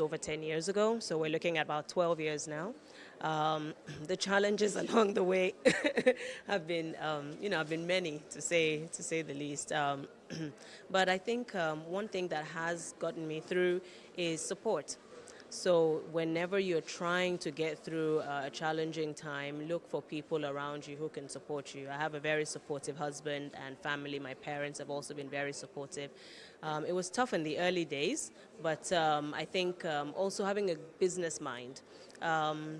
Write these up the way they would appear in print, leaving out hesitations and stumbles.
over 10 years ago, so we're looking at about 12 years now. The challenges along the way have been, have been many, to say the least. But I think one thing that has gotten me through is support. So whenever you're trying to get through a challenging time, look for people around you who can support you. I have a very supportive husband and family. My parents have also been very supportive. It was tough in the early days, but I think also having a business mind.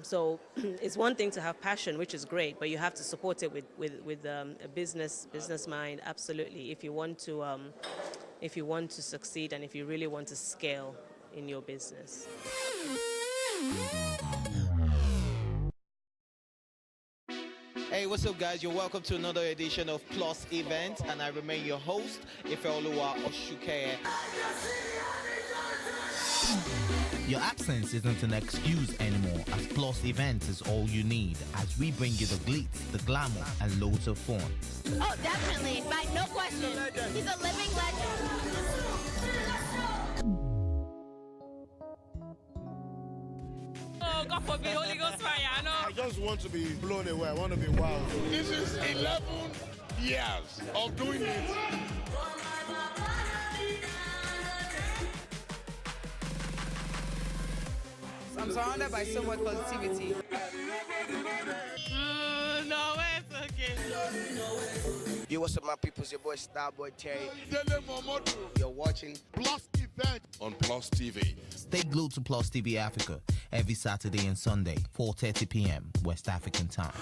So it's one thing to have passion, which is great, but you have to support it with a business mind. Absolutely, if you want to succeed and if you really want to scale in your business. Hey, what's up, guys? You're welcome to another edition of Plus Event, and I remain your host, Ifeoluwa Oshukeye. Your absence isn't an excuse anymore, as Plus Events is all you need, as we bring you the glitz, the glamour, and loads of fun. Oh, definitely, by no question. He's a living legend. Oh, God forbid, Holy Ghost fire, I know. I just want to be blown away. I want to be wild. This is 11 years of doing it. I'm surrounded by so much positivity. No way, it's okay. Yo, what's up, my people? It's your boy Starboy Terry. You're watching Plus Event on Plus TV. Stay glued to Plus TV Africa every Saturday and Sunday, 4:30 p.m. West African time.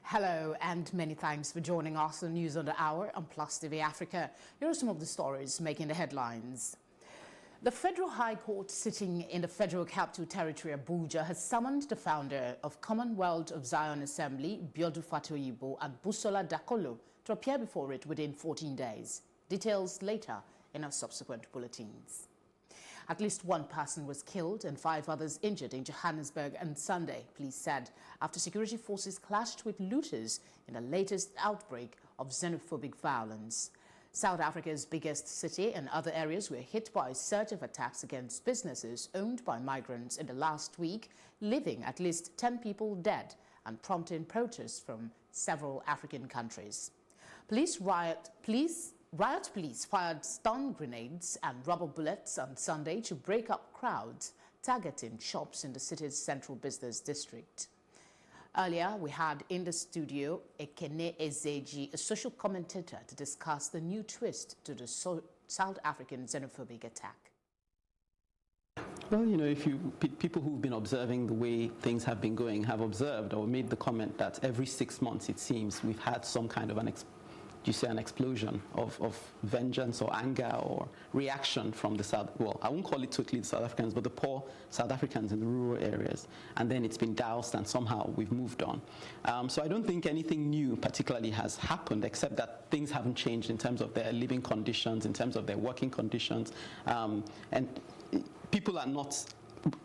Hello and many thanks for joining us on News on the Hour on Plus TV Africa. Here are some of the stories making the headlines. The Federal High Court sitting in the Federal Capital Territory, Abuja, has summoned the founder of Commonwealth of Zion Assembly, Biodun Fatoyibo, and Busola Dakolo to appear before it within 14 days. Details later in our subsequent bulletins. At least one person was killed and 5 others injured in Johannesburg on Sunday, police said, after security forces clashed with looters in the latest outbreak of xenophobic violence. South Africa's biggest city and other areas were hit by a surge of attacks against businesses owned by migrants in the last week, leaving at least 10 people dead and prompting protests from several African countries. Riot police fired stun grenades and rubber bullets on Sunday to break up crowds, targeting shops in the city's central business district. Earlier, we had in the studio Ekene Ezeji, a social commentator, to discuss the new twist to the South African xenophobic attack. Well, you know, people who've been observing the way things have been going have observed or made the comment that every 6 months, it seems, we've had some kind of an explosion of vengeance or anger or reaction from the South, well, I won't call it totally the South Africans, but the poor South Africans in the rural areas. And then it's been doused and somehow we've moved on. So I don't think anything new particularly has happened, except that things haven't changed in terms of their living conditions, in terms of their working conditions. And people are not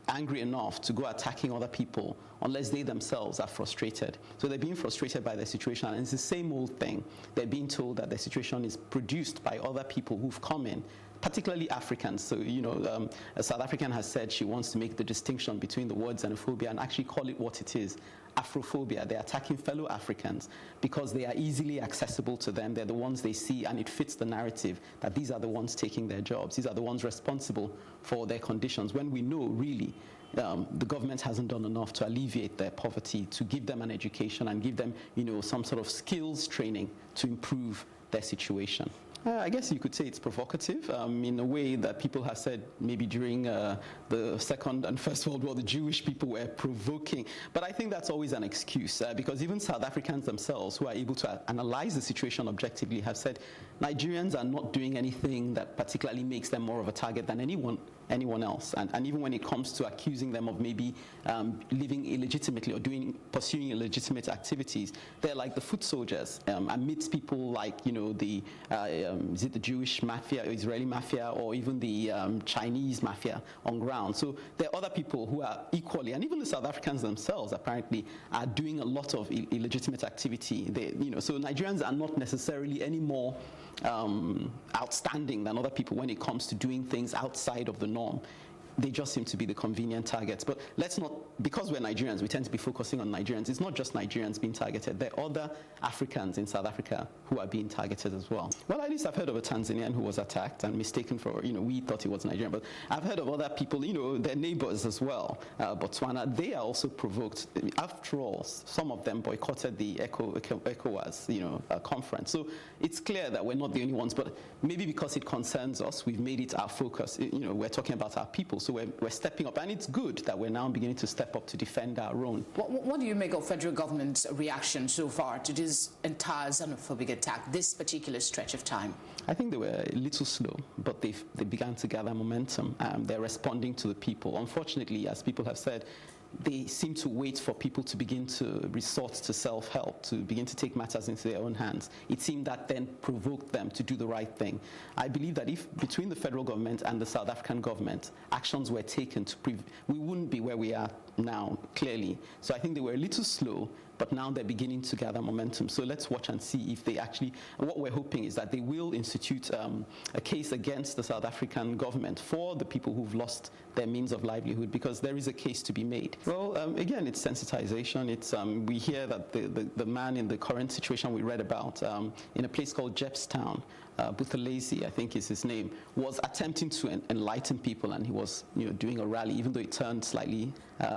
angry enough to go attacking other people unless they themselves are frustrated. So they're being frustrated by their situation, and it's the same old thing. They're being told that their situation is produced by other people who've come in, particularly Africans. So, you know, a South African has said she wants to make the distinction between the word xenophobia and actually call it what it is, Afrophobia. They're attacking fellow Africans because they are easily accessible to them. They're the ones they see, and it fits the narrative that these are the ones taking their jobs. These are the ones responsible for their conditions, when we know, really, the government hasn't done enough to alleviate their poverty, to give them an education and give them, you know, some sort of skills training to improve their situation. I guess you could say it's provocative in a way that people have said maybe during the Second and First World War, the Jewish people were provoking. But I think that's always an excuse because even South Africans themselves who are able to analyze the situation objectively have said Nigerians are not doing anything that particularly makes them more of a target than anyone else. And even when it comes to accusing them of maybe living illegitimately or pursuing illegitimate activities, they're like the foot soldiers amidst people like, you know, is it the Jewish mafia, Israeli mafia, or even the Chinese mafia on ground. So there are other people who are equally, and even the South Africans themselves apparently are doing a lot of illegitimate activity. So Nigerians are not necessarily any more outstanding than other people when it comes to doing things outside of the norm. They just seem to be the convenient targets. But let's not, because we're Nigerians, we tend to be focusing on Nigerians. It's not just Nigerians being targeted. There are other Africans in South Africa who are being targeted as well. Well, at least I've heard of a Tanzanian who was attacked and mistaken for, we thought he was Nigerian. But I've heard of other people, their neighbors as well. Botswana, they are also provoked. After all, some of them boycotted the ECOWAS, conference. So it's clear that we're not the only ones. But maybe because it concerns us, we've made it our focus. We're talking about our people. So we're stepping up, and it's good that we're now beginning to step up to defend our own. What do you make of federal government's reaction so far to this entire xenophobic attack, this particular stretch of time? I think they were a little slow, but they began to gather momentum. They're responding to the people. Unfortunately, as people have said, they seem to wait for people to begin to resort to self-help, to begin to take matters into their own hands. It seemed that then provoked them to do the right thing. I believe that if between the federal government and the South African government, actions were taken we wouldn't be where we are now, clearly. So I think they were a little slow, but now they're beginning to gather momentum. So let's watch and see if they actually, and what we're hoping is that they will institute a case against the South African government for the people who've lost their means of livelihood, because there is a case to be made. Well, again, it's sensitization. It's we hear that the man in the current situation we read about in a place called Jepstown, Buthelezi, I think is his name, was attempting to enlighten people, and he was doing a rally, even though it turned slightly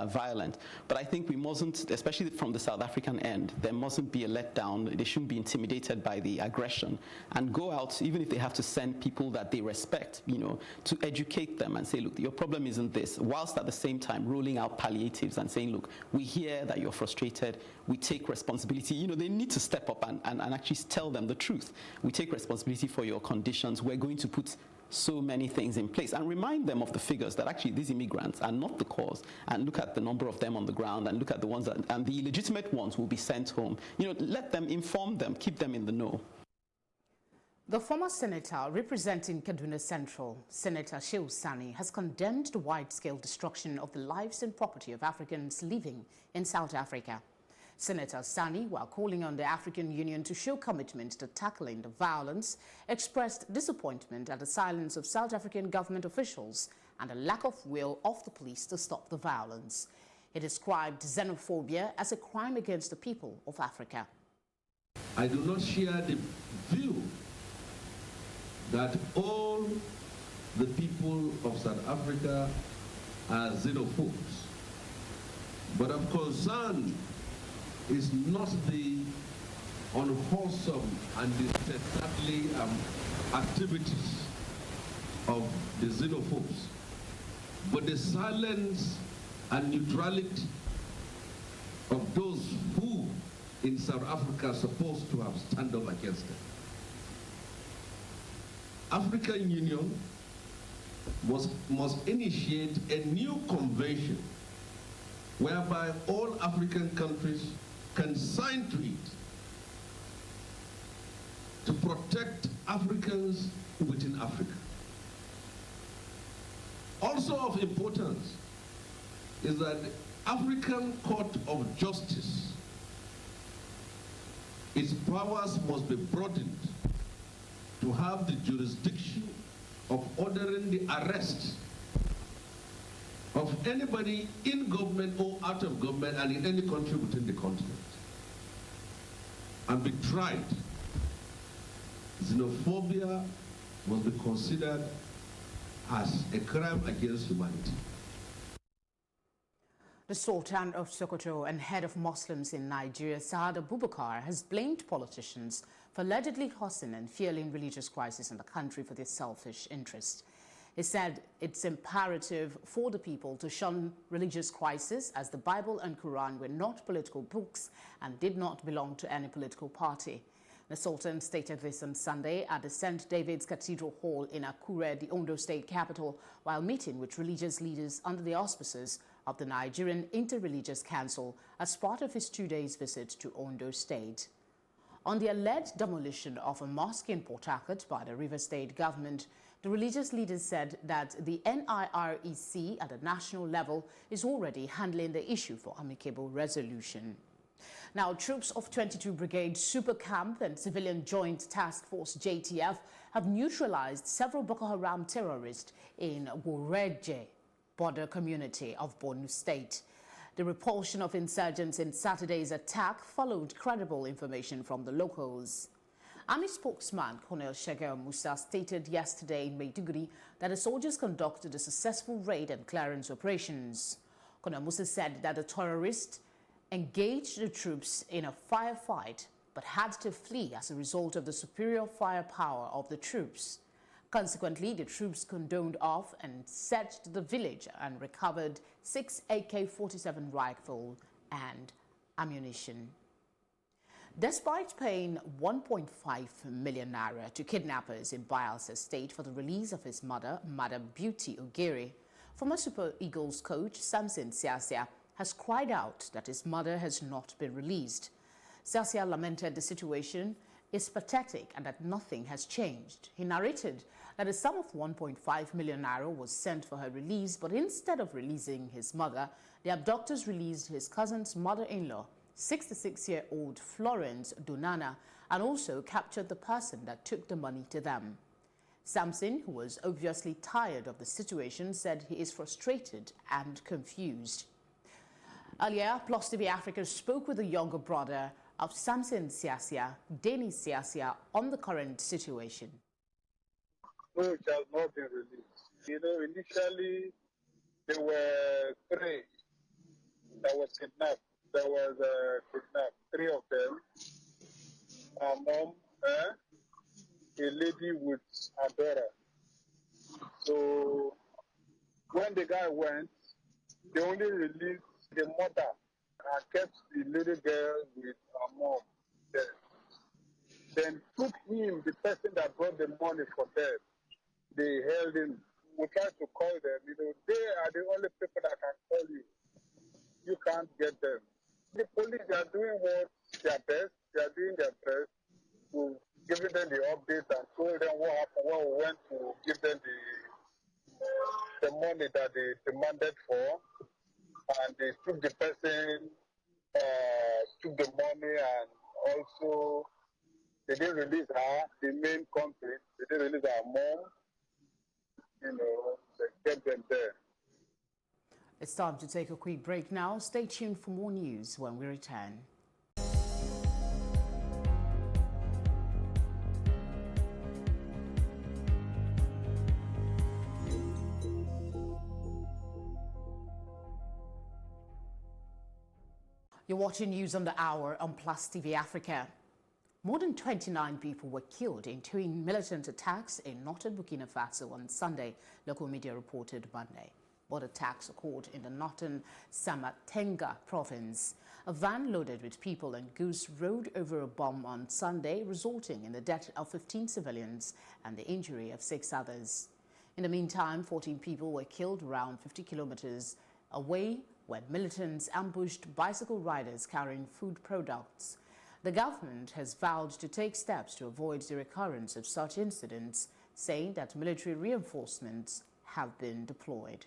violent. But I think we mustn't, especially from the South African end, there mustn't be a letdown. They shouldn't be intimidated by the aggression, and go out, even if they have to send people that they respect, to educate them and say, look, your problem isn't this, whilst at the same time rolling out palliatives and saying, look, we hear that you're frustrated, we take responsibility. They need to step up and actually tell them the truth. We take responsibility for your conditions. We're going to put so many things in place, and remind them of the figures that actually these immigrants are not the cause, and look at the number of them on the ground, and look at the ones that, and the illegitimate ones will be sent home. Let them, inform them, keep them in the know. The former senator representing Kaduna Central, Senator Sani, has condemned the wide-scale destruction of the lives and property of Africans living in South Africa. Senator Sani, while calling on the African Union to show commitment to tackling the violence, expressed disappointment at the silence of South African government officials and the lack of will of the police to stop the violence. He described xenophobia as a crime against the people of Africa. I do not share the view that all the people of South Africa are xenophobes. But of concern is not the unwholesome and distractly activities of the xenophobes, but the silence and neutrality of those who in South Africa are supposed to have stand up against them. African Union must initiate a new convention whereby all African countries can sign to it to protect Africans within Africa. Also of importance is that the African Court of Justice, its powers must be broadened to have the jurisdiction of ordering the arrest of anybody in government or out of government and in any country within the continent, and be tried. Xenophobia must be considered as a crime against humanity. The Sultan of Sokoto and head of Muslims in Nigeria, Saad Abubakar, has blamed politicians for allegedly causing and fueling religious crisis in the country for their selfish interest. He said it's imperative for the people to shun religious crisis, as the Bible and Quran were not political books and did not belong to any political party. The Sultan stated this on Sunday at the St. David's Cathedral Hall in Akure, the Ondo State capital, while meeting with religious leaders under the auspices of the Nigerian Interreligious Council as part of his 2-day visit to Ondo State. On the alleged demolition of a mosque in Port Harcourt by the River State government, the religious leaders said that the NIREC at the national level is already handling the issue for amicable resolution. Now, troops of 22 Brigade Super Camp and Civilian Joint Task Force JTF have neutralized several Boko Haram terrorists in Woreje border community of Borno State. The repulsion of insurgents in Saturday's attack followed credible information from the locals. Army spokesman Colonel Shege Musa stated yesterday in Maiduguri that the soldiers conducted a successful raid and clearance operations. Colonel Musa said that the terrorists engaged the troops in a firefight but had to flee as a result of the superior firepower of the troops. Consequently, the troops condoned off and searched the village and recovered 6 AK-47 rifles and ammunition. Despite paying 1.5 million naira to kidnappers in Bayelsa State for the release of his mother, Madam Beauty Ogere, former Super Eagles coach Samson Siasia has cried out that his mother has not been released. Siasia lamented the situation is pathetic and that nothing has changed. He narrated that a sum of 1.5 million naira was sent for her release, but instead of releasing his mother, the abductors released his cousin's mother-in-law, 66-year-old Florence Donana, and also captured the person that took the money to them. Samson, who was obviously tired of the situation, said he is frustrated and confused. Earlier, Plus TV Africa spoke with the younger brother of Samson Siasia, Denis Siasia, on the current situation. No, it has not been released. You know, initially there were 3 that was kidnapped. There was kidnapped, 3 of them. Our mom, a lady with her daughter. So when the guy went, they only released the mother and kept the little girl with her mom there. Then took him, the person that brought the money for them. They held him. We tried to call them. You know, they are the only people that can call you. You can't get them. The police are doing their best. They are doing their best. We've given them the update and told them what happened when we went to give them the money that they demanded for. And they took the person, took the money, and also they didn't release her, the main culprit. They didn't release her mom. You know, they kept them there. It's time to take a quick break now. Stay tuned for more news when we return. You're watching News on the Hour on Plus TV Africa. More than 29 people were killed in twin militant attacks in northern Burkina Faso on Sunday, local media reported Monday. Both attacks occurred in the northern Samatenga province. A van loaded with people and goods rode over a bomb on Sunday, resulting in the death of 15 civilians and the injury of 6 others. In the meantime, 14 people were killed around 50 kilometers away when militants ambushed bicycle riders carrying food products. The government has vowed to take steps to avoid the recurrence of such incidents, saying that military reinforcements have been deployed.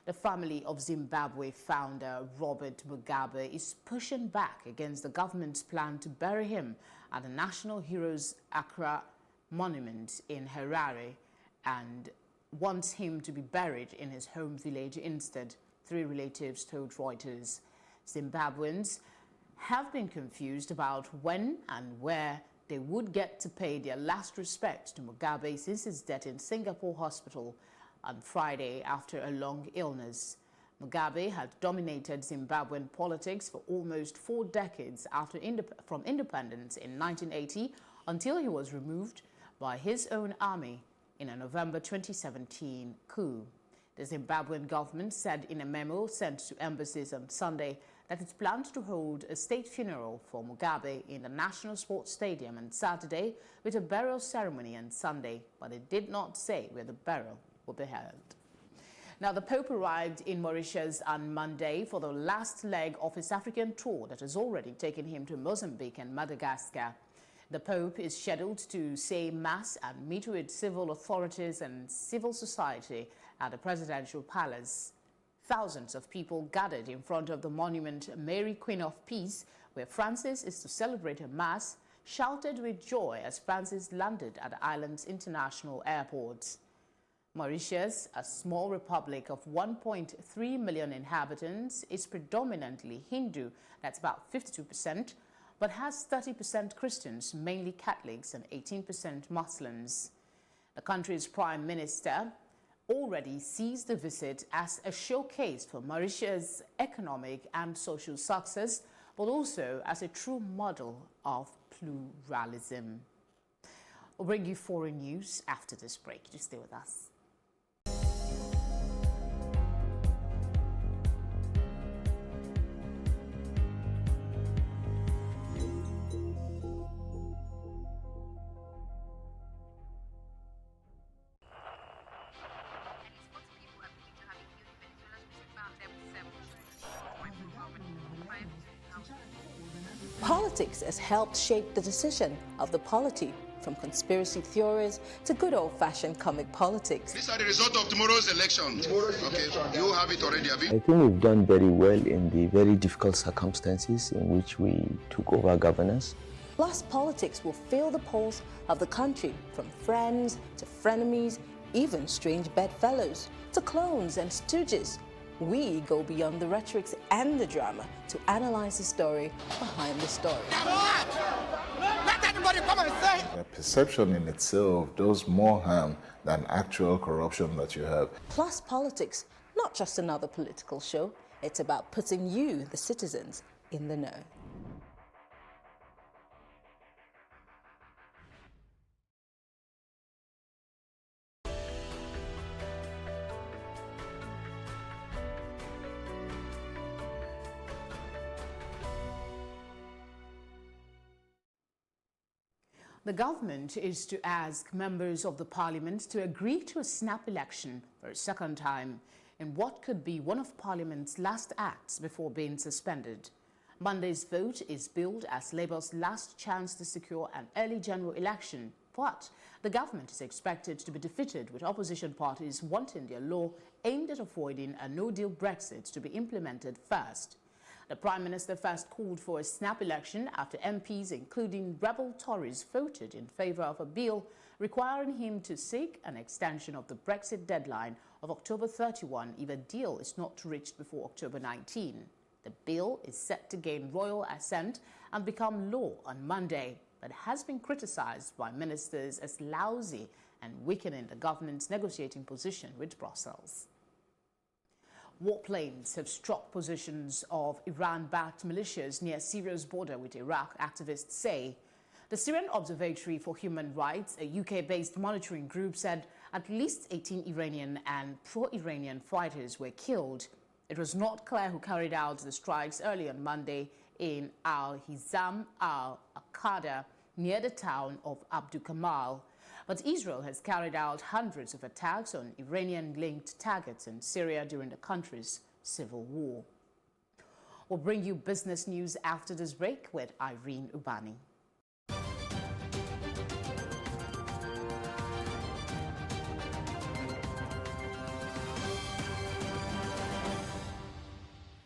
The family of Zimbabwe founder Robert Mugabe is pushing back against the government's plan to bury him at the National Heroes Accra Monument in Harare and wants him to be buried in his home village instead, 3 relatives told Reuters. Zimbabweans have been confused about when and where they would get to pay their last respects to Mugabe since his death in Singapore hospital on Friday after a long illness. Mugabe had dominated Zimbabwean politics for almost 4 decades from independence in 1980 until he was removed by his own army in a November 2017 coup. The Zimbabwean government said in a memo sent to embassies on Sunday that it planned to hold a state funeral for Mugabe in the National Sports Stadium on Saturday with a burial ceremony on Sunday, but it did not say where the burial will be held. Now, the Pope arrived in Mauritius on Monday for the last leg of his African tour that has already taken him to Mozambique and Madagascar. The Pope is scheduled to say Mass and meet with civil authorities and civil society at the presidential palace. Thousands of people gathered in front of the monument Mary Queen of Peace, where Francis is to celebrate a Mass, shouted with joy as Francis landed at the island's international airport. Mauritius, a small republic of 1.3 million inhabitants, is predominantly Hindu, that's about 52%, but has 30% Christians, mainly Catholics, and 18% Muslims. The country's prime minister already sees the visit as a showcase for Mauritius' economic and social success, but also as a true model of pluralism. We'll bring you foreign news after this break. Just stay with us. Politics has helped shape the decision of the polity, from conspiracy theories to good old-fashioned comic politics. These are the results of tomorrow's election. Okay, you have it already, have you? I think we've done very well in the very difficult circumstances in which we took over governance. Plus, politics will fill the polls of the country, from friends to frenemies, even strange bedfellows, to clones and stooges. We go beyond the rhetorics and the drama to analyze the story behind the story. Let anybody come and say! The perception in itself does more harm than actual corruption that you have. Plus, politics, not just another political show. It's about putting you, the citizens, in the know. The government is to ask members of the parliament to agree to a snap election for a second time in what could be one of parliament's last acts before being suspended. Monday's vote is billed as Labour's last chance to secure an early general election, but the government is expected to be defeated, with opposition parties wanting their law aimed at avoiding a no-deal Brexit to be implemented first. The Prime Minister first called for a snap election after MPs, including rebel Tories, voted in favour of a bill requiring him to seek an extension of the Brexit deadline of October 31 if a deal is not reached before October 19. The bill is set to gain royal assent and become law on Monday, but has been criticised by ministers as lousy and weakening the government's negotiating position with Brussels. Warplanes have struck positions of Iran-backed militias near Syria's border with Iraq, activists say. The Syrian Observatory for Human Rights, a UK-based monitoring group, said at least 18 Iranian and pro-Iranian fighters were killed. It was not clear who carried out the strikes early on Monday in al-Hizam al-Aqada, near the town of Abdul Kamal. But Israel has carried out hundreds of attacks on Iranian-linked targets in Syria during the country's civil war. We'll bring you business news after this break with Irene Ubani.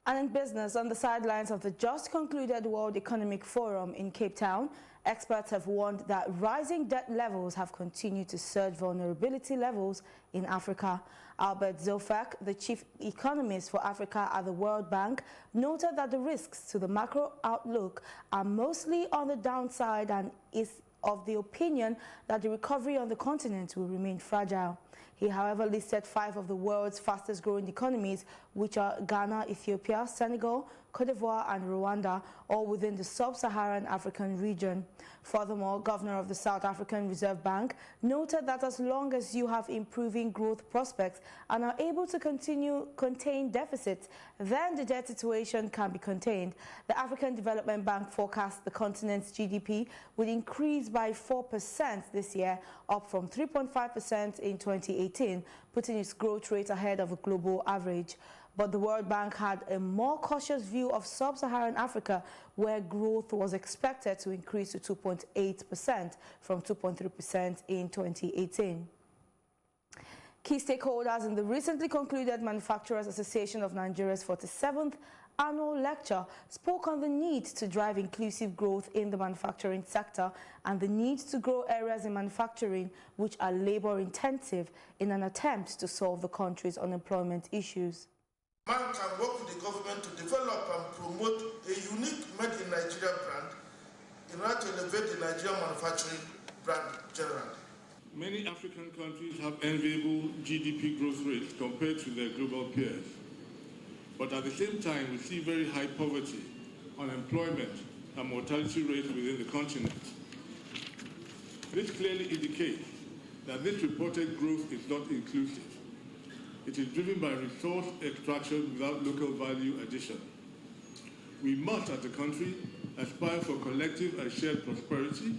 And in business, on the sidelines of the just concluded World Economic Forum in Cape Town, experts have warned that rising debt levels have continued to surge vulnerability levels in Africa. Albert Zofak, the chief economist for Africa at the World Bank, noted that the risks to the macro outlook are mostly on the downside and is of the opinion that the recovery on the continent will remain fragile. He, however, listed 5 of the world's fastest growing economies, which are Ghana, Ethiopia, Senegal, Cote d'Ivoire and Rwanda, all within the sub-Saharan African region. Furthermore, Governor of the South African Reserve Bank noted that as long as you have improving growth prospects and are able to contain deficits, then the debt situation can be contained. The African Development Bank forecasts the continent's GDP would increase by 4% this year, up from 3.5% in 2018, putting its growth rate ahead of a global average. But the World Bank had a more cautious view of sub-Saharan Africa, where growth was expected to increase to 2.8% from 2.3% in 2018. Key stakeholders in the recently concluded Manufacturers Association of Nigeria's 47th annual lecture spoke on the need to drive inclusive growth in the manufacturing sector and the need to grow areas in manufacturing which are labor-intensive in an attempt to solve the country's unemployment issues. Man can work with the government to develop and promote a unique Made in Nigeria brand in order to elevate the Nigerian manufacturing brand generally. Many African countries have enviable GDP growth rates compared to their global peers. But at the same time, we see very high poverty, unemployment, and mortality rates within the continent. This clearly indicates that this reported growth is not inclusive. It is driven by resource extraction without local value addition. We must, as a country, aspire for collective and shared prosperity.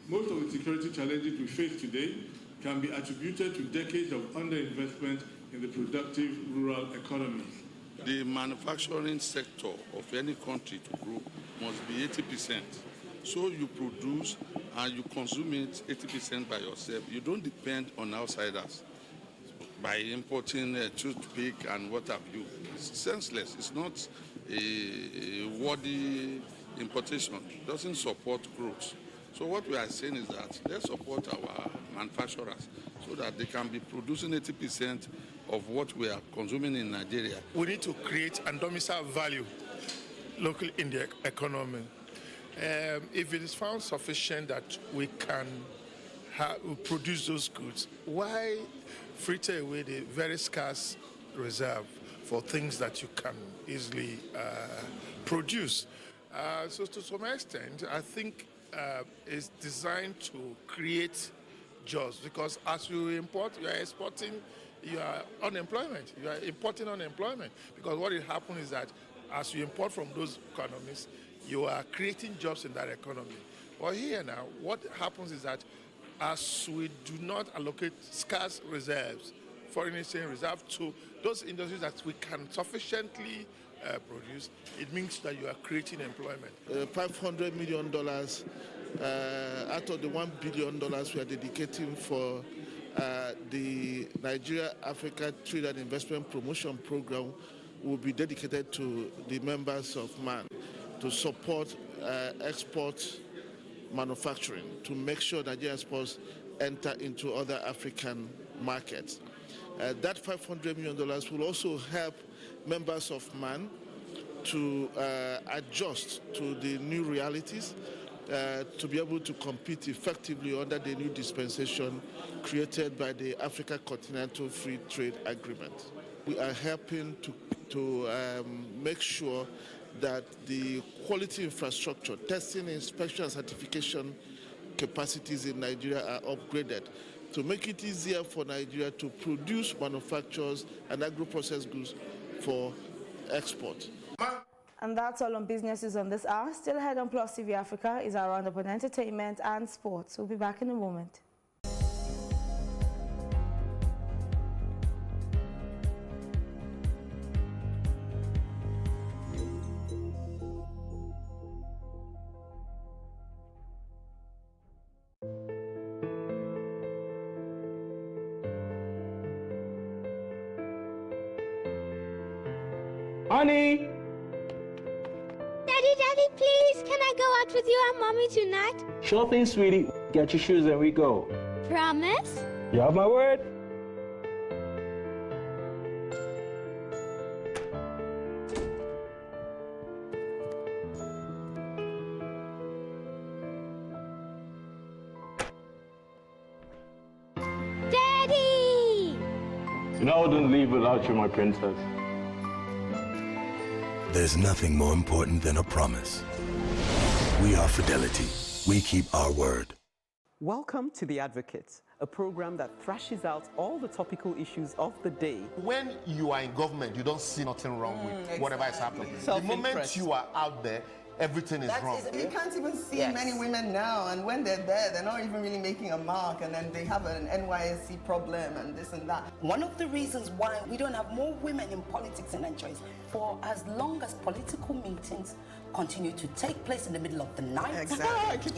Most of the security challenges we face today can be attributed to decades of underinvestment in the productive rural economies. The manufacturing sector of any country to grow must be 80%. So you produce and you consume it 80% by yourself. You don't depend on outsiders by importing toothpick and what have you. It's senseless. It's not a worthy importation. It doesn't support growth. So what we are saying is that let's support our manufacturers so that they can be producing 80% of what we are consuming in Nigeria. We need to create and domicile value locally in the economy. If it is found sufficient that we can produce those goods, why fritter away the very scarce reserve for things that you can easily produce? So to some extent, I think it's designed to create jobs, because as you import, you are exporting, you are unemployment. You are importing unemployment, because what will happen is that as you import from those economies, you are creating jobs in that economy. But here now, what happens is that as we do not allocate scarce reserves, foreign exchange reserve, to those industries that we can sufficiently produce, it means that you are creating employment. $500 million out of the $1 billion we are dedicating for the Nigeria-Africa Trade and Investment Promotion Program will be dedicated to the members of MAN to support export manufacturing, to make sure Nigerian exports enter into other African markets. That $500 million will also help members of MAN to adjust to the new realities, to be able to compete effectively under the new dispensation created by the Africa Continental Free Trade Agreement. We are helping to make sure that the quality infrastructure, testing, inspection, and certification capacities in Nigeria are upgraded to make it easier for Nigeria to produce, manufactures, and agro-processed goods for export. And that's all on businesses on this hour. Still ahead on Plus TV Africa is our roundup on entertainment and sports. We'll be back in a moment. Honey! Daddy, please, can I go out with you and Mommy tonight? Sure thing, sweetie. Get your shoes and we go. Promise? You have my word? Daddy! couldn't live without you, my princess. There's nothing more important than a promise. We are Fidelity. We keep our word. Welcome to The Advocate, a program that thrashes out all the topical issues of the day. When you are in government, you don't see nothing wrong with whatever is happening. The moment you are out there, everything is wrong. You can't even see many women now, and when they're there, they're not even really making a mark, and then they have an NYSC problem and this and that. One of the reasons why we don't have more women in politics in Nigeria is for as long as political meetings continue to take place in the middle of the night. Exactly.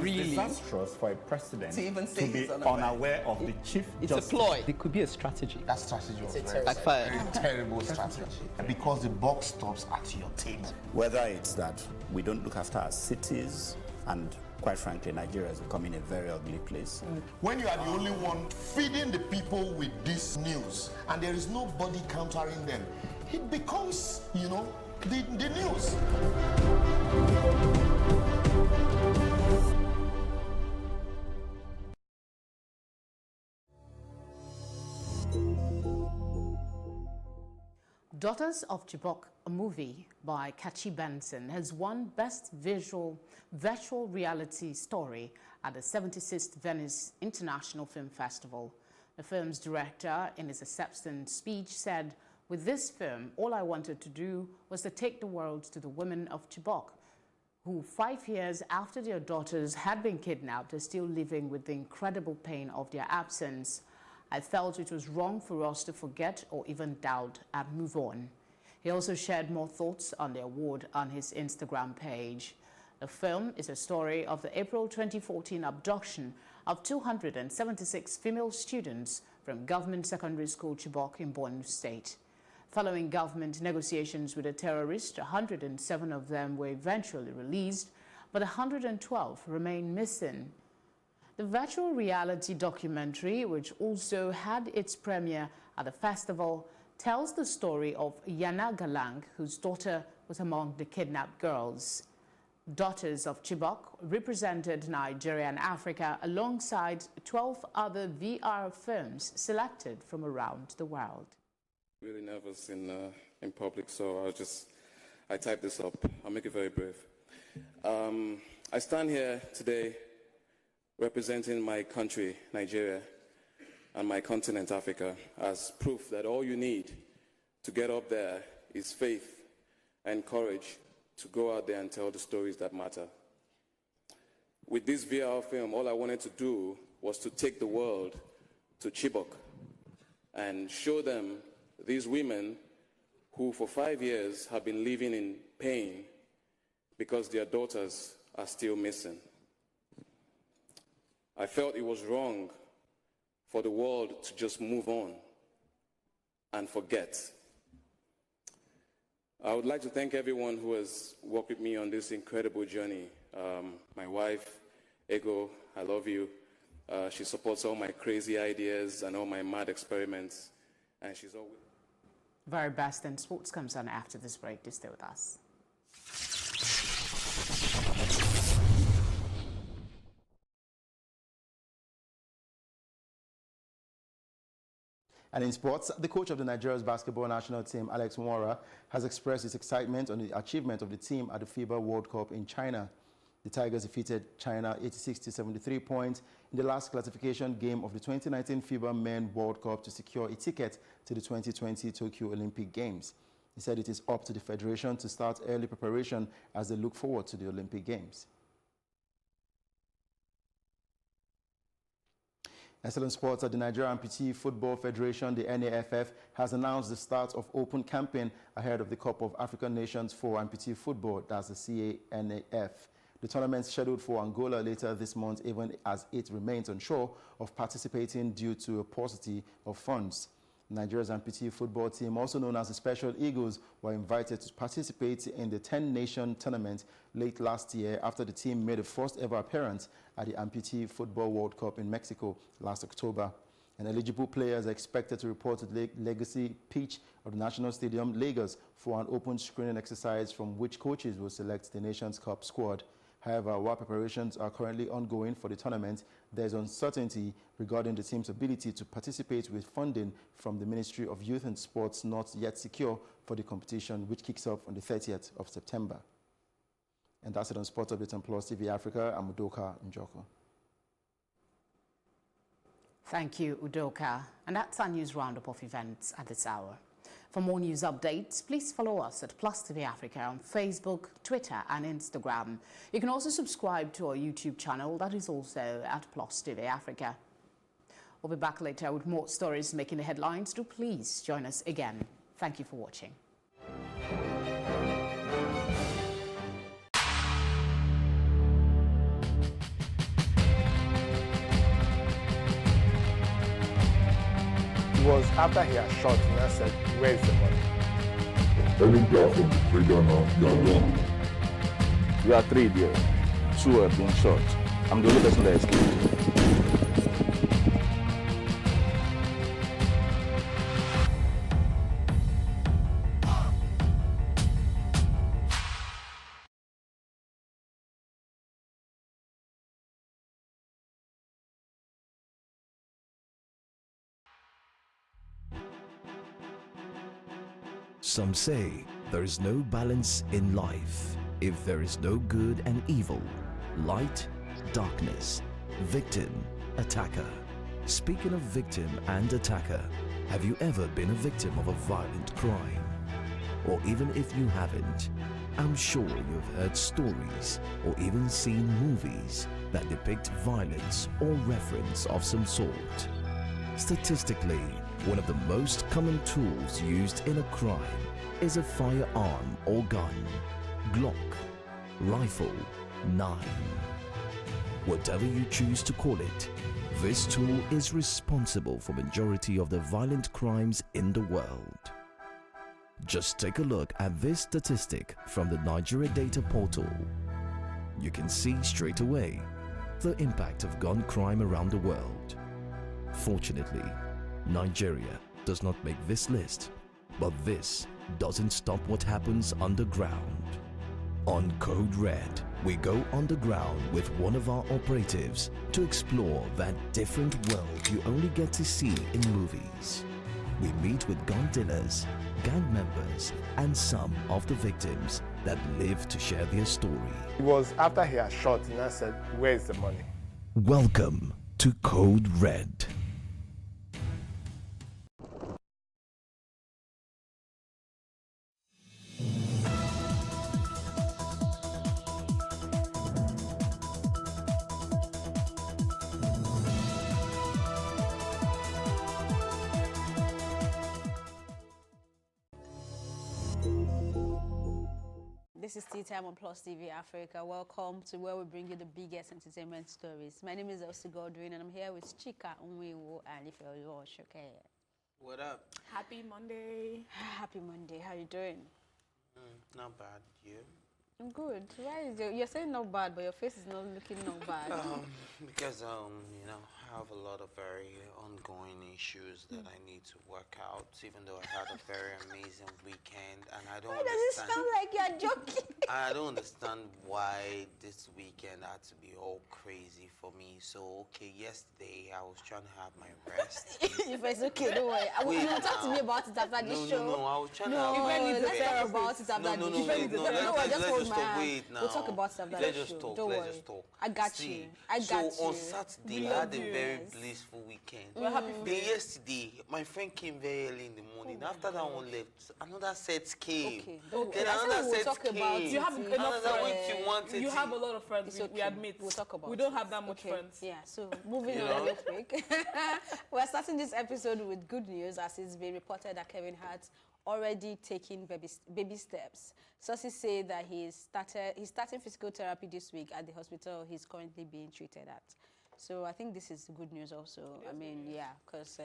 Really disastrous for a president to even say to be unaware of the chief It's justice. a ploy. It could be a strategy. That strategy was backfired. very terrible strategy. Because the buck stops at your table. Whether it's that we don't look after our cities, and quite frankly, Nigeria is becoming a very ugly place. When you are the only one feeding the people with this news, and there is nobody countering them, it becomes, you know, the news. Daughters of Chibok, a movie by Kachi Benson, has won Best Virtual Reality Story at the 76th Venice International Film Festival. The film's director, in his acceptance speech, said, "With this film, all I wanted to do was to take the world to the women of Chibok, who 5 years after their daughters had been kidnapped are still living with the incredible pain of their absence. I felt it was wrong for us to forget or even doubt and move on." He also shared more thoughts on the award on his Instagram page. The film is a story of the April 2014 abduction of 276 female students from Government Secondary School Chibok in Borno State. Following government negotiations with the terrorists, 107 of them were eventually released, but 112 remain missing. The virtual reality documentary, which also had its premiere at the festival, tells the story of Yana Galang, whose daughter was among the kidnapped girls. Daughters of Chibok represented Nigeria and Africa alongside 12 other VR films selected from around the world. Really nervous in public, so I type this up. I'll make it very brief. I stand here today representing my country, Nigeria, and my continent, Africa, as proof that all you need to get up there is faith and courage to go out there and tell the stories that matter. With this VR film, all I wanted to do was to take the world to Chibok and show them these women who for 5 years have been living in pain because their daughters are still missing. I felt it was wrong for the world to just move on and forget. I would like to thank everyone who has worked with me on this incredible journey. My wife, Ego, I love you. She supports all my crazy ideas and all my mad experiments, and she's always... Very best, and sports comes on after this break. Do stay with us. And in sports, the coach of the Nigeria's basketball national team, Alex Nwora, has expressed his excitement on the achievement of the team at the FIBA World Cup in China. The Tigers defeated China 86-73 points in the last classification game of the 2019 FIBA Men World Cup to secure a ticket to the 2020 Tokyo Olympic Games. He said it is up to the federation to start early preparation as they look forward to the Olympic Games. Excellent sports at the Nigeria Amputee Football Federation, the NAFF, has announced the start of open campaign ahead of the Cup of African Nations for Amputee Football, that's the CANAF. The tournament is scheduled for Angola later this month, even as it remains unsure of participating due to a paucity of funds. Nigeria's amputee football team, also known as the Special Eagles, were invited to participate in the 10-nation tournament late last year after the team made a first-ever appearance at the Amputee Football World Cup in Mexico last October. And eligible players are expected to report to the legacy pitch of the National Stadium, Lagos, for an open screening exercise from which coaches will select the Nations Cup squad. However, while preparations are currently ongoing for the tournament, there is uncertainty regarding the team's ability to participate with funding from the Ministry of Youth and Sports not yet secure for the competition, which kicks off on the 30th of September. And that's it on Sports Update on Plus TV Africa. I'm Udoka Njoko. Thank you, Udoka. And that's our news roundup of events at this hour. For more news updates, please follow us at Plus TV Africa on Facebook, Twitter and Instagram. You can also subscribe to our YouTube channel that is also at Plus TV Africa. We'll be back later with more stories making the headlines. Do please join us again. Thank you for watching. It was after he had shot and I said, where's the money? Any guy from the trigger now, you're done. We are 3 there. 2 have been shot. I'm the only person that escaped. Some say there is no balance in life if there is no good and evil, light, darkness, victim, attacker. Speaking of victim and attacker, have you ever been a victim of a violent crime? Or even if you haven't, I'm sure you've heard stories or even seen movies that depict violence or reference of some sort. Statistically, one of the most common tools used in a crime is a firearm or gun, Glock, rifle, knife. Whatever you choose to call it, this tool is responsible for majority of the violent crimes in the world. Just take a look at this statistic from the Nigeria Data Portal. You can see straight away the impact of gun crime around the world. Fortunately, Nigeria does not make this list, but this doesn't stop what happens underground. On Code Red, we go underground with one of our operatives to explore that different world you only get to see in movies. We meet with gun dealers, gang members, and some of the victims that live to share their story. It was after he had shot and I said, where's the money? Welcome to Code Red. This is Tea Time on Plus TV Africa. Welcome to where we bring you the biggest entertainment stories. My name is Elsie Godwin and I'm here with Chika Unwiwo and Ifeoluwa Oshoke. What up? Happy Monday. Happy Monday. How you doing? Not bad. You? I'm good. Why is you're saying not bad, but your face is not looking not bad? Because you know, I have a lot of very ongoing issues that I need to work out. Even though I had a very amazing weekend, and I don't. Why does it sound like you're joking? I don't understand why this weekend had to be all crazy for me. So okay, yesterday I was trying to have my rest. If it's okay, don't worry. You'll talk to me about it after this show. No, I was trying to have my rest. Let's talk about it after this show. Let's just wait now. We'll talk about it after Let's this just show. talk. Don't Let's worry. just talk. I got you. I got you. So on Saturday, I had a very blissful weekend. We're happy for Then you. yesterday, my friend came very early in the morning. After that one left, another set came. Okay. Then another set came. You have enough Another friends. which you wanted. You have a lot of friends. It's We okay. admit. We'll talk about We don't it. have that much friends. Yeah, so moving You on know? real quick. We're starting this episode with good news as it's been reported that Kevin Hart's already taking baby steps. Sources say that he's starting physical therapy this week at the hospital he's currently being treated at. So I think this is good news also. I mean, yeah, because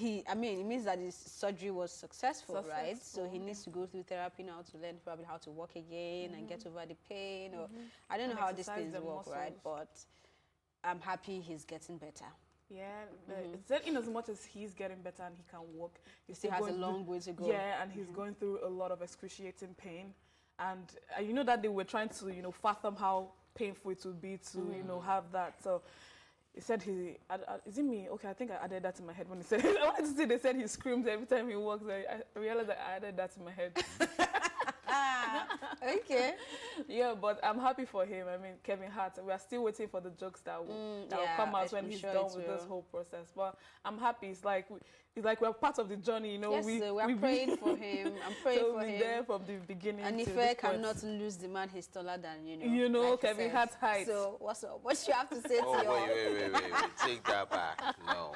it means that his surgery was successful, right? So he needs to go through therapy now to learn probably how to walk again and get over the pain. Or I don't know how these things work, right? But I'm happy he's getting better. Yeah, it's that in as much as he's getting better and he can walk, he still has a long way to go. Yeah, and he's going through a lot of excruciating pain. And you know that they were trying to, you know, fathom how painful it would be to, you know, have that. So he said is it me? Okay, I think I added that in my head when he said it. I wanted to say they said he screams every time he walks. I realized that I added that in my head. Okay. Yeah, but I'm happy for him. I mean, Kevin Hart, we are still waiting for the jokes that will come out when he's done with this whole process. But I'm happy. It's like we're part of the journey, you know. Yes, we're praying for him. I'm praying for him. There from the beginning. And if I cannot lose the man, he's taller than, you know. You know, like Kevin Hart's height. So what's up? What you have to say to your... Wait. Take that back. No.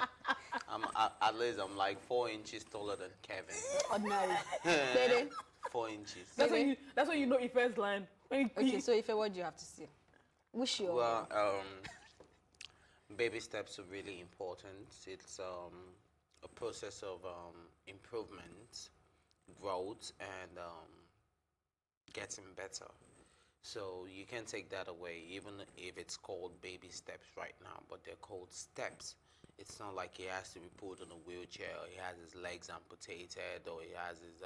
At least I'm like 4 inches taller than Kevin. Ordinary. 4 inches. That's when you know Ife's line. Okay, so Ife, what do you have to say? Wish you. Well, baby steps are really important. It's a process of improvement, growth, and getting better. So you can take that away, even if it's called baby steps right now, but they're called steps. It's not like he has to be put in a wheelchair, or he has his legs amputated, or he has his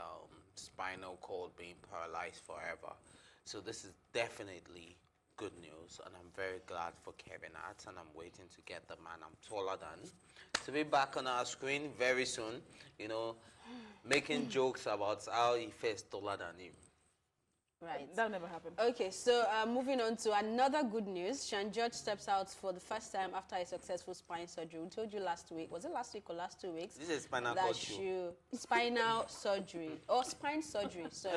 spinal cord being paralyzed forever. So this is definitely good news, and I'm very glad for Kevin Hart, and I'm waiting to get the man I'm taller than to be back on our screen very soon, you know, making jokes about how he faced taller than him. Right. That never happened. Okay, so moving on to another good news. Sean George steps out for the first time after a successful spine surgery. We told you last week. Was it last week or last 2 weeks? This is spinal cord surgery. Spinal surgery. Or spine surgery. Sorry.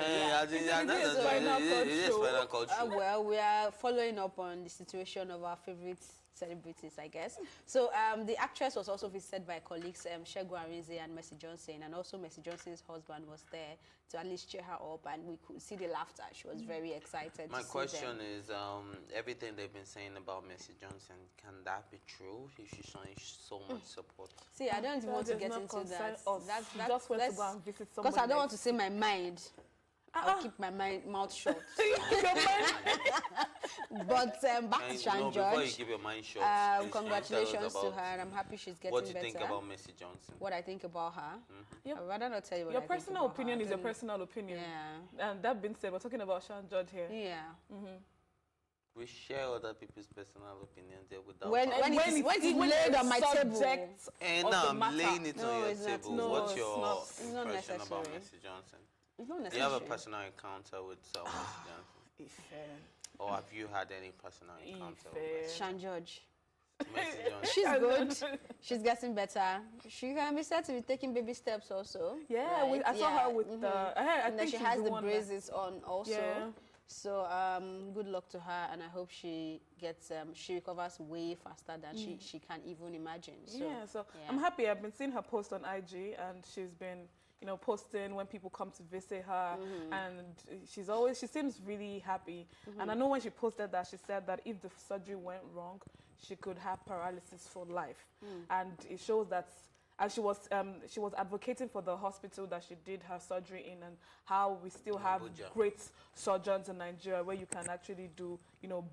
Well, we are following up on the situation of our favorite celebrities, I guess. So the actress was also visited by colleagues Segun Arinze and Mercy Johnson, and also Mercy Johnson's husband was there to at least cheer her up, and we could see the laughter. She was very excited. My question is, everything they've been saying about Mercy Johnson, can that be true? If she's showing so much support. See, I don't even want to get into that. That's just went to go and visit somebody. Because I don't want to say my mind. I'll keep my mouth shut. But back to Sean George. Before you keep your mind shut, congratulations to her, and I'm happy she's getting better. What do you think about Mercy Johnson? What I think about her? I'd rather not tell you what your I think personal about opinion her. is your personal opinion. Yeah. And that being said, we're talking about Sean George here. Yeah. We share other people's personal opinions there without... When it's laid on my table. And I'm laying it on your table. What's your impression about Mercy Johnson? It's not necessary. Do you have a personal encounter with Mercy Johnson? Or have you had any personal encounter with Sean George? Mercy Johnson? She's good. She's getting better. She can be said to be taking baby steps also. Yeah, right? I saw her with the... I think she has the braces on also. Yeah. So good luck to her, and I hope she gets she recovers way faster than she can even imagine. So, I'm happy. I've been seeing her post on IG, and she's been posting when people come to visit her, and she seems really happy. And I know when she posted that, she said that if the surgery went wrong, she could have paralysis for life. And it shows that, and she was advocating for the hospital that she did her surgery in, and how we still have great surgeons in Nigeria where you can actually do,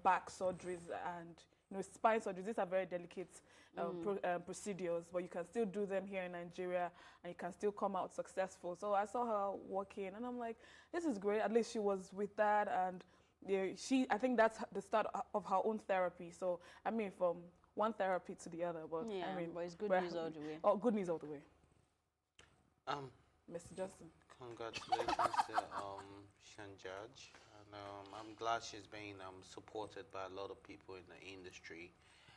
back surgeries and, spine surgeries. These are very delicate procedures, but you can still do them here in Nigeria, and you can still come out successful. So I saw her walking, and I'm like, this is great. At least she was with that, and I think that's the start of her own therapy. So I mean, from one therapy to the other, but I mean, but it's good news all the way. Oh, good news all the way. Mr. Johnson. Congratulations to Sean George. And I'm glad she's being supported by a lot of people in the industry.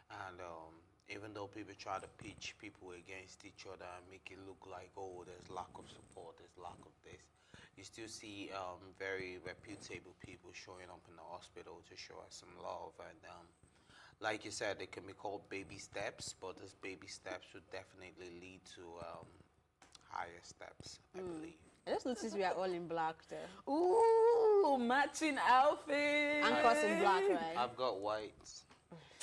And even though people try to pitch people against each other and make it look like, oh, there's lack of support, there's lack of this, you still see very reputable people showing up in the hospital to show us some love. And like you said, they can be called baby steps, but those baby steps would definitely lead to higher steps, I believe. I just noticed we are all in black there. Ooh, matching outfits. Anchors in black, right? I've got whites.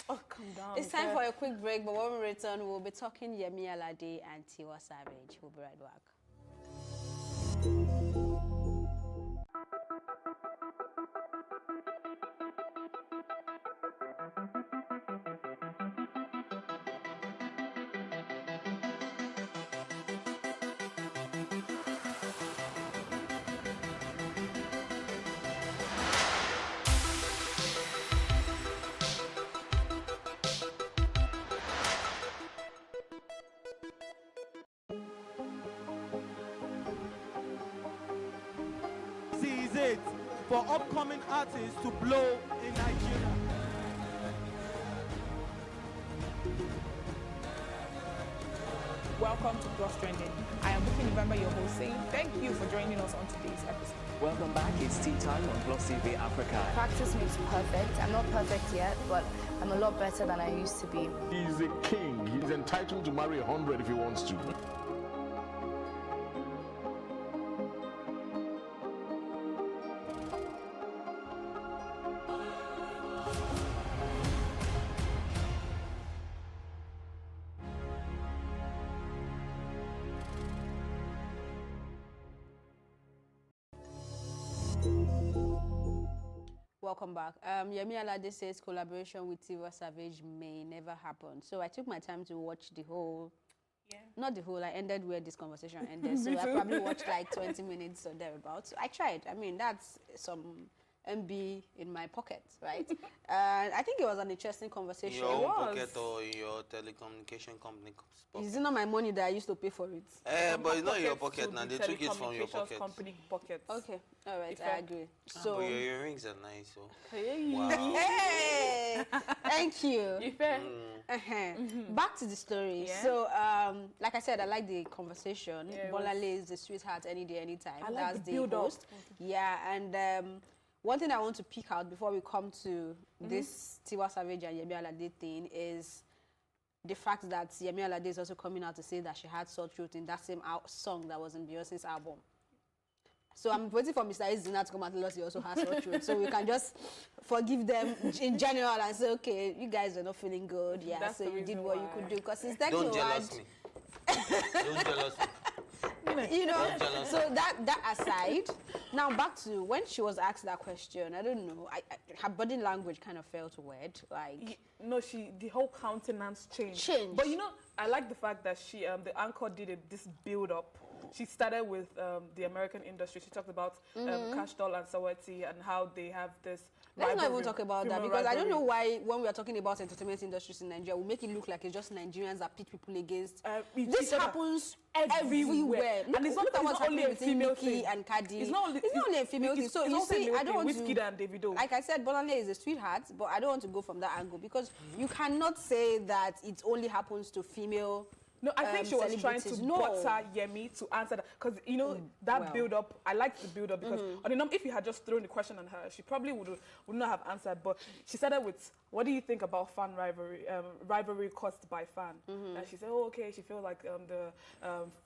Oh, come down. It's time for a quick break, but when we return, we'll be talking Yemi Alade and Tiwa Savage. We'll be right back. wait for upcoming artists to blow in Nigeria. Welcome to Plus Trending. I am Bookie November, your host, saying thank you for joining us on today's episode. Welcome back. It's tea time on Plus TV Africa. Practice makes perfect. I'm not perfect yet, but I'm a lot better than I used to be. He's a king. He's entitled to marry 100 if he wants to. Welcome back. Yemi Alade says collaboration with Tiwa Savage may never happen. So I took my time to watch the whole, not the whole, I ended where this conversation ended. So I probably watched like 20 minutes or thereabouts. I tried. I mean, that's some MB in my pocket, right? I think it was an interesting conversation. Your own pocket or your telecommunication company pocket? Is it not my money that I used to pay for it? But it's not in your pocket now. They took it from your pocket. Company pocket. Okay, all right, I agree. So but your earrings are nice. So. Hey, wow. hey, thank you. Back to the story. Yeah. So, like I said, I like the conversation. Yeah, Bolale is a sweetheart any day, anytime. I like That's the build-up. host. Yeah, and one thing I want to pick out before we come to this Tiwa Savage and Yemi Alade thing is the fact that Yemi Alade is also coming out to say that she had sore throat in that same song that was in Beyonce's album. So I'm waiting for Mr. Izina to come and tell us he also has sore throat. So we can just forgive them in general and say, okay, you guys are not feeling good. Yeah, That's so the you did reason what you why. could do. Because it's taking Don't jealous me. Don't jealous me. You know, so that aside, now back to when she was asked that question, I don't know, her body language kind of felt weird, like... No, the whole countenance changed. But you know, I like the fact that she, the anchor did this build-up. She started with the American industry. She talked about Cash Doll and Sawati and how they have this Let's not even talk about that, because I don't know why when we are talking about entertainment industries in Nigeria, we make it look like it's just Nigerians that pit people against. This happens everywhere. And it's not only a female thing. And Cardi. It's not only a female thing. So you see, I don't want Wizkid and Davido. Like I said, Bolale is a sweetheart, but I don't want to go from that angle because you cannot say that it only happens to female. No, I think she was trying to butter Yemi to answer that because you know that build-up. I liked the build-up because if you had just thrown the question on her, she probably would not have answered. But she started with, "What do you think about fan rivalry caused by fan?" And she said, "Oh, okay." She feels like the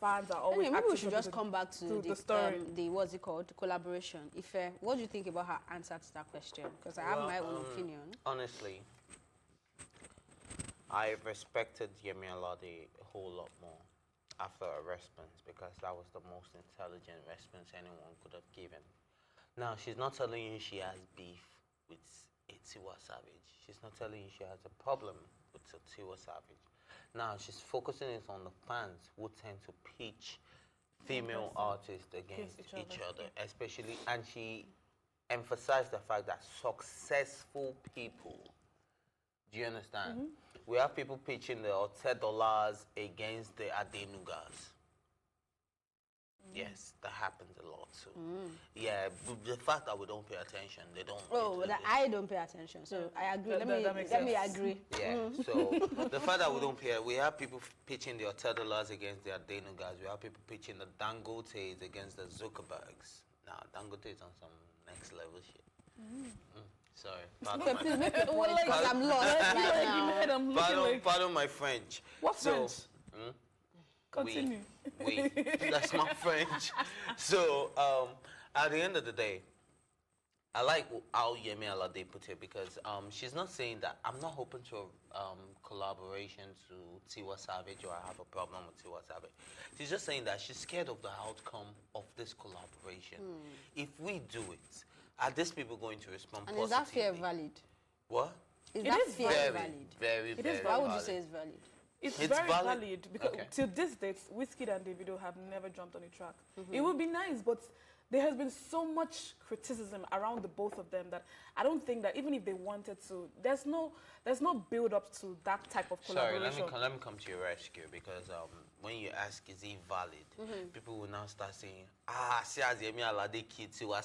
fans are always. Maybe we should just come back to the story. The what's it called? Collaboration. What do you think about her answer to that question? Because I have my own opinion. Honestly, I respected Yemi Alade a whole lot more after her response because that was the most intelligent response anyone could have given. Now, she's not telling you she has beef with Tiwa Savage. She's not telling you she has a problem with Tiwa Savage. Now, she's focusing it on the fans who tend to pitch female artists against each other, especially, and she emphasized the fact that successful people, do you understand? We have people pitching the $10 against the Adenugas. Yes, that happens a lot too. Yeah, the fact that we don't pay attention, they don't. Oh, I don't pay attention, so I agree. Let me agree. Yeah, so the fact that we don't pay, we have people pitching the $10 against the Adenugas. We have people pitching the Dangotes against the Zuckerbergs. Now, Dangote is on some next level shit. Sorry. Okay, please make your point because I'm lost. Pardon my French. What French? Continue. Oui. That's my French. So, at the end of the day, I like how Yemi Alade put it because she's not saying that I'm not open to collaboration to Tiwa Savage or I have a problem with Tiwa Savage. She's just saying that she's scared of the outcome of this collaboration. If we do it, are these people going to respond positively? Is that fear valid? What? Is that fear valid? Very valid. Why would you say it's valid? It's very valid because till this date, Wizkid and Davido have never jumped on a track. It would be nice, but there has been so much criticism around the both of them that I don't think that even if they wanted to, there's no build up to that type of collaboration. Sorry, let me come to your rescue because when you ask, is it valid? People will now start saying, Siasia Alade killed Tiwa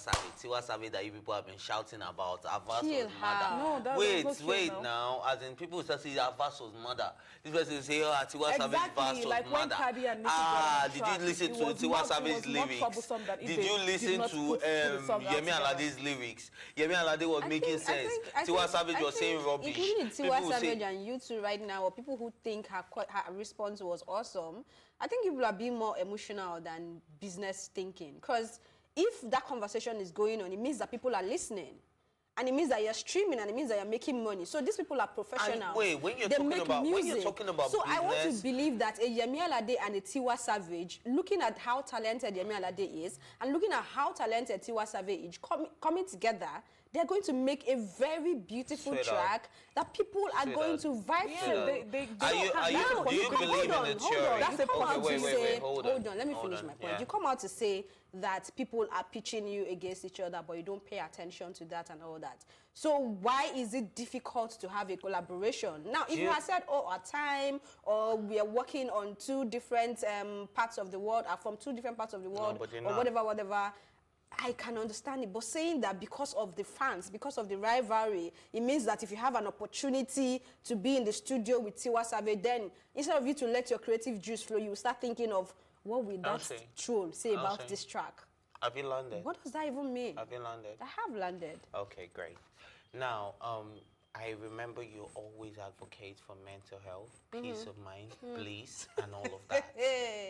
Savage that you people have been shouting about. Avas was murder. No, wait now. As in, people will start saying Avas was murder. This person will say, Tiwa Savage was like when murder. Cardi and Nicki got on did track, you listen to Tiwa Savage's lyrics? Did you listen to Yemi Alade's lyrics? Yemi Alade was making sense. Tiwa Savage was saying rubbish. Including Tiwa Savage and you two right now, or people who think her response was awesome, I think people are being more emotional than business thinking. Because if that conversation is going on, it means that people are listening. And it means that you're streaming, and it means that you're making money. So these people are professionals. And wait, when you're talking about so business, I want to believe that a Yemi Alade and a Tiwa Savage, looking at how talented Yemi Alade is, and looking at how talented Tiwa Savage is, coming together, they're going to make a very beautiful track that people are going to vibe to. Do you believe in the theory? That's the point. Wait, hold on. Let me finish my point. You come out to say that people are pitching you against each other, but you don't pay attention to that and all that. So why is it difficult to have a collaboration? Now, if you had said, our time, or we are working on two different parts of the world, or from two different parts of the world, or whatever, I can understand it. But saying that because of the fans, because of the rivalry, it means that if you have an opportunity to be in the studio with Tiwa Savage, then instead of you to let your creative juice flow, you start thinking of, what will that troll say about this track? Have you landed? What does that even mean? Have you landed? I have landed. Okay, great. Now, I remember you always advocate for mental health, peace of mind, bliss, and all of that,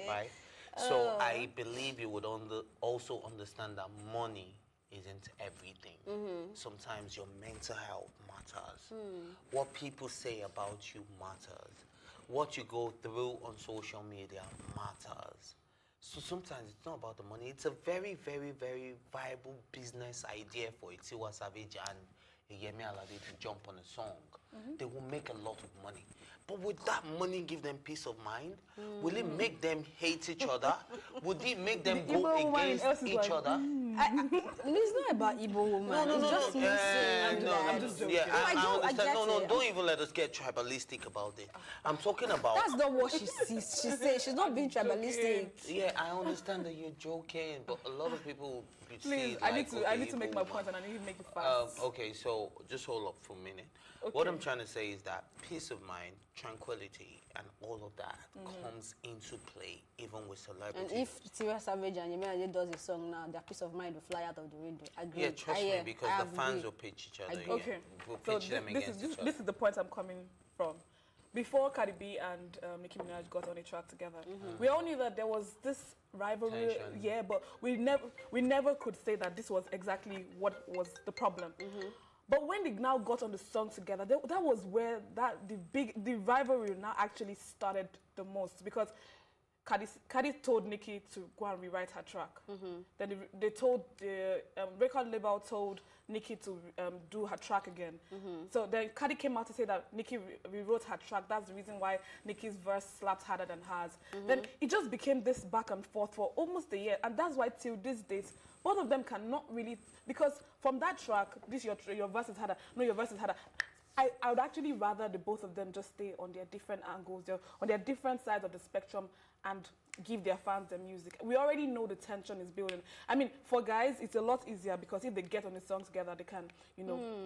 right? So I believe you would also understand that money isn't everything. Sometimes your mental health matters. What people say about you matters. What you go through on social media matters. So sometimes it's not about the money. It's a very, very, very viable business idea for a Tiwa Savage and a Yemi Alade to jump on a song. They will make a lot of money. But would that money give them peace of mind? Will it make them hate each other? Would it make them go against each other? It's not about Igbo woman. No, it's just me saying I'm just joking. I understand. No, don't even let us get tribalistic about it. I'm talking about... That's not what she sees. She says she's not being tribalistic. Yeah, I understand that you're joking, but a lot of people Please, I need to make my point, and I need to make it fast. Okay, so just hold up for a minute. What I'm trying to say is that peace of mind, tranquility, and all of that comes into play, even with celebrities. And if Tiwa Savage and Yemi Alade does a song now, their peace of mind will fly out of the window. Yeah, trust me, because the fans will pitch each other. Okay, we'll pitch them against each other. This is the point I'm coming from. Before Cardi B and Nicki Minaj got on a track together, we all knew that there was this rivalry. Yeah, but we never could say that this was exactly what was the problem. But when they now got on the song together, that was where the rivalry now actually started the most, because Cardi told Nicki to go and rewrite her track. Then they told the record label told Nicki to do her track again. So then Cardi came out to say that Nicki rewrote her track. That's the reason why Nicki's verse slapped harder than hers. Then it just became this back and forth for almost a year, and that's why till these days both of them cannot really, because from that track, this your verse is harder. No, your verse is harder. I would actually rather the both of them just stay on their different angles, on their different sides of the spectrum, and give their fans their music. We already know the tension is building. I mean, for guys, it's a lot easier because if they get on the song together, they can,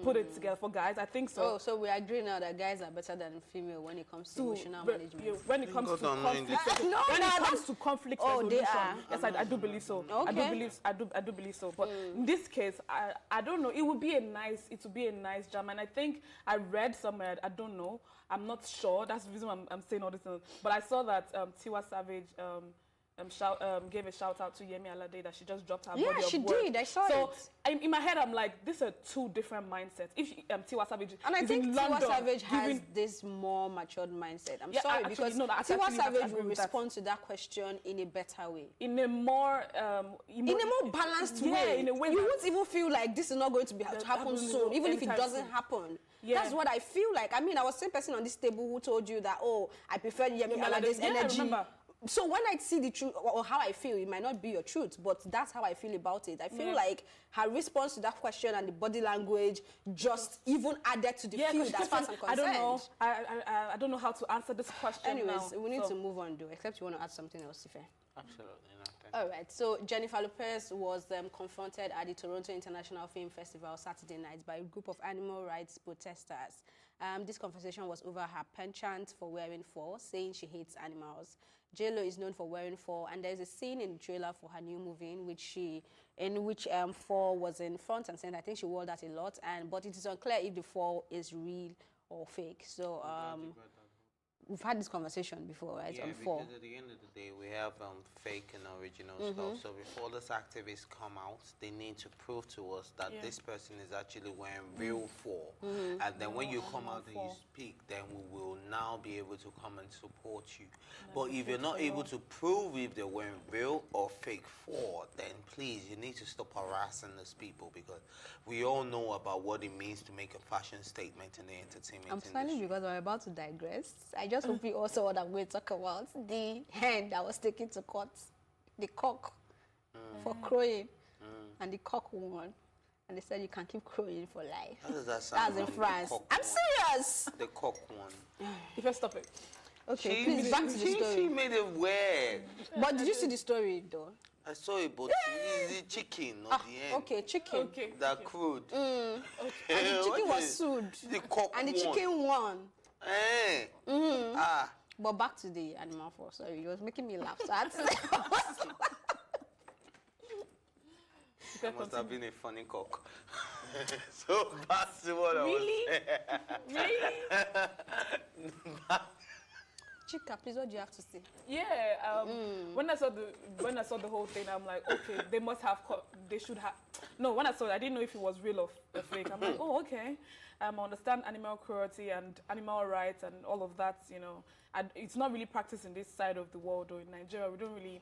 put it together. For guys, I think so. Oh, so we agree now that guys are better than female when it comes to emotional management. When it comes to conflict resolution, yes, I do believe so. Okay. I do believe so. But in this case, I don't know. It would be a nice jam, and I think I read somewhere. I don't know. I'm not sure. That's the reason I'm saying all this. But I saw that Tiwa Savage gave a shout out to Yemi Alade that she just dropped her body of work. Yeah, she did. I saw it. So in my head, I'm like, these are two different mindsets. If Tiwa Savage and I think Tiwa Savage has this more matured mindset. I'm sorry, because Tiwa Savage will respond to that question in a better way, in a more balanced way. In a way you won't even feel like this is not going to happen soon, even if it doesn't happen. Yeah. That's what I feel like. I mean, I was the same person on this table who told you that, I prefer Yemi Alade's energy So when I see the truth, or how I feel, it might not be your truth, but that's how I feel about it. I feel like her response to that question and the body language just even added to the field as far as I'm concerned. I don't know. I don't know how to answer this question. Anyways, now, we need to move on, though, except you want to add something else, Ife. Absolutely nothing. All right, so Jennifer Lopez was confronted at the Toronto International Film Festival Saturday night by a group of animal rights protesters. This conversation was over her penchant for wearing fur, saying she hates animals. J-Lo is known for wearing fur, and there's a scene in the trailer for her new movie in which fur was in front and center. I think she wore that a lot, but it is unclear if the fur is real or fake. So we've had this conversation before, right? Yeah, because at the end of the day, we have fake and original stuff. So before these activists come out, they need to prove to us that this person is actually wearing real fur. And then when you come out and you speak, then we will now be able to come and support you. But if you're not able to prove if they're wearing real or fake fur, then please, you need to stop harassing these people, because we all know about what it means to make a fashion statement in the entertainment industry. I'm smiling because I'm about to digress. I just hope you also what I'm going to talk about. The hen that was taken to court, the cock for crowing, and the cock won. And they said you can keep crowing for life. How does that sound? That's in France. I'm serious. The cock one. You first stop it. Okay, please, back to the story. She made it weird. But did you see the story, though? I saw it, but it's the chicken, not the hen. Okay, chicken. Okay. That crude. And the chicken was sued. The cock and the won. chicken won. Eh. But back to the animal force. Sorry, it was making me laugh. So I had to It must have been a funny cock. So back to what I was saying. Really? Chika, please, what do you have to say? Yeah. When I saw the whole thing, I'm like, okay, they must have. They should have. No, when I saw it, I didn't know if it was real or fake. I'm like, oh, okay. I understand animal cruelty and animal rights and all of that. You know, and it's not really practiced in this side of the world, or in Nigeria, we don't really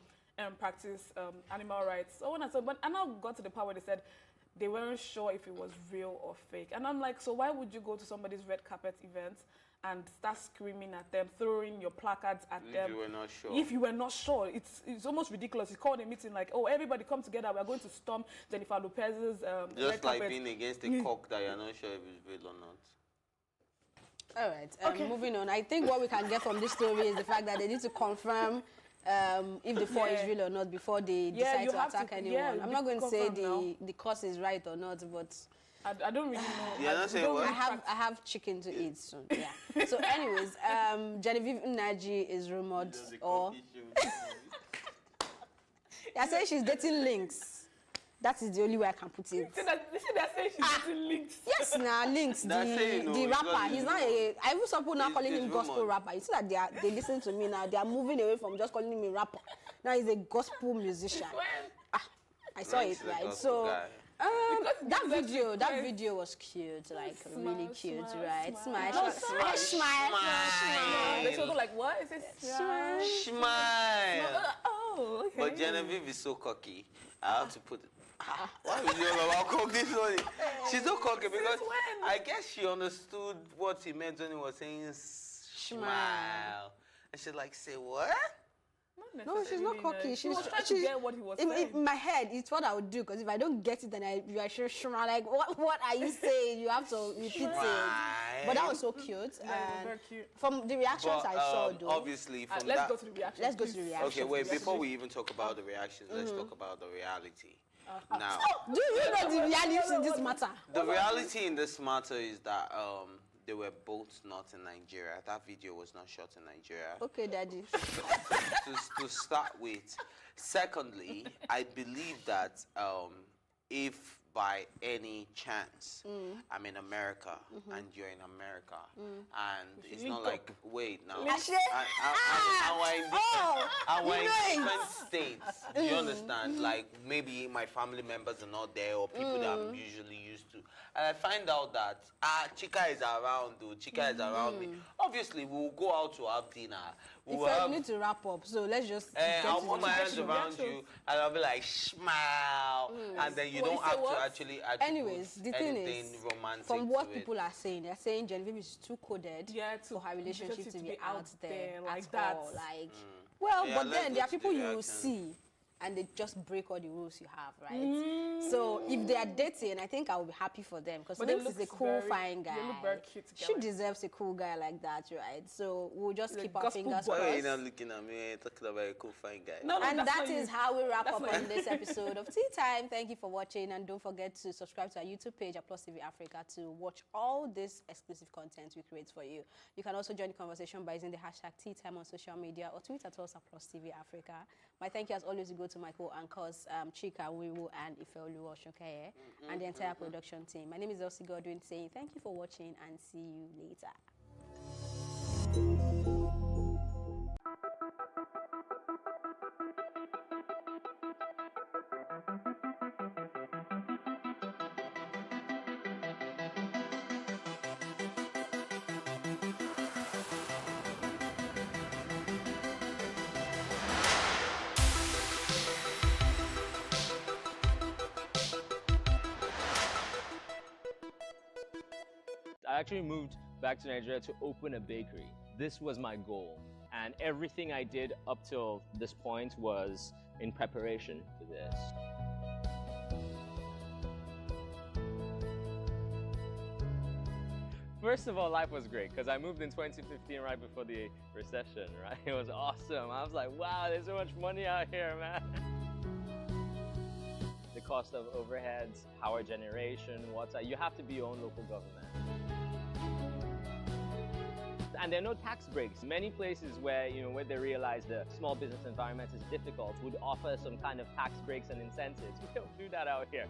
practice animal rights. So when I saw, but I now got to the part where they said they weren't sure if it was real or fake, and I'm like, so why would you go to somebody's red carpet event and start screaming at them, throwing your placards at them? If you were not sure. If you were not sure, it's almost ridiculous. You called a meeting like, oh, everybody come together, we are going to storm Jennifer Lopez's just red like carpet. being against a cock that you're not sure if it's real or not. All right, moving on. I think what we can get from this story is the fact that they need to confirm if the fur is real or not before they decide to attack anyone. I'm not going to say the cause is right or not, but I don't really know. You're not saying what? I have chicken to eat soon. Yeah. So, anyways, Genevieve Nnaji is rumored, or they're saying she's dating Lynx. That is the only way I can put it. They're saying she's dating Lynx. Yes, now Lynx, the rapper. He's not a. I even some people now calling him gospel rapper. You see that they listen to me now. They are moving away from just calling him a rapper. Now he's a gospel musician. I saw it, right? So. That video was cute, like really cute, right? Smile. They should go like, what is it? Smile. Oh, okay. But Genevieve is so cocky. I have to put it. Why is you all about cocky? She's so cocky because I guess she understood what he meant when he was saying smile. And she's like, say what? No, she's not cocky. She was trying to get what he was saying. In my head, it's what I would do, because if I don't get it, then you are sure like, what are you saying? You have to repeat it. But that was so cute. Very cute. From the reactions I saw, though. Obviously, from let's go to the reactions. Let's go to the reactions. Okay, wait, before we even talk about the reactions, let's talk about the reality. Now, do you know the reality in this matter? The reality in this matter is that they were both not in Nigeria. That video was not shot in Nigeria. Okay, Daddy. to start with. Secondly, I believe that if by any chance I'm in America and you're in America and it's not like, wait now, and we're in different states, do you understand? Like maybe my family members are not there or people that I'm usually used to. And I find out that Chika is around, dude. Chika is around me. Obviously, we'll go out to have dinner. We need to wrap up, so let's just. I'll put my hands around you, and I'll be like, smile, and then you don't have to actually. Anyways, the thing is, romantic from what people are saying, they're saying Genevieve is too coded for her relationship to be out there like at that. all. Like, Well, Yeah, but let's then go there are to the people you will reaction. see and they just break all the rules you have, right? So if they are dating, I think I will be happy for them because But Lips is a cool, fine guy. They look very cute She together. deserves a cool guy like that, right? So we'll just The keep our gospel fingers boy. Why are you crossed. not looking at me talking about a cool fine guy? No, And that's that not is you. how we wrap That's up not on you. this episode of Tea Time. Thank you for watching, and don't forget to subscribe to our YouTube page at Plus TV Africa to watch all this exclusive content we create for you. You can also join the conversation by using the hashtag Tea Time on social media or tweet at us at Plus TV Africa. My thank you as always go to my co-anchors Chika, Wiwu, and Ifeolu Oshokeye, and the entire production team. My name is Elsie Godwin saying thank you for watching and see you later. I actually moved back to Nigeria to open a bakery. This was my goal, and everything I did up till this point was in preparation for this. First of all, life was great because I moved in 2015 right before the recession, right? It was awesome. I was like, wow, there's so much money out here, man. The cost of overheads, power generation, water, you have to be your own local government. And there are no tax breaks. Many places where, where they realize the small business environment is difficult would offer some kind of tax breaks and incentives. We don't do that out here.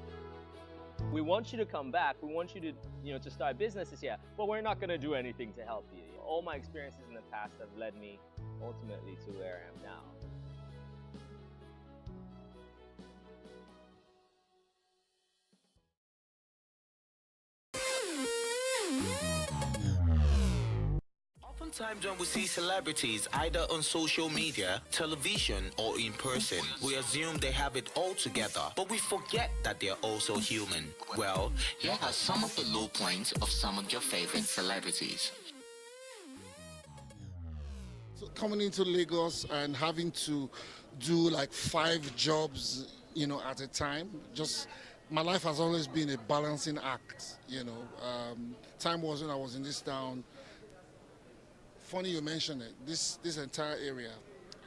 We want you to come back. We want you to, to start businesses here, but we're not going to do anything to help you. All my experiences in the past have led me ultimately to where I am now. Oftentimes when we see celebrities either on social media, television, or in person, we assume they have it all together, but we forget that they're also human. Well, here are some of the low points of some of your favorite celebrities. So coming into Lagos and having to do like 5 jobs, at a time, my life has always been a balancing act, Time was when I was in this town. Funny you mention it. This entire area,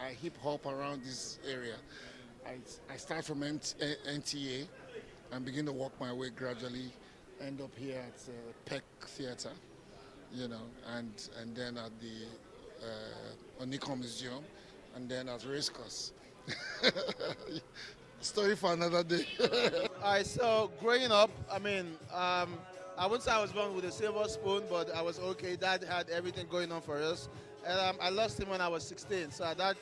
I hip hop around this area. I start from NTA and begin to work my way gradually. End up here at Peck Theatre, and then at the Onikon Museum, and then at Racecourse. Story for another day. All right, so growing up, I wouldn't say I was born with a silver spoon, but I was okay. Dad had everything going on for us. And I lost him when I was 16. So at that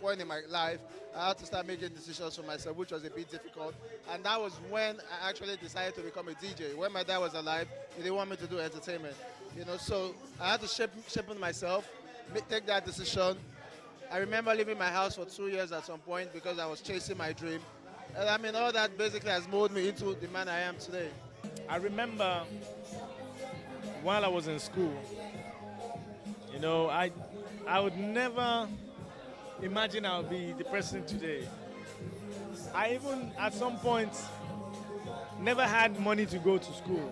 point in my life, I had to start making decisions for myself, which was a bit difficult. And that was when I actually decided to become a DJ. When my dad was alive, he didn't want me to do entertainment. So I had to shape myself, take that decision. I remember leaving my house for 2 years at some point because I was chasing my dream. And all that basically has molded me into the man I am today. I remember while I was in school, I would never imagine I would be the person today. I even, at some point, never had money to go to school.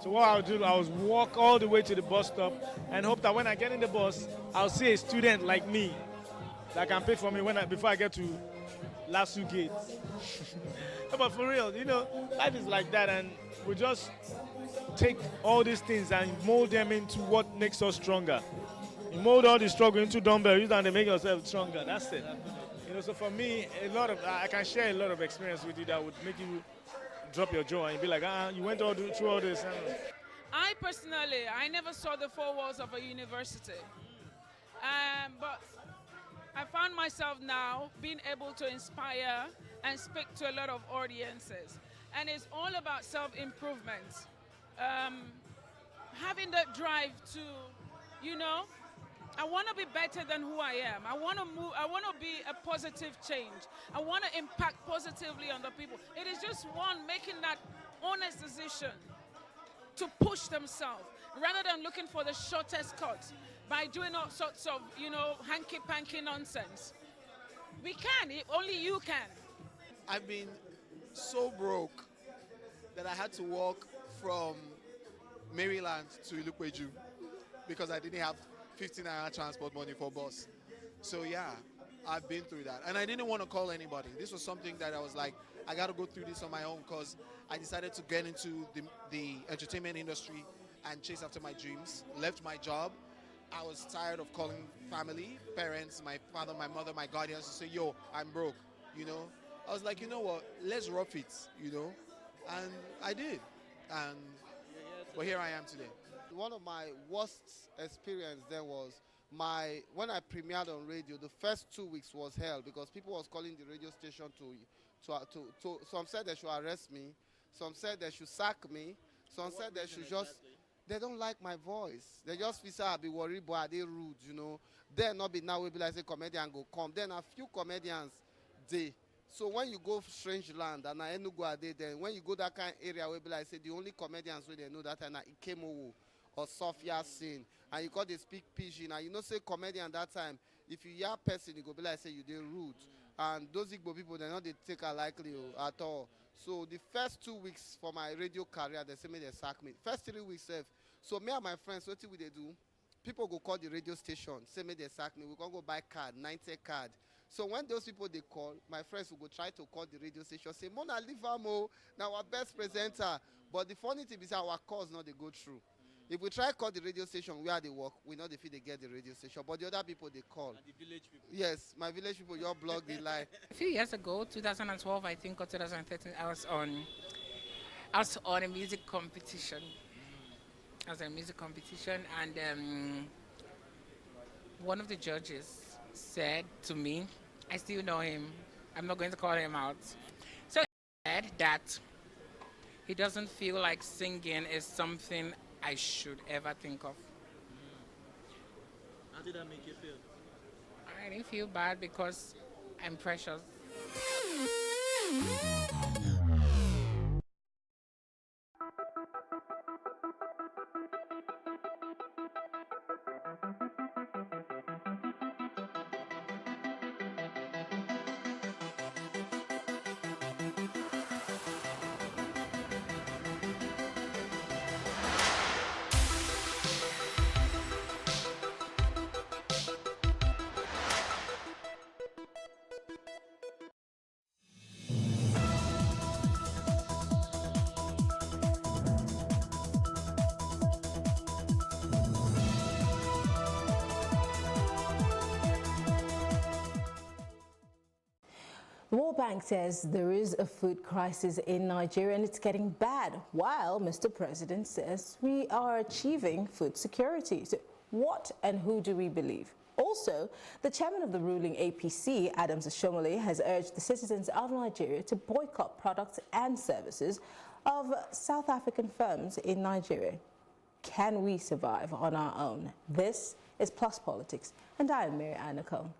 So what I would do, I would walk all the way to the bus stop and hope that when I get in the bus, I'll see a student like me that can pay for me before I get to Lasu Gate. But for real, life is like that, and we just take all these things and mold them into what makes us stronger. You mold all the struggle into dumbbell, use them to make yourself stronger. That's it. So for me, I can share a lot of experience with you that would make you drop your jaw and be like, you went through all this. I personally, I never saw the 4 walls of a university. But I found myself now being able to inspire and speak to a lot of audiences. And it's all about self-improvement. Having that drive to, I want to be better than who I am. I want to move, I want to be a positive change. I want to impact positively on the people. It is just one making that honest decision to push themselves rather than looking for the shortest cut by doing all sorts of, hanky-panky nonsense. We can, if only you can. I've been so broke that I had to walk from Maryland to Ilukweju because I didn't have 15-hour transport money for bus. So yeah, I've been through that. And I didn't want to call anybody. This was something that I was like, I got to go through this on my own because I decided to get into the entertainment industry and chase after my dreams. Left my job. I was tired of calling family, parents, my father, my mother, my guardians to say, yo, I'm broke, you know. I was like, you know what, let's rough it, you know. And I did. And but here I am today. One of my worst experience then was when I premiered on radio, the first 2 weeks was hell because people was calling the radio station to some said they should arrest me, some said they should sack me, some said they should they don't like my voice. They just feel say I be worried, but they rude, you know. Then not be now we be like say comedian go come. Then a few comedians they. So when you go strange land and I no go a day, then when you go that kind of area we be like say the only comedians where they know that and Ikemowo or Sophia Sin and you got they speak pidgin and you know say comedian that time if you hear person you go be like say you they rude and those Igbo people they not they take a likely at all. So the first 2 weeks for my radio career, they say me they sack me. First 3 weeks, so me and my friends, what we they do? People go call the radio station, say me they sack me. We can go buy card, 90 card. So when those people they call, my friends will go try to call the radio station, say Mona Livamo, now our best presenter. But the funny thing is our calls not they go through. If we try call the radio station where they work, we know if they get the radio station. But the other people they call. And the village people. Yes, my village people, your blog they lie. A few years ago, 2012, I think, or 2013, I was on a music competition. I was in a music competition, and one of the judges said to me, I still know him, I'm not going to call him out. So he said that he doesn't feel like singing is something I should ever think of. How did that make you feel? I didn't feel bad because I'm precious. The World Bank says there is a food crisis in Nigeria and it's getting bad, while Mr. President says we are achieving food security. So what and who do we believe? Also, the chairman of the ruling APC, Adams Ashomole, has urged the citizens of Nigeria to boycott products and services of South African firms in Nigeria. Can we survive on our own? This is Plus Politics, and I am Mary Anna Cole.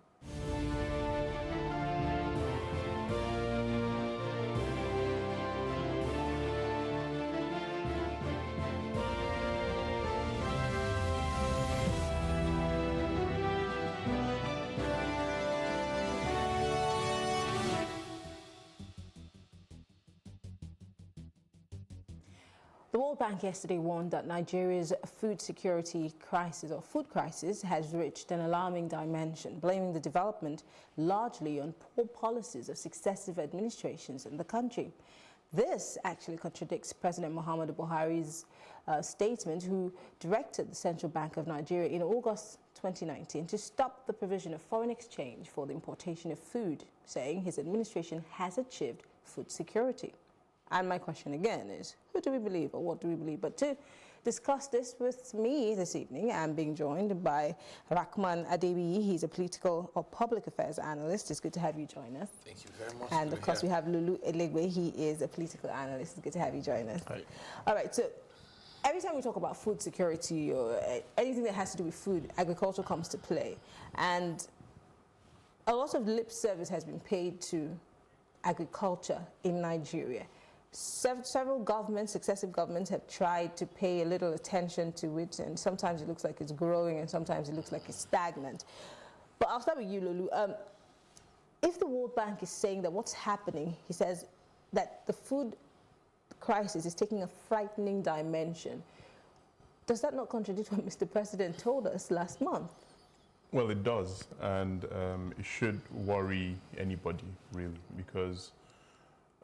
The World Bank yesterday warned that Nigeria's food security crisis or food crisis has reached an alarming dimension, blaming the development largely on poor policies of successive administrations in the country. This actually contradicts President Muhammadu Buhari's statement, who directed the Central Bank of Nigeria in August 2019 to stop the provision of foreign exchange for the importation of food, saying his administration has achieved food security. And my question again is, who do we believe or what do we believe? But to discuss this with me this evening, I'm being joined by Rahman Adebiyi. He's a political or public affairs analyst. It's good to have you join us. Thank you very much. And of course, we have Lulu Elegbe. He is a political analyst. It's good to have you join us. Hi. All right, so every time we talk about food security or anything that has to do with food, agriculture comes to play. And a lot of lip service has been paid to agriculture in Nigeria. Several governments, successive governments, have tried to pay a little attention to it, and sometimes it looks like it's growing and sometimes it looks like it's stagnant. But I'll start with you, Lulu. if the World Bank is saying that what's happening, he says that the food crisis is taking a frightening dimension, does that not contradict what Mr. President told us last month? Well, it does, and it should worry anybody, really, because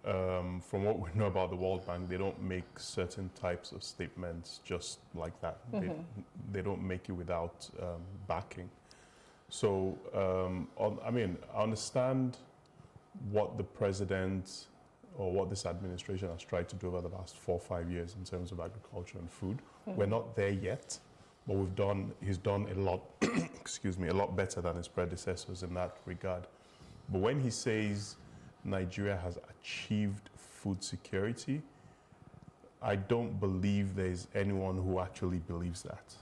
from what we know about the World Bank, they don't make certain types of statements just like that. They don't make it without backing. So, I understand what the president or what this administration has tried to do over the last 4 or 5 years in terms of agriculture and food. We're not there yet, but he's done a lot, excuse me, a lot better than his predecessors in that regard. But when he says Nigeria has achieved food security, I don't believe there's anyone who actually believes that.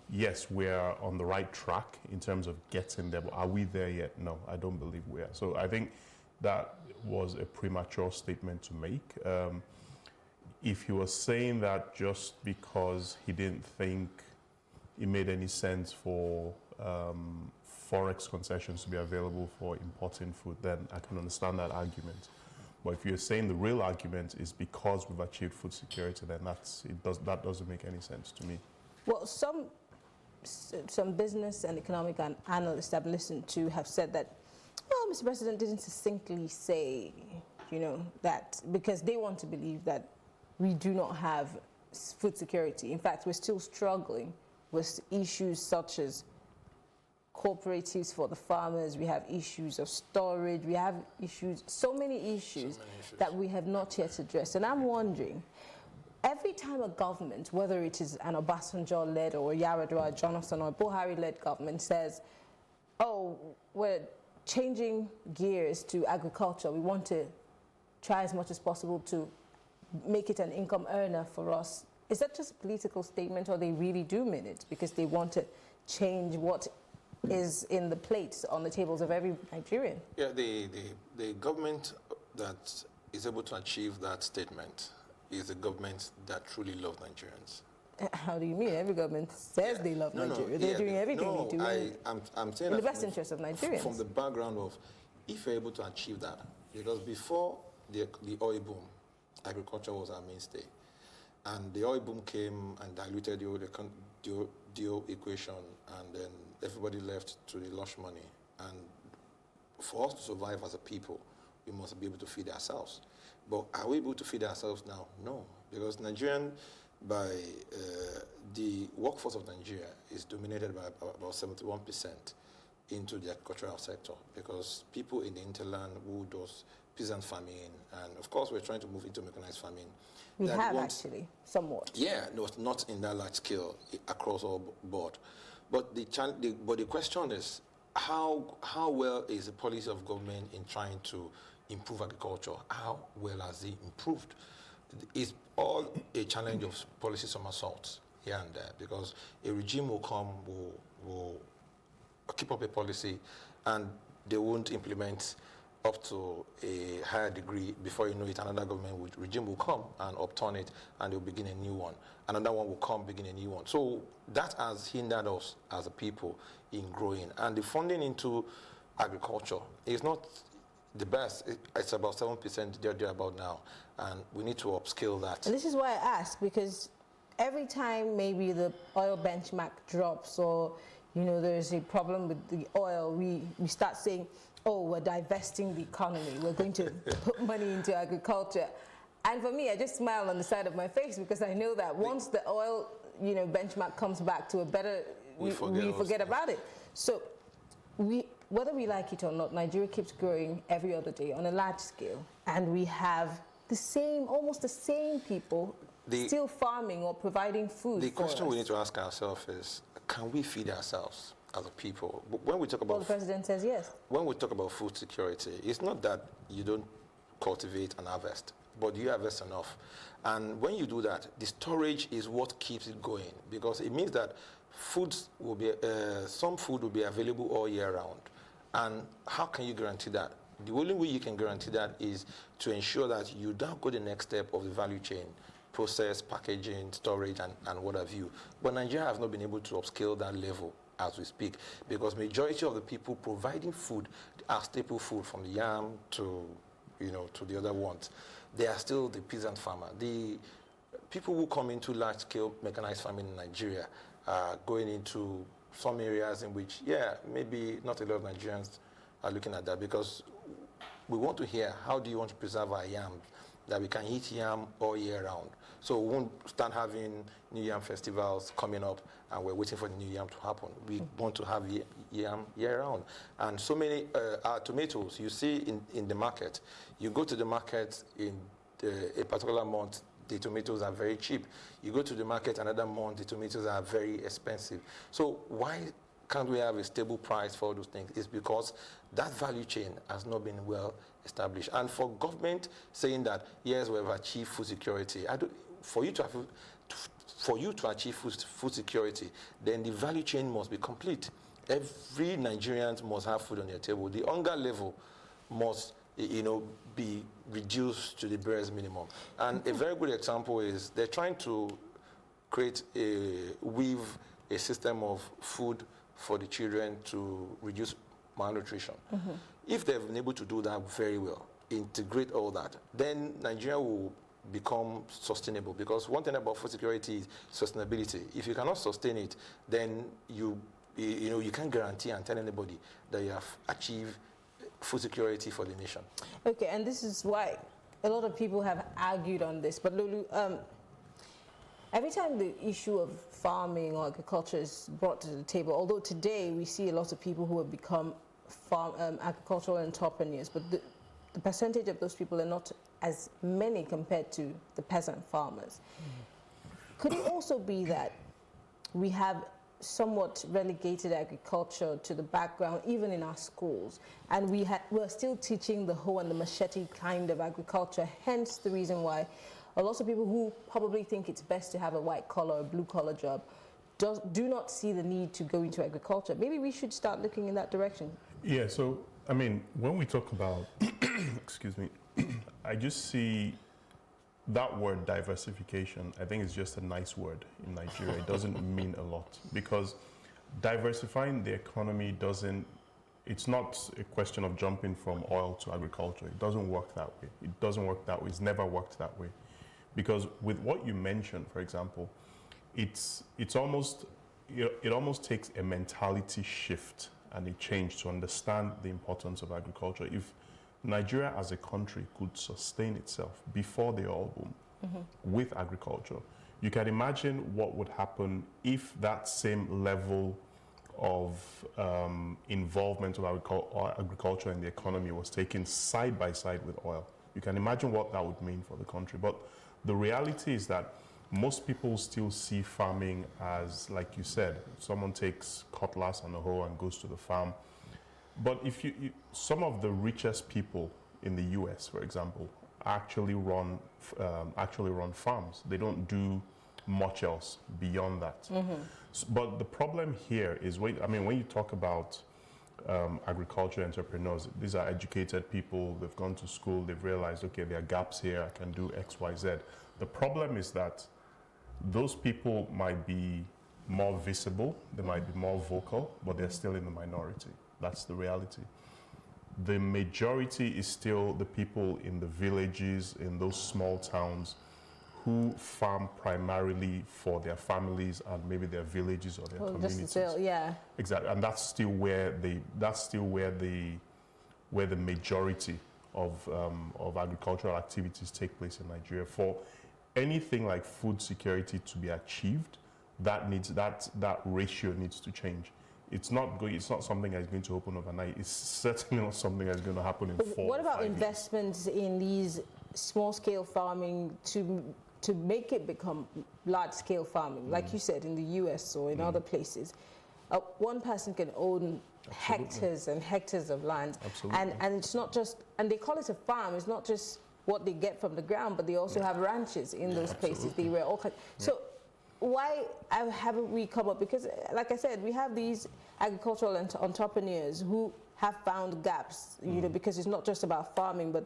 Yes, we are on the right track in terms of getting there, but are we there yet? No, I don't believe we are. So I think that was a premature statement to make. If he was saying that just because he didn't think it made any sense for forex concessions to be available for importing food, then I can understand that argument. But if you're saying the real argument is because we've achieved food security, then that doesn't make any sense to me. Well, some business and economic analysts I've listened to have said that, well, Mr. President didn't succinctly say, that because they want to believe that we do not have food security. In fact, we're still struggling with issues such as cooperatives for the farmers, we have issues of storage, we have issues, so many issues that we have not yet addressed. And I'm wondering, every time a government, whether it is an Obasanjo-led or Yaradua, Jonathan or Buhari-led government says, oh, we're changing gears to agriculture, we want to try as much as possible to make it an income earner for us, is that just a political statement, or they really do mean it because they want to change what is in the plates on the tables of every Nigerian? Yeah, the government that is able to achieve that statement is a government that truly loves Nigerians. How do you mean? Every government says they love Nigeria. They're doing everything they do I'm saying in the best interest of Nigerians. From the background of, if you're able to achieve that, because before the oil boom, agriculture was our mainstay. And the oil boom came and diluted the oil equation, and then everybody left to the lush money. And for us to survive as a people, we must be able to feed ourselves. But are we able to feed ourselves now? No, because Nigerian, the workforce of Nigeria is dominated by about 71% into the agricultural sector, because people in the hinterland who does peasant farming, and of course we're trying to move into mechanized farming. We have actually, somewhat. Yeah, no, not in that large scale across all board. But the question is, how well is the policy of government in trying to improve agriculture? How well has it improved? It's all a challenge of policy somersaults here and there, because a regime will come, will keep up a policy, and they won't implement up to a higher degree. Before you know it, another regime will come and upturn it, and they'll begin a new one. Another one will come, begin a new one. So that has hindered us as a people in growing. And the funding into agriculture is not the best. It's about 7% there about now, and we need to upscale that. And this is why I ask, because every time maybe the oil benchmark drops, or there's a problem with the oil, we start saying, oh, we're divesting the economy, we're going to put money into agriculture. And for me, I just smile on the side of my face, because I know that once the oil benchmark comes back to a better, we forget about it. So whether we like it or not, Nigeria keeps growing every other day on a large scale, and we have almost the same people still farming or providing food. The question we need to ask ourselves is, can we feed ourselves as a people? But when we talk about, well, the president says yes. When we talk about food security, it's not that you don't cultivate and harvest, but you harvest enough. And when you do that, the storage is what keeps it going, because it means that some food will be available all year round. And how can you guarantee that? The only way you can guarantee that is to ensure that you don't go the next step of the value chain, process, packaging, storage, and what have you. But Nigeria has not been able to upscale that level as we speak, because majority of the people providing food are staple food, from the yam to, to the other ones. They are still the peasant farmer. The people who come into large-scale mechanized farming in Nigeria are going into some areas in which, maybe not a lot of Nigerians are looking at that, because we want to hear, how do you want to preserve our yam, that we can eat yam all year round? So we won't start having New Yam festivals coming up and we're waiting for the new yam to happen. We want to have yam year round. And so many tomatoes you see in the market. You go to the market in a particular month, the tomatoes are very cheap. You go to the market another month, the tomatoes are very expensive. So why can't we have a stable price for all those things? It's because that value chain has not been well established. And for government saying that, yes, we have achieved food security, for you to achieve food security, then the value chain must be complete. Every Nigerian must have food on their table. The hunger level must, be reduced to the barest minimum. And a very good example is they're trying to weave a system of food for the children to reduce malnutrition. If they've been able to do that very well, integrate all that, then Nigeria will become sustainable, because one thing about food security is sustainability. If you cannot sustain it, then you can't guarantee and tell anybody that you have achieved food security for the nation. Okay, and this is why a lot of people have argued on this, but Lulu, every time the issue of farming or agriculture is brought to the table, although today we see a lot of people who have become agricultural entrepreneurs, but the percentage of those people are not as many compared to the peasant farmers. Could it also be that we have somewhat relegated agriculture to the background, even in our schools, and we're still teaching the hoe and the machete kind of agriculture, hence the reason why a lot of people who probably think it's best to have a white-collar or blue-collar job do not see the need to go into agriculture? Maybe we should start looking in that direction. Yeah, so, I mean, when we talk about, excuse me, I just see that word diversification. I think it's just a nice word in Nigeria. It doesn't mean a lot, because diversifying the economy it's not a question of jumping from oil to agriculture. It doesn't work that way. It doesn't work that way. It's never worked that way. Because with what you mentioned, for example, it almost takes a mentality shift and a change to understand the importance of agriculture. If Nigeria as a country could sustain itself before the oil boom with agriculture, you can imagine what would happen if that same level of involvement of agriculture in the economy was taken side by side with oil. You can imagine what that would mean for the country. But the reality is that most people still see farming as, like you said, someone takes cutlass and a hoe and goes to the farm. But if some of the richest people in the US, for example, actually run farms. They don't do much else beyond that. But the problem here is, when you talk about agriculture entrepreneurs, these are educated people. They've gone to school. They've realized, okay, there are gaps here. I can do X, Y, Z. The problem is that those people might be more visible. They might be more vocal, but they're still in the minority. That's the reality. The majority is still the people in the villages, in those small towns, who farm primarily for their families and maybe their villages or their communities. Exactly, and that's still where the majority of agricultural activities take place in Nigeria. For anything like food security to be achieved, that ratio needs to change. It's not something that's going to happen overnight. It's certainly not something that's going to happen in 4 or 5 years. What about investments in these small-scale farming to make it become large-scale farming? Like you said, in the US or in other places, one person can own hectares and hectares of land. Absolutely. And it's not just, and they call it a farm, it's not just what they get from the ground, but they also have ranches in those places. They were all kinds. So why haven't we come up? Because, like I said, we have these agricultural entrepreneurs who have found gaps, because it's not just about farming, but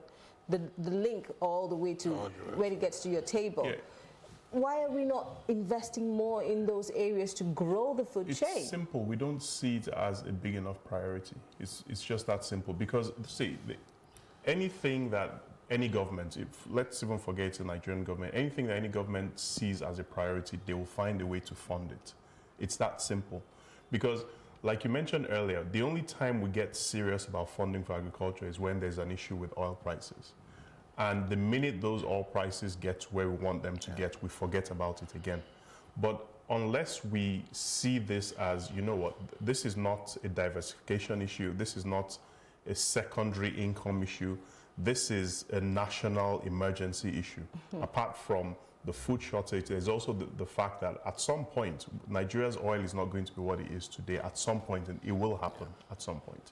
the link all the way to when it gets to your table. why are we not investing more in those areas to grow the food chain? It's simple. We don't see it as a big enough priority. It's just that simple. Because, see, anything that any government, let's even forget the Nigerian government, anything that any government sees as a priority, they will find a way to fund it. It's that simple. Because, like you mentioned earlier, the only time we get serious about funding for agriculture is when there's an issue with oil prices. And the minute those oil prices get to where we want them to get, we forget about it again. But unless we see this as, you know what, this is not a diversification issue, this is not a secondary income issue, this is a national emergency issue. Apart from the food shortage, there's also the fact that at some point, Nigeria's oil is not going to be what it is today. At some point, and it will happen at some point.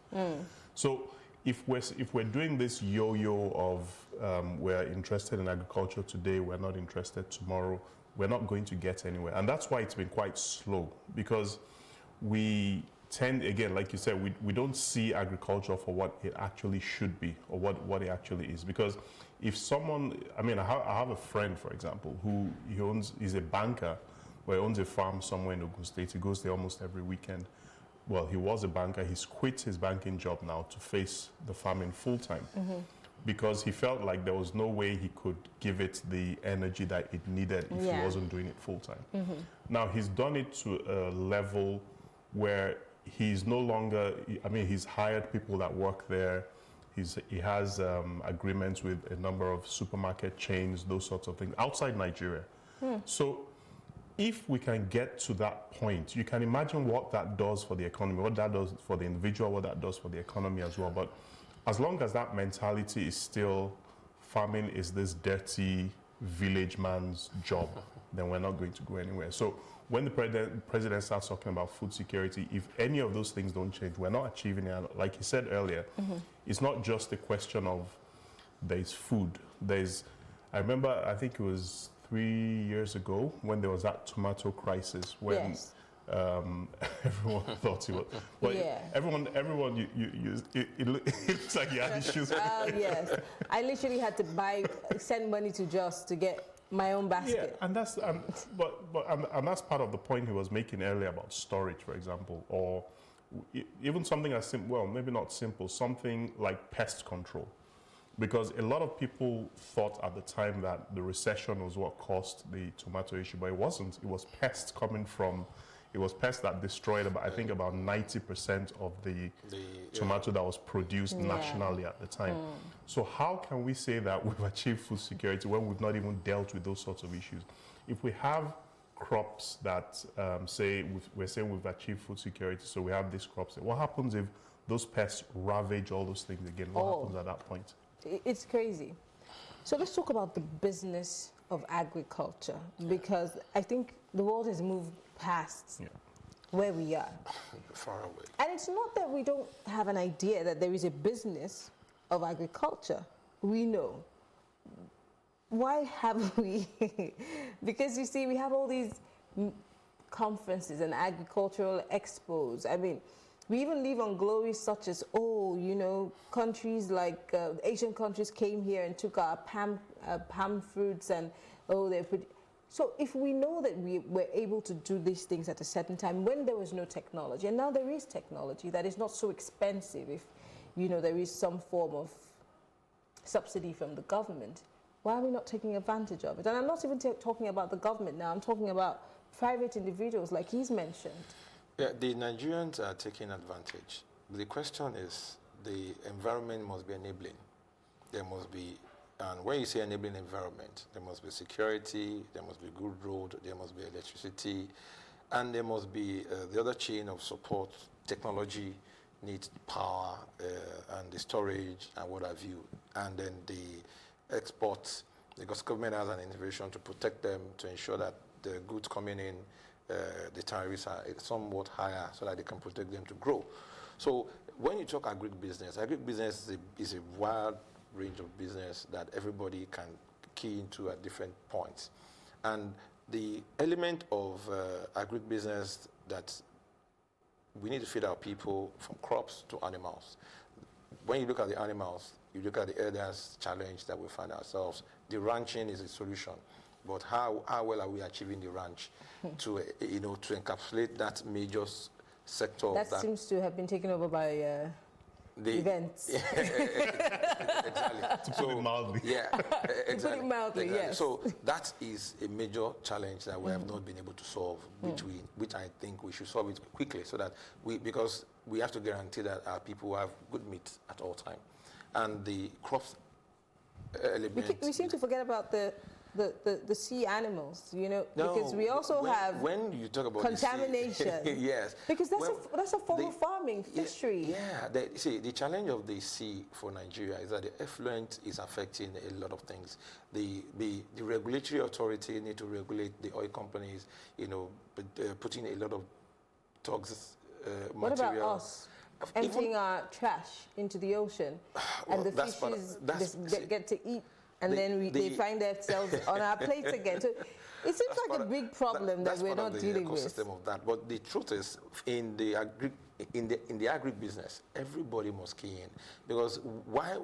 So if we're doing this yo-yo of we're interested in agriculture today, we're not interested tomorrow, we're not going to get anywhere. And that's why it's been quite slow, because we tend, again, like you said, we don't see agriculture for what it actually should be, or what it actually is. Because if someone, I mean, I have a friend, for example, who he's a banker, where he owns a farm somewhere in Ogun State. He goes there almost every weekend. Well, he was a banker. He's quit his banking job now to face the farming full time, because he felt like there was no way he could give it the energy that it needed if he wasn't doing it full time. Now, he's done it to a level where he's no longer, I mean, he's hired people that work there. He has agreements with a number of supermarket chains, those sorts of things, outside Nigeria. So if we can get to that point, you can imagine what that does for the economy, what that does for the individual, what that does for the economy as well. But as long as that mentality is still, farming is this dirty village man's job, then we're not going to go anywhere. So when the president starts talking about food security, if any of those things don't change, we're not achieving it. Like he said earlier, it's not just a question of there's food. I remember, I think it was 3 years ago when there was that tomato crisis when everyone thought it was. Well, everyone, it looks like you had issues. Yes, I literally had to send money to Just to get my own basket. Yeah, and that's and that's part of the point he was making earlier about storage, for example, or even something as simple. Well, maybe not simple, something like pest control. Because a lot of people thought at the time that the recession was what caused the tomato issue, but it wasn't. It was pests coming from, it was pests that destroyed about, I think, about 90% of the tomato that was produced nationally at the time. So how can we say that we've achieved food security when we've not even dealt with those sorts of issues? If we have crops that we're saying we've achieved food security, so we have these crops, what happens if those pests ravage all those things again? What happens at that point? It's crazy. So let's talk about the business of agriculture, because I think the world has moved past where we are. Far away. And it's not that we don't have an idea that there is a business of agriculture. We know. Why haven't we? Because you see, we have all these conferences and agricultural expos. I mean, we even live on glories such as, countries like Asian countries came here and took our palm fruits and, they're pretty. So if we know that we were able to do these things at a certain time when there was no technology, and now there is technology that is not so expensive if, there is some form of subsidy from the government, why are we not taking advantage of it? And I'm not even talking about the government now, I'm talking about private individuals like he's mentioned. Yeah, the Nigerians are taking advantage. The question is, the environment must be enabling. There must be, and when you say enabling environment, there must be security, there must be good road, there must be electricity, and there must be the other chain of support. Technology needs power and the storage and what have you, and then the exports, because government has an intervention to protect them, to ensure that the goods coming in, the tariffs are somewhat higher so that they can protect them to grow. So when you talk agribusiness is a wide range of business that everybody can key into at different points. And the element of agribusiness that we need to feed our people, from crops to animals. When you look at the animals, you look at the elders' challenge that we find ourselves, the ranching is a solution. but how well are we achieving the ranch to, to encapsulate that major sector of That that? seems to have been taken over by events. Exactly. To put it mildly. Yeah, exactly. To put it mildly, yes. So that is a major challenge that we have not been able to solve, which I think we should solve it quickly, so that because we have to guarantee that our people have good meat at all time, and the crops element. We seem to forget about the sea animals, because we also have when you talk about contamination. Yes, because that's a form of farming, fishery. Yeah, the challenge of the sea for Nigeria is that the effluent is affecting a lot of things. The regulatory authority need to regulate the oil companies, putting a lot of toxic What material. about us? Emptying our trash into the ocean, and the fishes get to eat, and then they find themselves on our plates again. So it seems like a big problem that we're not dealing with. That's part of the ecosystem of that. But the truth is, in the agri business, everybody must key in. Because why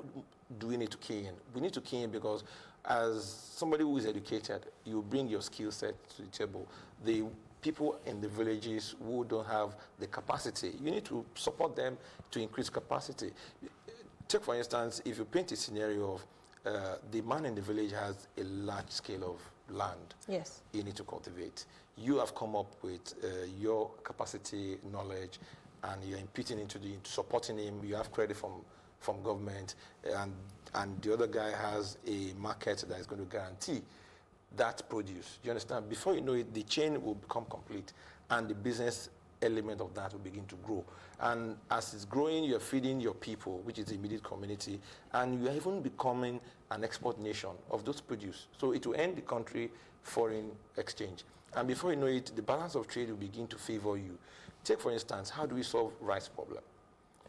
do we need to key in? We need to key in because as somebody who is educated, you bring your skill set to the table. The people in the villages who don't have the capacity, you need to support them to increase capacity. Take, for instance, if you paint a scenario of the man in the village has a large scale of land. Yes. You need to cultivate. You have come up with your capacity, knowledge, and you're imputing into supporting him. You have credit from government, and the other guy has a market that is going to guarantee that produce. Do you understand? Before you know it, the chain will become complete, and the business element of that will begin to grow. And as it's growing, you're feeding your people, which is the immediate community, and you're even becoming an export nation of those produce. So it will end the country foreign exchange. And before you know it, the balance of trade will begin to favor you. Take, for instance, how do we solve rice problem?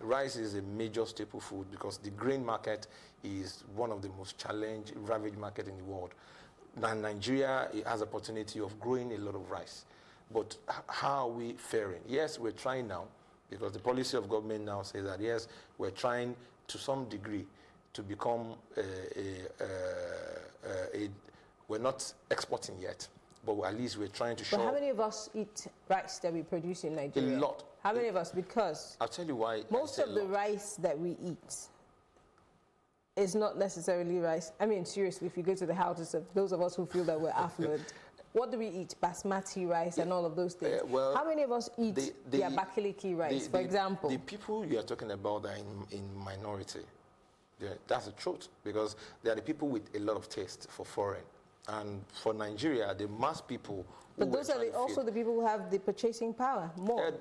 Rice is a major staple food because the grain market is one of the most challenged, ravaged market in the world. Now, Nigeria has opportunity of growing a lot of rice. But how are we faring? Yes, we're trying now, because the policy of government now says that, yes, we're trying to some degree to become we're not exporting yet, but at least we're trying to show. But how many of us eat rice that we produce in Nigeria? A lot. How many of us? Because I'll tell you why. Most of the rice that we eat is not necessarily rice. I mean, seriously, if you go to the houses of those of us who feel that we're affluent, what do we eat? Basmati rice and all of those things. Well, how many of us eat the Abakaliki rice, for example? The people you are talking about are in minority. That's the truth, because they are the people with a lot of taste for foreign. And for Nigeria, the mass people... But those are also the people who have the purchasing power, more.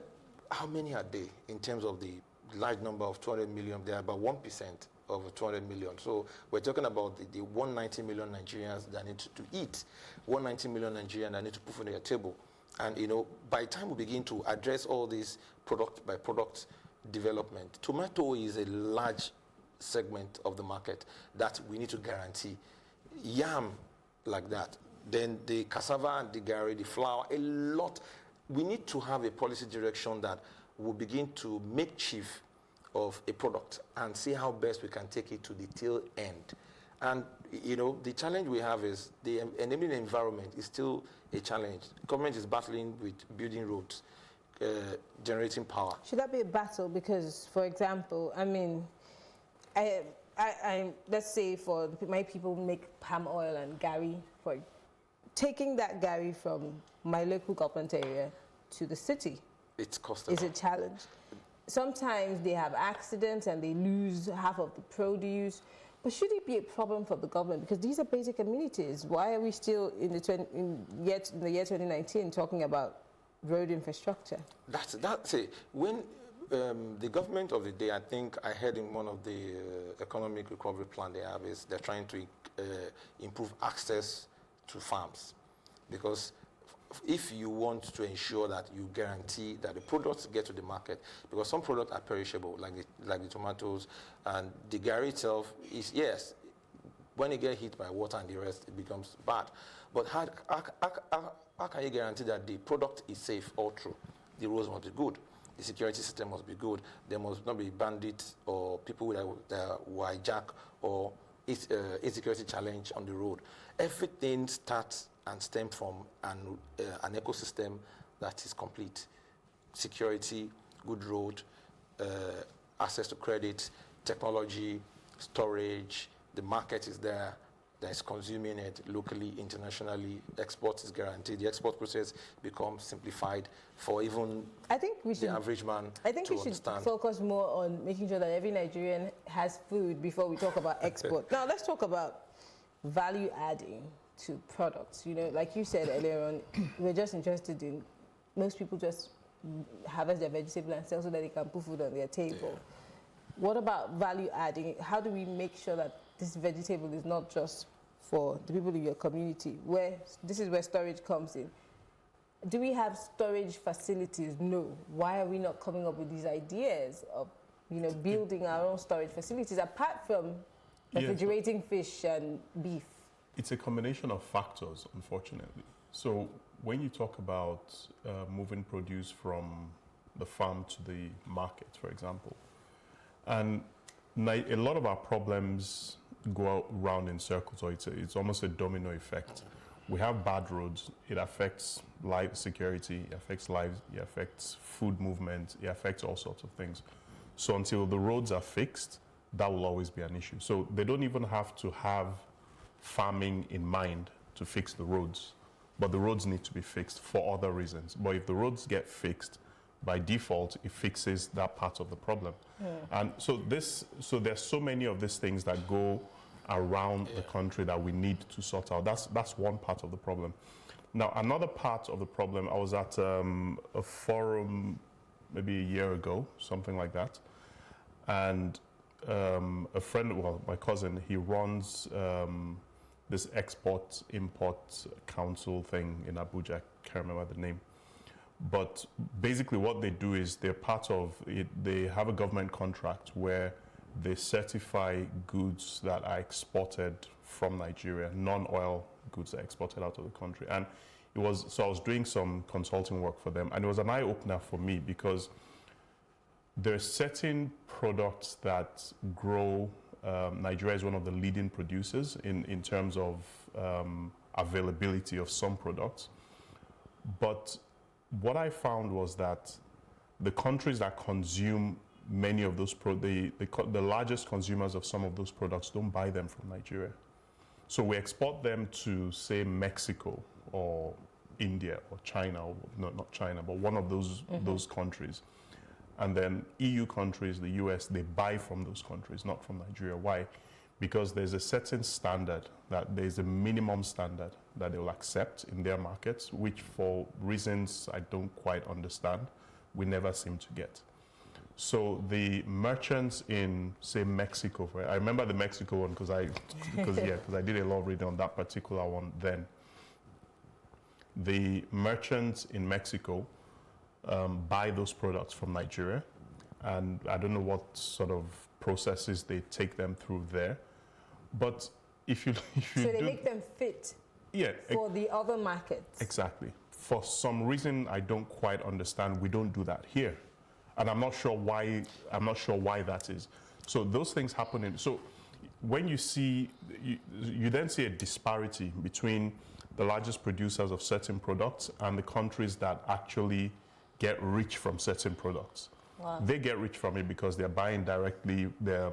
How many are they in terms of the large number of 200 million? They are about 1% of 200 million. So we're talking about the 190 million Nigerians that need to eat, 190 million Nigerians that need to put food on their table. And, by the time we begin to address all this product by product development, tomato is a large segment of the market that we need to guarantee. Yam, like that. Then the cassava and the garri, the flour, a lot. We need to have a policy direction that will begin to make chief of a product and see how best we can take it to the tail end. And, the challenge we have is the enabling environment is still a challenge. The government is battling with building roads, generating power. Should that be a battle? Because, for example, I mean, let's say for my people make palm oil and garri. For taking that garri from my local government area to the city, it's costable. Is a challenge. Sometimes they have accidents and they lose half of the produce. But should it be a problem for the government? Because these are basic amenities. Why are we still in the year 2019 talking about road infrastructure? That's it. When the government of the day, I think I heard in one of the economic recovery plan they have, is they're trying to improve access to farms. Because if you want to ensure that you guarantee that the products get to the market, because some products are perishable, like the tomatoes, and the garri itself is, yes, when it gets hit by water and the rest, it becomes bad. But how can you guarantee that the product is safe all through? The roads must be good. The security system must be good. There must not be bandits or people that hijack or insecurity challenge on the road. Everything starts and stem from an ecosystem that is complete. Security, good road, access to credit, technology, storage, the market is there, that's consuming it locally, internationally, export is guaranteed. The export process becomes simplified for even the average man I think we should focus more on making sure that every Nigerian has food before we talk about export. Now, let's talk about value adding to products. You know, like you said earlier on, we're just interested in, most people just harvest their vegetable and sell so that they can put food on their table. Yeah. What about value adding? How do we make sure that this vegetable is not just for the people in your community, where this is where storage comes in? Do we have storage facilities? No. Why are we not coming up with these ideas of, you know, building our own storage facilities apart from refrigerating fish and beef? It's a combination of factors, unfortunately. So when you talk about moving produce from the farm to the market, for example, and a lot of our problems go around in circles, or it's almost a domino effect. We have bad roads, it affects life security, it affects lives, it affects food movement, it affects all sorts of things. So until the roads are fixed, that will always be an issue. So they don't even have to have farming in mind to fix the roads, but the roads need to be fixed for other reasons. But if the roads get fixed, by default, it fixes that part of the problem. Yeah. And so there's so many of these things that go around the country that we need to sort out. That's one part of the problem. Now, another part of the problem, I was at a forum maybe a year ago, something like that, and a friend, well, my cousin, he runs this export-import council thing in Abuja. I can't remember the name. But basically what they do is they're part of it. They have a government contract where they certify goods that are exported from Nigeria, non-oil goods that are exported out of the country. And I was doing some consulting work for them, and it was an eye-opener for me because there are certain products that grow. Nigeria is one of the leading producers in terms of availability of some products. But what I found was that the countries that consume many of those, the largest consumers of some of those products don't buy them from Nigeria. So we export them to, say, Mexico or India or China, or not China, but one of those countries. And then EU countries, the US, they buy from those countries, not from Nigeria. Why? Because there's a certain standard, that there's a minimum standard that they will accept in their markets, which for reasons I don't quite understand, we never seem to get. So the merchants in, say, Mexico, I remember the Mexico one because I did a lot of reading on that particular one then. The merchants in Mexico buy those products from Nigeria, and I don't know what sort of processes they take them through there. But if you so they make them fit for the other markets. Exactly. For some reason I don't quite understand, we don't do that here, and I'm not sure why. I'm not sure why that is. So those things happen. So when you see, you then see a disparity between the largest producers of certain products and the countries that actually get rich from certain products. Wow. They get rich from it because they're buying directly, they're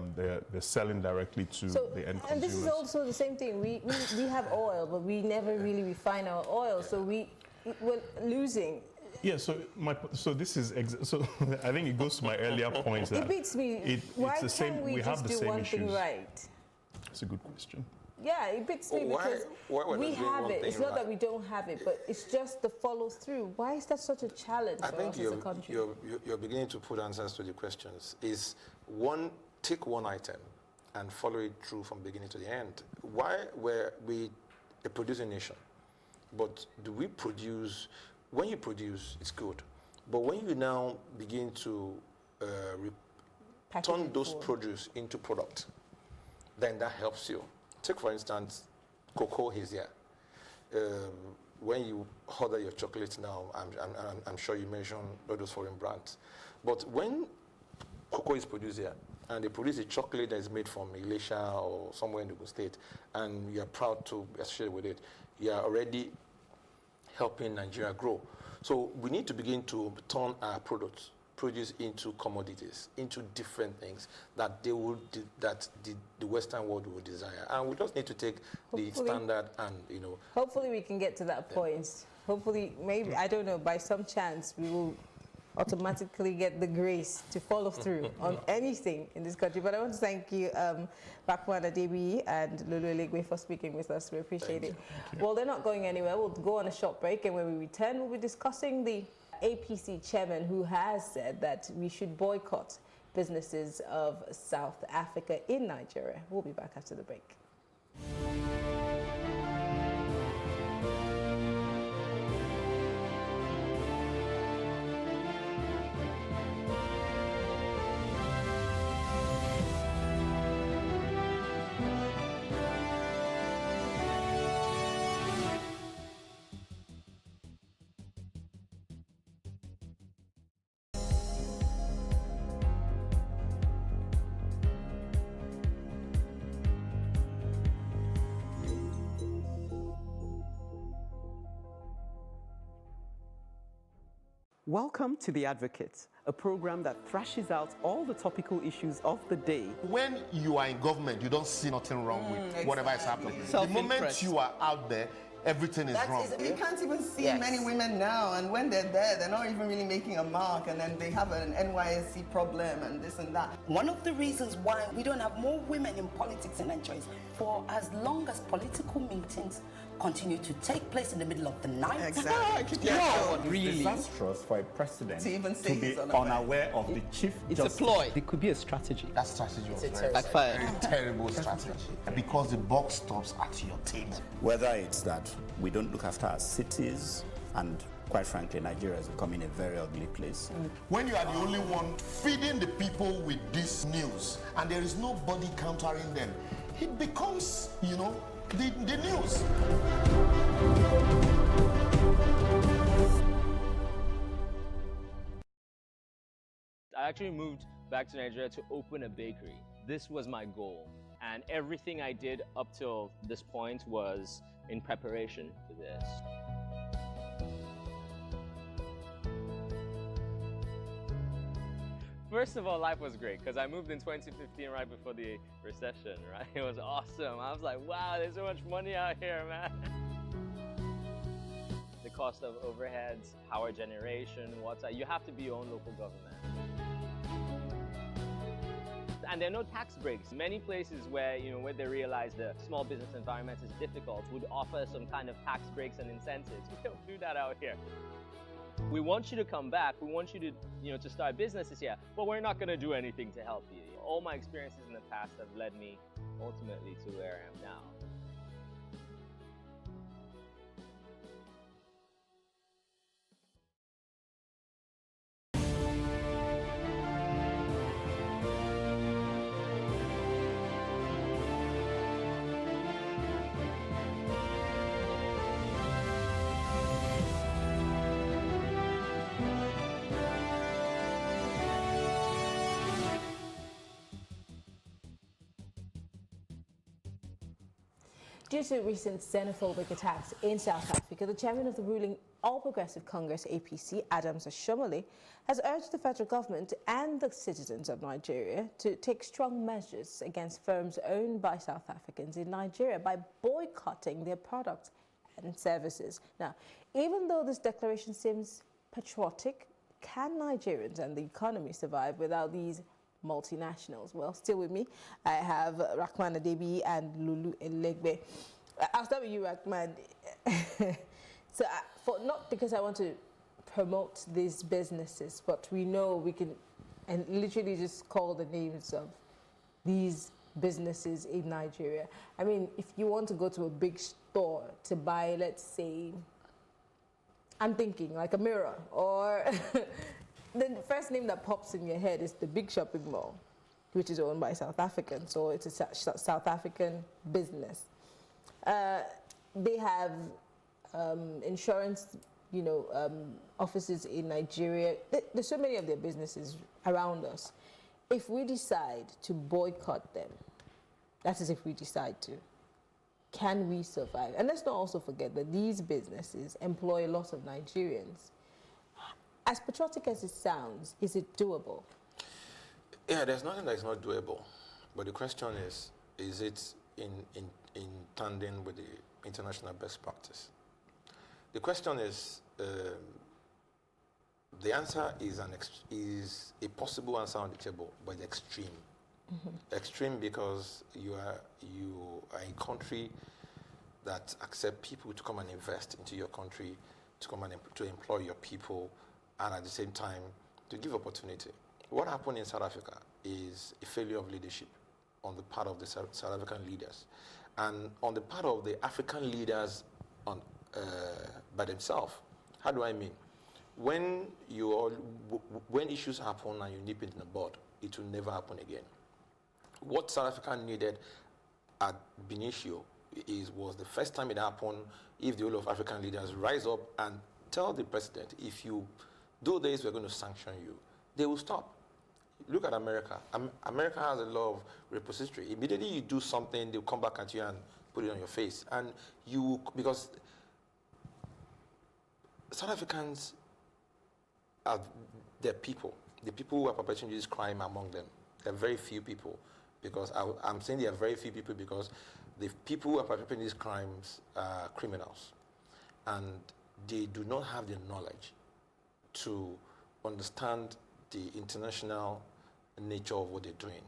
selling directly to the end consumers. And this is also the same thing. We have oil, but we never really refine our oil, so we're losing. Yeah, so this is so I think it goes to my earlier point that it beats me. Why can't we just do one thing right? That's a good question. Yeah, it beats me because we have it. It's not that we don't have it, but it's just the follow through. Why is that such a challenge for us as a country? You're beginning to put answers to the questions. Take one item and follow it through from beginning to the end. Why were we a producing nation? But do we produce? When you produce, it's good. But when you now begin to turn those produce into product, then that helps you. Take, for instance, cocoa is here. When you order your chocolate now, I'm sure you mentioned all those foreign brands. But when cocoa is produced here, and they produce a chocolate that is made from Malaysia or somewhere in the state, and you're proud to be associated with it, you're already helping Nigeria grow. So we need to begin to turn our produce into commodities, into different things that the Western world will desire. And we just need to take the standard and, Hopefully we can get to that point. Hopefully, maybe, I don't know, by some chance we will automatically get the grace to follow through on anything in this country. But I want to thank you, Bakwan Adebi and Lulu Elegwe, for speaking with us. We appreciate it. Well, they're not going anywhere. We'll go on a short break, and when we return, we'll be discussing the APC chairman who has said that we should boycott businesses of South Africa in Nigeria. We'll be back after the break. Welcome to The Advocate, a program that thrashes out all the topical issues of the day. When you are in government, you don't see nothing wrong with whatever is happening. The moment you are out there, everything is wrong. You can't even see many women now, and when they're there, they're not even really making a mark, and then they have an NYSC problem and this and that. One of the reasons why we don't have more women in politics in Nigeria is for as long as political meetings continue to take place in the middle of the night. Exactly. Really disastrous for a president to even say be unaware of the chief It's justice. a ploy. It could be a strategy. That strategy was backfired. very terrible strategy. Because the buck stops at your table. Whether it's that we don't look after our cities, and quite frankly, Nigeria is becoming a very ugly place. When you are the only one feeding the people with this news, and there is nobody countering them, it becomes, the news. I actually moved back to Nigeria to open a bakery. This was my goal. And everything I did up till this point was in preparation for this. First of all, life was great because I moved in 2015 right before the recession, right? It was awesome. I was like, wow, there's so much money out here, man. The cost of overheads, power generation, water, you have to be your own local government. And there are no tax breaks. Many places where, where they realize the small business environment is difficult would offer some kind of tax breaks and incentives. We don't do that out here. We want you to come back. We want you to, to start businesses here, but we're not going to do anything to help you. All my experiences in the past have led me ultimately to where I am now. Due to recent xenophobic attacks in South Africa, the chairman of the ruling All Progressive Congress, APC, Adams Ashomole, has urged the federal government and the citizens of Nigeria to take strong measures against firms owned by South Africans in Nigeria by boycotting their products and services. Now, even though this declaration seems patriotic, can Nigerians and the economy survive without these multinationals? Well, still with me, I have Rahman Adebi and Lulu Elegbe. I'll start with you, Rahman. So, not because I want to promote these businesses, but we know we can, and literally just call the names of these businesses in Nigeria. I mean, if you want to go to a big store to buy, let's say, I'm thinking like a mirror, or the first name that pops in your head is the big shopping mall, which is owned by South Africans, so it's a South African business. They have insurance, offices in Nigeria. There's so many of their businesses around us. If we decide to boycott them, that is if we decide to, can we survive? And let's not also forget that these businesses employ lots of Nigerians. As patriotic as it sounds, is it doable? Yeah, there's nothing that is not doable. But the question is it in tandem with the international best practice? The question is, the answer is a possible answer on the table, but extreme. Extreme because you are a country that accept people to come and invest into your country, to come and to employ your people, and at the same time to give opportunity. What happened in South Africa is a failure of leadership on the part of the South African leaders, and on the part of the African leaders by themselves. How do I mean? When issues happen and you nip it in the bud, it will never happen again. What South Africa needed at Benicio was the first time it happened, if the whole of African leaders rise up and tell the president, if you do this, we're going to sanction you, they will stop. Look at America. America has a lot of repository. Immediately you do something, they'll come back at you and put it on your face. And because South Africans are their people. The people who are perpetrating this crime among them, there are very few people. Because I'm saying there are very few people because the people who are perpetrating these crimes are criminals. And they do not have the knowledge to understand the international nature of what they're doing.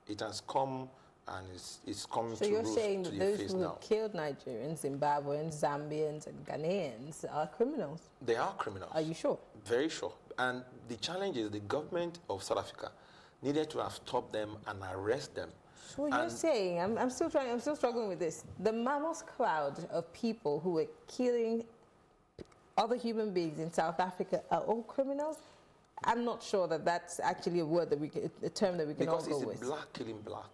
It has come and it's coming to roost to their face now. So you're saying that those who killed Nigerians, Zimbabweans, Zambians, and Ghanaians are criminals? They are criminals. Are you sure? Very sure. And the challenge is the government of South Africa needed to have stopped them and arrest them. So you're saying, I'm still struggling with this. The mammoth crowd of people who were killing other human beings in South Africa are all criminals? I'm not sure that that's actually a term that we can all go with. Because it's black killing black.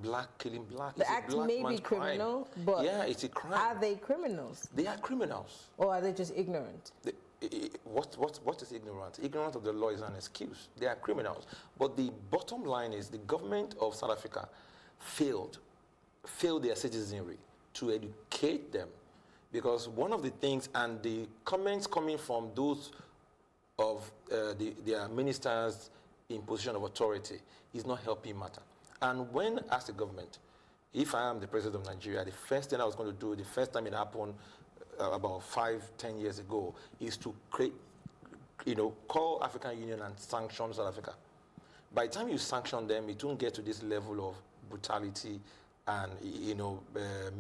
Black killing black. The act may be criminal, but yeah, it's a crime. Are they criminals? They are criminals. Or are they just ignorant? What is ignorant? Ignorance of the law is an excuse. They are criminals. But the bottom line is the government of South Africa failed their citizenry to educate them. Because one of the things, and the comments coming from those of their ministers in position of authority is not helping matter. And when, as a government, if I am the president of Nigeria, the first thing I was going to do, the first time it happened about 5-10 years ago, is to create, call African Union and sanction South Africa. By the time you sanction them, it won't get to this level of brutality and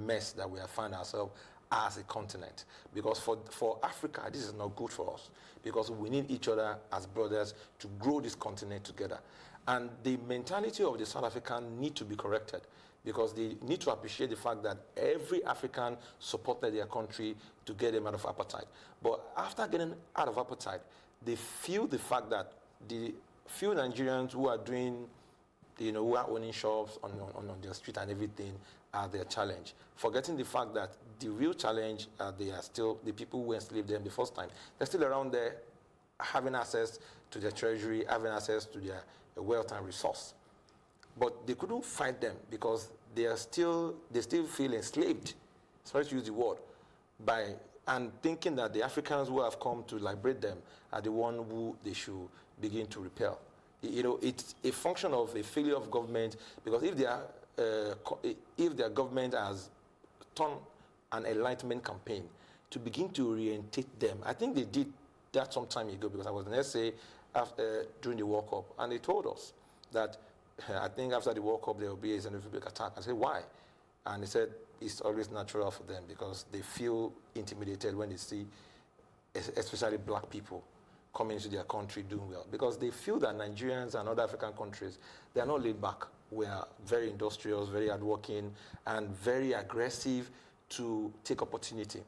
mess that we have found ourselves as a continent. Because for Africa, this is not good for us, because we need each other as brothers to grow this continent together. And the mentality of the South African need to be corrected, because they need to appreciate the fact that every African supported their country to get them out of apartheid. But after getting out of apartheid, they feel the fact that the few Nigerians who are doing, who are owning shops on their street and everything are their challenge, forgetting the fact that the real challenge they are still the people who enslaved them the first time. They're still around there, having access to their treasury, having access to their wealth and resource. But they couldn't fight them because they still feel enslaved, sorry to use the word, and thinking that the Africans who have come to liberate them are the one who they should begin to repel. It's a function of a failure of government, because if their government has done an enlightenment campaign to begin to orientate them, I think they did that some time ago, because I was in SA during the World Cup, and they told us that I think after the World Cup there will be a xenophobic attack. I said, why? And they said it's always natural for them, because they feel intimidated when they see especially black people coming into their country doing well, because they feel that Nigerians and other African countries, they are not laid back. We are very industrious, very hardworking, and very aggressive to take opportunity.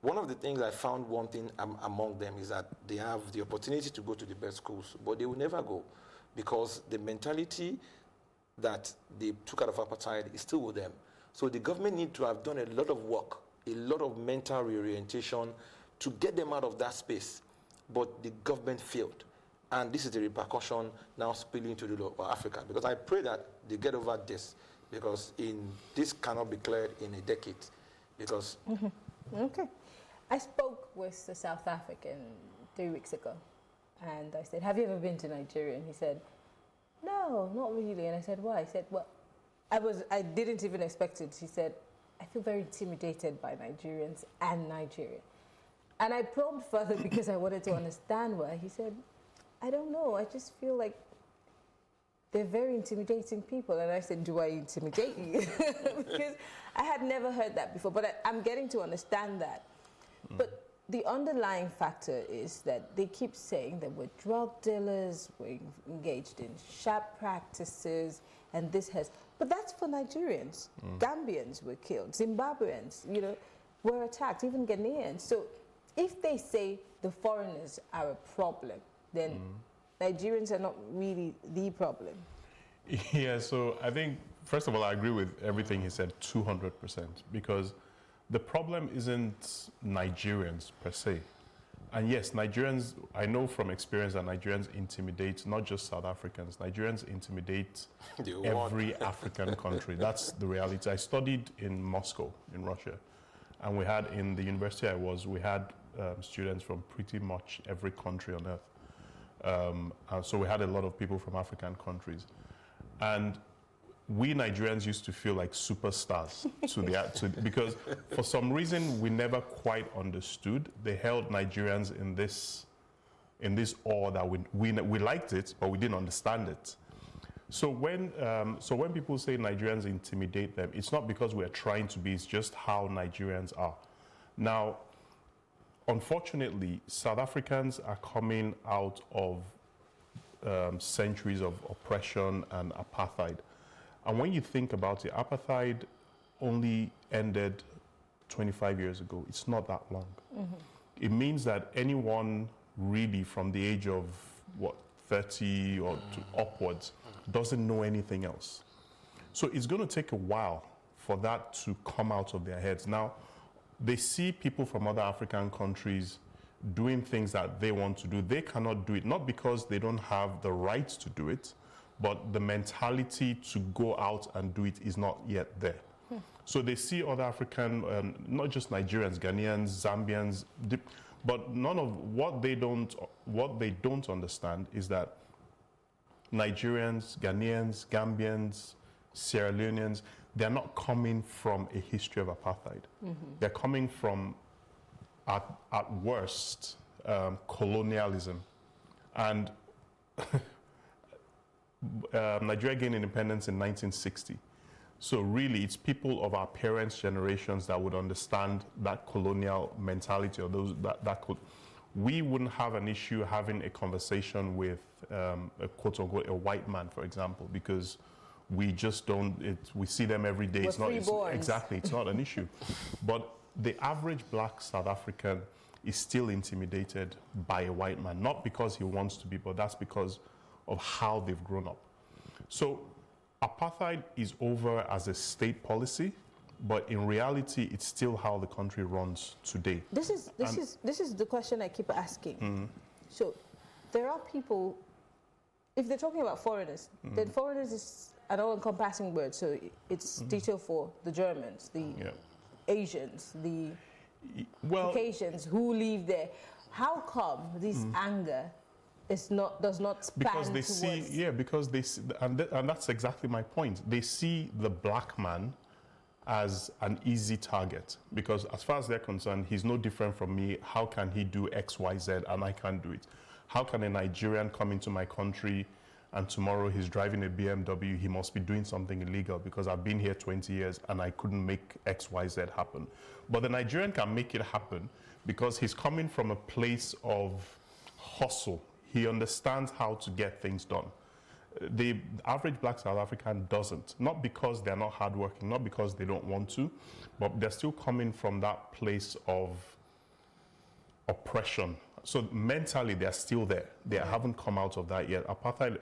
One of the things I found one thing among them is that they have the opportunity to go to the best schools, but they will never go, because the mentality that they took out of apartheid is still with them. So the government needs to have done a lot of work, a lot of mental reorientation to get them out of that space. But the government failed. And this is the repercussion now spilling to the Africa. Because I pray that they get over this because this cannot be cleared in a decade, because. Okay. I spoke with a South African 3 weeks ago, and I said, have you ever been to Nigeria? And he said, no, not really. And I said, why? He said, well, I didn't even expect it. He said, I feel very intimidated by Nigerians and Nigeria. And I probed further because I wanted to understand why. He said, I don't know, I just feel like they're very intimidating people. And I said, do I intimidate you? Because I had never heard that before, but I'm getting to understand that. But the underlying factor is that they keep saying that we're drug dealers, we're engaged in sharp practices, and this has, but that's for Nigerians. Gambians were killed, Zimbabweans, you know, were attacked, even Ghanaians. So if they say the foreigners are a problem, then Nigerians are not really the problem. Yeah, so I think, first of all, I agree with everything he said 200%, because the problem isn't Nigerians per se. And yes, Nigerians, I know from experience that Nigerians intimidate not just South Africans, Nigerians intimidate every African country. That's the reality. I studied in Moscow, in Russia, and we had, in the university I was, we had students from pretty much every country on earth. And so we had a lot of people from African countries. And we Nigerians used to feel like superstars because for some reason we never quite understood. They held Nigerians in this awe that we liked it, but we didn't understand it. So when people say Nigerians intimidate them, it's not because we're trying to be, it's just how Nigerians are. Now, unfortunately, South Africans are coming out of centuries of oppression and apartheid. And when you think about it, apartheid only ended 25 years ago. It's not that long. It means that anyone really from the age of, 30 or upwards doesn't know anything else. So it's going to take a while for that to come out of their heads. Now, they see people from other African countries doing things that they want to do. They cannot do it, not because they don't have the right to do it, but the mentality to go out and do it is not yet there. So they see other African, not just Nigerians, Ghanaians, Zambians, but none of what they don't understand is that Nigerians, Ghanaians, Gambians, Sierra Leoneans, they're not coming from a history of apartheid. They're coming from, at worst, colonialism. And Nigeria gained independence in 1960. So really, it's people of our parents' generations that would understand that colonial mentality, or those that could. We wouldn't have an issue having a conversation with a quote-unquote a white man, for example, because we just don't. We see them every day. It's not exactly. It's not an issue. But the average black South African is still intimidated by a white man, not because he wants to be, but that's because of how they've grown up. So apartheid is over as a state policy, but in reality, it's still how the country runs today. This is the question I keep asking. So there are people, if they're talking about foreigners, then foreigners is an all-encompassing word. So it's detailed for the Germans, the Asians, the Caucasians who live there. How come this anger does not span because they see, because they see, and that's exactly my point. They see the black man as an easy target, because as far as they're concerned, he's no different from me. How can he do X, Y, Z, and I can't do it? How can a Nigerian come into my country and tomorrow he's driving a BMW, he must be doing something illegal because I've been here 20 years and I couldn't make X, Y, Z happen. But the Nigerian can make it happen because he's coming from a place of hustle. He understands how to get things done. The average black South African doesn't. Not because they're not hardworking, not because they don't want to, but they're still coming from that place of oppression. So mentally, they're still there. They haven't come out of that yet. Apartheid,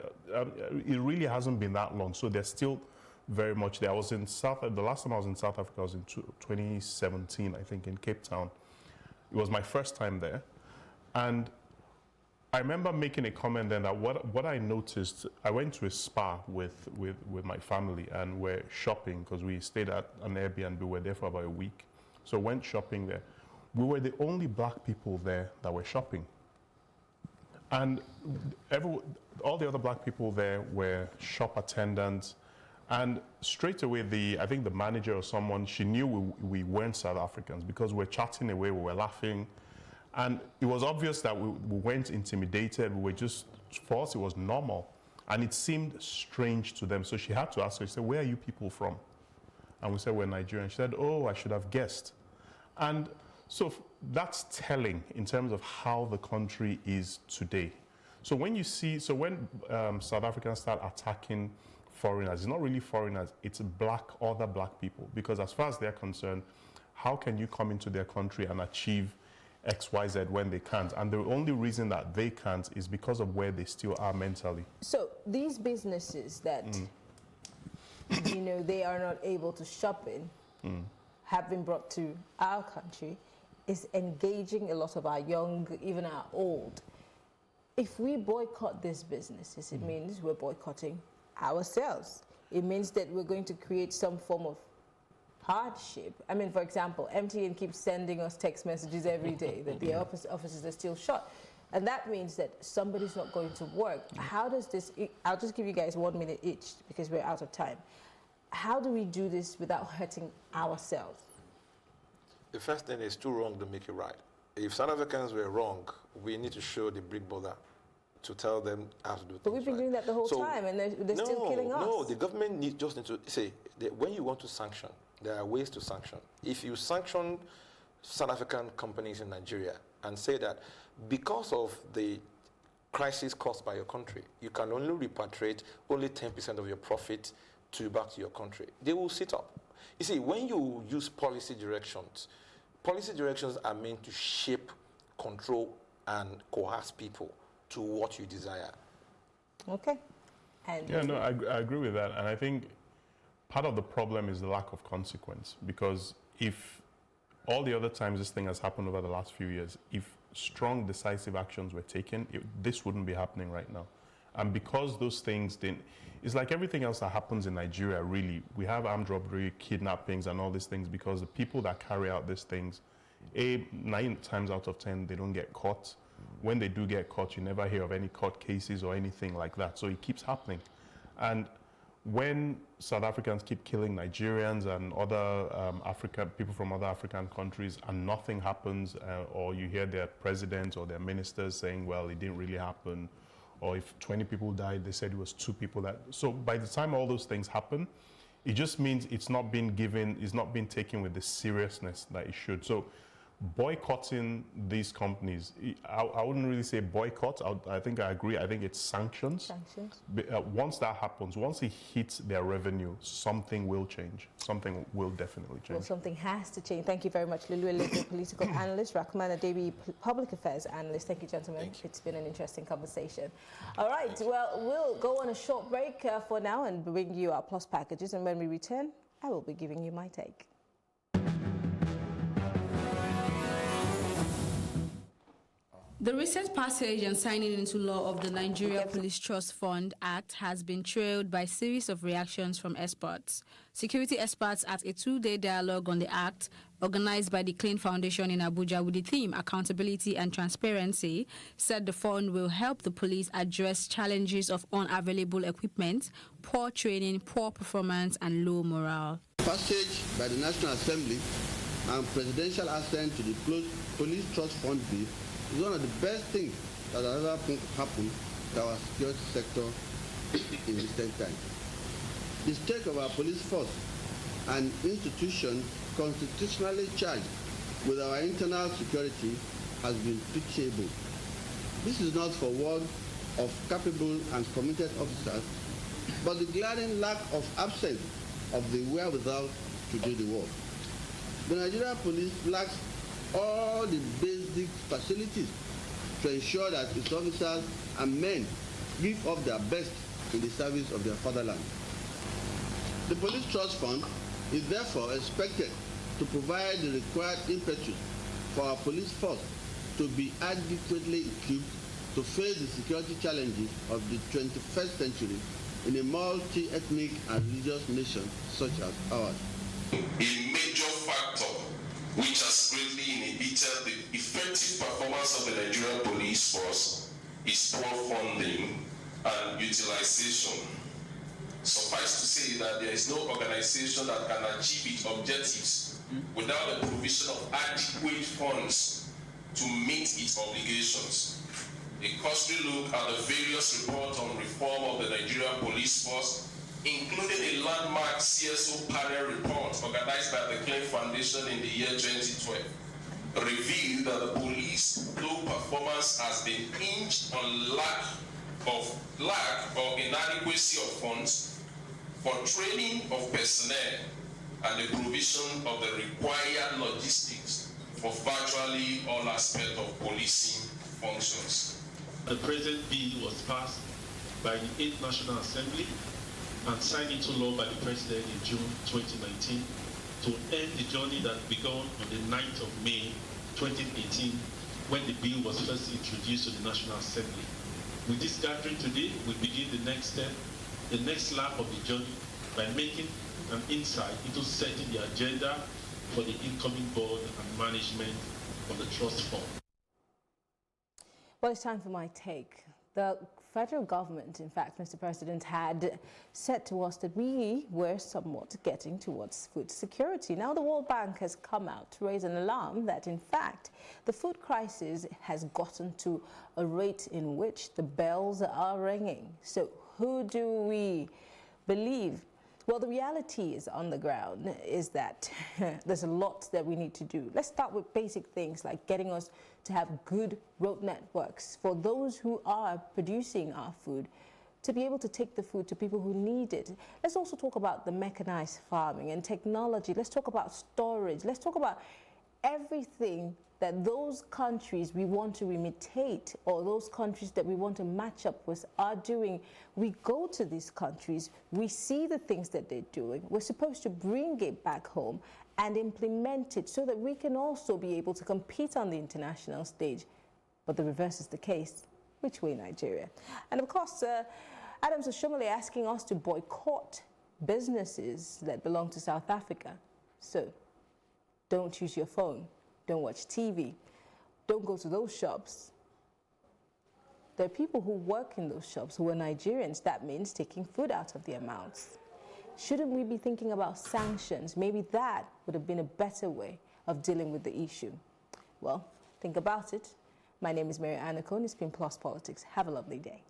it really hasn't been that long. So they're still very much there. I was in the last time I was in South Africa was in 2017, I think, in Cape Town. It was my first time there. And I remember making a comment then that what I noticed, I went to a spa with my family and we're shopping because we stayed at an Airbnb. We were there for about a week. So went shopping there. We were the only black people there that were shopping. And all the other black people there were shop attendants. And straight away, I think the manager or someone, she knew we weren't South Africans because we're chatting away, we were laughing. And it was obvious that we weren't intimidated. We were just, for us, it was normal. And it seemed strange to them. So she had to ask her, she said, where are you people from? And we said, we're Nigerian. She said, oh, I should have guessed. And so that's telling in terms of how the country is today. So when you see, when South Africans start attacking foreigners, it's not really foreigners, it's other black people. Because as far as they're concerned, how can you come into their country and achieve XYZ when they can't? And the only reason that they can't is because of where they still are mentally. So these businesses that, you know, they are not able to shop in, have been brought to our country, is engaging a lot of our young, even our old. If we boycott these businesses, it means we're boycotting ourselves. It means that we're going to create some form of hardship. I mean, for example, MTN keeps sending us text messages every day that the offices are still shut. And that means that somebody's not going to work. How does this, I'll just give you guys 1 minute each because we're out of time. How do we do this without hurting ourselves? The first thing is too wrong to make it right. If South Africans were wrong, we need to show the big brother to tell them how to do things. But we've been doing that the whole time and they're still killing us. No, the government just need to say, when you want to sanction, there are ways to sanction. If you sanction South African companies in Nigeria and say that because of the crisis caused by your country, you can only repatriate only 10% of your profit back to your country, they will sit up. You see, when you use policy directions are meant to shape, control, and coerce people to what you desire. Okay. And yeah, no, I agree with that. And I think part of the problem is the lack of consequence. Because if all the other times this thing has happened over the last few years, if strong, decisive actions were taken, this wouldn't be happening right now. And because those things didn't, it's like everything else that happens in Nigeria, really. We have armed robbery, kidnappings, and all these things because the people that carry out these things, 9 times out of 10, they don't get caught. When they do get caught, you never hear of any court cases or anything like that. So it keeps happening. And when South Africans keep killing Nigerians and other people from other African countries and nothing happens, or you hear their president or their ministers saying, well, it didn't really happen, or if 20 people died, they said it was 2 people that... So by the time all those things happen, it just means it's not been taken with the seriousness that it should. So boycotting these companies, I wouldn't really say boycott. I think I agree. I think it's sanctions. Sanctions. Once that happens, once it hits their revenue, something will change. Something will definitely change. Well, something has to change. Thank you very much, Lulu Eleko, political analyst, Rahman Adebi, public affairs analyst. Thank you, gentlemen. Thank you. It's been an interesting conversation. All right. Well, we'll go on a short break for now and bring you our plus packages. And when we return, I will be giving you my take. The recent passage and signing into law of the Nigeria Police Trust Fund Act has been trailed by a series of reactions from experts. Security experts at a 2-day dialogue on the act, organized by the Clean Foundation in Abuja with the theme Accountability and Transparency, said the fund will help the police address challenges of unavailable equipment, poor training, poor performance, and low morale. Passage by the National Assembly and presidential assent to the Police Trust Fund Bill is one of the best things that has ever happened to our security sector in recent times. The stake of our police force, an institution constitutionally charged with our internal security, has been pitiable. This is not for want of capable and committed officers, but the glaring lack of absence of the wherewithal to do the work. The Nigerian police lacks all the basic facilities to ensure that its officers and men give up their best in the service of their fatherland. The Police Trust Fund is therefore expected to provide the required impetus for our police force to be adequately equipped to to face the security challenges of the 21st century in a multi-ethnic and religious nation such as ours. A major factor which has greatly inhibited the effective performance of the Nigerian police force is poor funding and utilization. Suffice to say that there is no organization that can achieve its objectives without the provision of adequate funds to meet its obligations. A cursory look at the various reports on reform of the Nigerian police force, including a landmark CSO panel report organized by the Klein Foundation in the year 2012, revealed that the police low performance has been hinged on lack or inadequacy of funds for training of personnel and the provision of the required logistics for virtually all aspects of policing functions. The present bill was passed by the 8th National Assembly and signed into law by the President in June 2019 to end the journey that began on the 9th of May 2018 when the bill was first introduced to the National Assembly. With this gathering today, we begin the next step, the next lap of the journey by making an insight into setting the agenda for the incoming board and management of the trust fund. Well, it's time for my take. The federal government, in fact, Mr. President, had said to us that we were somewhat getting towards food security. Now the World Bank has come out to raise an alarm that, in fact, the food crisis has gotten to a rate in which the bells are ringing. So who do we believe? Well, the reality is on the ground is that there's a lot that we need to do. Let's start with basic things like getting us to have good road networks for those who are producing our food to be able to take the food to people who need it. Let's also talk about the mechanized farming and technology. Let's talk about storage. Let's talk about everything that those countries we want to imitate or those countries that we want to match up with are doing. We go to these countries, we see the things that they're doing. We're supposed to bring it back home and implement it so that we can also be able to compete on the international stage. But the reverse is the case. Which way, Nigeria? And of course, Adams Oshomole asking us to boycott businesses that belong to South Africa. So don't use your phone. Don't watch TV. Don't go to those shops. There are people who work in those shops who are Nigerians. That means taking food out of their mouths. Shouldn't we be thinking about sanctions? Maybe that would have been a better way of dealing with the issue. Well, think about it. My name is Mary Anako, and it's been Plus Politics. Have a lovely day.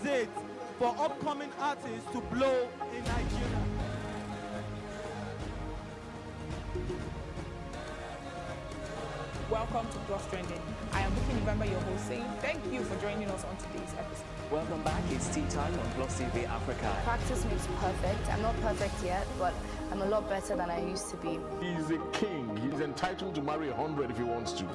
It for upcoming artists to blow in Nigeria. welcome to Plus Trending. I am Bookie November, your host, saying thank you for joining us on today's episode. Welcome back. It's tea time on Plus TV Africa. Practice makes perfect. I'm not perfect yet, but I'm a lot better than I used to be. He's a king. He's entitled to marry 100 if he wants to.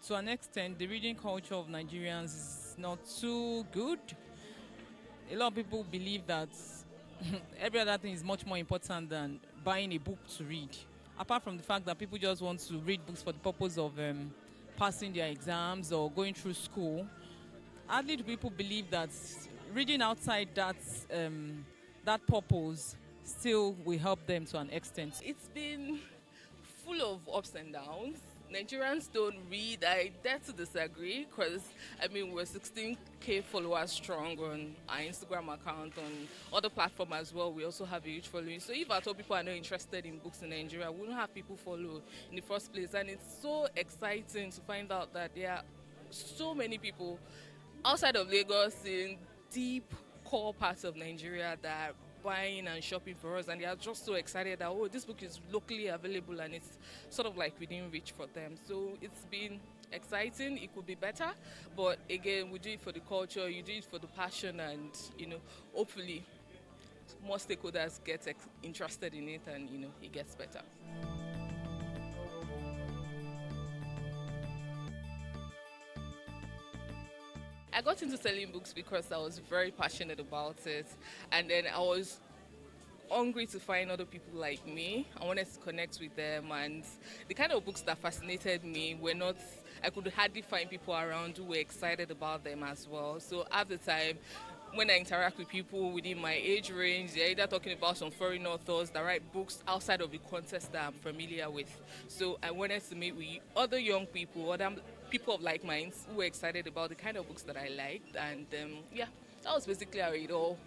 To an extent, the reading culture of Nigerians is not too good. A lot of people believe that every other thing is much more important than buying a book to read. Apart from the fact that people just want to read books for the purpose of passing their exams or going through school, hardly do people believe that reading outside that purpose still will help them to an extent. It's been full of ups and downs. Nigerians don't read. I dare to disagree because, we're 16K followers strong on our Instagram account, on other platforms as well. We also have a huge following. So if I told people are not interested in books in Nigeria, we wouldn't have people follow in the first place. And it's so exciting to find out that there are so many people outside of Lagos in deep core parts of Nigeria that are buying and shopping for us, and they are just so excited that, oh, this book is locally available and it's sort of like within reach for them. So it's been exciting. It could be better, but again, we do it for the culture, you do it for the passion, and hopefully more stakeholders get interested in it, and it gets better. I got into selling books because I was very passionate about it, and then I was hungry to find other people like me. I wanted to connect with them, and the kind of books that fascinated me were not, I could hardly find people around who were excited about them as well. So at the time, when I interact with people within my age range, they're either talking about some foreign authors that write books outside of the context that I'm familiar with. So I wanted to meet with other young people, other people of like minds who were excited about the kind of books that I liked. And that was basically how it all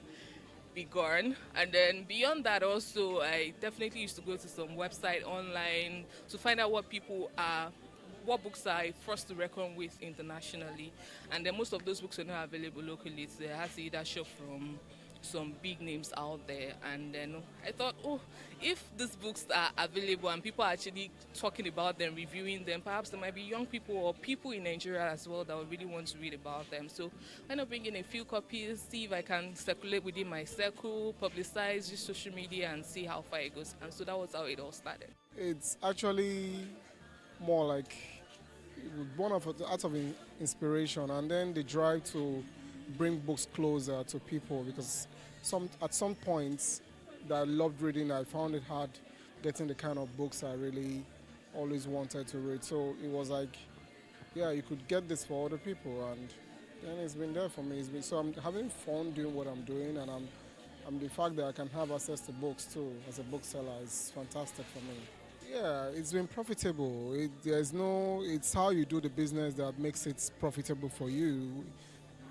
began. And then beyond that also, I definitely used to go to some website online to find out what books are first to reckon with internationally. And then most of those books are not available locally, so I had to either shop from some big names out there. And then I thought, if these books are available and people are actually talking about them, reviewing them, perhaps there might be young people or people in Nigeria as well that would really want to read about them. So I end up bringing a few copies, see if I can circulate within my circle, publicize, use social media, and see how far it goes. And so that was how it all started. It's actually more like born out of inspiration, and then the drive to bring books closer to people, because at some points that I loved reading, I found it hard getting the kind of books I really always wanted to read. So it was like, you could get this for other people, and then it's been there for me. So I'm having fun doing what I'm doing, and I'm the fact that I can have access to books too as a bookseller is fantastic for me. Yeah, it's been profitable. It's how you do the business that makes it profitable for you.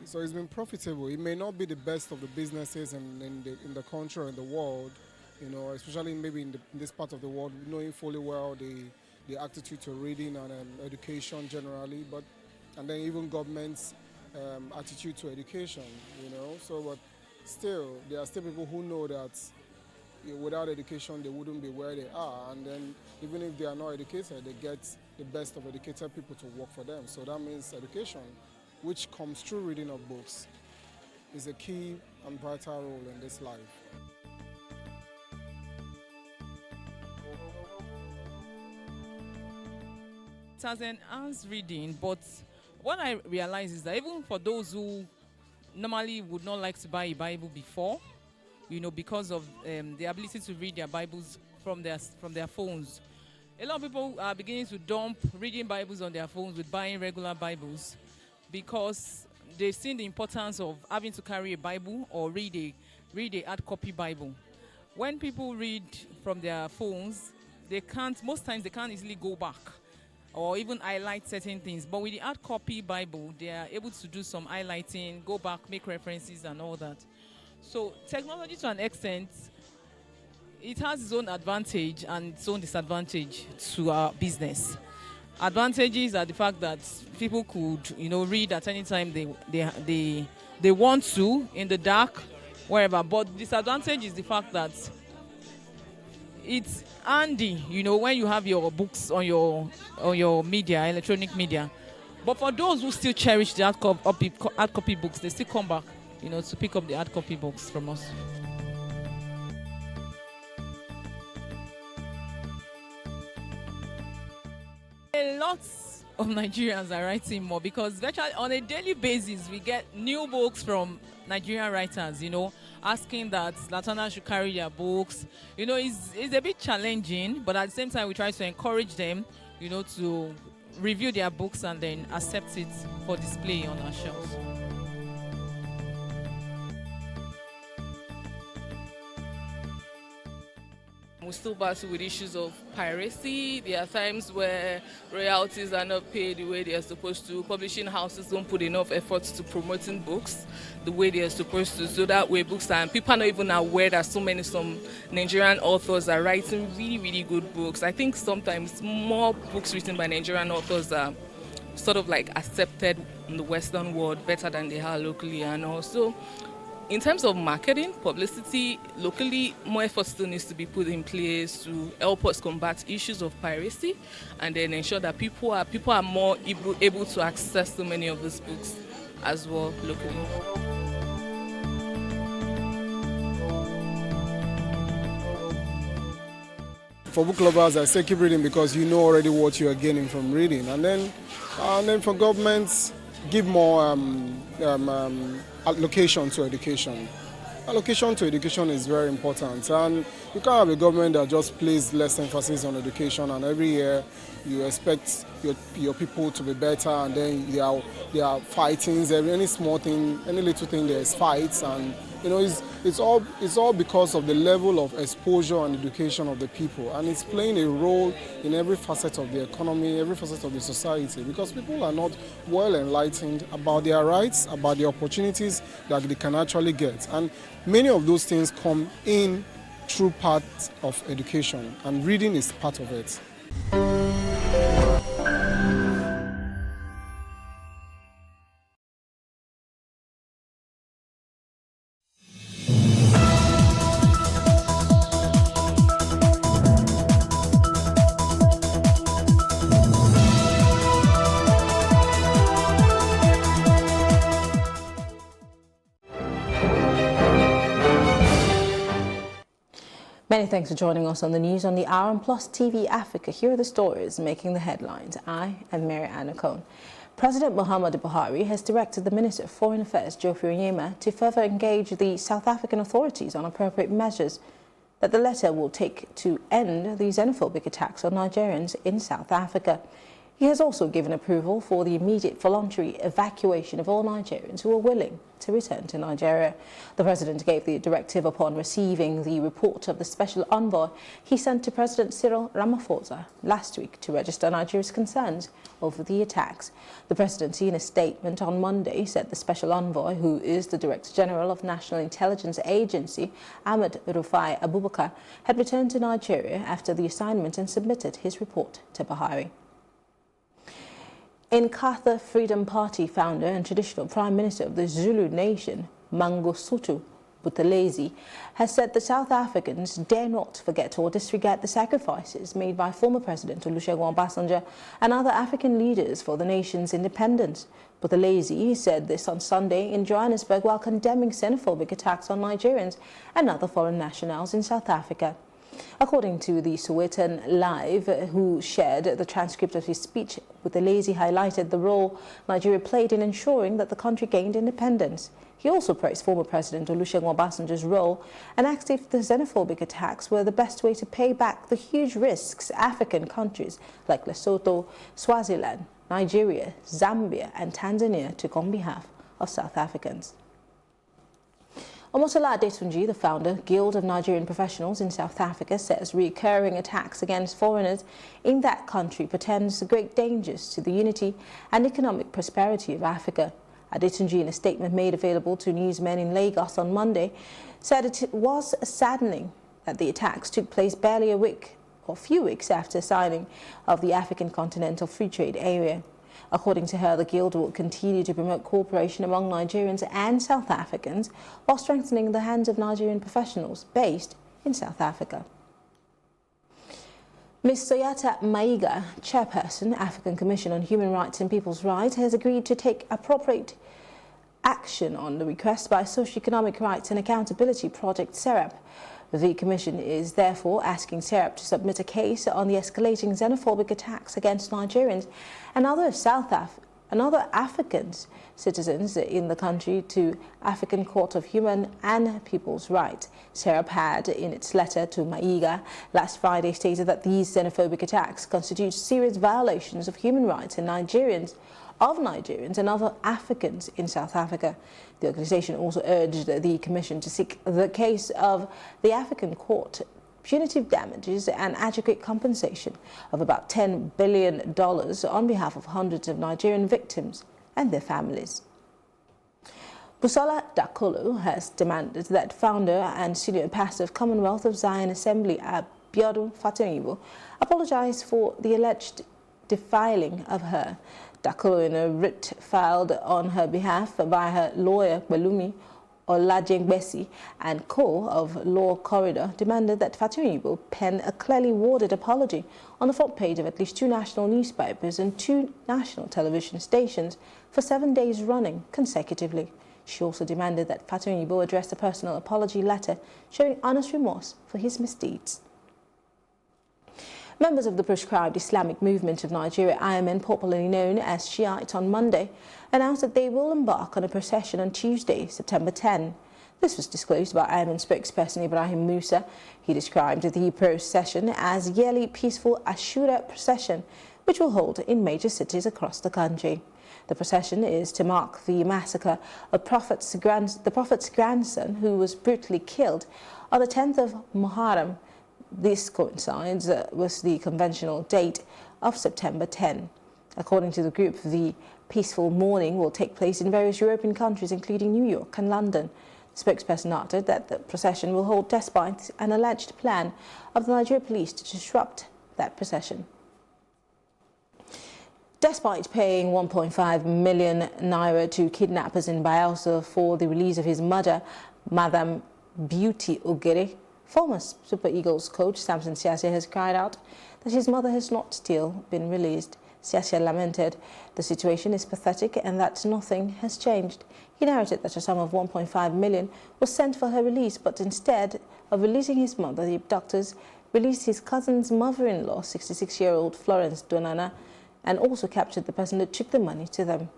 So it's been profitable. It may not be the best of the businesses in the country or in the world, especially maybe in this part of the world, knowing fully well the attitude to reading and education generally, and then even government's attitude to education, So, but still, there are still people who know that without education, they wouldn't be where they are. And then even if they are not educated, they get the best of educated people to work for them. So that means education, which comes through reading of books, is a key and vital role in this life. It has enhanced reading, but what I realize is that even for those who normally would not like to buy a Bible before, because of the ability to read their Bibles from their phones. A lot of people are beginning to dump reading Bibles on their phones with buying regular Bibles because they've seen the importance of having to carry a Bible or read a hard copy Bible. When people read from their phones, most times they can't easily go back or even highlight certain things. But with the hard copy Bible, they are able to do some highlighting, go back, make references and all that. So technology, to an extent, it has its own advantage and its own disadvantage to our business. Advantages are the fact that people could, read at any time they want to, in the dark, wherever. But disadvantage is the fact that it's handy, when you have your books on your media, electronic media. But for those who still cherish the hard copy books, they still come back, to pick up the hard copy books from us. A lot of Nigerians are writing more because virtually on a daily basis we get new books from Nigerian writers, asking that Latana should carry their books. It's a bit challenging, but at the same time we try to encourage them, to review their books and then accept it for display on our shelves. We still battle with issues of piracy. There are times where royalties are not paid the way they are supposed to. Publishing houses don't put enough effort to promoting books the way they are supposed to. So that way books and people are not even aware that some Nigerian authors are writing really, really good books. I think sometimes more books written by Nigerian authors are sort of like accepted in the Western world better than they are locally. And also, in terms of marketing, publicity, locally, more effort still needs to be put in place to help us combat issues of piracy and then ensure that people are more able to access so many of these books as well locally. For book lovers, I say keep reading because you know already what you are gaining from reading. And then for governments, give more allocation to education. Allocation to education is very important, and you can't have a government that just places less emphasis on education, and every year you expect your people to be better, and then there are fightings. Any small thing, any little thing, there's fights, and it's all because of the level of exposure and education of the people, and it's playing a role in every facet of the economy, every facet of the society, because people are not well enlightened about their rights, about the opportunities that they can actually get, and many of those things come in through parts of education, and reading is part of it. Many thanks for joining us on the news on the Hour and Plus TV Africa. Here are the stories making the headlines. I am Mary Anna Cohn. President Muhammadu Buhari has directed the Minister of Foreign Affairs, Geoffrey Onyema, to further engage the South African authorities on appropriate measures that the latter will take to end the xenophobic attacks on Nigerians in South Africa. He has also given approval for the immediate voluntary evacuation of all Nigerians who are willing to return to Nigeria. The President gave the directive upon receiving the report of the special envoy he sent to President Cyril Ramaphosa last week to register Nigeria's concerns over the attacks. The Presidency, in a statement on Monday, said the special envoy, who is the Director General of National Intelligence Agency, Ahmed Rufai Abubakar, had returned to Nigeria after the assignment and submitted his report to Buhari. Inkatha Freedom Party founder and traditional Prime Minister of the Zulu nation, Mangosuthu Buthelezi, has said that South Africans dare not forget or disregard the sacrifices made by former President Olusegun Obasanjo and other African leaders for the nation's independence. Buthelezi said this on Sunday in Johannesburg while condemning xenophobic attacks on Nigerians and other foreign nationals in South Africa. According to the Sowetan Live, who shared the transcript of his speech with the lazy, highlighted the role Nigeria played in ensuring that the country gained independence. He also praised former President Olusegun Obasanjo's role and asked if the xenophobic attacks were the best way to pay back the huge risks African countries like Lesotho, Swaziland, Nigeria, Zambia and Tanzania took on behalf of South Africans. Omotola Adetunji, the founder, Guild of Nigerian Professionals in South Africa, says recurring attacks against foreigners in that country portends great dangers to the unity and economic prosperity of Africa. Adetunji, in a statement made available to newsmen in Lagos on Monday, said it was saddening that the attacks took place barely a few weeks after signing of the African Continental Free Trade Area. According to her, the Guild will continue to promote cooperation among Nigerians and South Africans while strengthening the hands of Nigerian professionals based in South Africa. Ms. Soyata Maiga, chairperson, African Commission on Human Rights and People's Rights, has agreed to take appropriate action on the request by Socio-Economic Rights and Accountability Project, SERAP. The Commission is therefore asking SERAP to submit a case on the escalating xenophobic attacks against Nigerians and other African citizens in the country to African Court of Human and People's Rights. SERAP had, in its letter to Maiga last Friday, stated that these xenophobic attacks constitute serious violations of human rights of Nigerians and other Africans in South Africa. The organization also urged the Commission to seek the case of the African Court, punitive damages and adequate compensation of about $10 billion on behalf of hundreds of Nigerian victims and their families. Busola Dakolo has demanded that founder and senior pastor of Commonwealth of Zion Assembly, Abiodun Fatoyinbo, apologize for the alleged defiling of her. Dakolo, in a writ filed on her behalf by her lawyer, Belumi Olajengbesi, and co of Law Corridor, demanded that Fatoyinbo pen a clearly worded apology on the front page of at least 2 national newspapers and 2 national television stations for 7 days running consecutively. She also demanded that Fatoyinbo address a personal apology letter showing honest remorse for his misdeeds. Members of the proscribed Islamic Movement of Nigeria, IMN, popularly known as Shiite, on Monday announced that they will embark on a procession on Tuesday, September 10. This was disclosed by IMN spokesperson Ibrahim Musa. He described the procession as a yearly peaceful Ashura procession, which will hold in major cities across the country. The procession is to mark the massacre of the Prophet's grandson, who was brutally killed on the 10th of Muharram. This coincides with the conventional date of September 10. According to the group, the peaceful mourning will take place in various European countries, including New York and London. The spokesperson added that the procession will hold despite an alleged plan of the Nigerian police to disrupt that procession. Despite paying 1.5 million naira to kidnappers in Bayelsa for the release of his mother, Madam Beauty Ogere, former Super Eagles coach Samson Siasia has cried out that his mother has not still been released. Siasia lamented the situation is pathetic and that nothing has changed. He narrated that a sum of 1.5 million was sent for her release, but instead of releasing his mother, the abductors released his cousin's mother-in-law, 66-year-old Florence Donana, and also captured the person that took the money to them.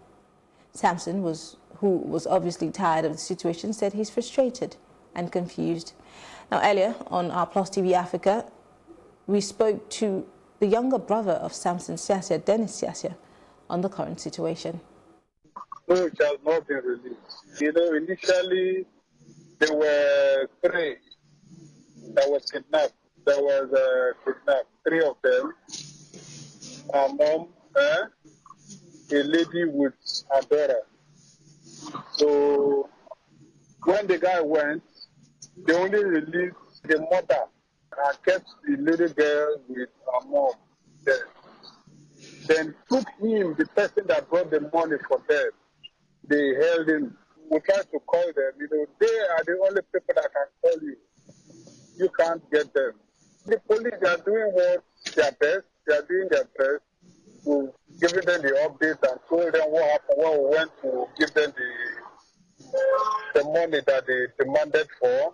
Samson, who was obviously tired of the situation, said he's frustrated and confused. Now, earlier on our Plus TV Africa, we spoke to the younger brother of Samson Siasia, Dennis Siasia, on the current situation. No, it has not been released. You know, initially there were 3 that was kidnapped. There was kidnapped, 3 of them. A mom, a lady with a daughter. So when the guy went, they only released the mother and kept the little girl with her mom there. Then took him, the person that brought the money for them. They held him. We tried to call them. You know, they are the only people that can call you. You can't get them. The police are doing their best. They are doing their best to giving them the updates and told them what happened when we went to give them the money that they demanded for.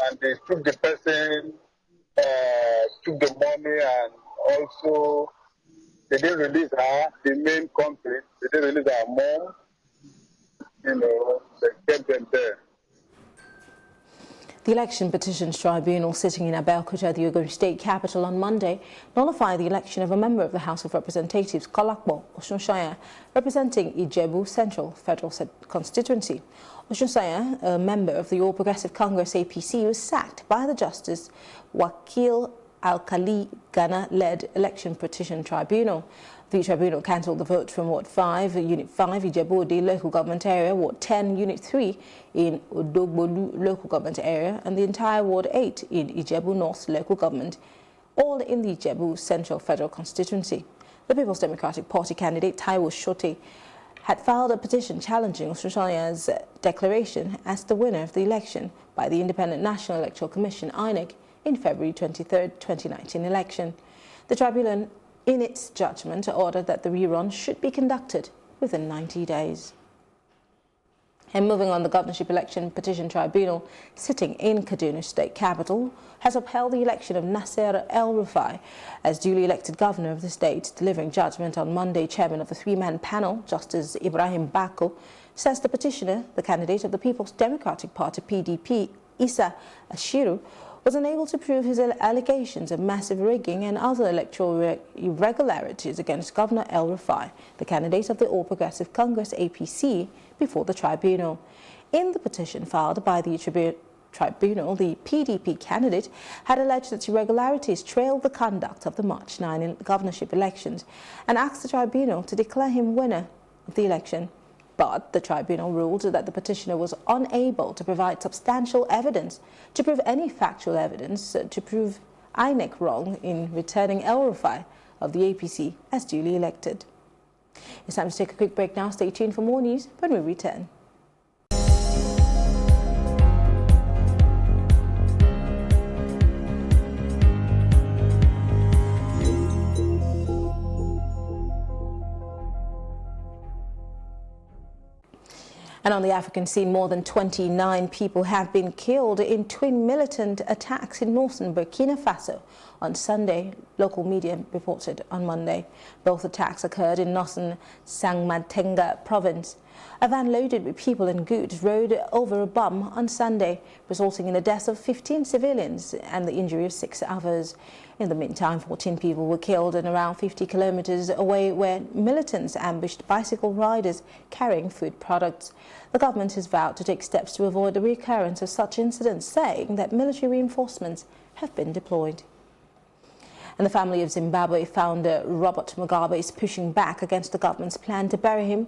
And they took the person took the money, and also they didn't release her, the main culprit. They didn't release her mom. You know, they kept them there. The Election Petitions Tribunal sitting in Abeokuta, the Ogun State capital, on Monday nullified the election of a member of the House of Representatives, Kolakbo Osunshaya, representing Ijebu Central Federal Constituency. Osunshaya, a member of the All Progressive Congress APC, was sacked by the Justice Wakil Alkali Ghana-led Election Petition Tribunal. The tribunal cancelled the vote from Ward 5, Unit 5, Ijebu-Ode local government area, Ward 10, Unit 3 in Odogbolu local government area, and the entire Ward 8 in Ijebu North local government, all in the Ijebu Central Federal Constituency. The People's Democratic Party candidate Taiwo Shote had filed a petition challenging Osunshaya's declaration as the winner of the election by the Independent National Electoral Commission, INEC, in February 23, 2019 election. The tribunal, in its judgment, ordered that the rerun should be conducted within 90 days. And moving on, the Governorship Election Petition Tribunal, sitting in Kaduna State capital, has upheld the election of Nasser El-Rufai as duly elected governor of the state. Delivering judgment on Monday, chairman of the three-man panel, Justice Ibrahim Bako, says the petitioner, the candidate of the People's Democratic Party PDP, Issa Ashiru, was unable to prove his allegations of massive rigging and other electoral irregularities against Governor El-Rufai, the candidate of the All Progressive Congress APC, before the tribunal. In the petition filed by the tribunal, the PDP candidate had alleged that irregularities trailed the conduct of the March 9 governorship elections and asked the tribunal to declare him winner of the election. But the tribunal ruled that the petitioner was unable to provide substantial evidence to prove any factual evidence to prove INEC wrong in returning El-Rufai of the APC as duly elected. It's time to take a quick break now. Stay tuned for more news when we return. And on the African scene, more than 29 people have been killed in twin militant attacks in northern Burkina Faso on Sunday, local media reported on Monday. Both attacks occurred in northern Sangmatenga province. A van loaded with people and goods rode over a bum on Sunday, resulting in the death of 15 civilians and the injury of 6 others. In the meantime, 14 people were killed and around 50 kilometers away where militants ambushed bicycle riders carrying food products. The government has vowed to take steps to avoid the recurrence of such incidents, saying that military reinforcements have been deployed. And the family of Zimbabwe founder Robert Mugabe is pushing back against the government's plan to bury him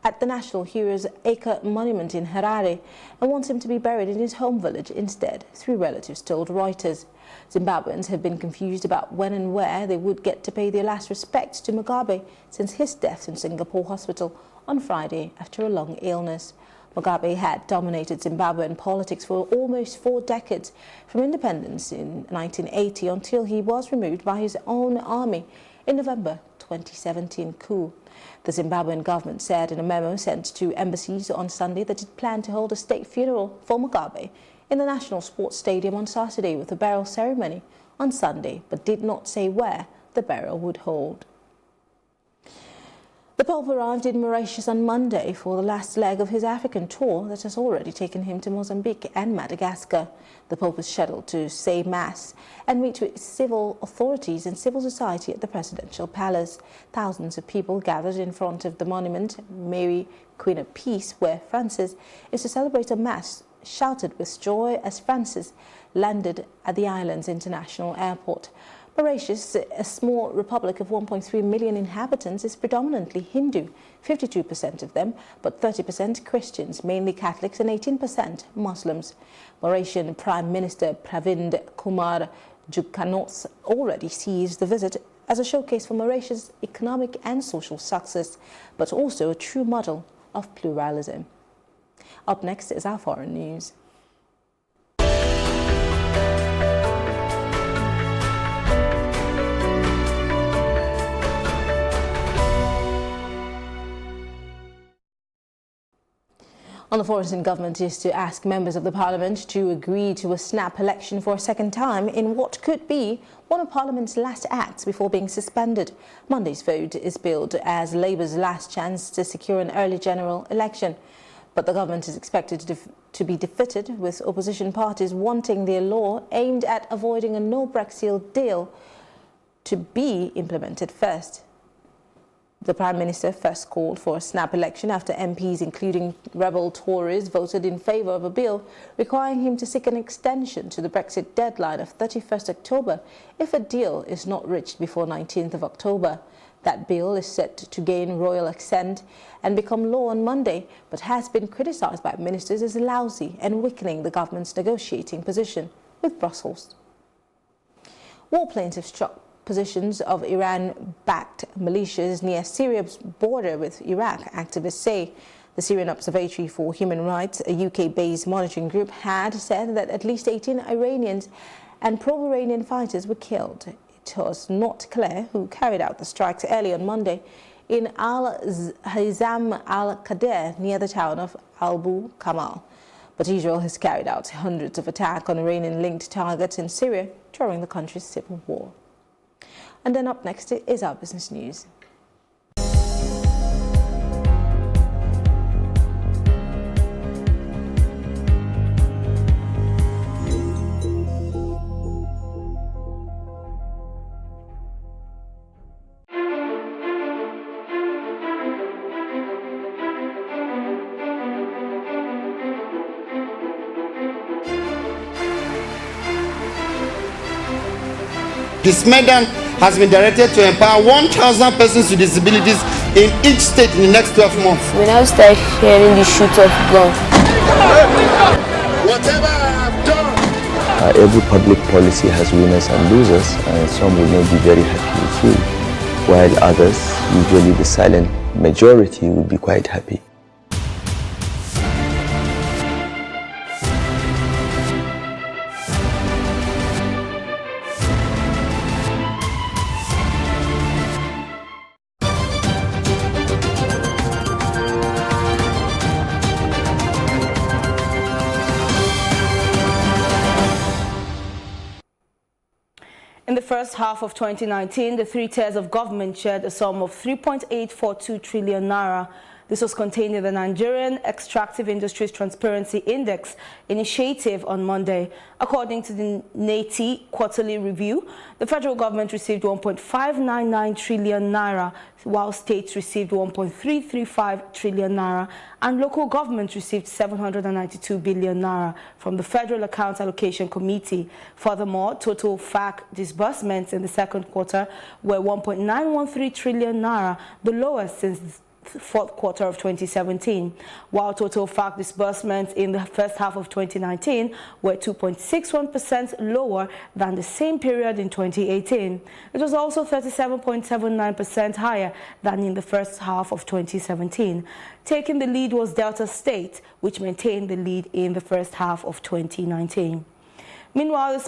at the National Heroes Acre Monument in Harare and wants him to be buried in his home village instead, three relatives told Reuters. Zimbabweans have been confused about when and where they would get to pay their last respects to Mugabe since his death in Singapore hospital on Friday after a long illness. Mugabe had dominated Zimbabwean politics for almost 4 decades, from independence in 1980 until he was removed by his own army in November 2017 coup. The Zimbabwean government said in a memo sent to embassies on Sunday that it planned to hold a state funeral for Mugabe in the National Sports Stadium on Saturday with a burial ceremony on Sunday, but did not say where the burial would hold. The Pope arrived in Mauritius on Monday for the last leg of his African tour that has already taken him to Mozambique and Madagascar. The Pope is scheduled to say Mass and meet with civil authorities and civil society at the presidential palace. Thousands of people gathered in front of the monument, Mary, Queen of Peace, where Francis is to celebrate a Mass, shouted with joy as Francis landed at the island's international airport. Mauritius, a small republic of 1.3 million inhabitants, is predominantly Hindu, 52% of them, but 30% Christians, mainly Catholics, and 18% Muslims. Mauritian Prime Minister Pravind Kumar Jugnauth already sees the visit as a showcase for Mauritius' economic and social success, but also a true model of pluralism. Up next is our foreign news. On the Foreign government is to ask members of the parliament to agree to a snap election for a second time in what could be one of parliament's last acts before being suspended. Monday's vote is billed as Labour's last chance to secure an early general election. But the government is expected to be defeated, with opposition parties wanting their law aimed at avoiding a no-Brexit deal to be implemented first. The Prime Minister first called for a snap election after MPs, including rebel Tories, voted in favour of a bill requiring him to seek an extension to the Brexit deadline of 31st October if a deal is not reached before 19th of October. That bill is set to gain royal assent and become law on Monday, but has been criticised by ministers as lousy and weakening the government's negotiating position with Brussels. Warplanes have struck positions of Iran-backed militias near Syria's border with Iraq, activists say. The Syrian Observatory for Human Rights, a UK-based monitoring group, had said that at least 18 Iranians and pro-Iranian fighters were killed. It was not clear who carried out the strikes early on Monday in Al-Hizam al-Qadir near the town of Abu Kamal. But Israel has carried out hundreds of attacks on Iranian-linked targets in Syria during the country's civil war. And then up next is our business news. This Medan has been directed to empower 1,000 persons with disabilities in each state in the next 12 months. We now start hearing the shoot of guns. Whatever I've done. Every public policy has winners and losers, and some will not be very happy with you, while others, usually the silent majority, will be quite happy. In the first half of 2019, the three tiers of government shared a sum of 3.842 trillion naira. This was contained in the Nigerian Extractive Industries Transparency Index initiative on Monday. According to the NATI quarterly review, the federal government received 1.599 trillion naira, while states received 1.335 trillion naira, and local governments received 792 billion naira from the Federal Accounts Allocation Committee. Furthermore, total FAC disbursements in the second quarter were 1.913 trillion naira, the lowest since fourth quarter of 2017, while total FAC disbursements in the first half of 2019 were 2.61% lower than the same period in 2018. It was also 37.79% higher than in the first half of 2017. Taking the lead was Delta State, which maintained the lead in the first half of 2019. Meanwhile,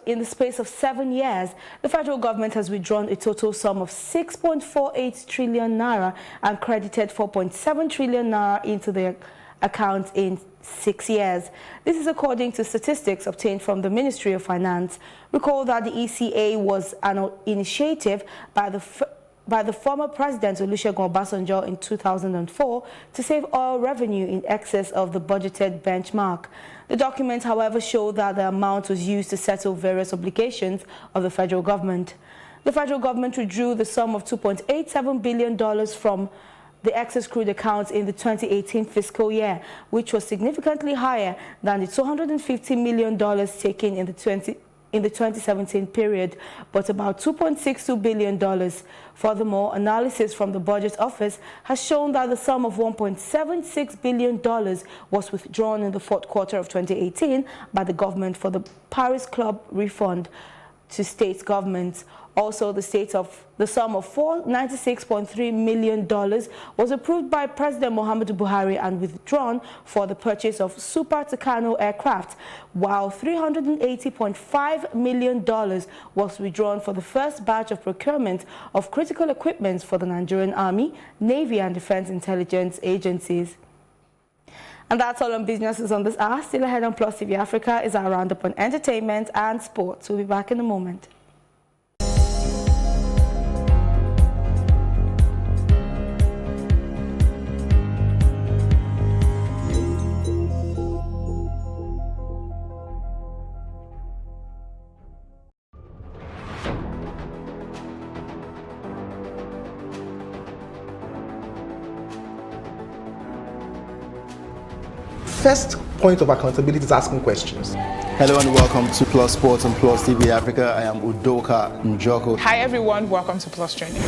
in the space of 7 years, the federal government has withdrawn a total sum of 6.48 trillion naira and credited 4.7 trillion naira into the account in 6 years. This is according to statistics obtained from the Ministry of Finance. Recall that the ECA was an initiative by the former President Olusegun Obasanjo in 2004 to save oil revenue in excess of the budgeted benchmark. The documents, however, show that the amount was used to settle various obligations of the federal government. The federal government withdrew the sum of $2.87 billion from the excess crude accounts in the 2018 fiscal year, which was significantly higher than the $250 million taken in the 2017 period, but about $2.62 billion. Furthermore, analysis from the Budget Office has shown that the sum of $1.76 billion was withdrawn in the fourth quarter of 2018 by the government for the Paris Club refund to state governments. Also, the sum of $496.3 million was approved by President Muhammadu Buhari and withdrawn for the purchase of Super Tucano aircraft, while $380.5 million was withdrawn for the first batch of procurement of critical equipment for the Nigerian Army, Navy, and Defense Intelligence agencies. And that's all on businesses on this hour. Still ahead on Plus TV Africa is our roundup on entertainment and sports. We'll be back in a moment. First point of accountability is asking questions. Hello and welcome to Plus Sports and Plus TV Africa. I am Udoka Njoko. Hi everyone, welcome to Plus Training.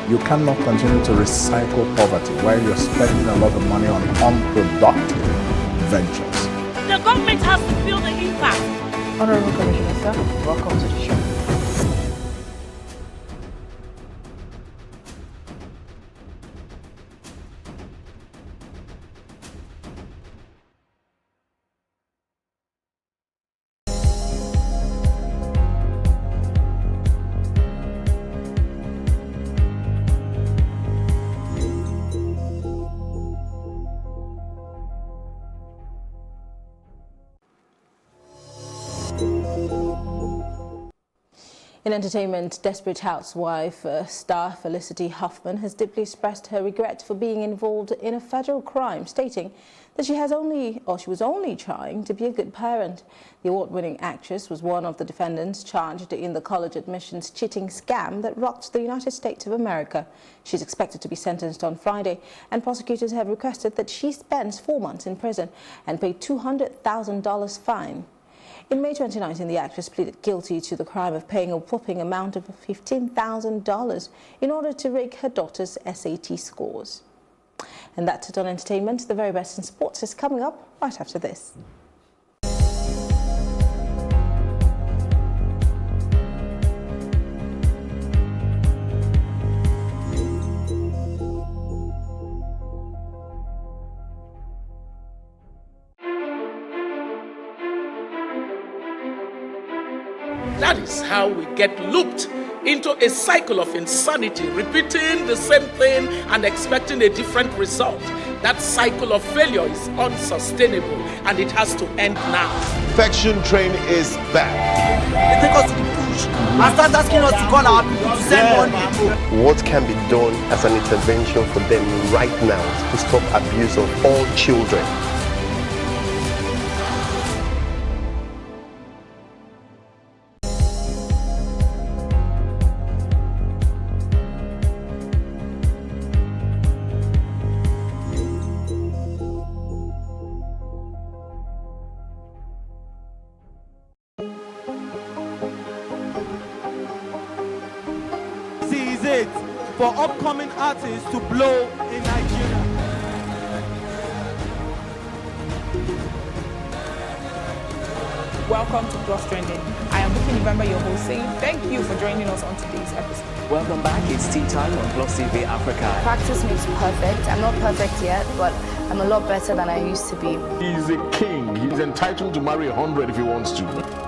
You cannot continue to recycle poverty while you're spending a lot of money on unproductive ventures. The government has to feel the impact. Honorable Commissioner, sir, welcome to the show. In entertainment, desperate housewife star Felicity Huffman has deeply expressed her regret for being involved in a federal crime, stating that she was only trying to be a good parent. The award-winning actress was one of the defendants charged in the college admissions cheating scam that rocked the United States of America. She's expected to be sentenced on Friday, and prosecutors have requested that she spends 4 months in prison and pay $200,000 fine. In May 2019, the actress pleaded guilty to the crime of paying a whopping amount of $15,000 in order to rig her daughter's SAT scores. And that's it on entertainment. The very best in sports is coming up right after this. That is how we get looped into a cycle of insanity, repeating the same thing and expecting a different result. That cycle of failure is unsustainable and it has to end now. Perfection train is back. They take us to the bush and start asking us to call our people to send money. What can be done as an intervention for them right now to stop abuse of all children? For upcoming artists to blow in Nigeria. Welcome to Plus Trending. I am Bookie November, your host, saying thank you for joining us on today's episode. Welcome back. It's tea time on Plus TV Africa. Practice makes perfect. I'm not perfect yet, but I'm a lot better than I used to be. He's a king. He's entitled to marry 100 if he wants to.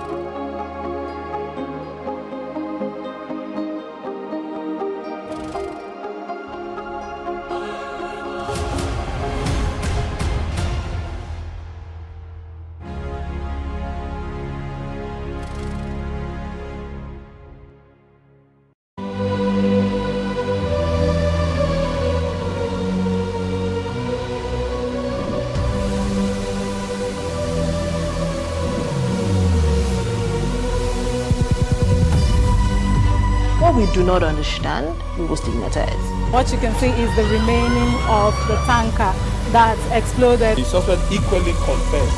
What we do not understand, we will stigmatize. What you can see is the remaining of the tanker that exploded. The suspect equally confessed.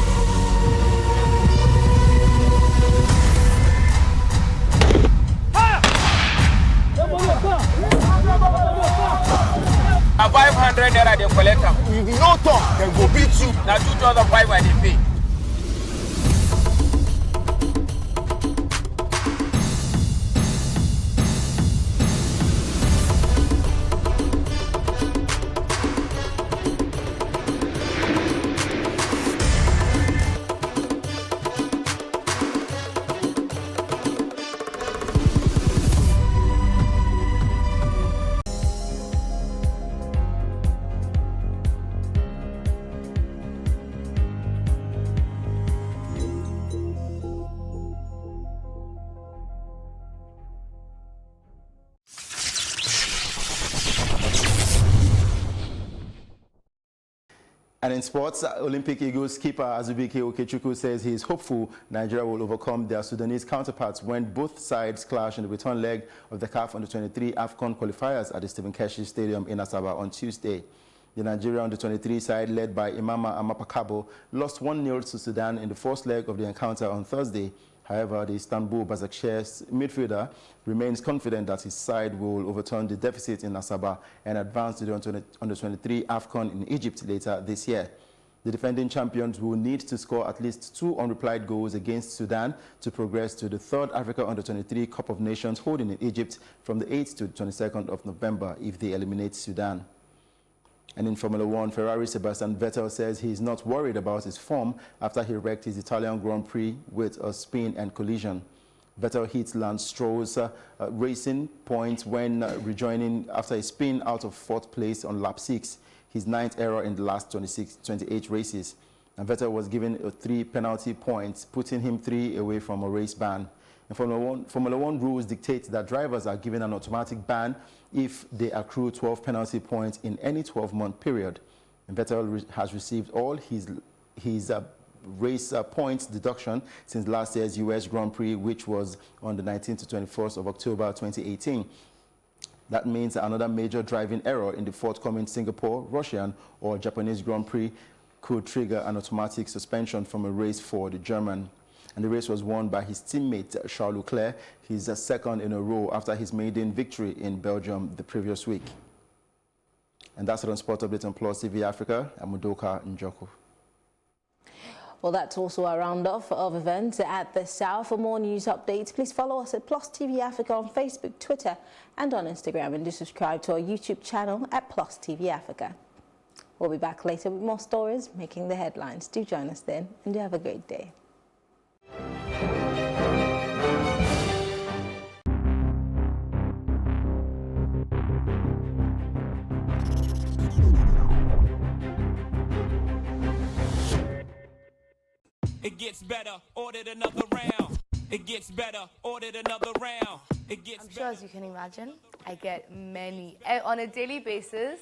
A 500 naira they collect them. If you no talk, then go beat you. Now 2,500 they pay. And in sports, Olympic Eagles keeper Azubike Okechukwu says he is hopeful Nigeria will overcome their Sudanese counterparts when both sides clash in the return leg of the CAF Under-23 AFCON qualifiers at the Stephen Keshi Stadium in Asaba on Tuesday. The Nigeria Under-23 side, led by Imama Amapakabo, lost 1-0 to Sudan in the first leg of the encounter on Thursday. However, the Istanbul Başakşehir midfielder remains confident that his side will overturn the deficit in Asaba and advance to the Under-23 AFCON in Egypt later this year. The defending champions will need to score at least 2 unreplied goals against Sudan to progress to the 3rd Africa Under-23 Cup of Nations holding in Egypt from the 8th to the 22nd of November if they eliminate Sudan. And in Formula 1, Ferrari Sebastian Vettel says he's not worried about his form after he wrecked his Italian Grand Prix with a spin and collision. Vettel hit Lance Stroll's racing point when rejoining after a spin out of 4th place on lap 6, his 9th error in the last 28 races. And Vettel was given 3 penalty points, putting him 3 away from a race ban. And Formula 1 rules dictate that drivers are given an automatic ban if they accrue 12 penalty points in any 12-month period. And Vettel has received all his race points deduction since last year's US Grand Prix, which was on the 19th to 21st of October 2018. That means another major driving error in the forthcoming Singapore, Russian, or Japanese Grand Prix could trigger an automatic suspension from a race for the German. And the race was won by his teammate Charles Leclerc, his second in a row after his maiden victory in Belgium the previous week. And that's it on Sport Update on Plus TV Africa. I'm Udoka Njoko. Well, that's also a roundup of events at the South. For more news updates, please follow us at Plus TV Africa on Facebook, Twitter, and on Instagram. And do subscribe to our YouTube channel at Plus TV Africa. We'll be back later with more stories making the headlines. Do join us then, and do have a great day. It gets better, ordered another round. It gets better, ordered another round. It gets I'm sure, as you can imagine, I get many. On a daily basis,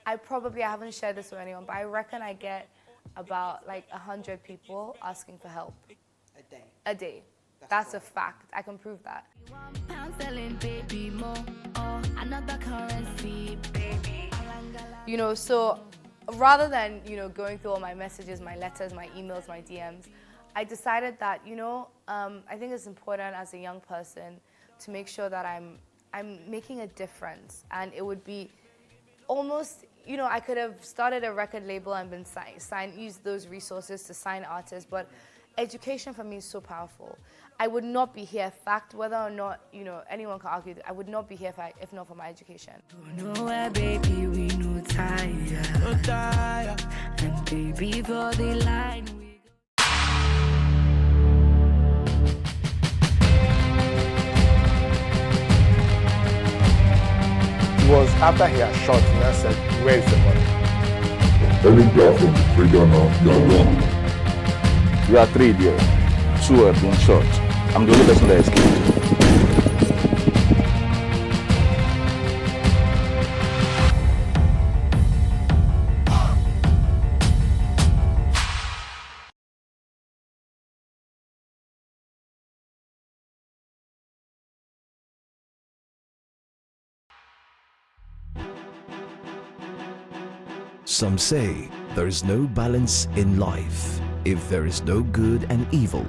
I haven't shared this with anyone, but I reckon I get about like 100 people asking for help. A day? A day. That's a fact. I can prove that. You know, so rather than, going through all my messages, my letters, my emails, my DMs, I decided that, I think it's important as a young person to make sure that I'm making a difference. And it would be almost, I could have started a record label and been used those resources to sign artists, but education for me is so powerful. I would not be here, fact, whether or not, anyone can argue that I would not be here if not for my education. Nowhere, baby, we no tire. And baby, for the line we It was after he had shot, and I said, "Where's the money?" Any guy from the trigger now, you're wrong. We are 3 there. 2 have been shot. I'm the only person that escaped. Some say there is no balance in life if there is no good and evil,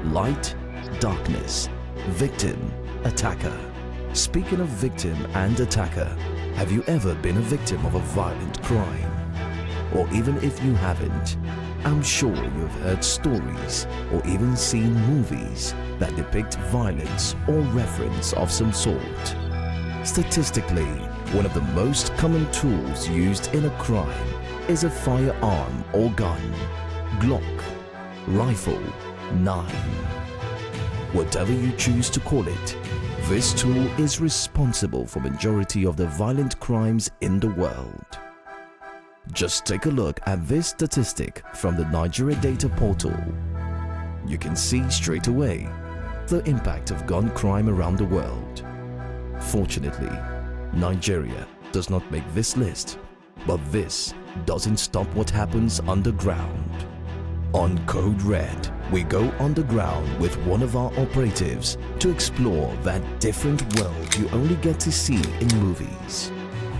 light, darkness, victim, attacker. Speaking of victim and attacker, have you ever been a victim of a violent crime? Or even if you haven't, I'm sure you've heard stories or even seen movies that depict violence or reference of some sort. Statistically, one of the most common tools used in a crime is a firearm or gun, Glock, rifle, 9. Whatever you choose to call it, this tool is responsible for majority of the violent crimes in the world. Just take a look at this statistic from the Nigeria Data Portal. You can see straight away the impact of gun crime around the world. Fortunately, Nigeria does not make this list. But this doesn't stop what happens underground. On Code Red, we go underground with one of our operatives to explore that different world you only get to see in movies.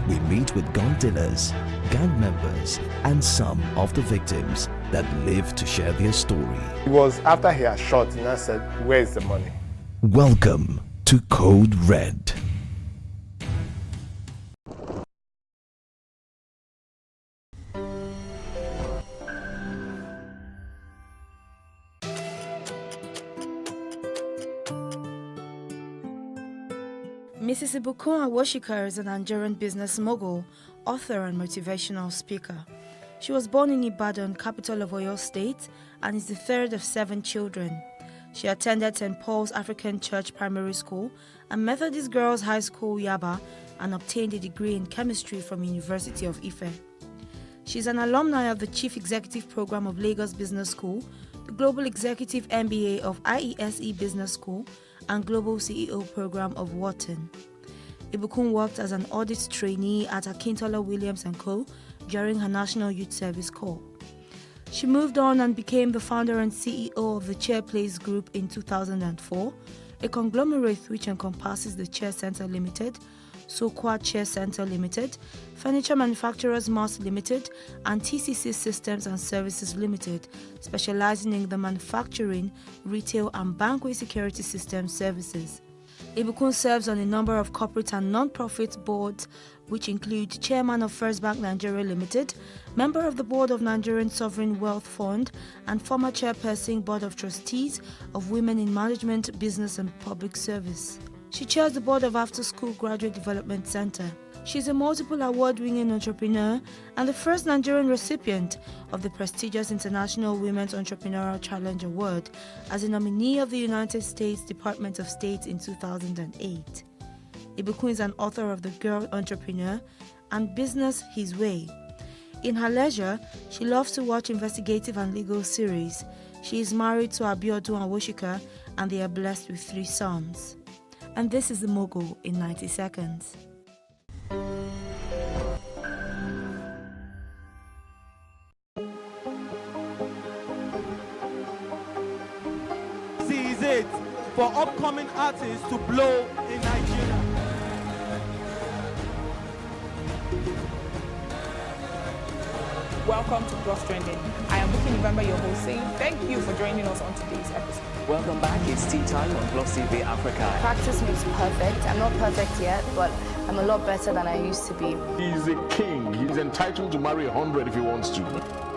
We meet with gun dealers, gang members, and some of the victims that live to share their story. It was after he had shot and I said, "Where's the money?" Welcome to Code Red. Mrs. Boko Haram is a Nigerian business mogul, author and motivational speaker. She was born in Ibadan, capital of Oyo State, and is the third of 7 children. She attended St. Paul's African Church Primary School and Methodist Girls High School, Yaba, and obtained a degree in chemistry from University of Ife. She is an alumni of the Chief Executive Program of Lagos Business School, the Global Executive MBA of IESE Business School, and Global CEO Program of Wharton. Ibukun worked as an audit trainee at Akintola Williams & Co. during her National Youth Service Corps. She moved on and became the founder and CEO of the Chair Place Group in 2004, a conglomerate which encompasses the Chair Center Limited, Sokwa Chair Center Limited, Furniture Manufacturers Mart Limited, and TCC Systems and Services Limited, specializing in the manufacturing, retail, and bankway security system services. Ibukun serves on a number of corporate and non-profit boards, which include Chairman of First Bank Nigeria Limited, Member of the Board of Nigerian Sovereign Wealth Fund, and former Chairperson Board of Trustees of Women in Management, Business and Public Service. She chairs the board of After School Graduate Development Center. She is a multiple award-winning entrepreneur and the first Nigerian recipient of the prestigious International Women's Entrepreneurial Challenge Award as a nominee of the United States Department of State in 2008. Ibukun is an author of The Girl Entrepreneur and Business His Way. In her leisure, she loves to watch investigative and legal series. She is married to Abiodun Awoshika and they are blessed with 3 sons. And this is The Mogul in 90 seconds. This is it for upcoming artists to blow in Nigeria. Welcome to Plus Trending. I am Bookie November, your host, saying thank you for joining us on today's episode. Welcome back. It's tea time on Plus TV Africa. Practice makes perfect. I'm not perfect yet, but I'm a lot better than I used to be. He's a king. He's entitled to marry 100 if he wants to.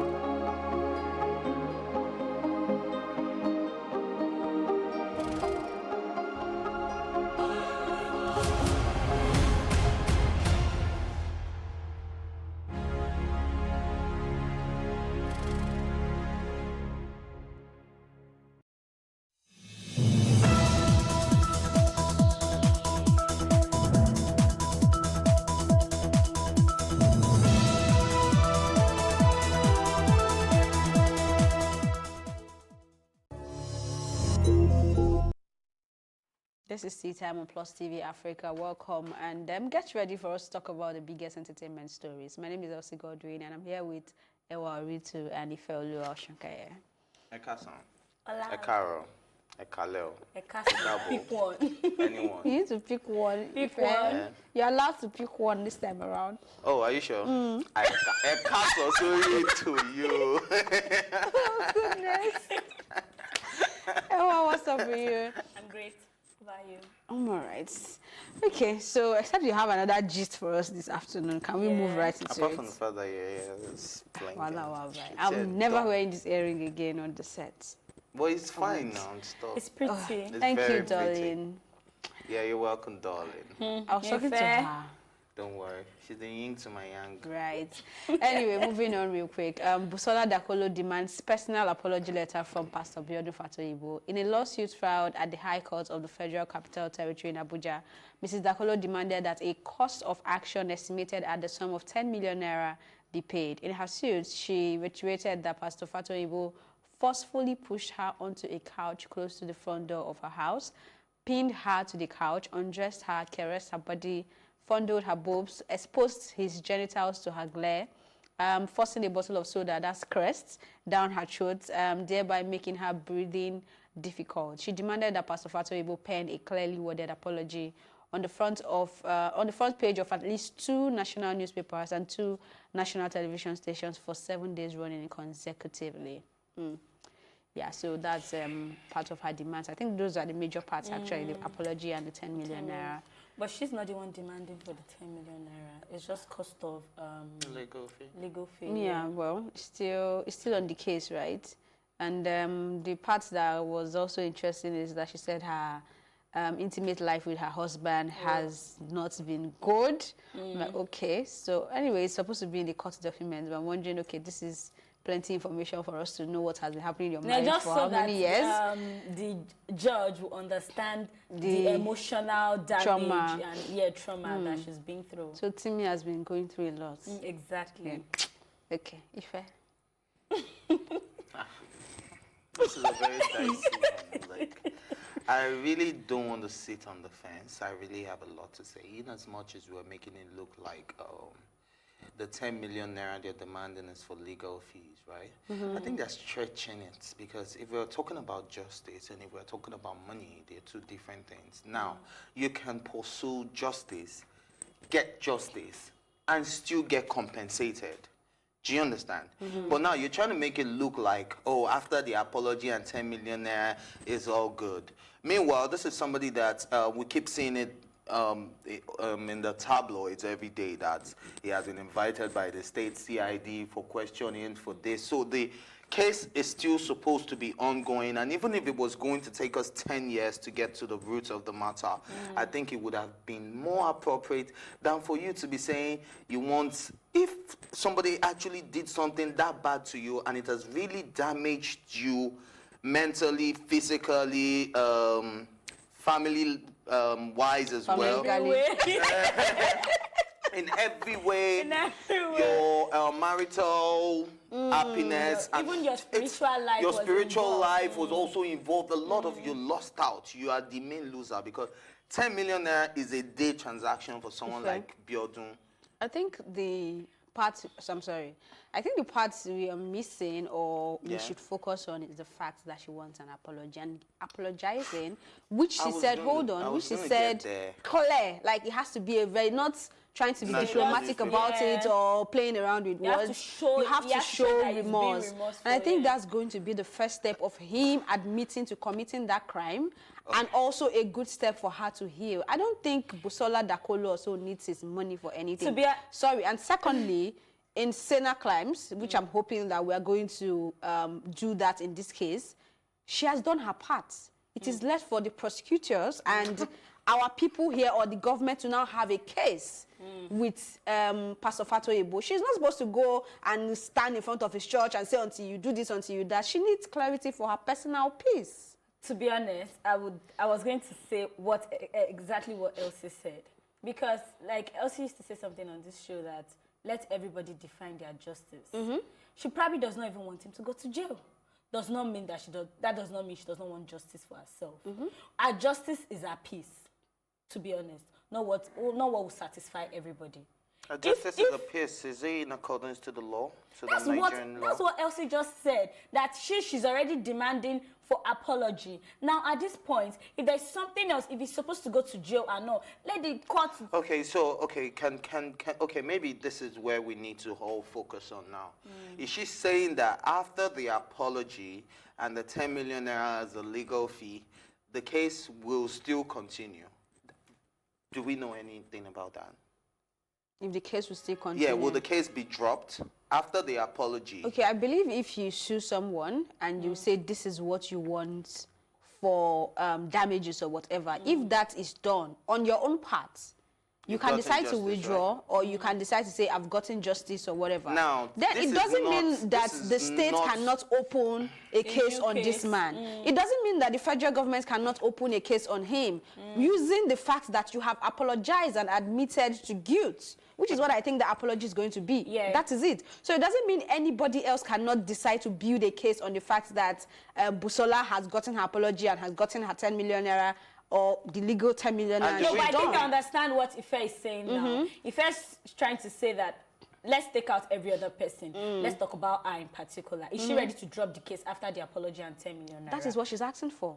This is Tea Time on Plus TV Africa. Welcome and get ready for us to talk about the biggest entertainment stories. My name is Elsie Godwin and I'm here with Ewa Ritu and Ifeolu Oshankaye. Ekasan. Ekaro. Ekaleo. Pick one. Anyone. You need to pick one. Pick one. Yeah. You're allowed to pick one this time around. Oh, are you sure? Ekaso, sorry to you. Oh, goodness. Ewa, what's up with you? I'm great. How about you? I'm all right. Okay, so except you have another gist for us this afternoon, can we move right into Apart it? from the fact that it's playing. I'm never wearing this earring again on the set. Well, it's fine now and stuff. It's pretty. It's Thank you, very darling. Pretty. Yeah, you're welcome, darling. I was talking to her. Don't worry. She's the yin to my yang. Right. Anyway, moving on real quick. Busola Dakolo demands personal apology letter from Pastor Biodun Fatoyibo. In a lawsuit filed at the High Court of the Federal Capital Territory in Abuja, Mrs. Dakolo demanded that a cost of action estimated at the sum of 10 million naira be paid. In her suit, she reiterated that Pastor Fatoyibo forcefully pushed her onto a couch close to the front door of her house, pinned her to the couch, undressed her, caressed her body, fondled her boobs, exposed his genitals to her glare, forcing a bottle of soda, that's crest, down her throat, thereby making her breathing difficult. She demanded that Pastor Fatoyebo pen a clearly worded apology on the front page of at least 2 national newspapers and 2 national television stations for 7 days running consecutively. Yeah, so that's part of her demands. I think those are the major parts, actually, the apology and the 10 million naira. But she's not the one demanding for the 10 million naira. It's just cost of legal fee. Legal fee. Yeah, well, it's still on the case, right? And the part that was also interesting is that she said her intimate life with her husband has not been good. Like, okay, so anyway, it's supposed to be in the court documents, but I'm wondering, okay, this is plenty information for us to know what has been happening in your marriage for how many years. The judge will understand the emotional damage and trauma that she's been through. So Timmy has been going through a lot. Exactly. Yeah. Okay, Ife. This is a very dicey one. Like, I really don't want to sit on the fence. I really have a lot to say. In as much as we're making it look like the 10 million naira they're demanding is for legal fees, right? I think they're stretching it, because if we're talking about justice and if we're talking about money, they're 2 different things. Now, you can pursue justice, get justice, and still get compensated. Do you understand? But now you're trying to make it look like, oh, after the apology and 10 million naira is all good. Meanwhile, this is somebody that we keep seeing it in the tabloids every day, that he has been invited by the state CID for questioning for this. So the case is still supposed to be ongoing, and even if it was going to take us 10 years to get to the roots of the matter, I think it would have been more appropriate than for you to be saying you want, if somebody actually did something that bad to you and it has really damaged you mentally, physically, family wise as well. In every way, your marital happiness, and even your spiritual life. Your spiritual life was also involved. A lot of you lost out. You are the main loser, because 10 million naira is a day transaction for someone like Biodun. I think the part, I think the parts we are missing or we should focus on is the fact that she wants an apology, and apologizing, which she said, which she said, clear, like it has to be a very, not trying to be diplomatic about it or playing around with words. You have to show remorse. And I think that's going to be the first step of him admitting to committing that crime, and also a good step for her to heal. I don't think Busola Dakolo also needs his money for anything. And secondly, in Sena crimes, which I'm hoping that we are going to do that in this case, she has done her part. It is left for the prosecutors and our people here or the government to now have a case with Pastor Fatoyebo. She's not supposed to go and stand in front of his church and say, until you do this, until you that. She needs clarity for her personal peace. To be honest, I was going to say exactly what Elsie said. Because, like, Elsie used to say something on this show that let everybody define their justice. She probably does not even want him to go to jail. Does not mean that that does not mean she does not want justice for herself. Our justice is our peace, to be honest. Not what will satisfy everybody. Justice is a peace. Is it in accordance to the law, to the Nigerian law? That's what Elsie just said, that she's already demanding for apology. Now, at this point, if there's something else, if he's supposed to go to jail or not, let the court... Okay, so, okay, okay, maybe this is where we need to all focus on now. Is she saying that after the apology and the 10 million naira as a legal fee, the case will still continue? Do we know anything about that? If the case will still continue? Yeah, will the case be dropped after the apology? Okay, I believe if you sue someone and you say this is what you want for damages or whatever, if that is done on your own part, you can decide to withdraw, right? Or you can decide to say, I've gotten justice or whatever. Now, then it doesn't mean that the state cannot open a case on this man. It doesn't mean that the federal government cannot open a case on him using the fact that you have apologized and admitted to guilt, which is what I think the apology is going to be. Yeah. That is it. So it doesn't mean anybody else cannot decide to build a case on the fact that Busola has gotten her apology and has gotten her 10 million naira or the legal 10 million. No, but I think I understand what Ife is saying now. Ife is trying to say that let's take out every other person. Let's talk about her in particular. Is she ready to drop the case after the apology and 10 million naira? That is what she's asking for.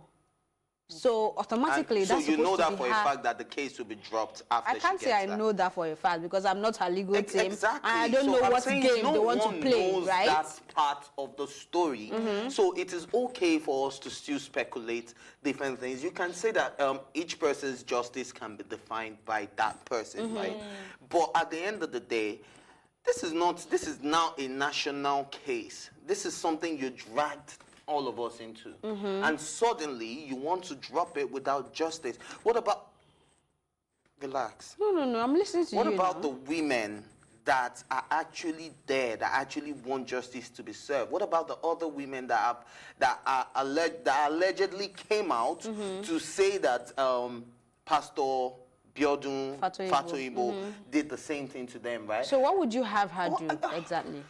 So automatically, so that's you know supposed that to be for a her. fact that the case will be dropped after I can't she say gets I that. know that for a fact because I'm not her legal team. Exactly. And I don't So know I'm what saying game no they want to one play, knows right? That's part of the story. So it is okay for us to still speculate different things. You can say that each person's justice can be defined by that person, right? But at the end of the day, this is now a national case. This is something you dragged all of us into. And suddenly you want to drop it without justice. What about, relax. No, I'm listening to you. What about the women that are actually there, that actually want justice to be served? What about the other women that allegedly came out to say that Pastor Biodun Fatoyibo did the same thing to them, right? So what would you have her do exactly?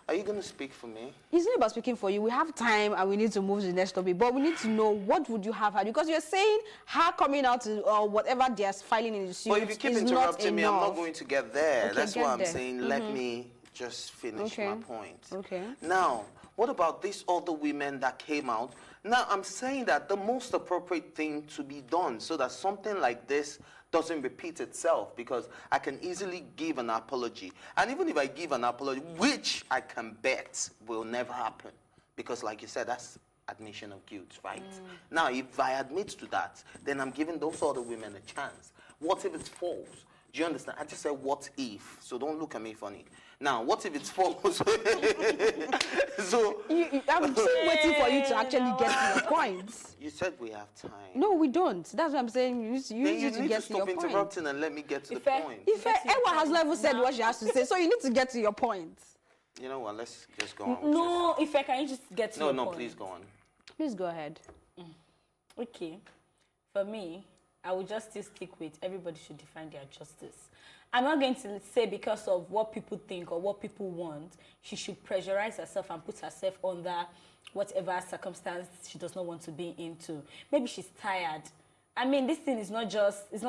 Are you going to speak for me? It's not about speaking for you. We have time and we need to move to the next topic. But we need to know, what would you have her do? Because you're saying her coming out or whatever they're filing in the suit. But if you keep interrupting me, I'm not going to get there. Okay, that's get why I'm there. saying let me just finish my point. Okay. Now, what about these other women that came out? Now, I'm saying that the most appropriate thing to be done so that something like this doesn't repeat itself, because I can easily give an apology. And even if I give an apology, which I can bet will never happen, because like you said, that's admission of guilt, right? Now, if I admit to that, then I'm giving those other women a chance. What if it's false? Do you understand? I just said what if, so don't look at me funny. Now, what if it's false? So I'm still waiting for you to actually get to your point. You said we have time. No, we don't. That's what I'm saying. You need Then you to need get to to your stop point. interrupting and let me get to the point. If Ewa has never said what she has to say, so you need to get to your point. You know what? Let's just go on. With No, if I can just get to your point. No, please go on. Please go ahead. Okay. For me, I would just still stick with everybody should define their justice. I'm not going to say because of what people think or what people want, she should pressurize herself and put herself under whatever circumstance she does not want to be into. Maybe she's tired. I mean, this thing is not just, it's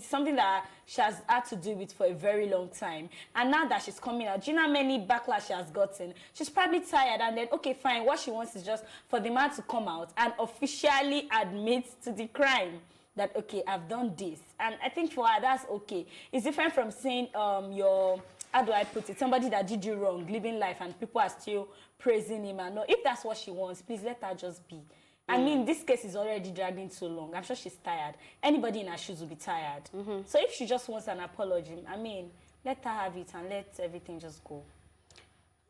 something that she has had to deal with for a very long time. And now that she's coming out, do you know how many backlash she has gotten? She's probably tired, and then, okay, fine, what she wants is just for the man to come out and officially admit to the crime. That, okay, I've done this. And I think for her, that's okay. It's different from saying how do I put it, somebody that did you wrong, living life, and people are still praising him. And no, if that's what she wants, please let her just be. I mean, this case is already dragging so long. I'm sure she's tired. Anybody in her shoes will be tired. So if she just wants an apology, I mean, let her have it and let everything just go.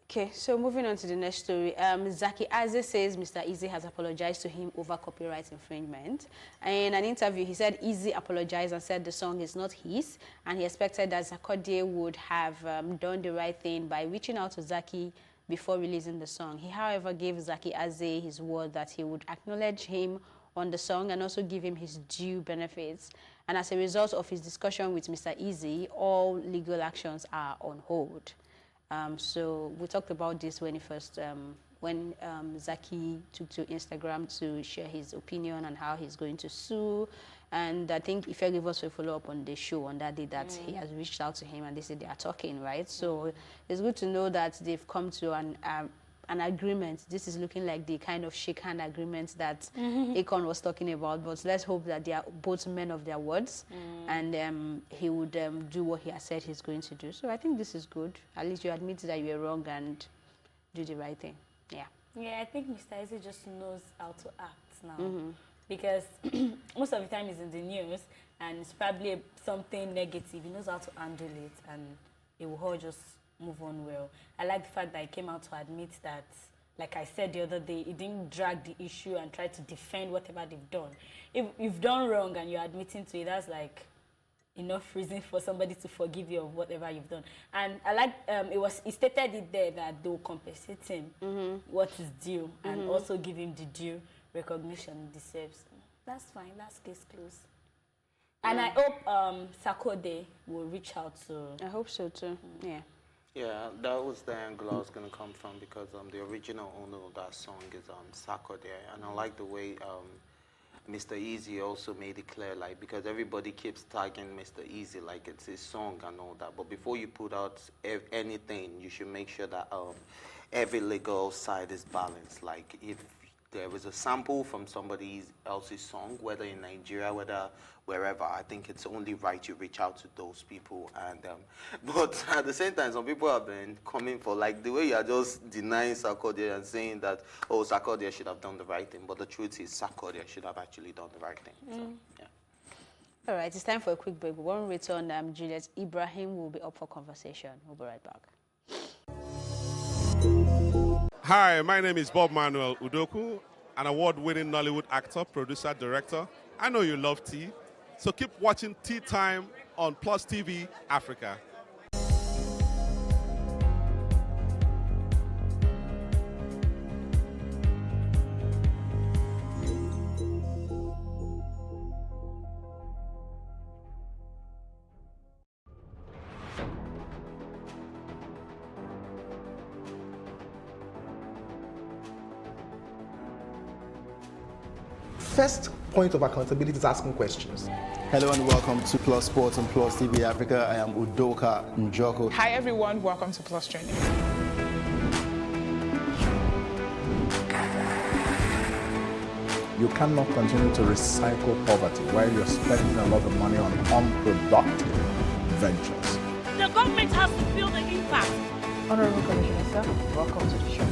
Okay, so moving on to the next story. Zaki Aze says Mr. Easy has apologized to him over copyright infringement. In an interview, he said Easy apologized and said the song is not his, and he expected that Sarkodie would have done the right thing by reaching out to Zaki before releasing the song. He, however, gave Zaki Aze his word that he would acknowledge him on the song and also give him his due benefits. And as a result of his discussion with Mr. Easy, all legal actions are on hold. So we talked about this when he first, when Zaki took to Instagram to share his opinion on how he's going to sue. And I think Ife gave us a follow-up on the show on that day that he has reached out to him and they said they are talking, right? So it's good to know that they've come to an agreement. This is looking like the kind of shake-hand agreement that Akon was talking about, but let's hope that they are both men of their words and he would do what he has said he's going to do. So I think this is good. At least you admit that you were wrong and do the right thing. Yeah. Yeah, I think Mr. Eze just knows how to act now. Because most of the time he's in the news and it's probably something negative. He knows how to handle it and it will all just move on well. I like the fact that he came out to admit that, like I said the other day, he didn't drag the issue and try to defend whatever they've done. If you've done wrong and you're admitting to it, that's like enough reason for somebody to forgive you of whatever you've done. And I like, he stated it there that they will compensate him what is due and also give him the due recognition he deserves. That's fine, that's case closed. And I hope Sarkodie will reach out to... I hope so too, yeah. Yeah, that was the angle I was going to come from, because the original owner of that song is Sarkodie, and I like the way Mr. Easy also made it clear, like, because everybody keeps tagging Mr. Easy like it's his song and all that. But before you put out anything, you should make sure that every legal side is balanced. Like, if there was a sample from somebody else's song, whether in Nigeria, whether wherever, I think it's only right you reach out to those people. And but at the same time, some people have been coming for, like, the way you are just denying Sarkodie and saying that, oh, Sarkodie should have done the right thing. But the truth is, Sarkodie should have actually done the right thing. So, yeah. All right, it's time for a quick break. When we return, Juliet Ibrahim will be up for conversation. We'll be right back. Hi, my name is Bob Manuel Udoku, an award-winning Nollywood actor, producer, director. I know you love tea, so keep watching Tea Time on Plus TV Africa. First point of accountability is asking questions. Hello and welcome to Plus Sports on Plus TV Africa. I am Udoka Njoko. Hi everyone, welcome to Plus Training. You cannot continue to recycle poverty while you're spending a lot of money on unproductive ventures. The government has to feel the impact. Honorable Commissioner, sir, welcome to the show.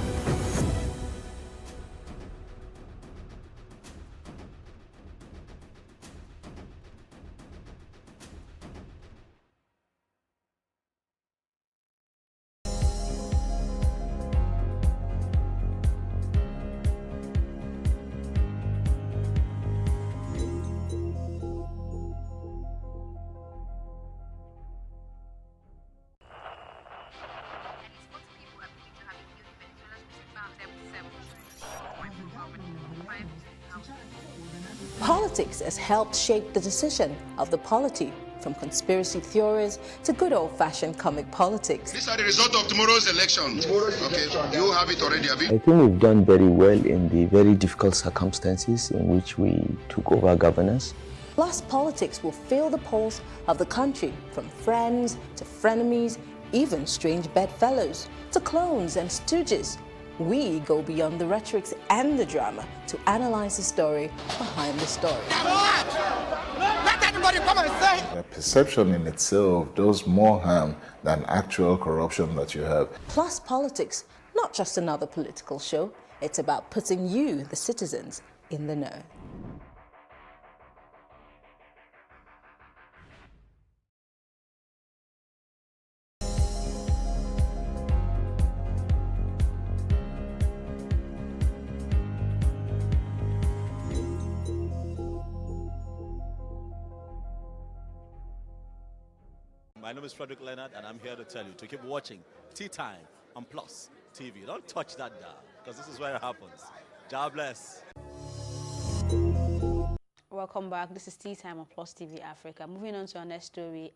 Politics has helped shape the decision of the polity, from conspiracy theories to good old-fashioned comic politics. These are the results of tomorrow's election. Okay, you have it already, have you? I think we've done very well in the very difficult circumstances in which we took over governance. Plus, politics will feel the pulse of the country, from friends to frenemies, even strange bedfellows, to clones and stooges. We go beyond the rhetorics and the drama to analyze the story behind the story. Let everybody come and say. The perception in itself does more harm than actual corruption that you have. Plus Politics, not just another political show. It's about putting you, the citizens, in the know. My name is Frederick Leonard, and I'm here to tell you to keep watching Tea Time on Plus TV. Don't touch that dial, because this is where it happens. God bless. Welcome back. This is Tea Time on Plus TV Africa. Moving on to our next story.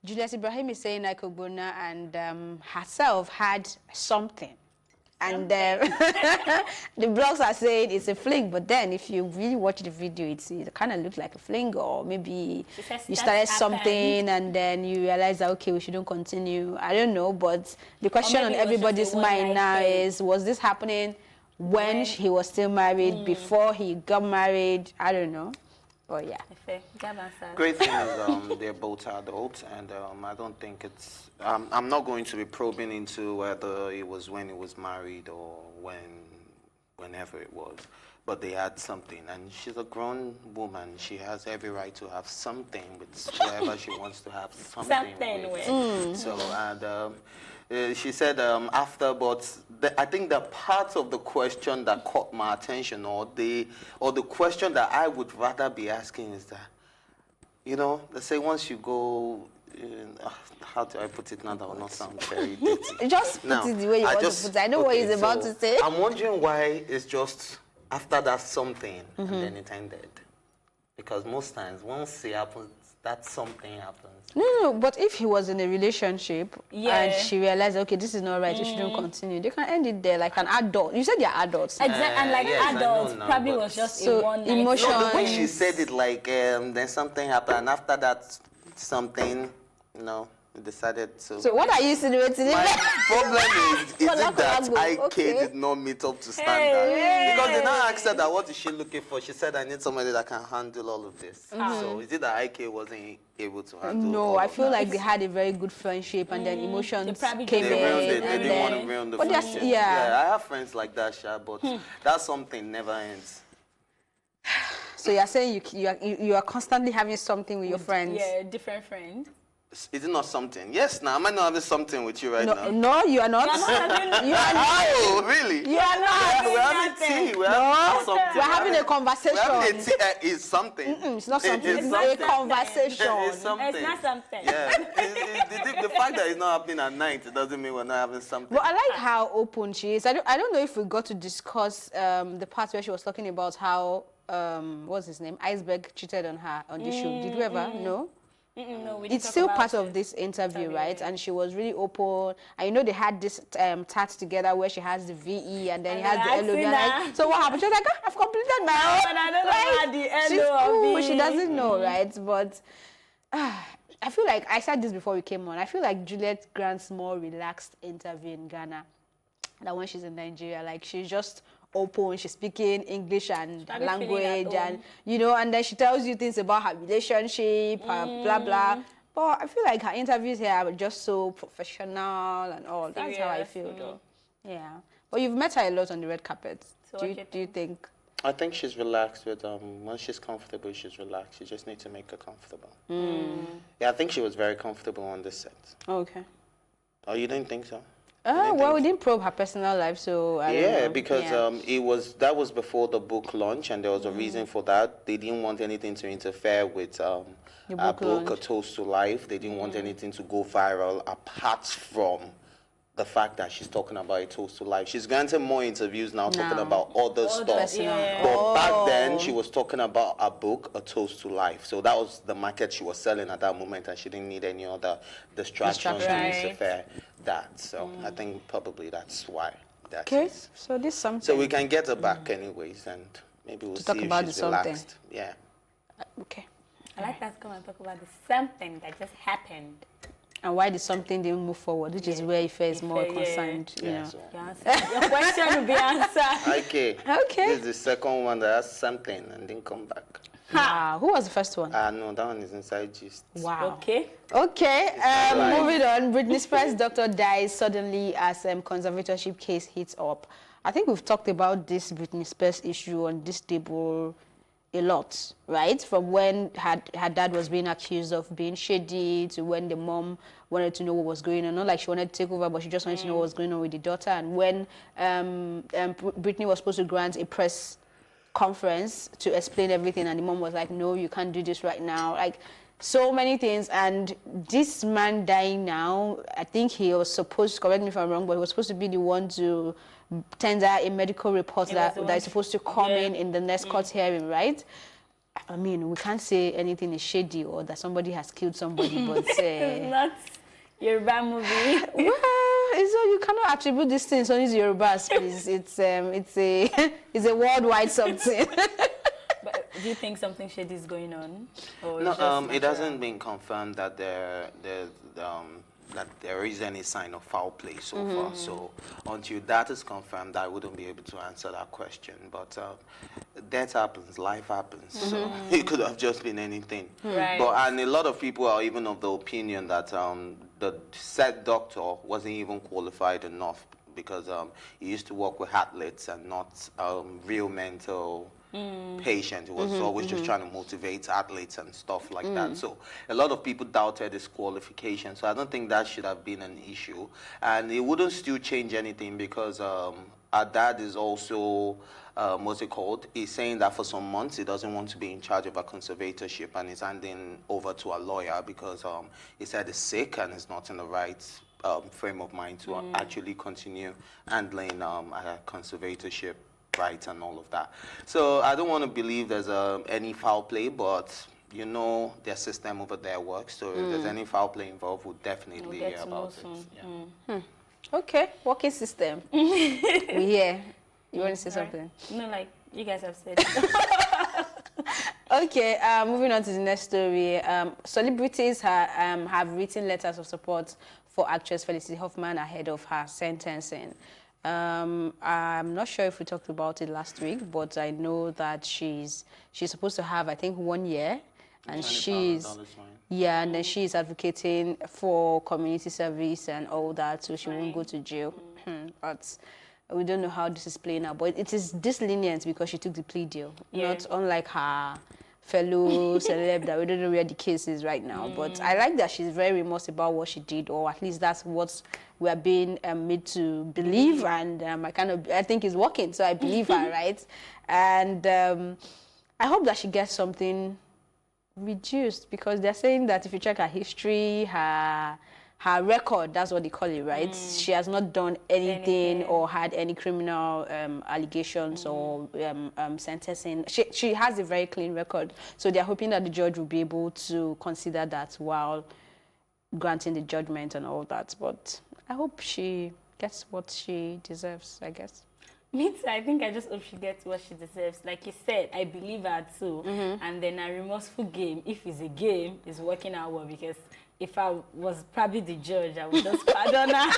Juliet Ibrahim is saying that Ogbonna and herself had something. And the blogs are saying it's a fling, but then if you really watch the video, it kind of looks like a fling, or maybe you started something and then you realize that, okay, we shouldn't continue. I don't know, but the question on everybody's mind now is, was this happening when he was still married, before he got married? I don't know. But yeah. Great thing is they're both adults, and I don't think it's... I'm not going to be probing into whether it was when he was married or whenever it was. But they had something, and she's a grown woman. She has every right to have something with whoever she wants to have something with. So, and she said after, but I think the part of the question that caught my attention, or the question that I would rather be asking is that, you know, let's say once you go, how do I put it now that will not sound very dirty? Just put it the way you want to put it. I know what he's about to say. I'm wondering why it's just after that something and then it ended. Because most times, once it happens, that something happens. No, but if he was in a relationship and she realized, okay, this is not right, you shouldn't continue, they can end it there like an adult. You said they're adults. Exactly, and like yes, adults now, probably was just so a one night. emotion. No, the way she said it, like, then something happened, and after that, something, we decided to. So what are you insinuating? My problem is it that IK did not meet up to standard? Because they now asked her that what is she looking for? She said, I need somebody that can handle all of this. So is it that IK wasn't able to handle No, I feel like they had a very good friendship and then emotions came in. They didn't want to ruin the friendship. Yeah, I have friends like that, Sha, but that something never ends. So you're saying you are constantly having something with your friends? Yeah, different friends. Is it not something? Yes, now. Am I not having something with you right now? No, you are not. You are not. Oh, really? You are not. We're having tea. We're having something. We're having a conversation. We're having a tea. It's something. It's not something. It's a conversation. It's something. It's not something. Yeah. The fact that it's not happening at night, it doesn't mean we're not having something. But I like how open she is. I don't know if we got to discuss the part where she was talking about how, what's his name? Iceberg cheated on her on the show. Did you ever? No? No, we it's still part of this interview, right? And she was really open. And they had this tat together where she has the VE and then he has the LO. Like, so what happened? She was like, I've completed my own. And I don't know the She's LO cool. of She doesn't know, right? But I feel like, I said this before we came on, I feel like Juliet grants more relaxed interview in Ghana than when she's in Nigeria. Like, she's just open, she's speaking English and language, and and then she tells you things about her relationship, her blah blah. But I feel like her interviews here are just so professional and all. That's how I feel, though. Yeah. But you've met her a lot on the red carpet. So do you think? I think she's relaxed with once she's comfortable, she's relaxed. You just need to make her comfortable. Yeah, I think she was very comfortable on this set. Okay. Oh, you didn't think so? Well, we didn't probe her personal life, so I don't know. Because that was before the book launch, and there was a reason for that. They didn't want anything to interfere with our book, A Toast to Life. They didn't want anything to go viral apart from the fact that she's talking about A Toast to Life. She's granted more interviews now talking about other stuff. But back then, she was talking about a book, A Toast to Life. So that was the market she was selling at that moment, and she didn't need any other distractions to interfere that. So I think probably that's why that is. So this something. So we can get her back anyways, and maybe we'll see if she's relaxed. Yeah. Okay. I like that. Come and talk about the something that just happened. And why did something didn't move forward, which is where Ife is more concerned. Yeah, your question will be answered. Okay. This is the second one that has something and didn't come back. Wow. Who was the first one? No, that one is inside gist. Wow. Okay. Moving on. Britney Spears' doctor dies suddenly as conservatorship case heats up. I think we've talked about this Britney Spears issue on this table a lot, right? From when her dad was being accused of being shady to when the mom wanted to know what was going on. Not like she wanted to take over, but she just wanted to know what was going on with the daughter. And when Britney was supposed to grant a press conference to explain everything, and the mom was like, no, you can't do this right now. Like, so many things. And this man dying now, I think he was supposed, correct me if I'm wrong, but he was supposed to be the one to tender a medical report that is supposed to come in the next court hearing, right? I mean, we can't say anything is shady or that somebody has killed somebody, but it's not Yoruba movie. Well, you cannot attribute these things only to Yorubas, please. It's a worldwide something. But do you think something shady is going on? Or No, it hasn't been confirmed that that there is any sign of foul play so far. So until that is confirmed, I wouldn't be able to answer that question. But death happens, life happens. So it could have just been anything. Right. And a lot of people are even of the opinion that the said doctor wasn't even qualified enough because he used to work with athletes and not real mental patient who was always just trying to motivate athletes and stuff like that. So a lot of people doubted his qualification. So I don't think that should have been an issue. And it wouldn't still change anything because our dad is also, what's it called? He's saying that for some months he doesn't want to be in charge of a conservatorship and he's handing over to a lawyer because he said he's sick and is not in the right frame of mind to actually continue handling a conservatorship rights and all of that. So I don't want to believe there's any foul play, but you know their system over there works. So if there's any foul play involved, we'll definitely hear about it. Yeah. Okay, working system. We hear. You want to say something? No, like you guys have said. Okay, moving on to the next story. Celebrities have written letters of support for actress Felicity Huffman ahead of her sentencing. I'm not sure if we talked about it last week, but I know that she's supposed to have, I think, 1 year, and and then she's advocating for community service and all that, so she won't go to jail. But we don't know how this is playing out. But it is this lenient because she took the plea deal, not unlike her fellow celeb that we don't know where the case is right now. But I like that she's very remorse about what she did, or at least that's what we are being made to believe, and I think it's working, so I believe her, right? And I hope that she gets something reduced, because they're saying that if you check her history, her record, that's what they call it, right? She has not done anything or had any criminal allegations or sentencing. She has a very clean record. So they're hoping that the judge will be able to consider that while granting the judgment and all that. But I hope she gets what she deserves, I guess. Me too. I think I just hope she gets what she deserves. Like you said, I believe her too. And then a remorseful game, if it's a game, is working out well, because if I was probably the judge, I would just pardon her.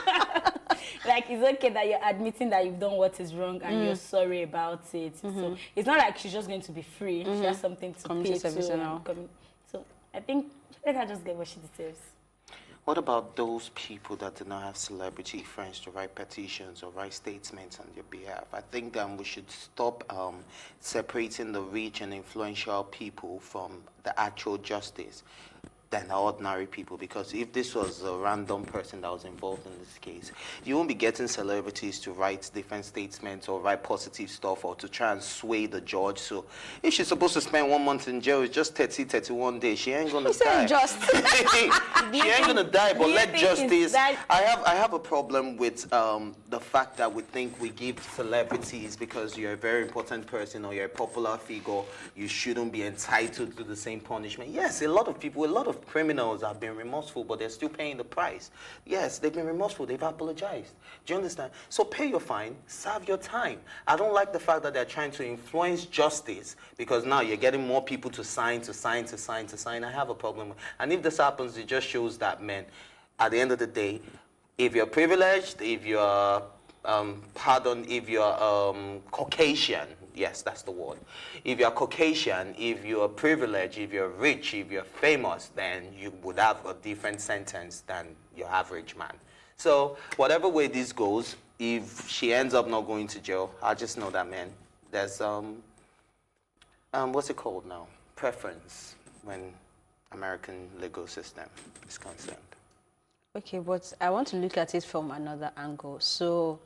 Like, it's okay that you're admitting that you've done what is wrong and you're sorry about it. So it's not like she's just going to be free. She has something to pay to. So I think let her just get what she deserves. What about those people that do not have celebrity friends to write petitions or write statements on their behalf? I think we should stop separating the rich and influential people from the actual justice than the ordinary people, because if this was a random person that was involved in this case, you won't be getting celebrities to write different statements or write positive stuff or to try and sway the judge. So if she's supposed to spend 1 month in jail, it's just 31 days. She ain't gonna die. She ain't gonna die, but let justice. I have a problem with the fact that we think we give celebrities, because you're a very important person or you're a popular figure, you shouldn't be entitled to the same punishment. Yes, a lot of people, a lot of criminals have been remorseful, but they're still paying the price. Yes, they've been remorseful, they've apologized. Do you understand? So pay your fine, serve your time. I don't like the fact that they're trying to influence justice, because now you're getting more people to sign. I have a problem with, and if this happens, it just shows that, man, at the end of the day, if you're privileged, if you're if you're Caucasian, yes, that's the word. If you're Caucasian, if you're privileged, if you're rich, if you're famous, then you would have a different sentence than your average man. So whatever way this goes, if she ends up not going to jail, I just know that, man, there's what's it called now? Preference when American legal system is concerned. Okay, but I want to look at it from another angle. So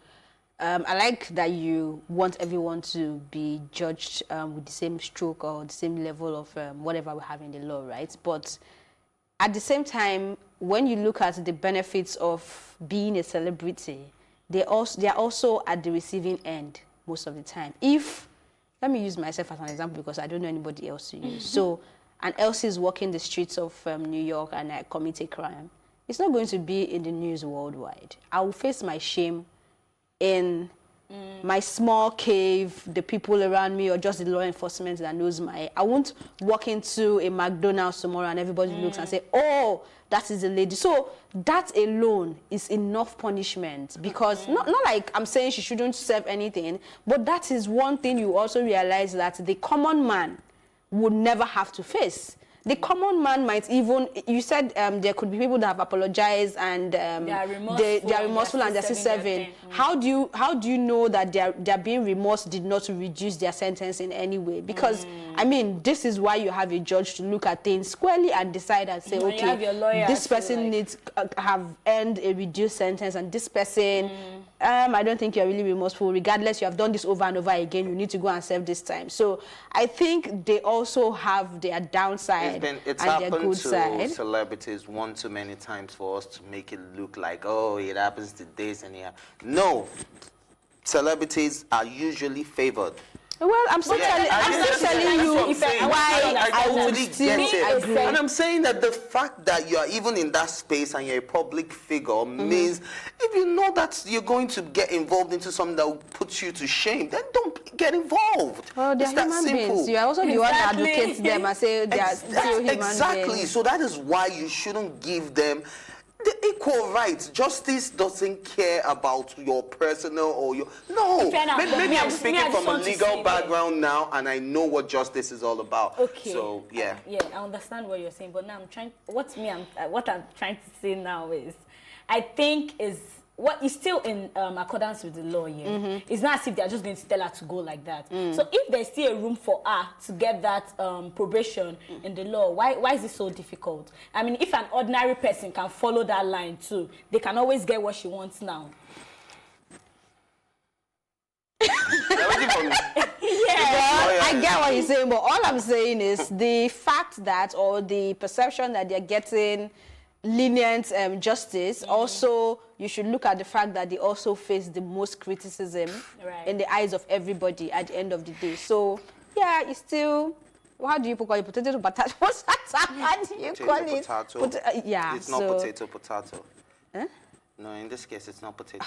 I like that you want everyone to be judged with the same stroke or the same level of whatever we have in the law, right? But at the same time, when you look at the benefits of being a celebrity, they are also at the receiving end most of the time. Let me use myself as an example, because I don't know anybody else to use. So, and Elsie is walking the streets of New York and I commit a crime. It's not going to be in the news worldwide. I will face my shame in my small cave, the people around me, or just the law enforcement that knows I won't walk into a McDonald's tomorrow and everybody looks and say, oh, that is a lady. So that alone is enough punishment, because not like I'm saying she shouldn't serve anything, but that is one thing you also realize that the common man would never have to face. The common man might even, you said there could be people that have apologized and they are remorseful and they're still serving. How do you know that their being remorse did not reduce their sentence in any way? Because I mean, this is why you have a judge to look at things squarely and decide and say, okay, this person needs have earned a reduced sentence, and this person, I don't think you're really remorseful. Regardless, you have done this over and over again, you need to go and serve this time. So I think they also have their downside. It's happened to celebrities one too many times for us to make it look like, oh, it happens to this and yeah. No, celebrities are usually favored. Well, I'm still telling you why I would still agree. And I'm saying that the fact that you are even in that space and you're a public figure means if you know that you're going to get involved into something that will put you to shame, then don't get involved. Well, they're human beings. You are also the one that advocates them and say they are still human beings. Exactly. So that is why you shouldn't give them the equal rights. Justice doesn't care about your personal or your... No. Maybe I'm speaking from a legal background now, and I know what justice is all about. Okay. So, yeah. Yeah, I understand what you're saying, but now what I'm trying to say now is, I think is what is still in accordance with the law here. It's not as if they're just going to tell her to go like that. So if there's still a room for her to get that probation in the law, why is it so difficult? I mean, if an ordinary person can follow that line too, they can always get what she wants now. I get what you're saying, but all I'm saying is the fact that, or the perception that they're getting lenient justice, also you should look at the fact that they also face the most criticism in the eyes of everybody at the end of the day. So yeah, it's still, how do you call it? Potato, potato? How do you call it? Potato. Yeah, it's not potato. Huh? No, in this case, it's not potato.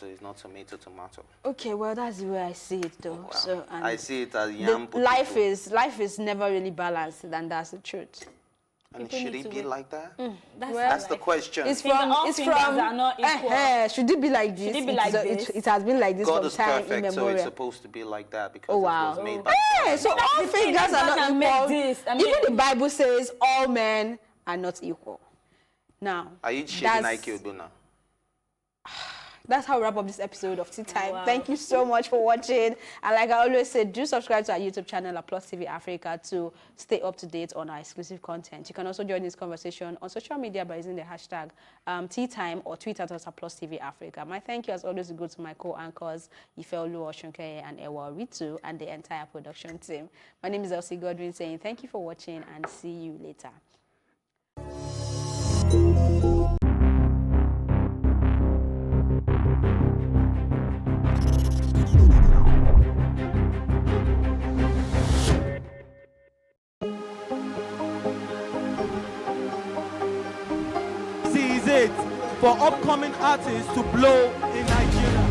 It's not tomato. Okay, well, that's the way I see it, though. Wow. So I see it as yam potato. Life is never really balanced, and that's the truth. And should it be like that? That's the question. It's from are not equal. Should it be like this? Should it be like this? It has been like this God from is time perfect, immemorial. so it's supposed to be like that because it was made by God. So all fingers are not equal. Even the Bible says all men are not equal. Now, are you shading IQ, Dona? That's how we wrap up this episode of Tea Time. Wow. Thank you so much for watching. And like I always say, do subscribe to our YouTube channel at Plus TV Africa to stay up to date on our exclusive content. You can also join this conversation on social media by using the hashtag Tea Time or tweet at us at Plus TV Africa. My thank you as always go to my co-anchors, Ifeolu Osunkeye and Ewa Ritu, and the entire production team. My name is Elsie Godwin saying thank you for watching and see you later. For upcoming artists to blow in Nigeria.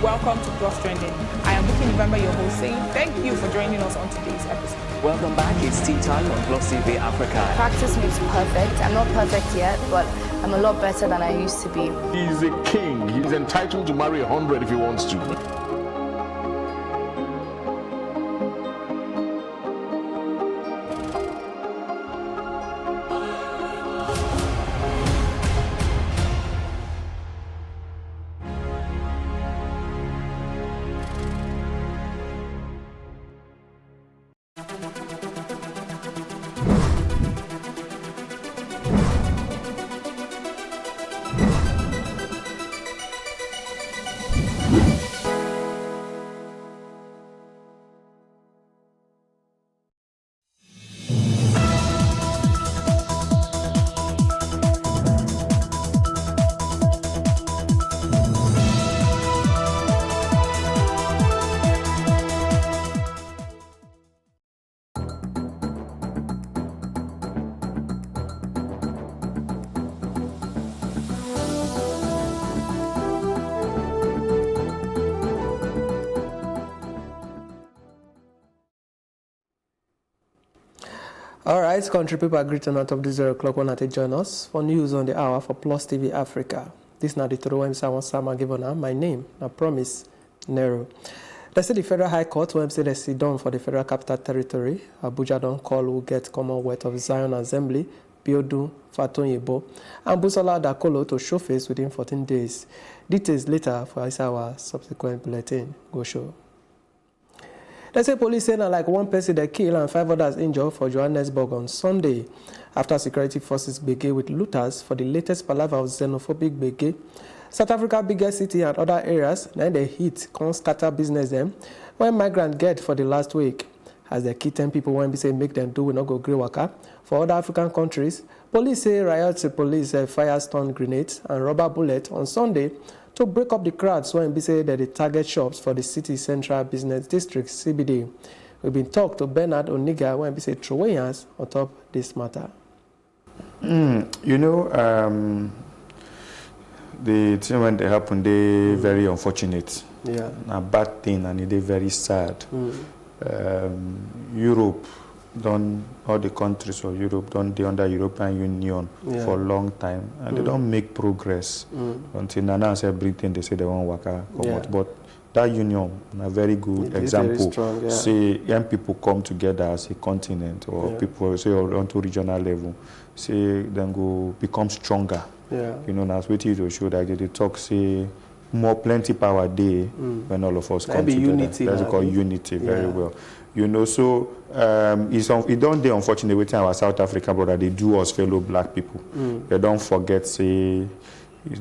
Welcome to Plus Trending. I am Bookie November, your host, saying thank you for joining us on today's episode. Welcome back. It's Tea Time on Plus TV Africa. Practice makes perfect. I'm not perfect yet, but I'm a lot better than I used to be. He's a king. He's entitled to marry 100 if he wants to. All right, country people agree to not of the 0 o'clock when they join us for news on the hour for Plus TV Africa. This is not the throw I'm saying Sama given now. My name, I promise, Nero. They say the Federal High Court, when say they sit down for the Federal Capital Territory, Abuja don't call who get Commonwealth of Zion Assembly, Biodun, Fatonyebo, and Busola Dakolo to show face within 14 days. Details later for our subsequent bulletin. Go show. They say police say like one person they killed and 5 others injured for Johannesburg on Sunday after security forces began with looters for the latest palaver of xenophobic begay. South Africa's biggest city and other areas, now they hit, can't scatter business them when migrants get for the last week. as they keep 10 people when we say make them do, we not go grey waka. For other African countries, police say riots police fire stun grenades and rubber bullets on Sunday to break up the crowds when we say that they target shops for the city central business district, CBD. We've been talked to Bernard Oniga when we say Trowayans on top this matter. You know, the thing when they happen, they very unfortunate. Yeah. A bad thing, and they very sad. Europe, all the countries of Europe, they under European Union for a long time, and they don't make progress until now. Everything they say they won't work out. But that union, a very good example. Very strong, say young people come together as a continent, or people say onto regional level. Say then go become stronger. You know, that's what you show that they talk say more plenty power day when all of us come together. Unity. That's called unity very well. You know, so it don't they unfortunate with our South African brother they do us fellow black people. They don't forget say, you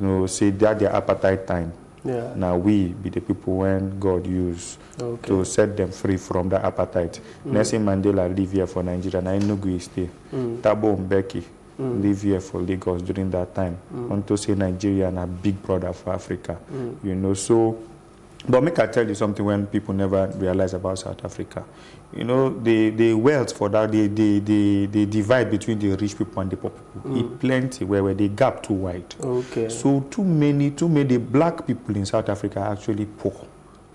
know, say that their appetite time. Now we be the people when God used to set them free from that appetite. Nelson Mandela live here for Nigeria, and I know we stay. Thabo Mbeki live here for Lagos during that time. Want to say Nigeria and a big brother for Africa. You know, so but make I tell you something when people never realize about South Africa. You know, the wealth for that, the divide between the rich people and the poor people, it plenty where the gap too wide. So too many black people in South Africa are actually poor.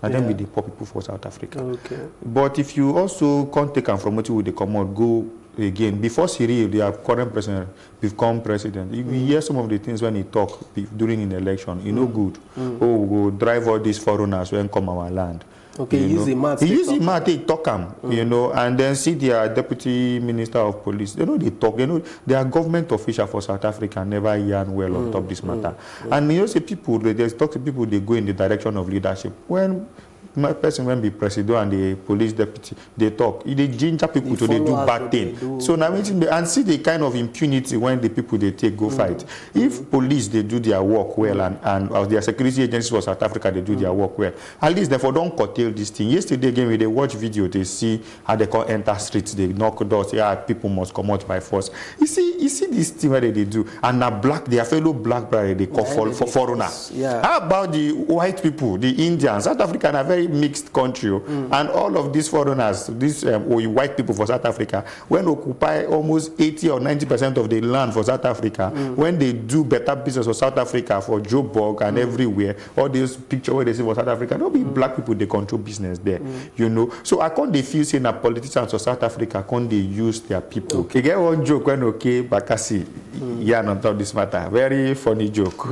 And then be the poor people for South Africa. But if you also can't take them from what you they come out, go again. Before Syria, their current president become president, you hear some of the things when he talk during an election, you know good. Oh, we'll drive all these foreigners when come our land. He use the math. They talk them, you know, and then see their deputy minister of police. They know they talk. You know, their government official for South Africa never yarn well on top this matter. And you know, see people, they talk to people, they go in the direction of leadership. When my person when be president and the police deputy, they talk. They ginger people to they do bad things. So now and see the kind of impunity when the people they take go fight. If police they do their work well and their security agencies for South Africa they do their work well, at least therefore don't curtail this thing. Yesterday again when they watch video, they see how they can enter streets, they knock doors, people must come out by force. You see this thing where they do, and their fellow black brother they call for foreigners. How about the white people, the Indians? South Africa are very mixed country, and all of these foreigners, these white people for South Africa, when occupy almost 80 or 90% of the land for South Africa, when they do better business for South Africa, for Chibok and everywhere, all these pictures where they see for South Africa, there'll be black people they control business there, you know. So I can't they feel saying that politicians of South Africa can't they use their people. They get one joke when Bakassi, on top this matter, very funny joke.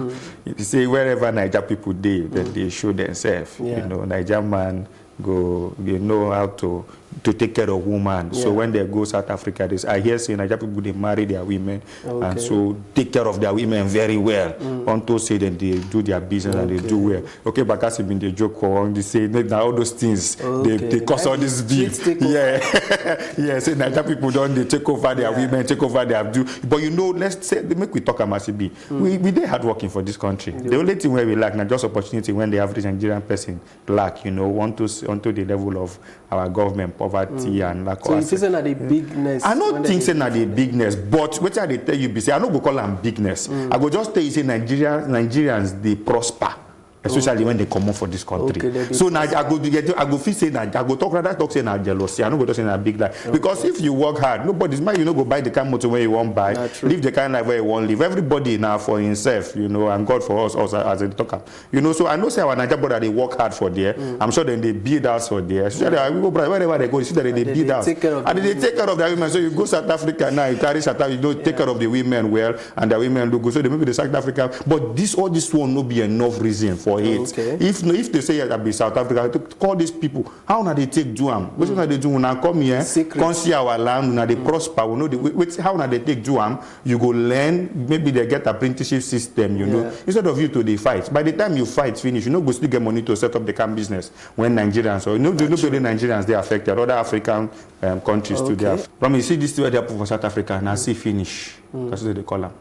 You say wherever Niger people they show themselves, you know, Niger man go, they know how to take care of women. So when they go South Africa, I hear saying Niger people they marry their women and so take care of their women very well. Unto say that they do their business and they do well. Okay, Bakassi been the joke for they say now all those things they cause all this beef. Say Niger people don't they take over their women, take over their do. But you know, let's say make we talk about CB. We they hard working for this country. The only thing where we lack now just opportunity when the average Nigerian person lack, you know, onto the level of our government poverty and lack of. So you say that the bigness. I don't think say that the bigness, but what I tell you be say I don't go call them bigness. I go just tell you say Nigerians they prosper. Especially when they come up for this country. So now I go feel say that I go talk say na jealousy. I don't go talk say na big lie. Because if you work hard, nobody's mind you know go buy the kind of motor where you want buy, live the kind of life where you want live. Everybody now for himself, you know, and God for us as a talker. You know, so I know say our Niger brother they work hard for there. I'm sure then they build house for there. Especially we go wherever they go, you see that they build house. And they take care of their women. So you go South Africa now, you carry South Africa, you don't take care of the women well, and the women look good. So they maybe the South Africa, but all this one no be enough reason for it. If they say that be South Africa, to call these people, how now they take do them? What now they do when I come here, come see our land, now they prosper. We know how now they take do them? You go learn. Maybe they get apprenticeship system. You know, instead of you to the fight. By the time you fight finish, you know, go still get money to set up the camp business. When Nigerians, or you know, the Nigerians they affected, other African countries too. They from you see this where they happen for South Africa, and I see finish. That's what they call them.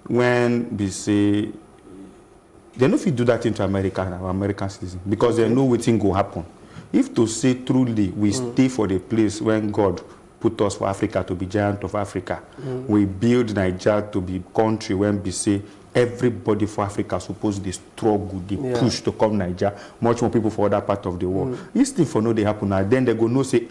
When they say. They know if you do that into America, American citizens, because they know what thing go happen. If to say truly we stay for the place when God put us for Africa to be giant of Africa, we build Nigeria to be country when we say everybody for Africa supposed they struggle, they push to come Nigeria, much more people for other part of the world. This thing for no they happen now, then they go no say,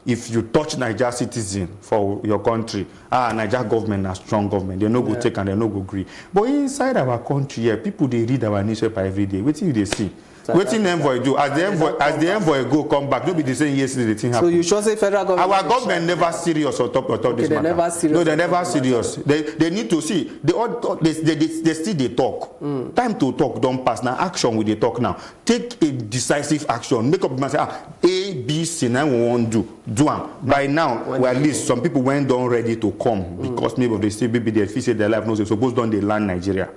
if you touch Nigeria citizen for your country, Nigeria government a strong government, they no go take and they no go agree. But inside our country, people they read our newspaper every day. What do they see? Waiting envoy do as the envoy go come back. Don't be the same yesterday the thing happen. So you should say federal government. Our government never serious on top this matter. Never serious. No, they never serious. They need to see. They still they talk. Time to talk don't pass. Now action with the talk now. Take a decisive action. Make up your mind say A, B, C. Now we want do them. By now, well, at least some people went down ready to come because maybe they still maybe they feel say their life knows they supposed on they land Nigeria.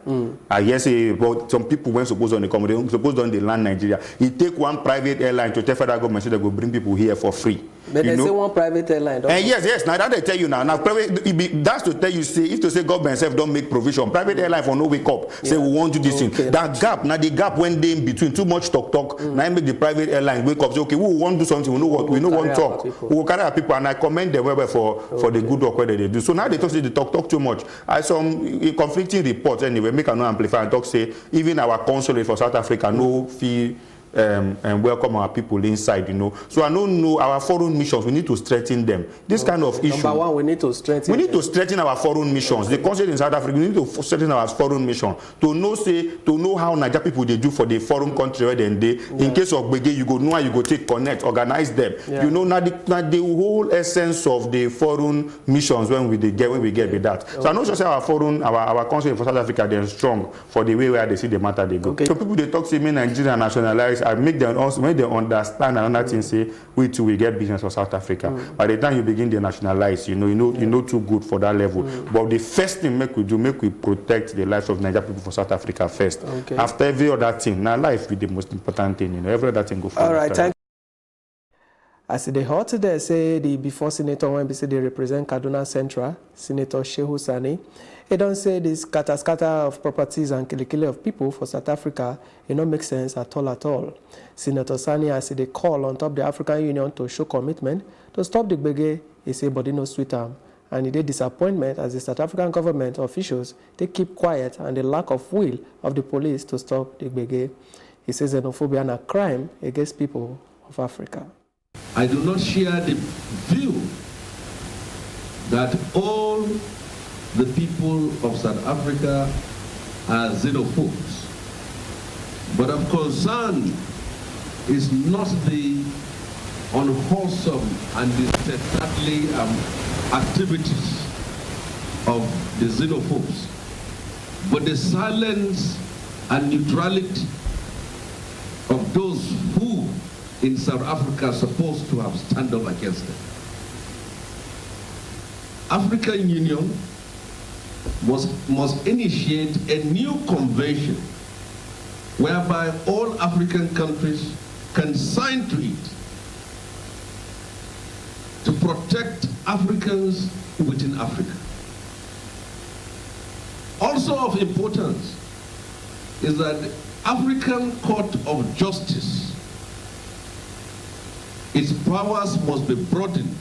I guess but some people when supposed on they come, they supposed on they land Nigeria. It take one private airline to tell federal government so they go bring people here for free. But they say one private airline. And yes. Now that they tell you now private, that's to tell you say if to say government itself don't make provision, private airline for no wake up. Say we want to do this thing. That gap now the gap when they in between too much talk. Now make the private airline wake up. Say okay, we want to do something. We know what we know want talk. We will carry our people, and I commend them for the good work that they do. So now they talk say they talk too much. I some conflicting reports anyway. Make a no amplify and talk say even our consulate for South Africa no fee. And welcome our people inside, So I don't know our foreign missions. We need to strengthen them. This kind of issue. Number one, we need to strengthen. We need to strengthen our foreign missions. The consulate in South Africa, we need to strengthen our foreign mission to know how Nigeria people they do for the foreign country where they. In case of Bege, you go know how you go take connect, organize them. Now the whole essence of the foreign missions when we get with that. So I know just our consulate for South Africa they're strong for the way where they see the matter they go. So people they talk say me Nigeria nationalize. I make them also when they understand another thing say we too will get business for South Africa. By the time you begin to nationalize, you know too good for that level. But the first thing make we protect the lives of Nigerian people for South Africa first. After every other thing, now life is the most important thing. Every other thing go for. All right, thank you. As they hot today say the before Senator when they represent Kaduna Central, Senator Shehu Sani. He don't say this scatter of properties and kill of people for South Africa, it don't make sense at all. Senator Sani has they call on top the African Union to show commitment to stop the gbege, he say body no sweet arm. And he did disappointment as the South African government officials, they keep quiet and the lack of will of the police to stop the gbege. He says xenophobia is a crime against people of Africa. I do not share the view that all the people of South Africa are xenophobes. But of concern is not the unwholesome and disorderly activities of the xenophobes, but the silence and neutrality of those who in South Africa are supposed to have stand up against them. African Union must initiate a new convention whereby all African countries can sign to it to protect Africans within Africa. Also of importance is that the African Court of Justice, its powers must be broadened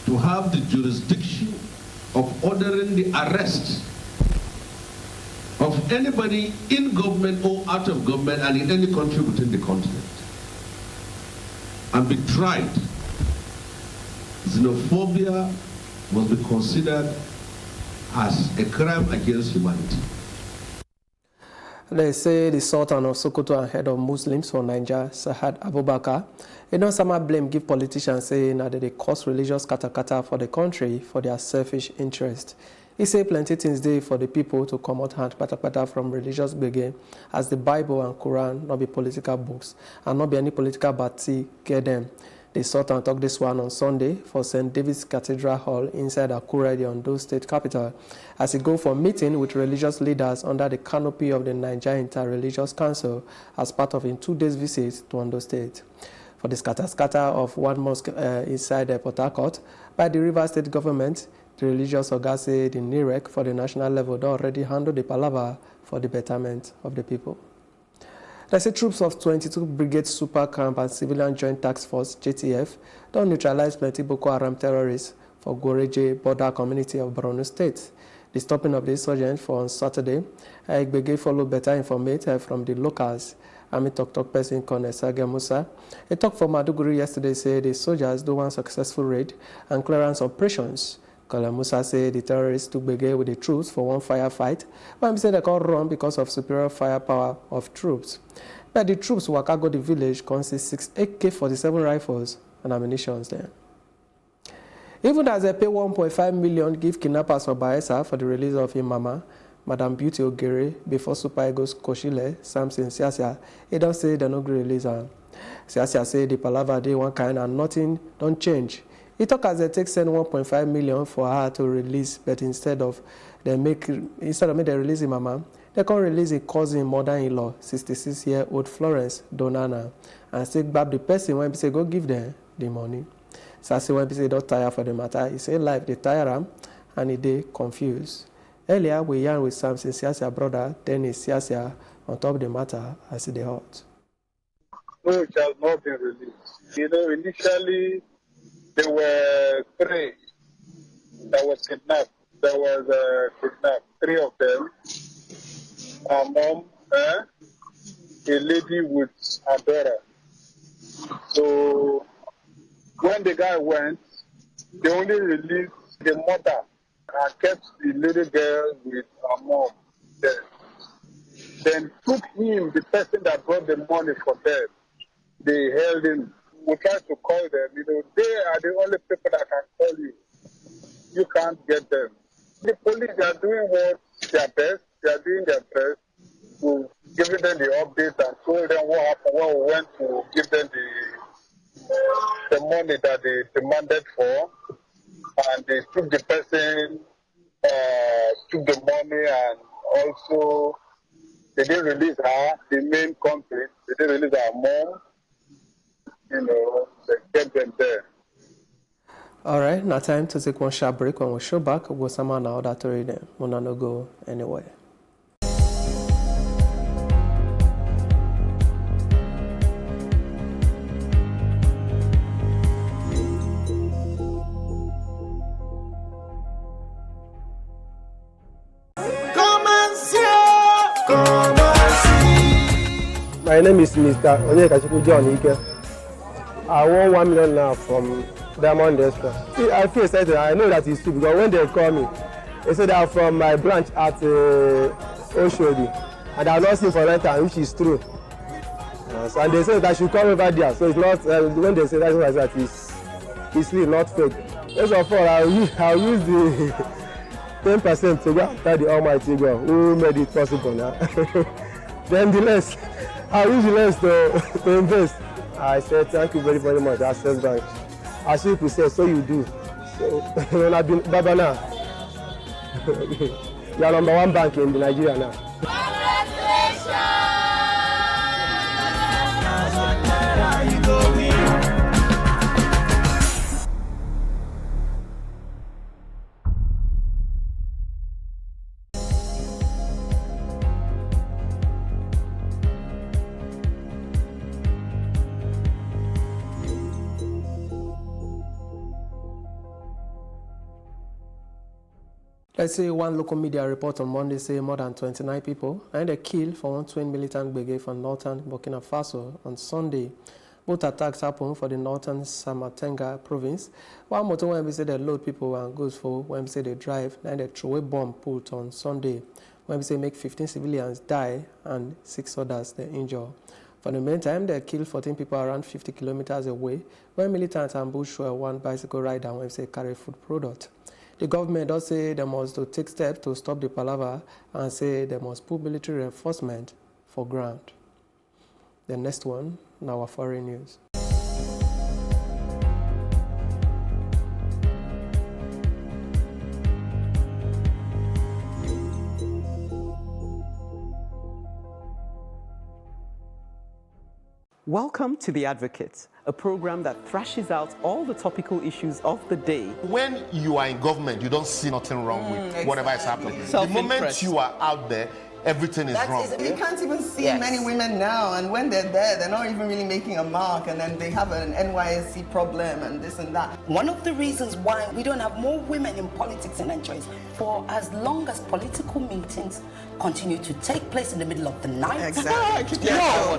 to have the jurisdiction of ordering the arrest of anybody in government or out of government and in any country within the continent and be tried. Xenophobia must be considered as a crime against humanity. They say the Sultan of Sokoto and head of Muslims for Nigeria, Sahad Abubakar, they don't somehow blame give politicians saying that they cause religious kata for the country for their selfish interest. He say plenty things there for the people to come out hand pata from religious begin, as the Bible and Quran not be political books and not be any political bati get them. The Sultan talked this one on Sunday for St. David's Cathedral Hall inside Akure, the Ondo State capital, as he go for a meeting with religious leaders under the canopy of the Nigeria Inter-Religious Council as part of a 2-day visit to Ondo State. For the scatter of one mosque inside Port Harcourt by the River State government, the religious oga say the NIREC for the national level they already handled the palaver for the betterment of the people. They say troops of 22 Brigade Super Camp and Civilian Joint Task Force, JTF, don't neutralize plenty Boko Haram terrorists for Goreje border community of Borno State. The stopping of the insurgents for on Saturday, Igbege followed better information from the locals. Army talk person Colonel Sage Musa. A talk from Maduguri yesterday said the soldiers do one successful raid and clearance operations. Colonel Musa said the terrorists took Gbege with the troops for one firefight, but he said they can't run because of superior firepower of troops. But the troops who go the village consist 6 AK-47 rifles and ammunition there. Even as they pay 1.5 million give kidnappers for Bayelsa for the release of his mama, Madam Beauty Ogere, before Super Eagles Koshile, Samson Siasia, he don't say they no agree release her. Siasia say the palaver dey one kind and nothing don't change. He talk as they take send 1.5 million for her to release, but instead of make they release his mama, they can release his cousin mother-in-law, 66-year-old Florence Donana, and still grab the person when he say go give them the money. Sasi when he say don't tire for the matter, he say life they tire him and he dey confused. Earlier, we yarn with Samson Siasia brother, Dennis Siasia, on top of the matter as they hot. No, it has not been released. You know, initially, there were 3 that was kidnapped. There was kidnapped, 3 of them. A mom, a lady with a daughter. So, when the guy went, they only released the mother. I kept the little girl with her mom there. Then took him, the person that brought the money for them. They held him. We tried to call them. You know, they are the only people that can call you. You can't get them. The police are doing their best. They are doing their best to giving them the updates and told them what happened when we went to give them the money that they demanded for. And they took the person, took the money, and also they didn't release her, the main culprit. They didn't release her mom. You know, they kept them there. All right, now time to take one short break. When we show back, we'll go somewhere now that to read them. We'll not go anywhere. My name is Mr. Onyeka John Ike. I won 1 million now from Diamond Extra. See, I feel excited. I know that it's true because when they call me, they say they are from my branch at Oshodi, and I have not seen for a long time, which is true. So, and they say that I should come over there. So it's not when they say that's what I said, it's real, not fake. First of all, I'll use the 10% to go after the Almighty God who made it possible now. Then the less, I'll use the less to invest. I said thank you very, very much, Access Bank. As you could say, so you do. So, when I've been Baba now, you are #1 bank in Nigeria now. Let's say one local media report on Monday say more than 29 people and they killed for one twin militant brigade from northern Burkina Faso on Sunday. Both attacks happened for the northern Samatenga province. One motor when we say they load people and goods for when we say they drive, and they throw a bomb put on Sunday. When we say make 15 civilians die and 6 others they injure. For the meantime, they killed 14 people around 50 kilometers away when militants ambushed one bicycle rider when we say carry food product. The government does say they must take steps to stop the palaver and say they must put military reinforcement for ground. The next one, now our foreign news. Welcome to The Advocate, a program that thrashes out all the topical issues of the day. When you are in government, you don't see nothing wrong with whatever is happening. The moment you are out there, everything is wrong. You can't even see many women now, and when they're there, they're not even really making a mark, and then they have an NYSC problem and this and that. One of the reasons why we don't have more women in politics in Nigeria is for as long as political meetings continue to take place in the middle of the night. Exactly.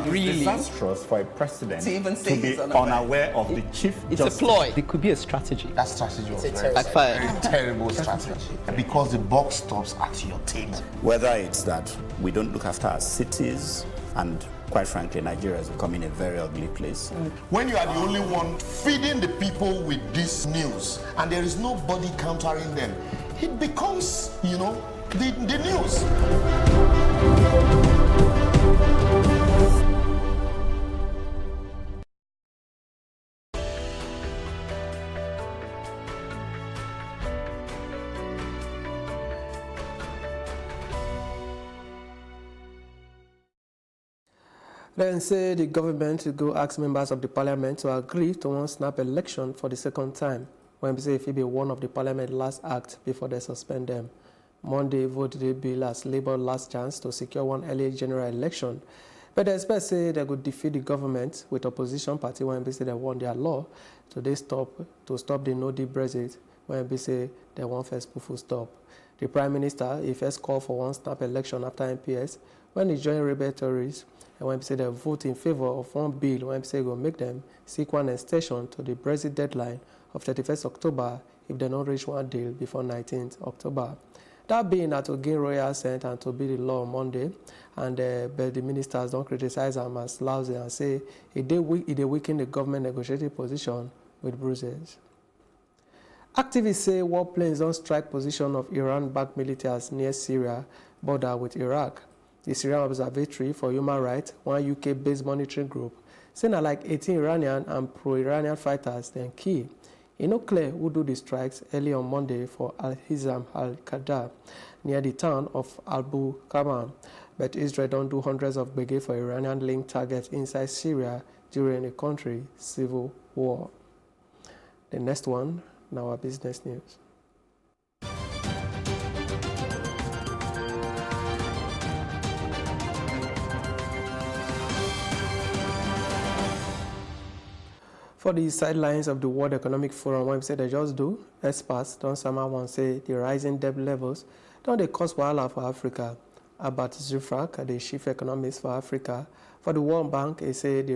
Really disastrous for a president to even say be unaware of the chief justice. a ploy. It could be a strategy. That strategy was terrible. very terrible strategy. Because the buck stops at your table. Whether it's that we don't look after our cities, and quite frankly, Nigeria is becoming a very ugly place. When you are the only one feeding the people with this news, and there is nobody countering them, it becomes, the news. Then say the government will go ask members of the parliament to agree to one snap election for the second time. When we say if it be one of the parliament last act before they suspend them. Monday vote the bill as Labour last chance to secure one early general election. But they expect say they could defeat the government with opposition party when we say they want their law to stop the no-deal Brexit when we say they want first full stop. The Prime Minister he first called for one snap election after MPS when he joined rebel Tories. And when we say they vote in favor of one bill, when we say go make them seek one extension to the Brexit deadline of 31st October if they don't reach one deal before 19th October. That being that to gain royal assent and to be the law on Monday, and but the ministers don't criticize them as lousy and say they weaken the government negotiating position with Brussels. Activists say warplanes don't strike position of Iran-backed militias near Syria border with Iraq. The Syrian Observatory for Human Rights, one UK-based monitoring group, saying that like 18 Iranian and pro-Iranian fighters then killed. It's not clear who do the strikes early on Monday for Al-Hizam al-Qadda near the town of Abu Kaman, but Israel don't do hundreds of brigade for Iranian-linked targets inside Syria during the country's civil war. The next one, now our business news. For the sidelines of the World Economic Forum, when we say they just do, experts don't somehow say the rising debt levels don't they cause wahala for Africa. Albert Zufrak, the chief economist for Africa, for the World Bank, they say the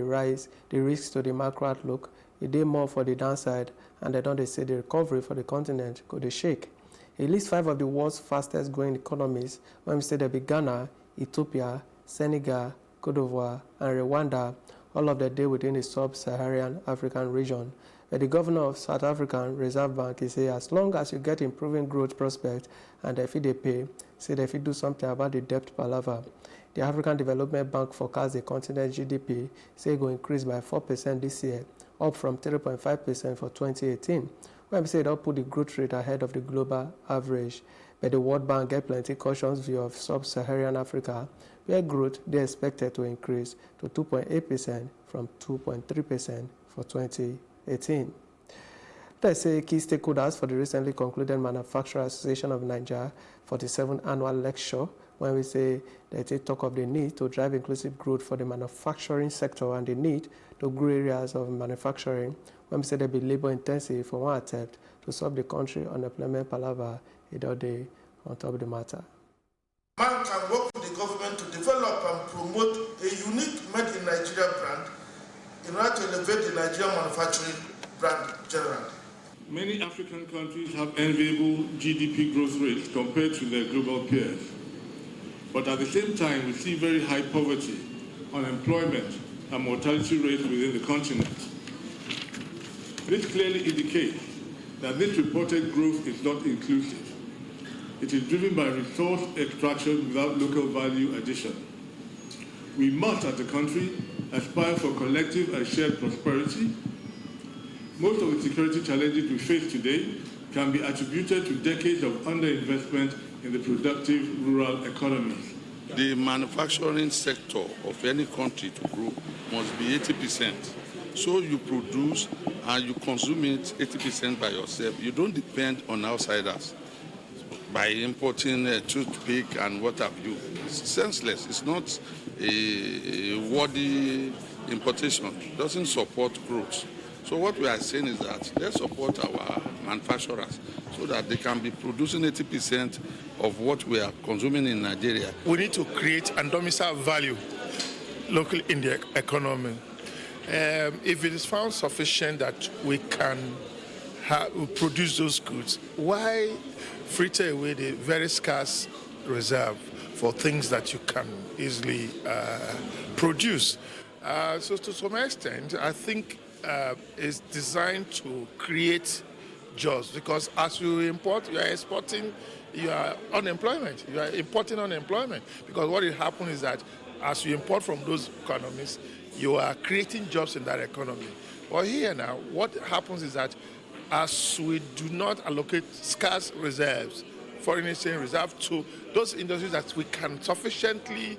risks to the macro outlook, it did more for the downside, and they say the recovery for the continent could shake. At least 5 of the world's fastest growing economies, when we say they be Ghana, Ethiopia, Senegal, Cote d'Ivoire, and Rwanda, all of them deal within the sub-Saharan African region. But the governor of South African Reserve Bank is saying as long as you get improving growth prospects and if they pay, say they do something about the debt palaver. The African Development Bank forecasts the continent GDP say it will increase by 4% this year, up from 3.5% for 2018. When we say they'll put the growth rate ahead of the global average. But the World Bank get plenty cautious view of sub-Saharan Africa, where growth they expected to increase to 2.8% from 2.3% for 2018. They say key stakeholders for the recently concluded Manufacturers Association of Nigeria 47th annual lecture, when we say that they talk of the need to drive inclusive growth for the manufacturing sector and the need to grow areas of manufacturing, when we say they be labor intensive for one attempt to solve the country unemployment palaver either day on top of the matter. Man can work with the government to develop and promote a unique Made in Nigeria brand in order to elevate the Nigerian manufacturing brand generally. Many African countries have enviable GDP growth rates compared to their global peers. But at the same time, we see very high poverty, unemployment, and mortality rates within the continent. This clearly indicates that this reported growth is not inclusive. It is driven by resource extraction without local value addition. We must, as a country, aspire for collective and shared prosperity. Most of the security challenges we face today can be attributed to decades of underinvestment in the productive rural economies. The manufacturing sector of any country to grow must be 80%. So you produce and you consume it 80% by yourself. You don't depend on outsiders. by importing a toothpick and what have you. It's senseless. It's not a worthy importation. It doesn't support growth. So what we are saying is that let's support our manufacturers so that they can be producing 80% of what we are consuming in Nigeria. We need to create and domicile value locally in the economy. If it is found sufficient that we can produce those goods, why fritter away the very scarce reserve for things that you can easily produce? So to some extent, I think it's designed to create jobs, because as you import, you are exporting your unemployment. You are importing unemployment, because what will happen is that as you import from those economies, you are creating jobs in that economy. But here now, what happens is that as we do not allocate scarce reserves, foreign exchange reserve, to those industries that we can sufficiently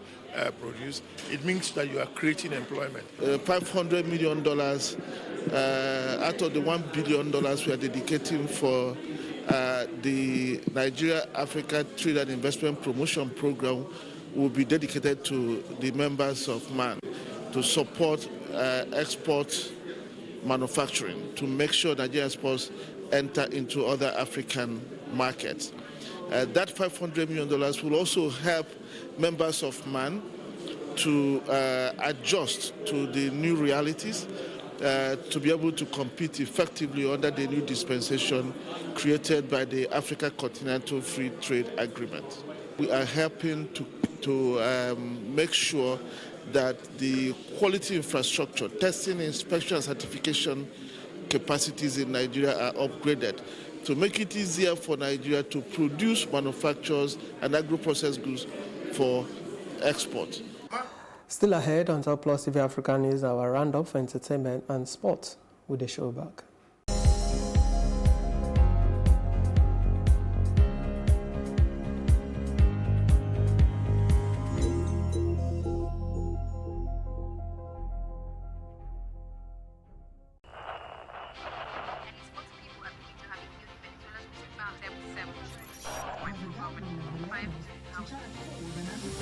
produce, it means that you are creating employment. $500 million out of the $1 billion we are dedicating for the Nigeria-Africa Trade and Investment Promotion Program will be dedicated to the members of MAN to support export manufacturing, to make sure Nigerian exports enter into other African markets. That $500 million will also help members of MAN to adjust to the new realities, to be able to compete effectively under the new dispensation created by the Africa Continental Free Trade Agreement. We are helping to make sure that the quality infrastructure, testing, inspection, and certification capacities in Nigeria are upgraded to make it easier for Nigeria to produce manufactures and agro-processed goods for export. Still ahead on Top Plus TV Africa News, our roundup for entertainment and sports with the show back.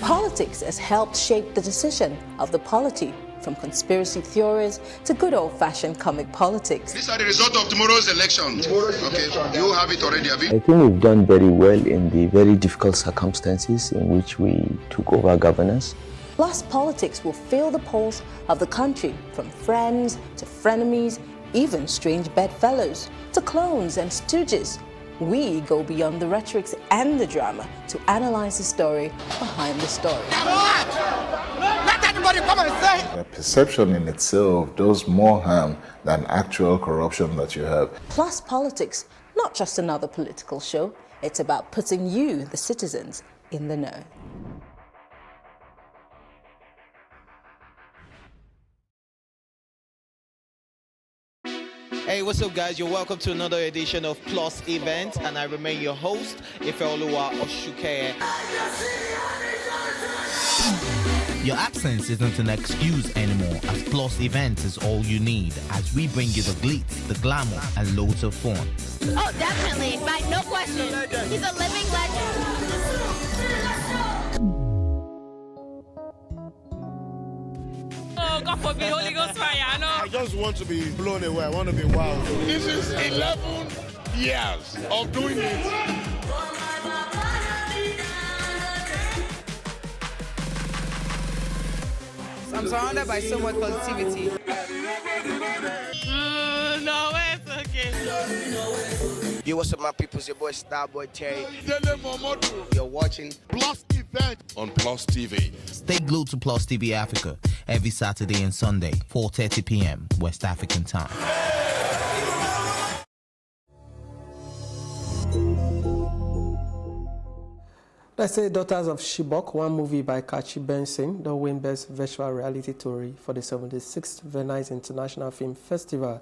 Politics has helped shape the decision of the polity, from conspiracy theories to good old-fashioned comic politics. These are the results of tomorrow's election. Okay, you have it already, have you? I think we've done very well in the very difficult circumstances in which we took over governance. Plus, politics will fill the polls of the country, from friends to frenemies, even strange bedfellows, to clones and stooges. We go beyond the rhetorics and the drama to analyze the story behind the story. Let anybody come and say! The perception in itself does more harm than actual corruption that you have. Plus Politics, not just another political show. It's about putting you, the citizens, in the know. Hey, what's up, guys? You're welcome to another edition of Plus Event, and I remain your host, Ifeoluwa Oshukeye. Your absence isn't an excuse anymore, as Plus Events is all you need, as we bring you the glitz, the glamour, and loads of fun. Oh, definitely, by no question. He's a living legend. Oh, God forbid, Holy Ghost fire, no. I just want to be blown away. I want to be wild. This is 11 years of doing it. I'm surrounded by so much positivity. No, it's okay. Yo, what's up, my people? It's your boy Starboy Terry. You're watching Plus Event on Plus TV. Stay glued to Plus TV Africa every Saturday and Sunday, 4:30 p.m. West African time. Let's say Daughters of Chibok, one movie by Kachi Benson, the win Best Virtual Reality Story for the 76th Venice International Film Festival.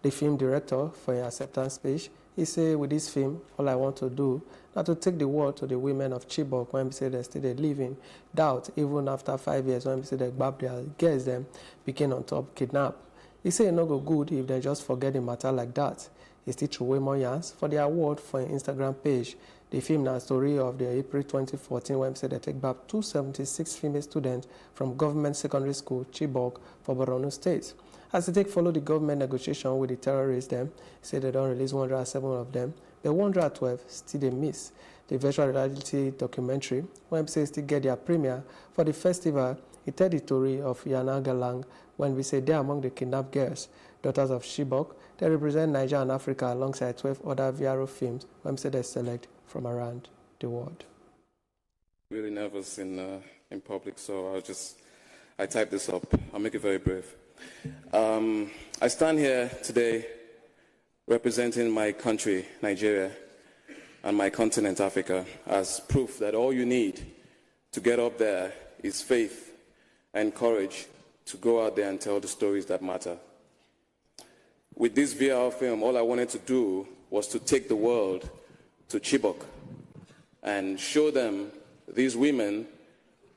The film director, for an acceptance speech, he said, with this film, all I want to do is to take the word to the women of Chibok when we say they still living doubt, even after 5 years, when we say they grab their girls, them became on top kidnap. He said it no go good if they just forget the matter like that. He still threw away more yarns for the award for an Instagram page. The film now story of the April 2014 when said they take back 276 female students from government secondary school Chibok for Borno State. As they take follow the government negotiation with the terrorists, them say they don't release 107 of them, but 112 still they miss. The virtual reality documentary, when say still get their premiere for the festival, it tells the story of Yana Galang when we say they're among the kidnapped girls, daughters of Chibok. They represent Nigeria and Africa alongside 12 other VRO films when say they select from around the world. Really nervous in public, so I type this up. I'll make it very brief. I stand here today representing my country, Nigeria, and my continent, Africa, as proof that all you need to get up there is faith and courage to go out there and tell the stories that matter. With this VR film, all I wanted to do was to take the world to Chibok and show them these women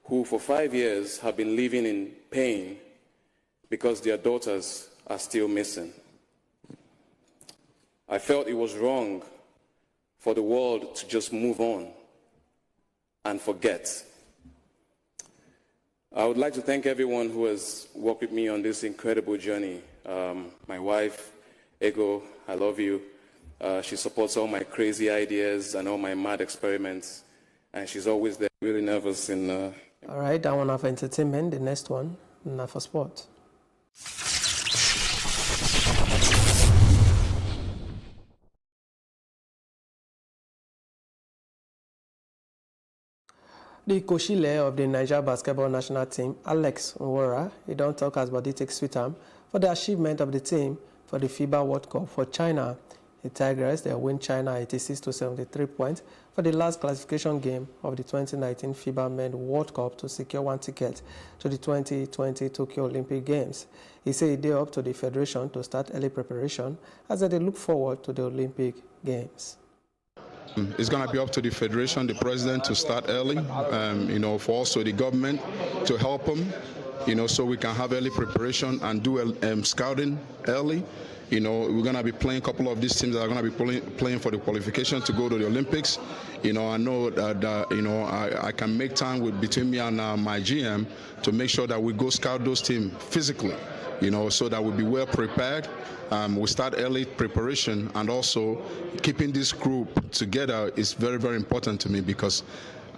who for 5 years have been living in pain because their daughters are still missing. I felt it was wrong for the world to just move on and forget. I would like to thank everyone who has worked with me on this incredible journey. My wife, Ego, I love you. She supports all my crazy ideas and all my mad experiments, and she's always there. Really nervous in. All right, that one for entertainment. The next one, now for sport. The Koshile of the Niger basketball national team, Alex Nwora, he don't talk as body takes sweet time for the achievement of the team for the FIBA World Cup for China. The Tigers, they win China 86-73 points for the last classification game of the 2019 FIBA Men World Cup to secure one ticket to the 2020 Tokyo Olympic Games. He said they're up to the federation to start early preparation as they look forward to the Olympic Games. It's going to be up to the federation, the president, to start early, for also the government to help them, so we can have early preparation and do scouting early. We're going to be playing a couple of these teams that are going to be playing for the qualification to go to the Olympics. I know that, I can make time between me and my GM to make sure that we go scout those teams physically, so that we'll be well prepared. We start early preparation, and also keeping this group together is very, very important to me because,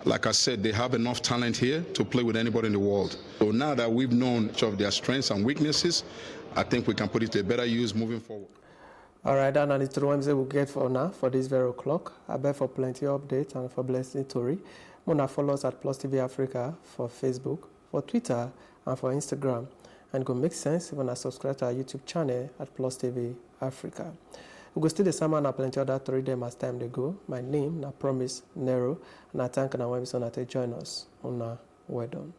like I said, they have enough talent here to play with anybody in the world. So now that we've known each of their strengths and weaknesses, I think we can put it to a better use moving forward. All right, and it's the ones we'll get for now for this very o'clock. I bet for plenty of updates and for blessing story. Mona follow us at Plus TV Africa for Facebook, for Twitter, and for Instagram. And it will make sense when I subscribe to our YouTube channel at Plus TV Africa. We go still the summer and plenty other 3 days as time they go. My name, I promise Nero, and I thank and I want to join us on well done.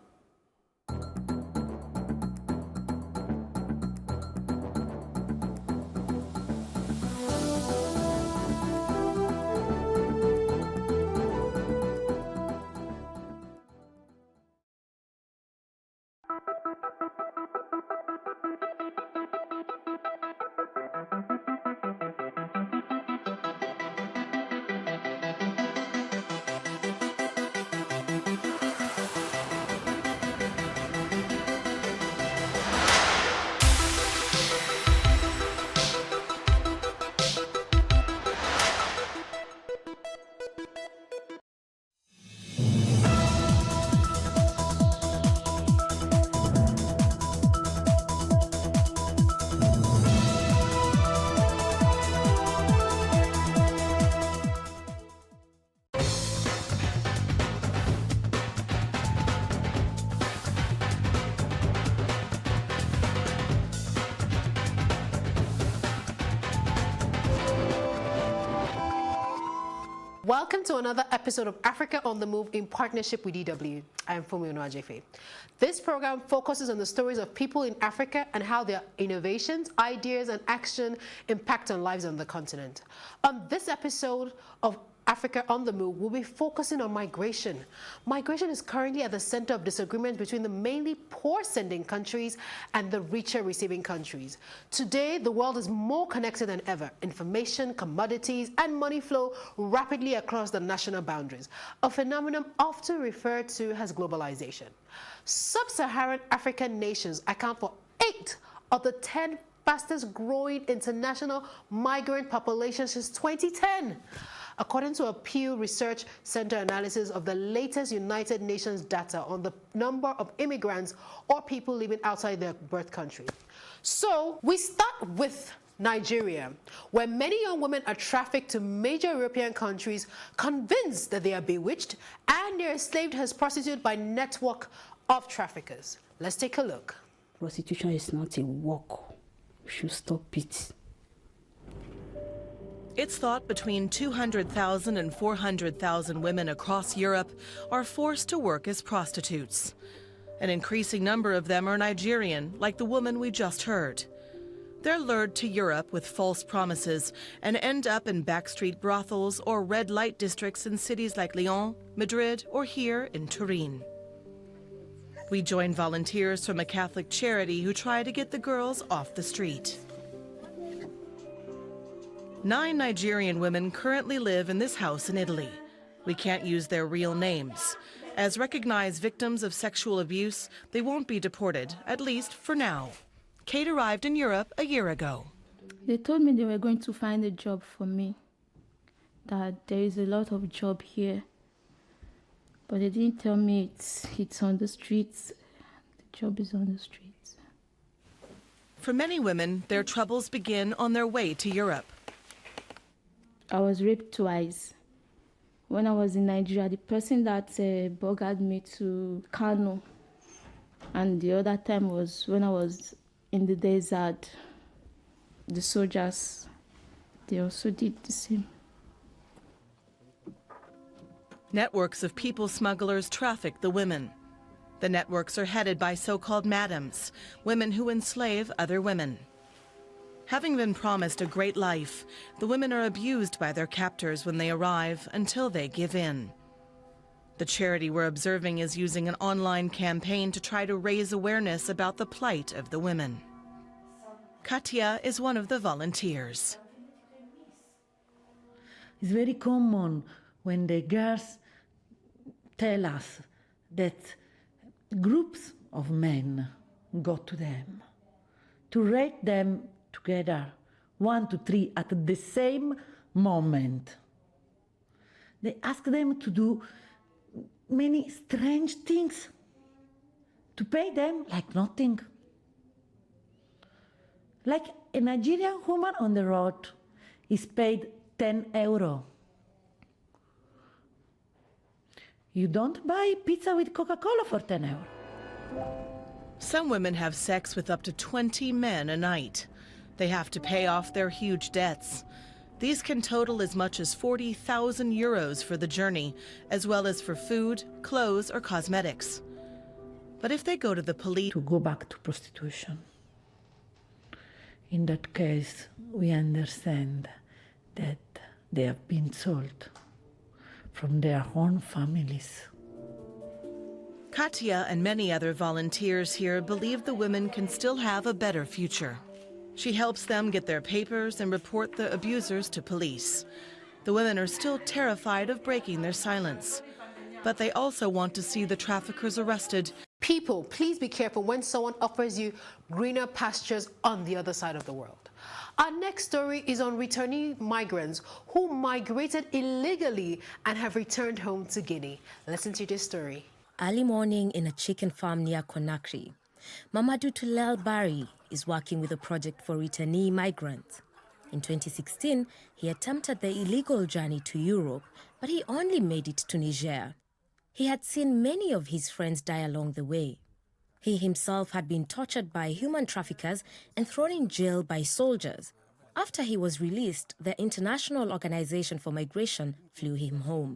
Welcome to another episode of Africa on the Move in partnership with DW. I am Fumi Onuajefe. This program focuses on the stories of people in Africa and how their innovations, ideas, and action impact on lives on the continent. On this episode of Africa on the Move, we'll be focusing on migration. Migration is currently at the center of disagreements between the mainly poor sending countries and the richer receiving countries. Today, the world is more connected than ever. Information, commodities, and money flow rapidly across the national boundaries, a phenomenon often referred to as globalization. Sub-Saharan African nations account for 8 of the 10 fastest growing international migrant populations since 2010. According to a Pew Research Center analysis of the latest United Nations data on the number of immigrants or people living outside their birth country. So we start with Nigeria, where many young women are trafficked to major European countries, convinced that they are bewitched and they're enslaved as prostitutes by network of traffickers. Let's take a look. Prostitution is not a work. We should stop it. It's thought between 200,000 and 400,000 women across Europe are forced to work as prostitutes. An increasing number of them are Nigerian, like the woman we just heard. They're lured to Europe with false promises and end up in backstreet brothels or red light districts in cities like Lyon, Madrid, or here in Turin. We join volunteers from a Catholic charity who try to get the girls off the street. 9 Nigerian women currently live in this house in Italy. We can't use their real names. As recognized victims of sexual abuse, they won't be deported, at least for now. Kate arrived in Europe a year ago. They told me they were going to find a job for me, that there is a lot of job here. But they didn't tell me it's on the streets. The job is on the streets. For many women, their troubles begin on their way to Europe. I was raped twice. When I was in Nigeria, the person that buggered me to Kano, and the other time was when I was in the desert. The soldiers, they also did the same. Networks of people smugglers traffic the women. The networks are headed by so-called madams, women who enslave other women. Having been promised a great life, the women are abused by their captors when they arrive until they give in. The charity we're observing is using an online campaign to try to raise awareness about the plight of the women. Katia is one of the volunteers. It's very common when the girls tell us that groups of men go to them to rape them together, 1 to 3 at the same moment. They ask them to do many strange things, to pay them like nothing. Like a Nigerian woman on the road is paid 10 euro. You don't buy pizza with Coca-Cola for 10 euro. Some women have sex with up to 20 men a night. They have to pay off their huge debts. These can total as much as 40,000 euros for the journey, as well as for food, clothes, or cosmetics. But if they go to the police... To go back to prostitution. In that case, we understand that they have been sold from their own families. Katia and many other volunteers here believe the women can still have a better future. She helps them get their papers and report the abusers to police. The women are still terrified of breaking their silence, but they also want to see the traffickers arrested. People, please be careful when someone offers you greener pastures on the other side of the world. Our next story is on returning migrants who migrated illegally and have returned home to Guinea. Listen to this story. Early morning in a chicken farm near Conakry, Mamadou Tulel Bari is working with a project for returnee migrants. In 2016, he attempted the illegal journey to Europe, but he only made it to Niger. He had seen many of his friends die along the way. He himself had been tortured by human traffickers and thrown in jail by soldiers. After he was released, the International Organization for Migration flew him home.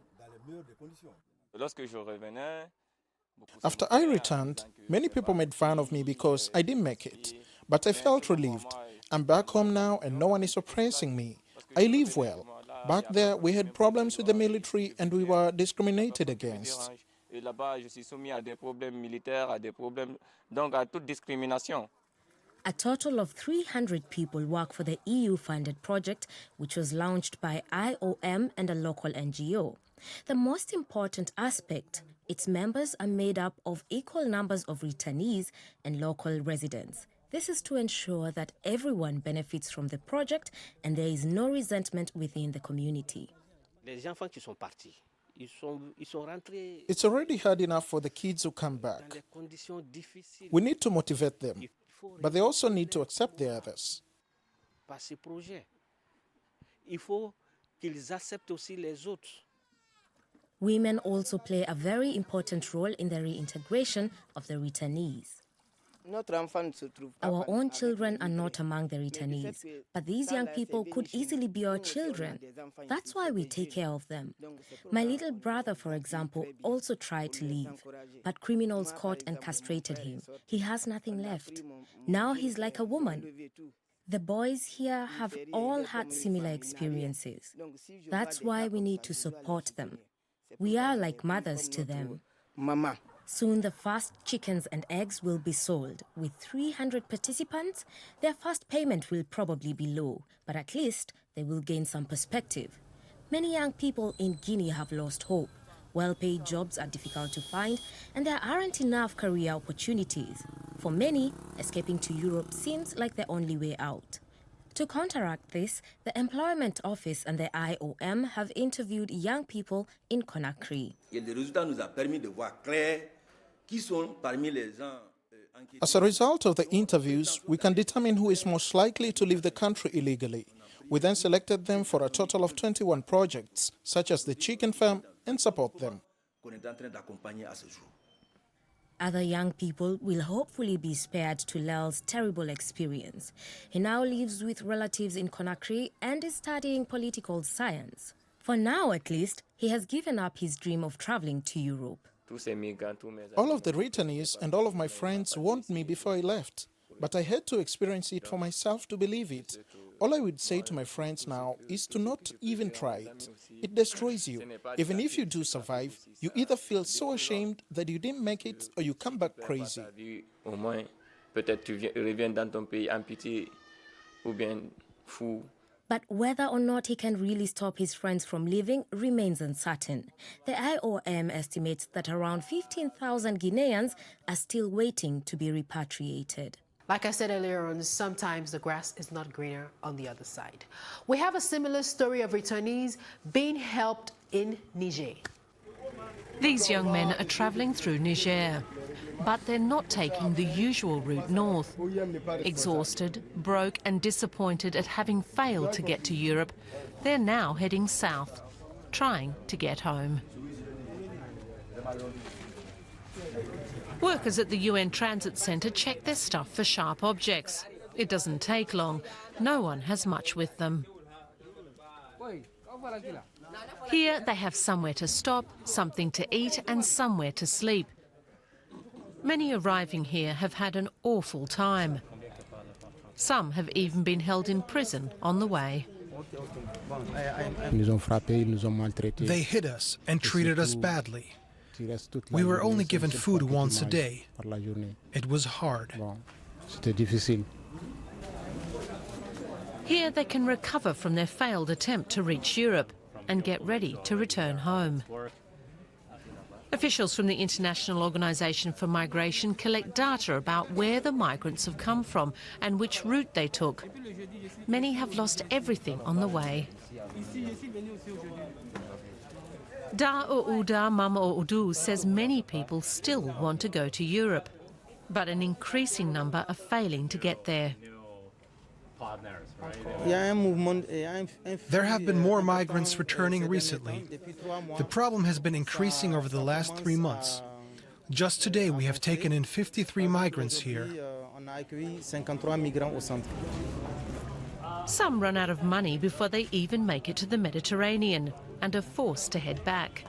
After I returned, many people made fun of me because I didn't make it. But I felt relieved. I'm back home now and no one is oppressing me. I live well. Back there, we had problems with the military and we were discriminated against. A total of 300 people work for the EU-funded project, which was launched by IOM and a local NGO. The most important aspect, its members are made up of equal numbers of returnees and local residents. This is to ensure that everyone benefits from the project and there is no resentment within the community. It's already hard enough for the kids who come back. We need to motivate them, but they also need to accept the others. Women also play a very important role in the reintegration of the returnees. Our own children are not among the returnees, but these young people could easily be our children. That's why we take care of them. My little brother, for example, also tried to leave, but criminals caught and castrated him. He has nothing left. Now he's like a woman. The boys here have all had similar experiences. That's why we need to support them. We are like mothers to them. Soon the first chickens and eggs will be sold. With 300 participants, their first payment will probably be low, but at least they will gain some perspective. Many young people in Guinea have lost hope. Well-paid jobs are difficult to find, and there aren't enough career opportunities. For many, escaping to Europe seems like the only way out. To counteract this, the Employment Office and the IOM have interviewed young people in Conakry. As a result of the interviews, we can determine who is most likely to leave the country illegally. We then selected them for a total of 21 projects, such as the chicken farm, and support them. Other young people will hopefully be spared to Lel's terrible experience. He now lives with relatives in Conakry and is studying political science. For now, at least, he has given up his dream of traveling to Europe. All of the returnees and all of my friends warned me before I left, but I had to experience it for myself to believe it. All I would say to my friends now is to not even try it. It destroys you. Even if you do survive, you either feel so ashamed that you didn't make it or you come back crazy. But whether or not he can really stop his friends from leaving remains uncertain. The IOM estimates that around 15,000 Guineans are still waiting to be repatriated. Like I said earlier on, sometimes the grass is not greener on the other side. We have a similar story of returnees being helped in Niger. These young men are travelling through Niger, but they're not taking the usual route north. Exhausted, broke and disappointed at having failed to get to Europe, they're now heading south, trying to get home. Workers at the UN Transit Centre check their stuff for sharp objects. It doesn't take long. No one has much with them. Here they have somewhere to stop, something to eat and somewhere to sleep. Many arriving here have had an awful time. Some have even been held in prison on the way. They hit us and treated us badly. We were only given food once a day. It was hard. Here they can recover from their failed attempt to reach Europe and get ready to return home. Officials from the International Organization for Migration collect data about where the migrants have come from and which route they took. Many have lost everything on the way. Da Ouda Mama Oudu says many people still want to go to Europe, but an increasing number are failing to get there. There have been more migrants returning recently. The problem has been increasing over the last 3 months. Just today we have taken in 53 migrants here. Some run out of money before they even make it to the Mediterranean and are forced to head back.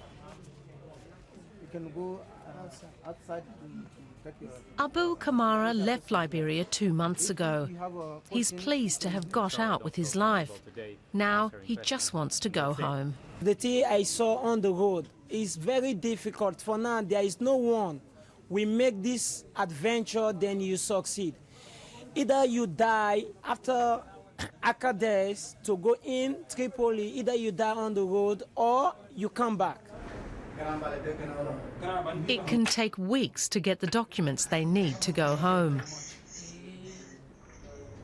Abu Kamara left Liberia 2 months ago. He's pleased to have got out with his life. Now he just wants to go home. The thing I saw on the road is very difficult. For now, there is no one. We make this adventure, then you succeed. Either you die after days to go in Tripoli, either you die on the road or you come back. It can take weeks to get the documents they need to go home.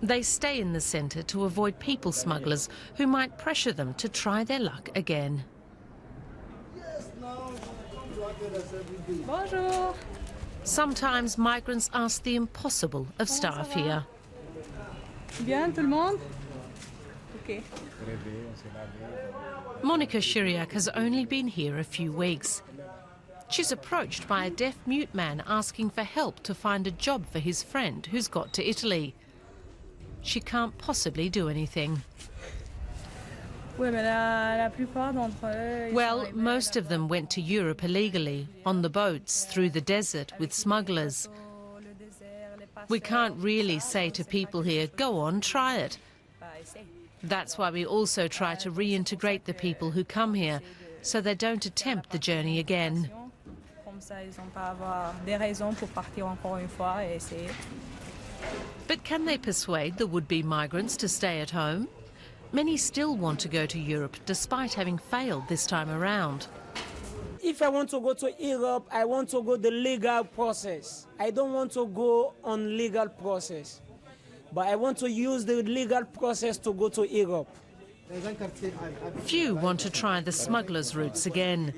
They stay in the centre to avoid people smugglers who might pressure them to try their luck again. Bonjour. Sometimes migrants ask the impossible of staff here. Bien, tout le monde? Okay. Monica Shiriak has only been here a few weeks. She's approached by a deaf-mute man asking for help to find a job for his friend who's got to Italy. She can't possibly do anything. Well, most of them went to Europe illegally, on the boats, through the desert, with smugglers. We can't really say to people here, go on, try it. That's why we also try to reintegrate the people who come here, so they don't attempt the journey again. But can they persuade the would-be migrants to stay at home? Many still want to go to Europe, despite having failed this time around. If I want to go to Europe, I want to go the legal process. I don't want to go on legal process, but I want to use the legal process to go to Europe. Few want to try the smugglers' routes again.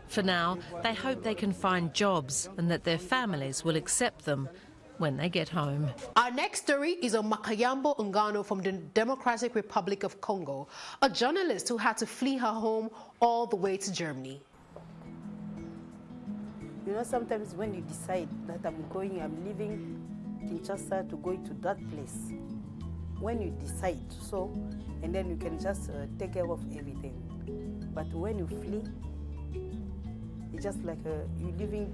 For now, they hope they can find jobs and that their families will accept them when they get home. Our next story is on Makayambo Ngano from the Democratic Republic of Congo, a journalist who had to flee her home all the way to Germany. You know, sometimes when you decide that I'm leaving Kinshasa to go to that place, when you decide so, and then you can just take care of everything. But when you flee, it's just like you living.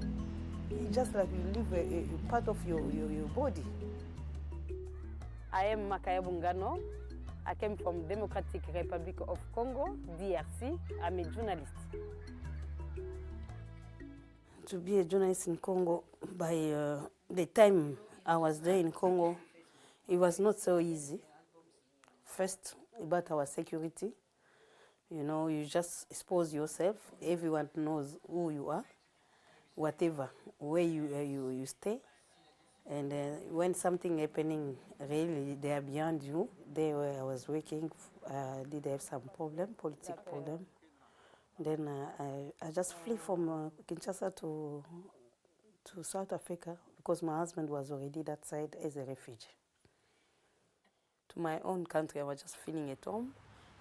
It's just like you leave a part of your body. I am Makayambo Ngano. I came from Democratic Republic of Congo, DRC. I'm a journalist. To be a journalist in Congo, by the time I was there in Congo, it was not so easy. First, about our security. You know, you just expose yourself. Everyone knows who you are, whatever, where you stay. And when something happening, really, they are beyond you. There where I was working, did have some political problem. Then I just flee from Kinshasa to South Africa because my husband was already that side as a refugee. To my own country, I was just feeling at home.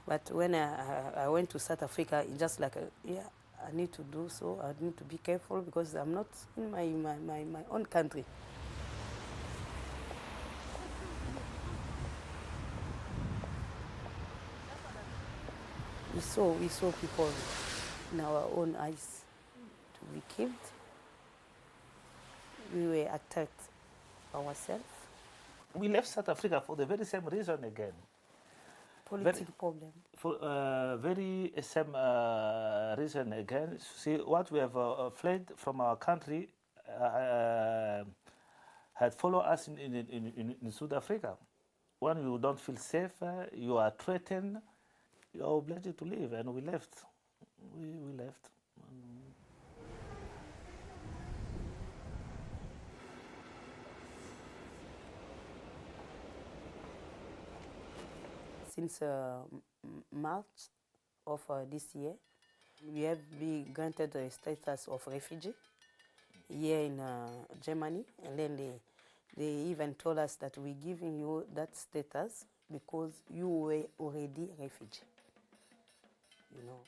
But when I went to South Africa, it's just like, yeah, I need to do so. I need to be careful because I'm not in my own country. We saw people in our own eyes to be killed. We were attacked ourselves. We left South Africa for the very same reason again. Political problem. For very same reason again. See, what we have fled from our country had followed us in South Africa. When you don't feel safe, you are threatened, you are obliged to leave, and we left. We left. Since March of this year, we have been granted the status of refugee here in Germany, and then they even told us that we're giving you that status because you were already a refugee. You know.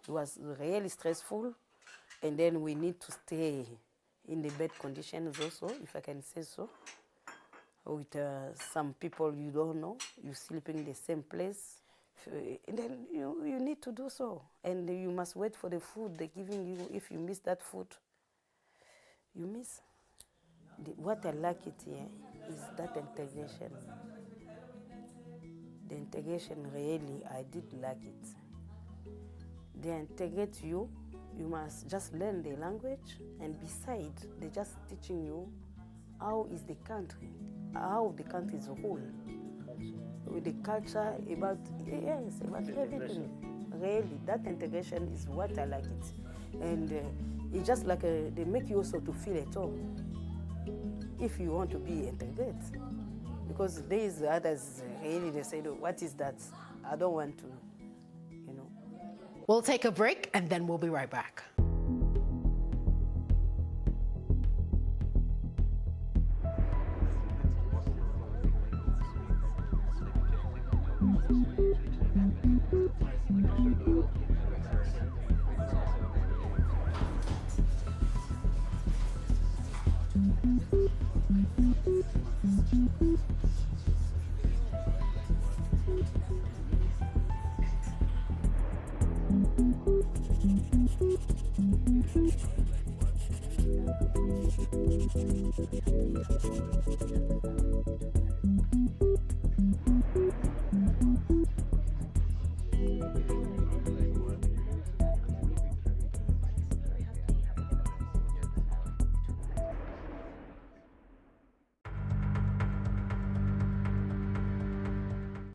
It was really stressful, and then we need to stay in the bad conditions also, if I can say so, with some people you don't know, you sleep in the same place. So, then you need to do so. And you must wait for the food they're giving you. If you miss that food, you miss. What I like it here is that integration. The integration really, I did like it. They integrate you, you must just learn the language, and besides, they're just teaching you how is the country, how the country is ruled. With the culture, about everything. Really, that integration is what I like it. And it's just like they make you also to feel at home if you want to be integrated. Because there is others, really, they say, what is that? I don't want to, you know. We'll take a break and then we'll be right back.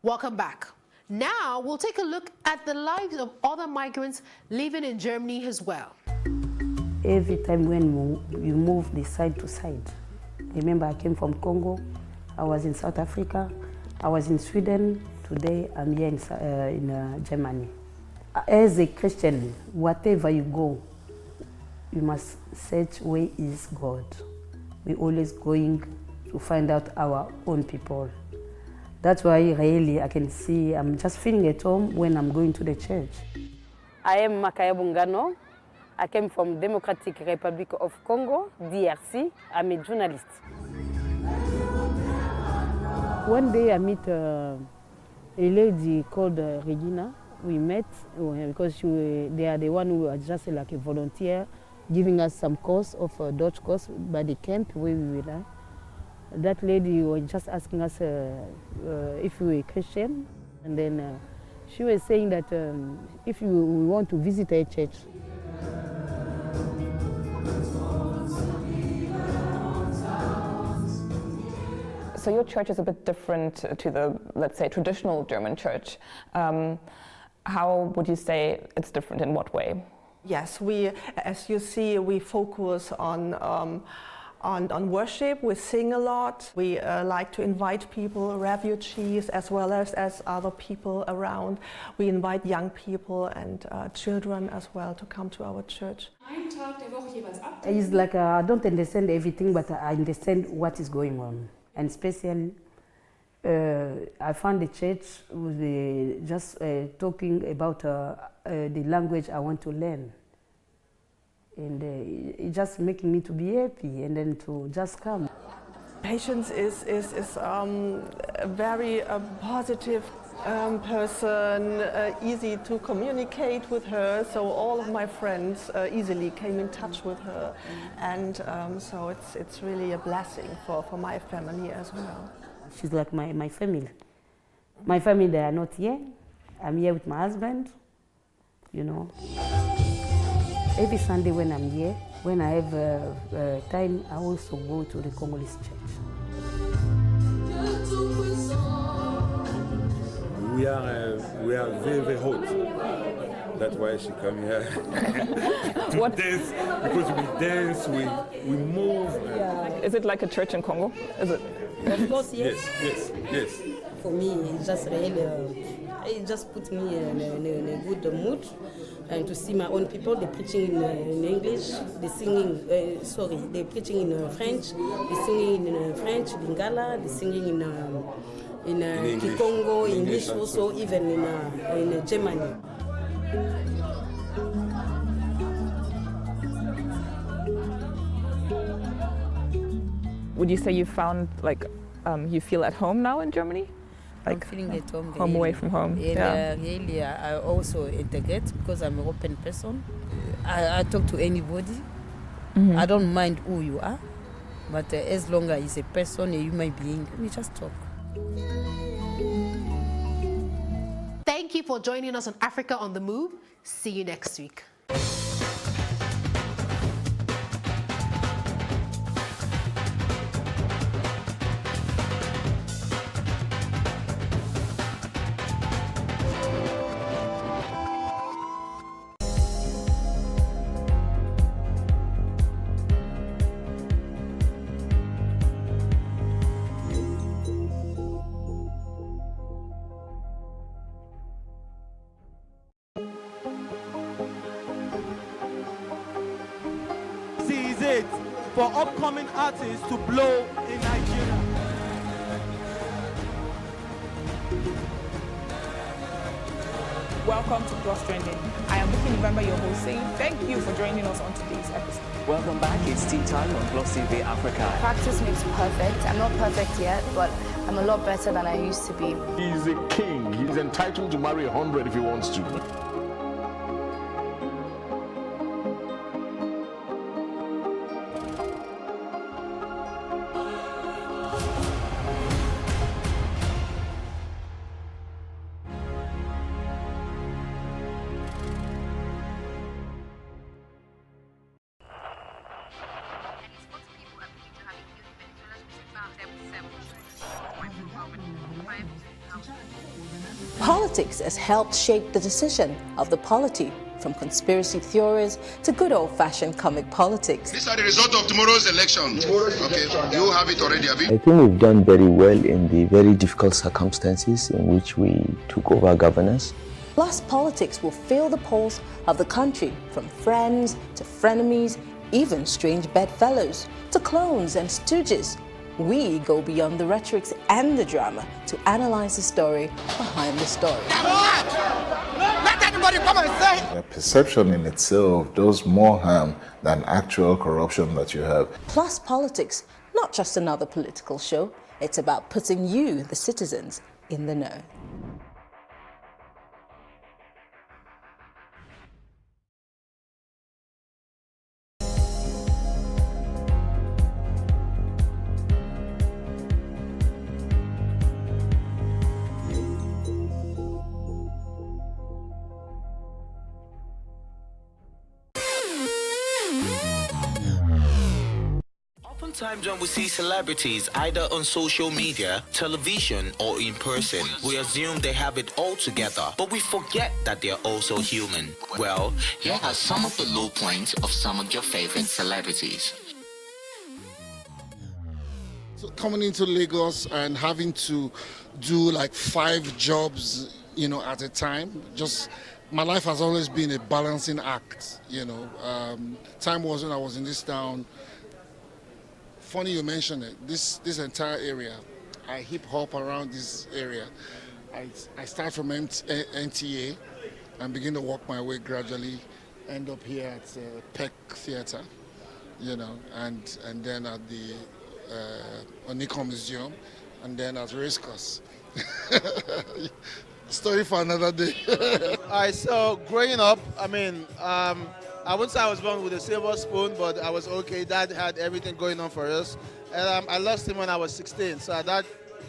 Welcome back. Now we'll take a look at the lives of other migrants living in Germany as well. Every time when you move the side to side. Remember, I came from Congo, I was in South Africa, I was in Sweden, today I'm here in Germany. As a Christian, whatever you go, you must search where is God. We're always going to find out our own people. That's why really I can see I'm just feeling at home when I'm going to the church. I am Makaya Bungano. I came from Democratic Republic of Congo, DRC. I'm a journalist. One day I meet a lady called Regina. We met because they are the one who are just like a volunteer, giving us some course of a Dutch course by the camp where we were. That lady was just asking us if we were Christian, and then she was saying that if we want to visit a church. So your church is a bit different to the, let's say, traditional German church. How would you say it's different, in what way? Yes, we, as you see, we focus on worship. We sing a lot. We like to invite people, refugees, as well as other people around. We invite young people and children as well to come to our church. It's like I don't understand everything, but I understand what is going on. And especially, I found the church with just talking about the language I want to learn. And it just making me to be happy and then to just come. Patience is a very positive person, easy to communicate with her, so all of my friends easily came in touch with her, and so it's really a blessing for my family as well. She's like my family. My family, they are not here. I'm here with my husband, you know. Every Sunday when I'm here, when I have time, I also go to the Congolese church. We are very, very hot. That's why she come here to dance, because we dance, we move. Yeah. Is it like a church in Congo? Is it? Of course, yes. Yes. For me, it's just really, it just puts me in a good mood. And to see my own people, they're preaching in English, they're singing, they're preaching in French, they're singing in French, Lingala, they're singing in Kikongo, English also, even in Germany. Would you say you found, like, you feel at home now in Germany? like feeling at home, home away from home. And really, I also integrate because I'm an open person. I talk to anybody. I don't mind who you are, but as long as it's a person, a human being, we just talk. Thank you for joining us on Africa on the Move. See you next week. For upcoming artists to blow in Nigeria. Welcome to Plus Trending. I am Bookie November, your host, saying thank you for joining us on today's episode. Welcome back. It's tea time on Plus TV Africa. Practice makes perfect. I'm not perfect yet, but I'm a lot better than I used to be. He's a king. He's entitled to marry 100 if he wants to. Politics has helped shape the decision of the polity, from conspiracy theories to good old-fashioned comic politics. These are the results of tomorrow's election. Okay, you have it already, have you? I think we've done very well in the very difficult circumstances in which we took over governance. Plus, politics will fill the polls of the country, from friends to frenemies, even strange bedfellows, to clones and stooges. We go beyond the rhetorics and the drama to analyze the story behind the story. Let anybody come and say! The perception in itself does more harm than actual corruption that you have. Plus Politics, not just another political show. It's about putting you, the citizens, in the know. Sometimes when we see celebrities either on social media, television, or in person, we assume they have it all together, but we forget that they're also human. Well, here are some of the low points of some of your favorite celebrities. So coming into Lagos and having to do like 5 jobs, at a time, my life has always been a balancing act, Time was when I was in this town. Funny you mention it. This entire area, I hip hop around this area. I start from NTA and begin to work my way gradually, end up here at Peck Theatre, and then at the Onikon Museum, and then at Racecourse. Story for another day. So growing up, I wouldn't say I was born with a silver spoon, but I was okay. Dad had everything going on for us. And I lost him when I was 16. So at that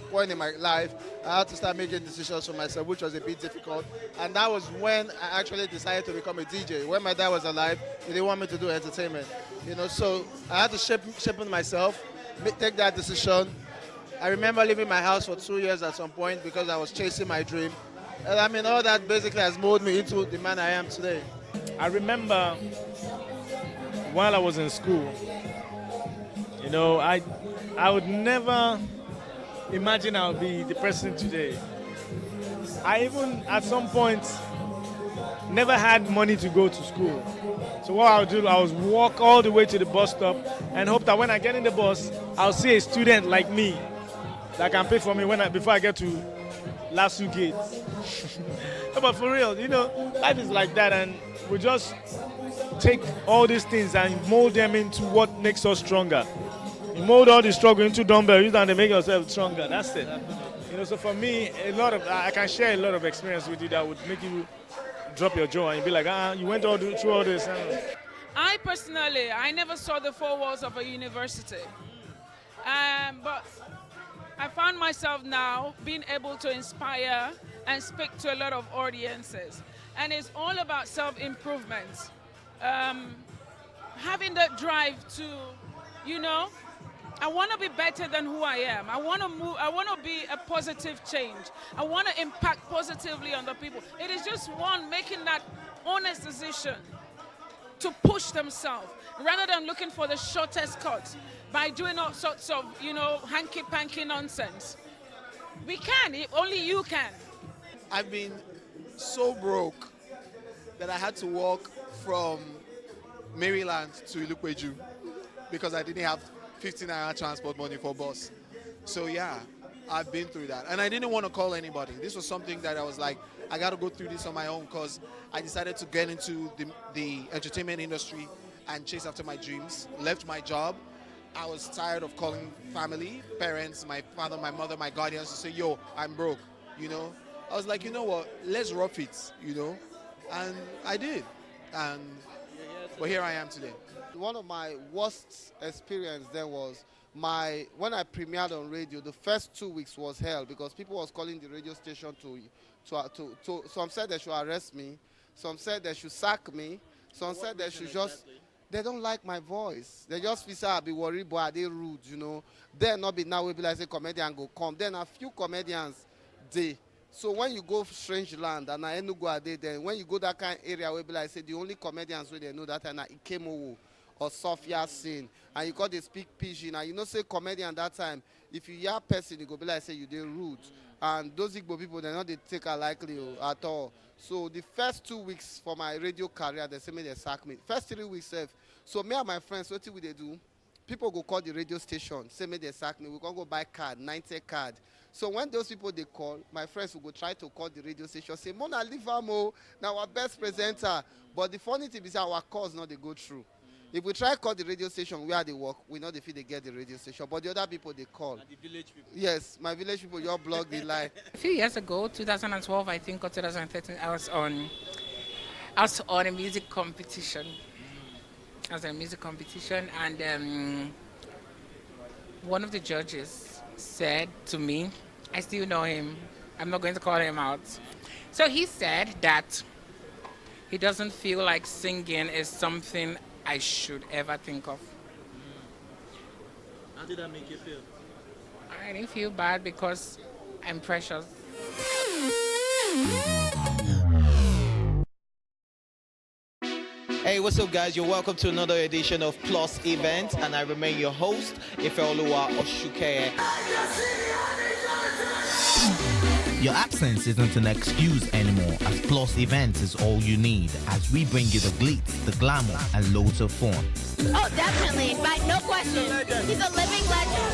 point in my life, I had to start making decisions for myself, which was a bit difficult. And that was when I actually decided to become a DJ. When my dad was alive, he didn't want me to do entertainment. So I had to shape myself, take that decision. I remember leaving my house for 2 years at some point because I was chasing my dream. And all that basically has molded me into the man I am today. I remember while I was in school, I would never imagine I would be the person today. I even, at some point, never had money to go to school. So what I would do, I would walk all the way to the bus stop and hope that when I get in the bus, I'll see a student like me that can pay for me before I get to Lasu Gate. But for real, life is like that, and we just take all these things and mold them into what makes us stronger. mold all the struggle into dumbbell, use that and make yourself stronger. That's it. You know, so for me, I can share a lot of experience with you that would make you drop your jaw and you'd be like, you went through all this. I personally, I never saw the four walls of a university. But I found myself now being able to inspire and speak to a lot of audiences. And it's all about self-improvement. Having that drive to, you know, I want to be better than who I am. I want to move. I want to be a positive change. I want to impact positively on the people. It is just one making that honest decision to push themselves rather than looking for the shortest cut by doing all sorts of, you know, hanky-panky nonsense. We can. Only you can. I've been so broke that I had to walk from Maryland to Ilukweju because I didn't have 15-hour transport money for bus. So yeah, I've been through that. And I didn't want to call anybody. This was something that I was like, I got to go through this on my own because I decided to get into the entertainment industry and chase after my dreams. Left my job. I was tired of calling family, parents, my father, my mother, my guardians to say, yo, I'm broke, you know. I was like, you know what, let's rough it, you know. And I did. But here I am today. One of my worst experience then was when I premiered on radio, the first 2 weeks was hell because people was calling the radio station to some said they should arrest me, some said they should sack me, some said they should just, they don't like my voice. They just feel I'll be worried, but are they rude, you know. They not be now, we be like say comedian go come. Then a few comedians, they. So when you go strange land and I no go a day, then when you go that kind of area, we be like say the only comedians where they know that and Ikemowo or Sophia Sin, and you got to speak pidgin, and you know say comedian that time, if you hear person, you go be like say you did rude. And those Igbo people, they're not they take a likely at all. So the first 2 weeks for my radio career, they say me they sack me. First 3 weeks, so me and my friends, what will they do? People go call the radio station, say me they sack me. We can go buy card, 90 card. So when those people they call, my friends will go try to call the radio station, say, Mona Livamo, now our best presenter. But the funny thing is our calls not they go through. If we try to call the radio station where they work, we know if they get the radio station. But the other people they call. And the village people. Yes, my village people, your blog, the line. A few years ago, 2012, I think, or 2013, I was on a music competition. I was in a music competition, and one of the judges said to me, I still know him, I'm not going to call him out. So he said that he doesn't feel like singing is something I should ever think of. How did that make you feel? I didn't feel bad because I'm precious. Hey, what's up, guys? You're welcome to another edition of Plus Event, and I remain your host, Ifeoluwa Oshuke. Your absence isn't an excuse anymore, as Plus Events is all you need, as we bring you the glitz, the glamour, and loads of fun. Oh, definitely, but no question. He's a living legend.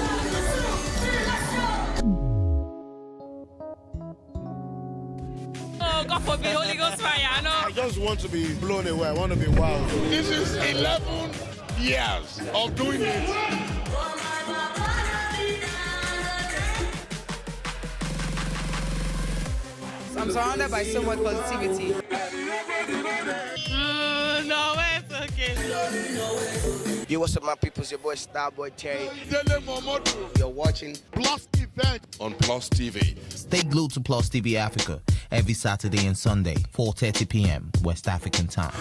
Oh, God forbid, Holy Ghost fire, no. I just want to be blown away. I want to be wild. This is 11 years of doing it. I'm surrounded by so much positivity. No, it's okay. Yo, what's up, my people? It's your boy Starboy Terry. You're watching Plus Event on Plus TV. Stay glued to Plus TV Africa every Saturday and Sunday, 4:30 p.m. West African time.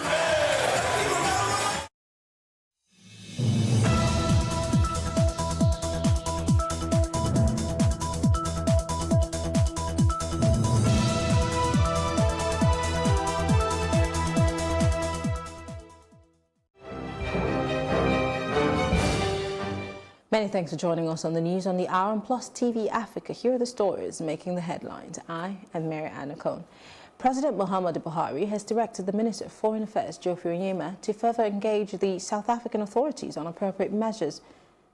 Many thanks for joining us on the news on the hour on Plus TV Africa. Here are the stories making the headlines. I am Mary Anna Cohn. President Muhammadu Buhari has directed the Minister of Foreign Affairs, Geoffrey Onyema, to further engage the South African authorities on appropriate measures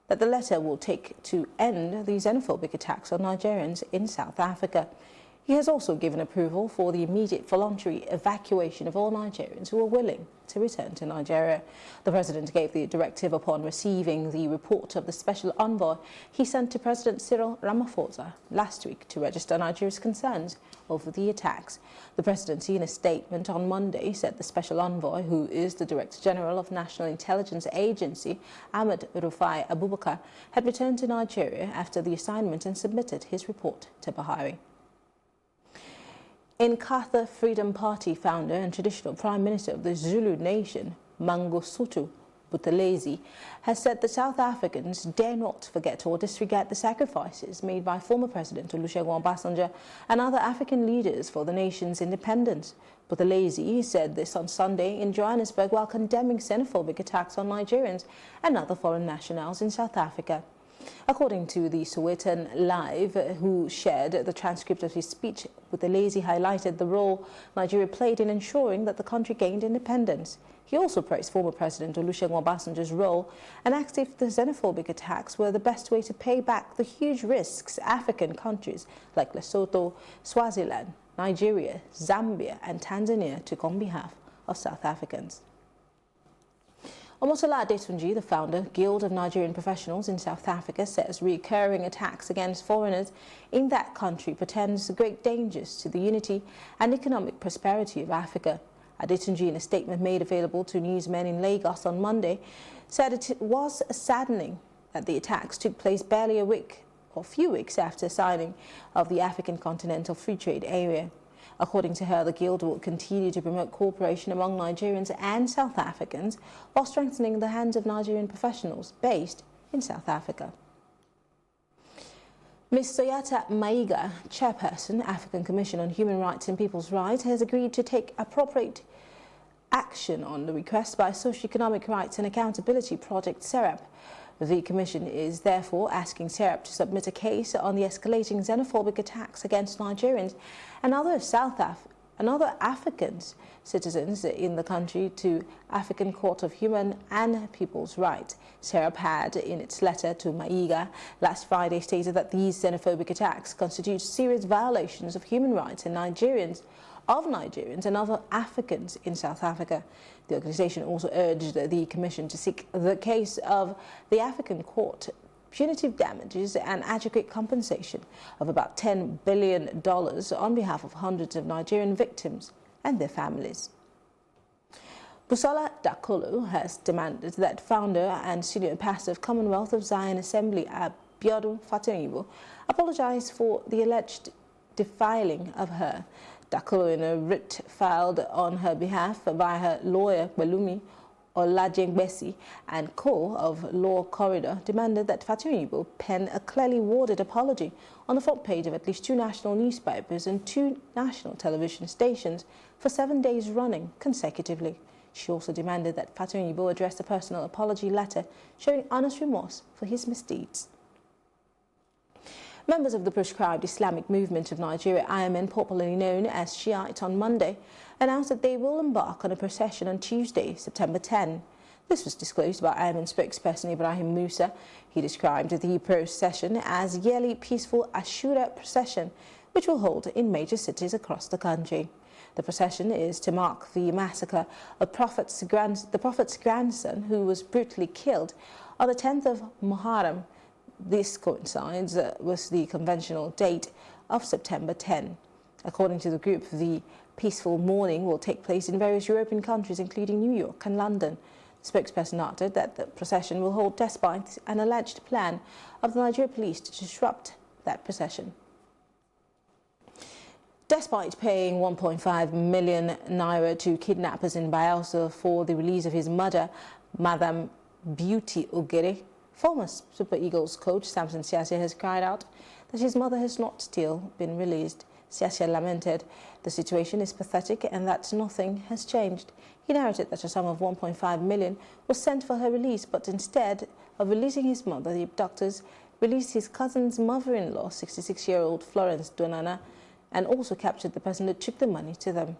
that the latter will take to end the xenophobic attacks on Nigerians in South Africa. He has also given approval for the immediate voluntary evacuation of all Nigerians who are willing to return to Nigeria. The president gave the directive upon receiving the report of the special envoy he sent to President Cyril Ramaphosa last week to register Nigeria's concerns over the attacks. The presidency, in a statement on Monday, said the special envoy, who is the Director General of National Intelligence Agency, Ahmed Rufai Abubakar, had returned to Nigeria after the assignment and submitted his report to Buhari. Inkatha Freedom Party founder and traditional Prime Minister of the Zulu nation, Mangosuthu Buthelezi, has said that South Africans dare not forget or disregard the sacrifices made by former President Olusegun Obasanjo and other African leaders for the nation's independence. Buthelezi said this on Sunday in Johannesburg while condemning xenophobic attacks on Nigerians and other foreign nationals in South Africa. According to the Sowetan Live, who shared the transcript of his speech, Buthelezi highlighted the role Nigeria played in ensuring that the country gained independence. He also praised former President Olusegun Obasanjo's role and asked if the xenophobic attacks were the best way to pay back the huge risks African countries like Lesotho, Swaziland, Nigeria, Zambia and Tanzania took on behalf of South Africans. Omotola Adetunji, the founder, Guild of Nigerian Professionals in South Africa, says recurring attacks against foreigners in that country portends great dangers to the unity and economic prosperity of Africa. Adetunji, in a statement made available to newsmen in Lagos on Monday, said it was saddening that the attacks took place barely a week or few weeks after signing of the African Continental Free Trade Area. According to her, the Guild will continue to promote cooperation among Nigerians and South Africans while strengthening the hands of Nigerian professionals based in South Africa. Ms. Soyata Maiga, chairperson, African Commission on Human Rights and People's Rights, has agreed to take appropriate action on the request by Socio-Economic Rights and Accountability Project, SERAP. The Commission is therefore asking SERAP to submit a case on the escalating xenophobic attacks against Nigerians and other African citizens in the country to African Court of Human and People's Rights. SERAP had, in its letter to Maiga last Friday, stated that these xenophobic attacks constitute serious violations of human rights in Nigerians and other Africans in South Africa. The organization also urged the Commission to seek the case of the African Court, punitive damages and adequate compensation of about $10 billion on behalf of hundreds of Nigerian victims and their families. Busola Dakolo has demanded that founder and senior pastor of Commonwealth of Zion Assembly, Abiodun Fatoyinbo, apologize for the alleged defiling of her. Dakolo, in a writ filed on her behalf by her lawyer, Belumi Olajengbesi, and co of Law Corridor, demanded that Fatoyinbo pen a clearly worded apology on the front page of at least 2 national newspapers and 2 national television stations for 7 days running consecutively. She also demanded that Fatoyinbo address a personal apology letter showing honest remorse for his misdeeds. Members of the proscribed Islamic movement of Nigeria, IMN, popularly known as Shiite, on Monday announced that they will embark on a procession on Tuesday, September 10. This was disclosed by IMN spokesperson Ibrahim Musa. He described the procession as a yearly peaceful Ashura procession, which will hold in major cities across the country. The procession is to mark the massacre of the Prophet's grandson, who was brutally killed on the 10th of Muharram. This coincides with the conventional date of September 10. According to the group, the peaceful mourning will take place in various European countries, including New York and London. The spokesperson noted that the procession will hold despite an alleged plan of the Nigerian police to disrupt that procession. Despite paying 1.5 million naira to kidnappers in Bayelsa for the release of his mother, Madam Beauty Ogere, former Super Eagles coach Samson Siasia has cried out that his mother has not still been released. Siasia lamented the situation is pathetic and that nothing has changed. He narrated that a sum of 1.5 million was sent for her release, but instead of releasing his mother, the abductors released his cousin's mother-in-law, 66-year-old Florence Donana, and also captured the person that took the money to them.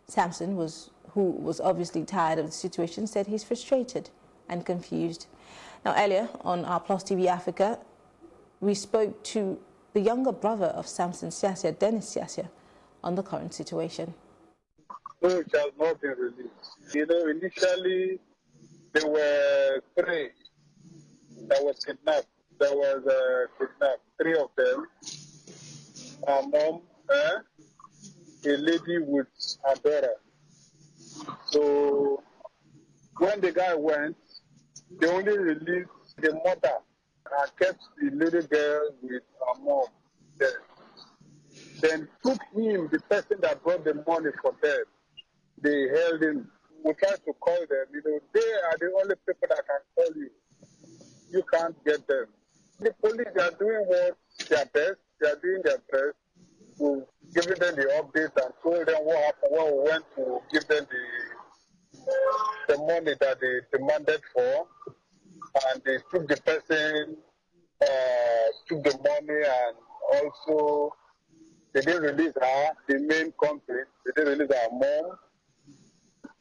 Samson, who was obviously tired of the situation, said he's frustrated and confused. Now, earlier on our Plus TV Africa, we spoke to the younger brother of Samson Siasia, Dennis Siasia, on the current situation. No, it has not been released. You know, initially there were 3 that was kidnapped. There was kidnapped, 3 of them. A mom, a lady with a daughter. So when the guy went, they only released the mother and kept the little girl with her mom there. Then took him, the person that brought the money for them. They held him. We tried to call them. You know, they are the only people that can call you. You can't get them. The police are doing their best. They are doing their best. We've given them the update and told them what happened when we went to give them the money that they demanded for. And they took the person, took the money, and also they didn't release her, the main culprit. They didn't release her mom.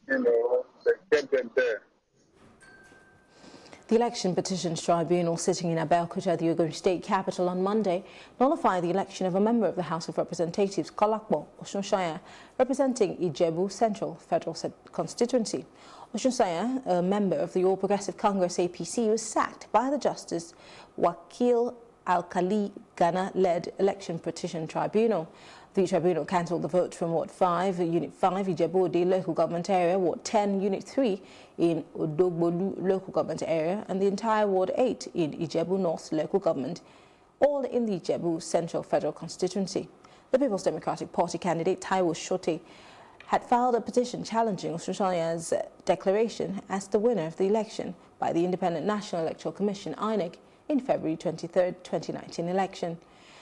You know, they kept them there. The Election Petitions Tribunal sitting in Abeokuta, the Ogun State capital, on Monday nullified the election of a member of the House of Representatives, Kolakbo Osunsanya, representing Ijebu Central Federal Constituency. Osunsanya, a member of the All Progressive Congress APC, was sacked by the Justice Wakil Alkali Ghana-led Election Petition Tribunal. The tribunal cancelled the vote from Ward 5, Unit 5, Ijebu-Ode local government area, Ward 10, Unit 3 in Odogbolu local government area, and the entire Ward 8 in Ijebu North local government, all in the Ijebu Central Federal Constituency. The People's Democratic Party candidate Taiwo Shote had filed a petition challenging Osunsanya's declaration as the winner of the election by the Independent National Electoral Commission, INEC, in February 23, 2019 election.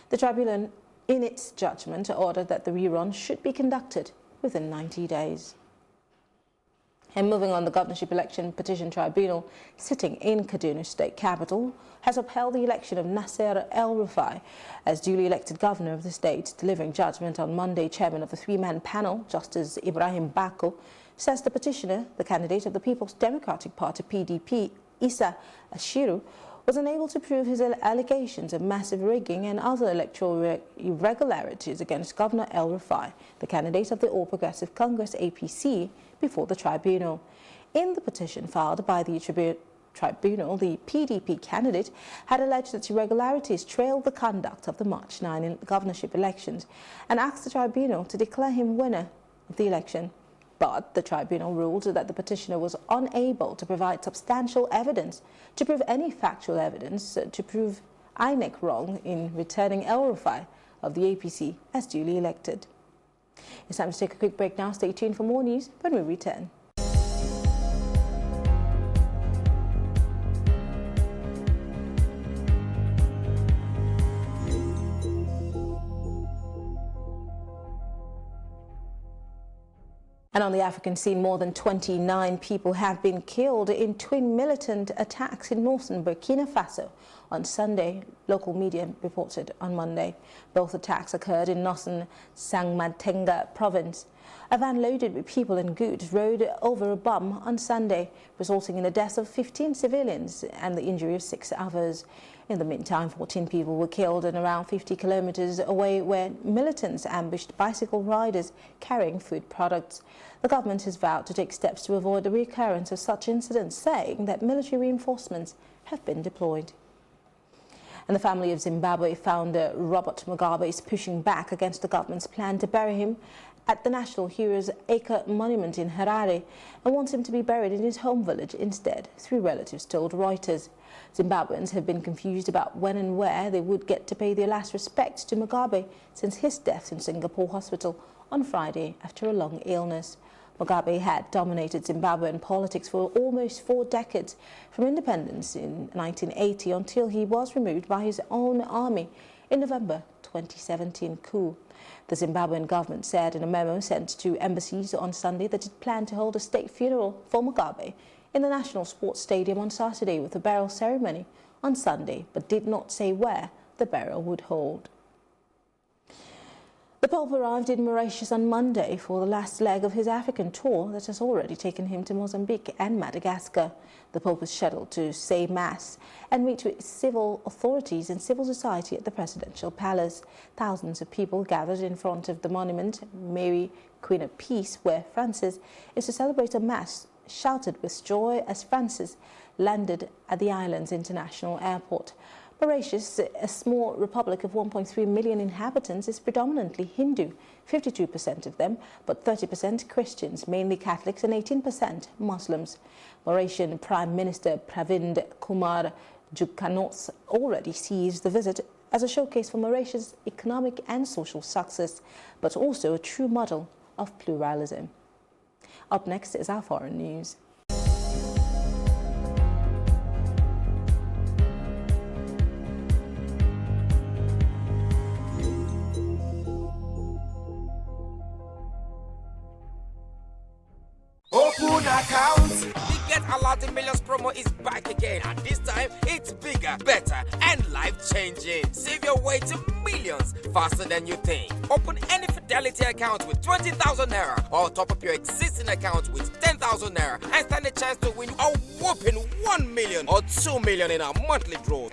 The tribunal, in its judgment, ordered that the rerun should be conducted within 90 days. And moving on, the Governorship Election Petition Tribunal, sitting in Kaduna State capital, has upheld the election of Nasser El-Rufai as duly elected governor of the state. Delivering judgment on Monday, chairman of the 3-man panel, Justice Ibrahim Bako, says the petitioner, the candidate of the People's Democratic Party PDP, Issa Ashiru, was unable to prove his allegations of massive rigging and other electoral irregularities against Governor El-Rufai, the candidate of the All Progressive Congress APC, before the tribunal. In the petition filed by the tribunal, the PDP candidate had alleged that irregularities trailed the conduct of the March 9 governorship elections and asked the tribunal to declare him winner of the election. But the tribunal ruled that the petitioner was unable to provide substantial evidence to prove any factual evidence to prove INEC wrong in returning El-Rufai of the APC as duly elected. It's time to take a quick break now. Stay tuned for more news when we return. And on the African scene, more than 29 people have been killed in twin militant attacks in northern Burkina Faso on Sunday, local media reported on Monday. Both attacks occurred in northern Sangmatenga province. A van loaded with people and goods rode over a bomb on Sunday, resulting in the death of 15 civilians and the injury of 6 others. In the meantime, 14 people were killed and around 50 kilometers away where militants ambushed bicycle riders carrying food products. The government has vowed to take steps to avoid the recurrence of such incidents, saying that military reinforcements have been deployed. And the family of Zimbabwe founder Robert Mugabe is pushing back against the government's plan to bury him at the National Heroes Acre Monument in Harare and wants him to be buried in his home village instead, 3 relatives told Reuters. Zimbabweans have been confused about when and where they would get to pay their last respects to Mugabe since his death in Singapore hospital on Friday after a long illness. Mugabe had dominated Zimbabwean politics for almost 4 decades, from independence in 1980 until he was removed by his own army in November 2017 coup. The Zimbabwean government said in a memo sent to embassies on Sunday that it planned to hold a state funeral for Mugabe in the National Sports Stadium on Saturday with a burial ceremony on Sunday, but did not say where the burial would hold. The Pope arrived in Mauritius on Monday for the last leg of his African tour that has already taken him to Mozambique and Madagascar. The Pope is scheduled to say Mass and meet with civil authorities and civil society at the presidential palace. Thousands of people gathered in front of the monument, Mary, Queen of Peace, where Francis is to celebrate a Mass, shouted with joy as Francis landed at the island's international airport. Mauritius, a small republic of 1.3 million inhabitants, is predominantly Hindu, 52% of them, but 30% Christians, mainly Catholics, and 18% Muslims. Mauritian Prime Minister Pravind Kumar Jugnauth already sees the visit as a showcase for Mauritius' economic and social success, but also a true model of pluralism. Up next is our foreign news. Open accounts. The Get a Lot in Millions promo is back again, and this time it's bigger, better, and life-changing. Save your way to millions faster than you think. Open any Fidelity account with 20,000 naira, or top up your existing account with 10,000 naira, and stand a chance to win a whopping 1 million or 2 million in our monthly draw.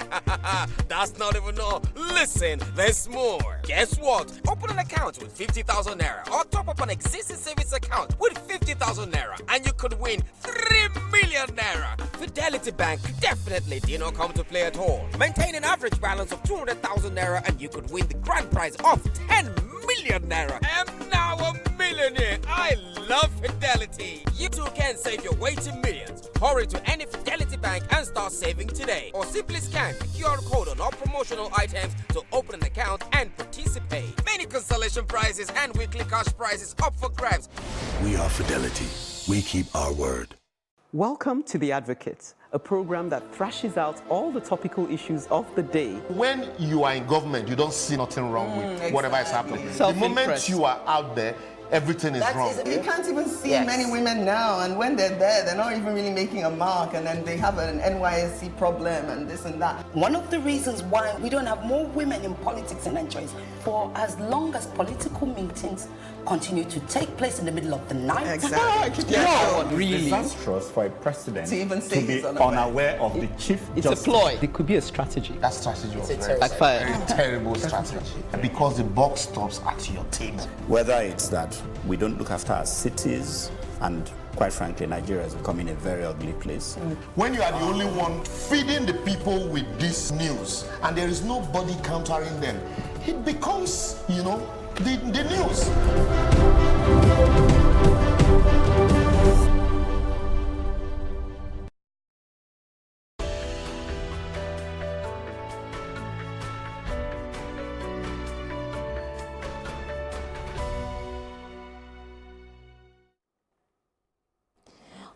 That's not even all. Listen, there's more. Guess what? Open an account with 50,000 naira, or top up an existing savings account with 50,000 naira, and you could win 3 million naira. Fidelity Bank definitely did not come to play at all. Maintain an average balance of 200,000 naira, and you could win the grand prize of 10 million naira. I'm now a millionaire. I love Fidelity. You too can save your way to millions. Hurry to any Fidelity Bank and start saving today, or simply scan the QR code on all promotional items to open an account and participate. Many consolation prizes and weekly cash prizes up for grabs. We are Fidelity. We keep our word. Welcome to The Advocate, a program that thrashes out all the topical issues of the day. When you are in government, you don't see nothing wrong with whatever is happening. The moment you are out there, everything is wrong. You can't even see many women now, and when they're there, they're not even really making a mark, and then they have an NYSC problem and this and that. One of the reasons why we don't have more women in politics in Nigeria is for as long as political meetings continue to take place in the middle of the night. Exactly. Really disastrous for a president to even say to be unaware of the chief It's justice. a ploy. It could be a strategy. That strategy was It's very backfired. terrible strategy. Because the buck stops at your table. Whether it's that we don't look after our cities, and quite frankly, Nigeria is becoming a very ugly place. When you are the only one feeding the people with this news, and there is nobody countering them, it becomes, the news.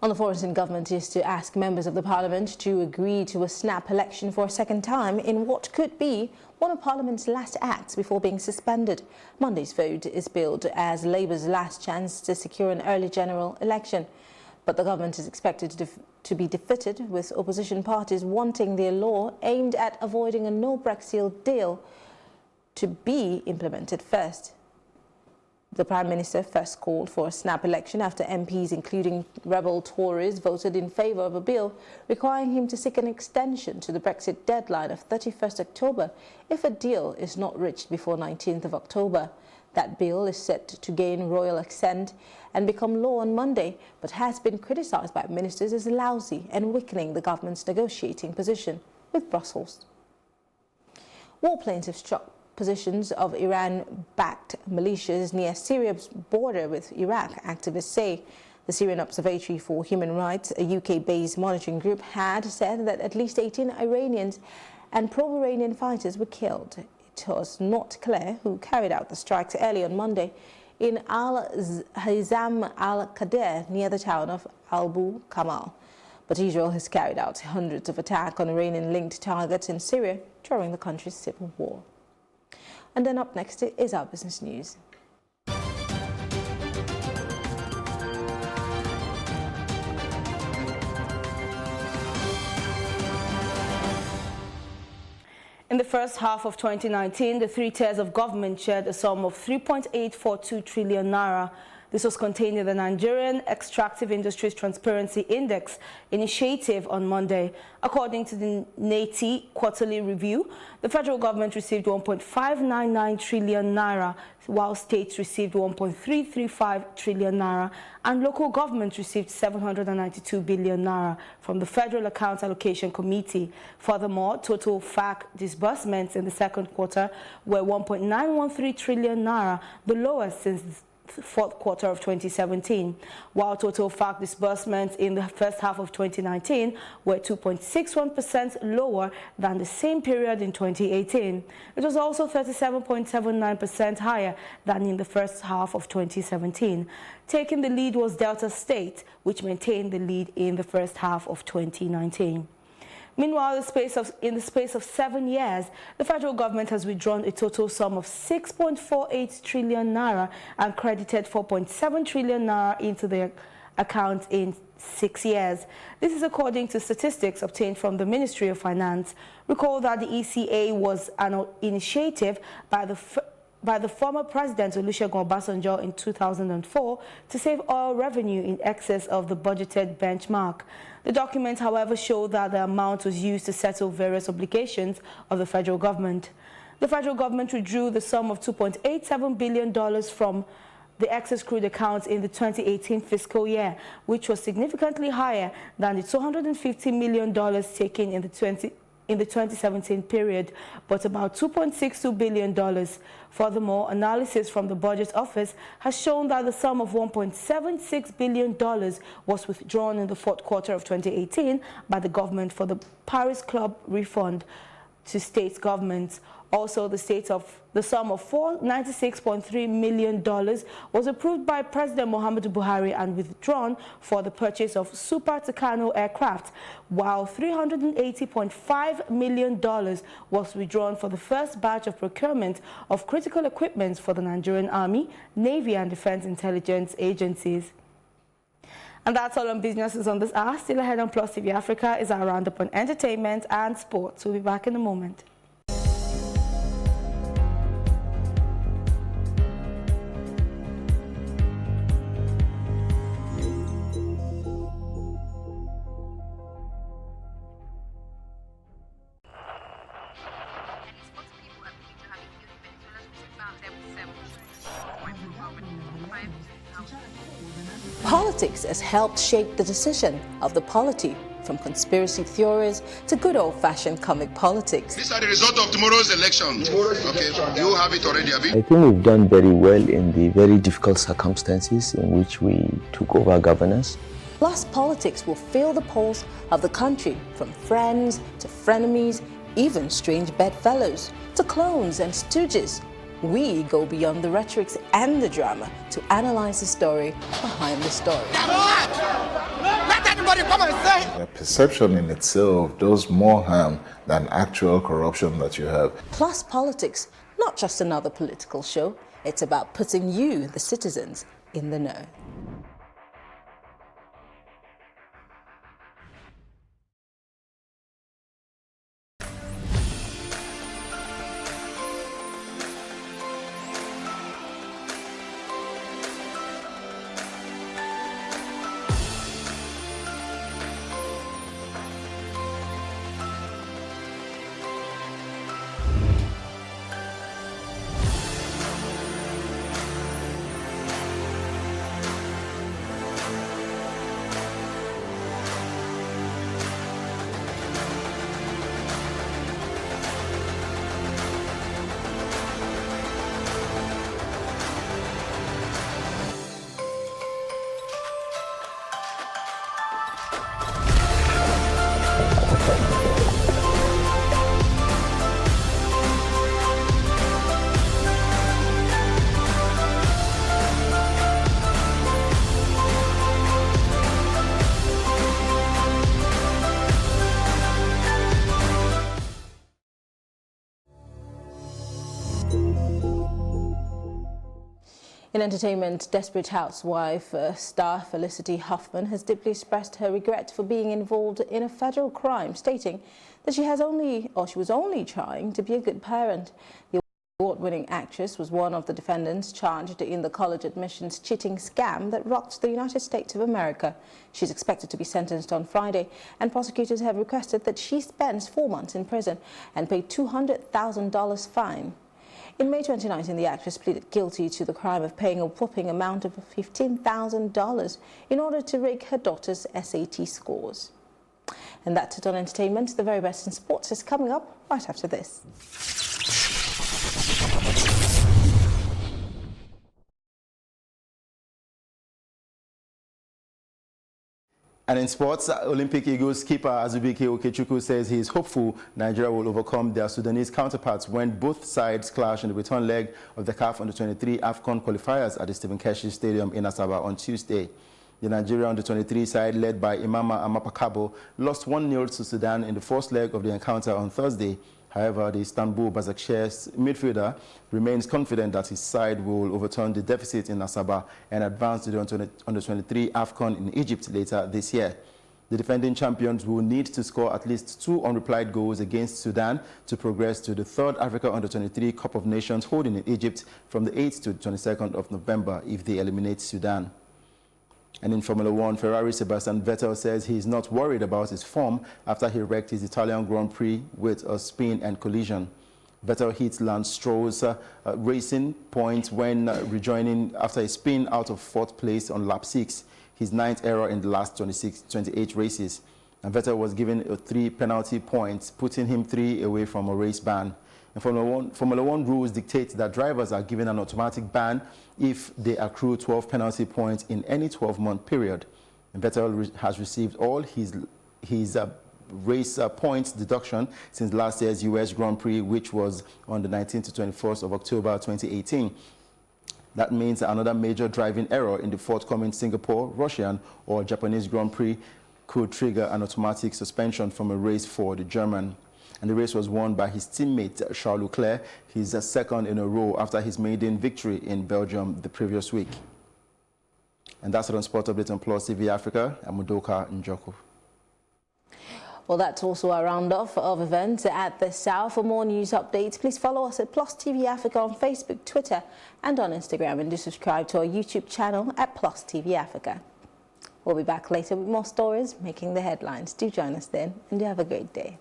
On the forest, government is to ask members of the parliament to agree to a snap election for a second time in what could be one of Parliament's last acts before being suspended. Monday's vote is billed as Labour's last chance to secure an early general election. But the government is expected to be defeated, with opposition parties wanting their law aimed at avoiding a no-Brexit deal to be implemented first. The Prime Minister first called for a snap election after MPs, including rebel Tories, voted in favour of a bill requiring him to seek an extension to the Brexit deadline of 31st October if a deal is not reached before 19th of October. That bill is set to gain royal assent and become law on Monday, but has been criticised by ministers as lousy and weakening the government's negotiating position with Brussels. Warplanes have struck positions of Iran-backed militias near Syria's border with Iraq, activists say. The Syrian Observatory for Human Rights, a UK-based monitoring group, had said that at least 18 Iranians and pro-Iranian fighters were killed. It was not clear who carried out the strikes early on Monday in Al-Hizam al-Qadir near the town of Abu Kamal. But Israel has carried out hundreds of attacks on Iranian-linked targets in Syria during the country's civil war. And then up next is our business news. In the first half of 2019, the three tiers of government shared a sum of 3.842 trillion naira. This was contained in the Nigerian Extractive Industries Transparency Index initiative on Monday. According to the NATI quarterly review, the federal government received 1.599 trillion naira, while states received 1.335 trillion naira, and local governments received 792 billion naira from the Federal Accounts Allocation Committee. Furthermore, total FAC disbursements in the second quarter were 1.913 trillion naira, the lowest since fourth quarter of 2017, while total FAC disbursements in the first half of 2019 were 2.61% lower than the same period in 2018. It was also 37.79% higher than in the first half of 2017. Taking the lead was Delta State, which maintained the lead in the first half of 2019. Meanwhile, in the space of 7 years, the federal government has withdrawn a total sum of 6.48 trillion naira and credited 4.7 trillion naira into their account in 6 years. This is according to statistics obtained from the Ministry of Finance. Recall that the ECA was an initiative by the former President Olusegun Obasanjo in 2004 to save oil revenue in excess of the budgeted benchmark. The document, however, showed that the amount was used to settle various obligations of the federal government. The federal government withdrew the sum of $2.87 billion from the excess crude accounts in the 2018 fiscal year, which was significantly higher than the $250 million taken in the 2017 period, but about $2.62 billion. Furthermore, analysis from the Budget Office has shown that the sum of $1.76 billion was withdrawn in the fourth quarter of 2018 by the government for the Paris Club refund to state governments. Also, the sum of $496.3 million was approved by President Muhammadu Buhari and withdrawn for the purchase of Super Tucano aircraft, while $380.5 million was withdrawn for the first batch of procurement of critical equipment for the Nigerian Army, Navy and Defense Intelligence agencies. And that's all on businesses on this hour. Still ahead on Plus TV Africa is our roundup on entertainment and sports. We'll be back in a moment. Politics has helped shape the decision of the polity, from conspiracy theories to good old-fashioned comic politics. These are the result of tomorrow's election. Okay, you have it already, have you? I think we've done very well in the very difficult circumstances in which we took over governance. Plus, politics will fill the polls of the country, from friends to frenemies, even strange bedfellows, to clones and stooges. We go beyond the rhetorics and the drama to analyze the story behind the story. Let anybody come and say! The perception in itself does more harm than actual corruption that you have. Plus Politics, not just another political show. It's about putting you, the citizens, in the know. In entertainment, Desperate Housewife star Felicity Huffman has deeply expressed her regret for being involved in a federal crime, stating that she was only trying to be a good parent. The award-winning actress was one of the defendants charged in the college admissions cheating scam that rocked the United States of America. She's expected to be sentenced on Friday, and prosecutors have requested that she spends 4 months in prison and pay $200,000 fine. In May 2019, the actress pleaded guilty to the crime of paying a whopping amount of $15,000 in order to rig her daughter's SAT scores. And that's it on entertainment. The very best in sports is coming up right after this. And in sports, Olympic Eagles keeper Azubike Okechukwu says he is hopeful Nigeria will overcome their Sudanese counterparts when both sides clash in the return leg of the CAF Under-23 AFCON qualifiers at the Stephen Keshi Stadium in Asaba on Tuesday. The Nigeria Under-23 side, led by Imama Amapakabo, lost 1-0 to Sudan in the first leg of the encounter on Thursday. However, the Istanbul Başakşehir midfielder remains confident that his side will overturn the deficit in Asaba and advance to the Under-23 AFCON in Egypt later this year. The defending champions will need to score at least 2 unreplied goals against Sudan to progress to the 3rd Africa Under-23 Cup of Nations holding in Egypt from the 8th to the 22nd of November if they eliminate Sudan. And in Formula One, Ferrari Sebastian Vettel says he is not worried about his form after he wrecked his Italian Grand Prix with a spin and collision. Vettel hit Lance Stroll's racing point when rejoining after a spin out of 4th place on lap 6, his 9th error in the last 28 races. And Vettel was given 3 penalty points, putting him 3 away from a race ban. And Formula One rules dictate that drivers are given an automatic ban if they accrue 12 penalty points in any 12-month period. And Vettel has received all his race points deduction since last year's US Grand Prix, which was on the 19th to 21st of October 2018. That means another major driving error in the forthcoming Singapore, Russian, or Japanese Grand Prix could trigger an automatic suspension from a race for the German. And the race was won by his teammate Charles Leclerc, his 2nd in a row after his maiden victory in Belgium the previous week. And that's it on Sport Update on Plus TV Africa. I'm Udoka Njoku. Well, that's also a roundup of events at the South. For more news updates, please follow us at Plus TV Africa on Facebook, Twitter, and on Instagram. And do subscribe to our YouTube channel at Plus TV Africa. We'll be back later with more stories making the headlines. Do join us then, and do have a great day.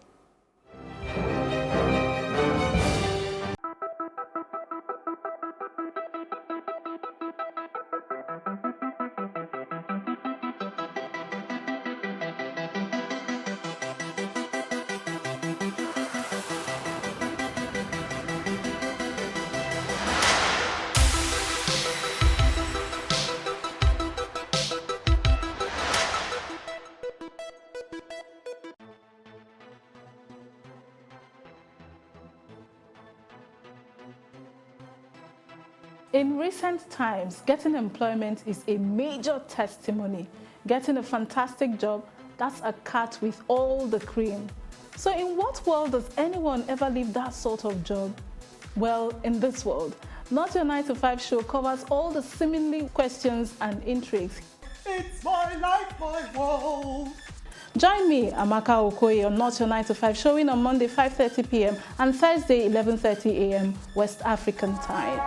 In recent times, getting employment is a major testimony. Getting a fantastic job, that's a cut with all the cream. So in what world does anyone ever leave that sort of job? Well, in this world. Not Your 9 to 5 show covers all the seemingly questions and intrigues. It's my life, my world. Join me, Amaka Okoye, on Not Your 9 to 5, showing on Monday 5:30 p.m. and Thursday 11:30 a.m. West African time.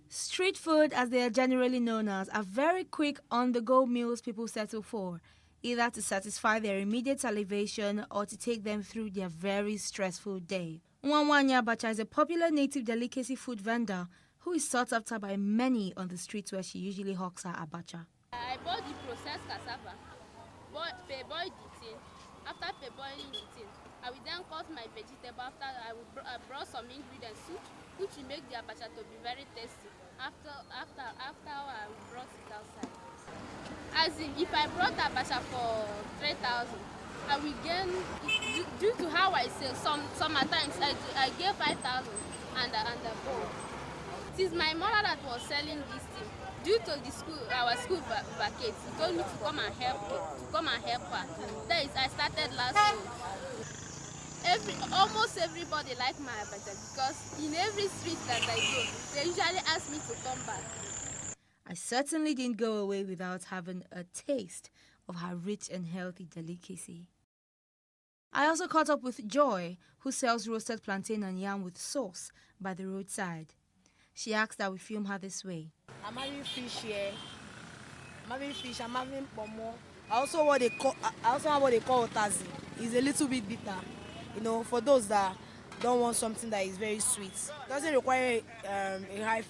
Street food, as they are generally known as, are very quick on-the-go meals people settle for, either to satisfy their immediate salivation or to take them through their very stressful day. Nwanwanya Abacha is a popular native delicacy food vendor who is sought after by many on the streets where she usually hawks her abacha. I bought the processed cassava, boiled the thing. After boiling the thing, I will then cut my vegetable. After I brought some ingredients, which will make the abacha to be very tasty. After I brought it outside. As in, if I brought the abacha for 3,000, I will gain, due to how I sell, some at times I get 5,000 and a bowl. is my mother that was selling this thing. Due to the school, our school vacate, he told me to come and help her. That is, I started last week. Almost everybody like my abacha because in every street that I go, they usually ask me to come back. I certainly didn't go away without having a taste of her rich and healthy delicacy. I also caught up with Joy, who sells roasted plantain and yam with sauce by the roadside. She asked that we film her this way. I'm having fish here. I'm having pomo. I also have what they call otazi. It's a little bit bitter. You know, for those that don't want something that is very sweet. It doesn't require a high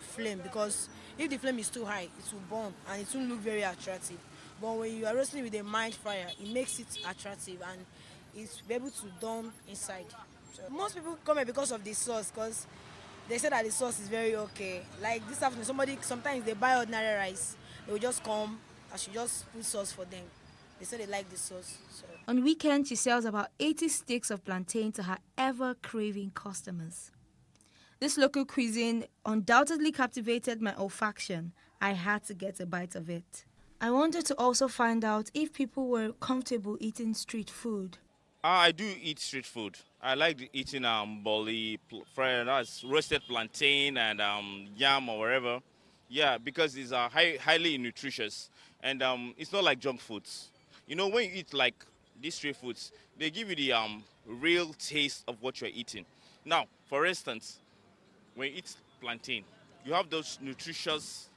flame, because if the flame is too high, it will burn and it won't look very attractive. But when you are roasting with a mild fire, it makes it attractive and it's able to dawn inside. So most people come here because of the sauce, because they say that the sauce is very okay. Like this afternoon, sometimes they buy ordinary rice. They will just come, I should just put sauce for them. They say they like the sauce. So. On weekends, she sells about 80 sticks of plantain to her ever-craving customers. This local cuisine undoubtedly captivated my olfaction. I had to get a bite of it. I wanted to also find out if people were comfortable eating street food. I do eat street food. I like eating roasted plantain and yam or whatever. Yeah, because it's highly nutritious and it's not like junk foods. You know, when you eat like these street foods, they give you the real taste of what you're eating. Now, for instance, when you eat plantain, you have those nutritious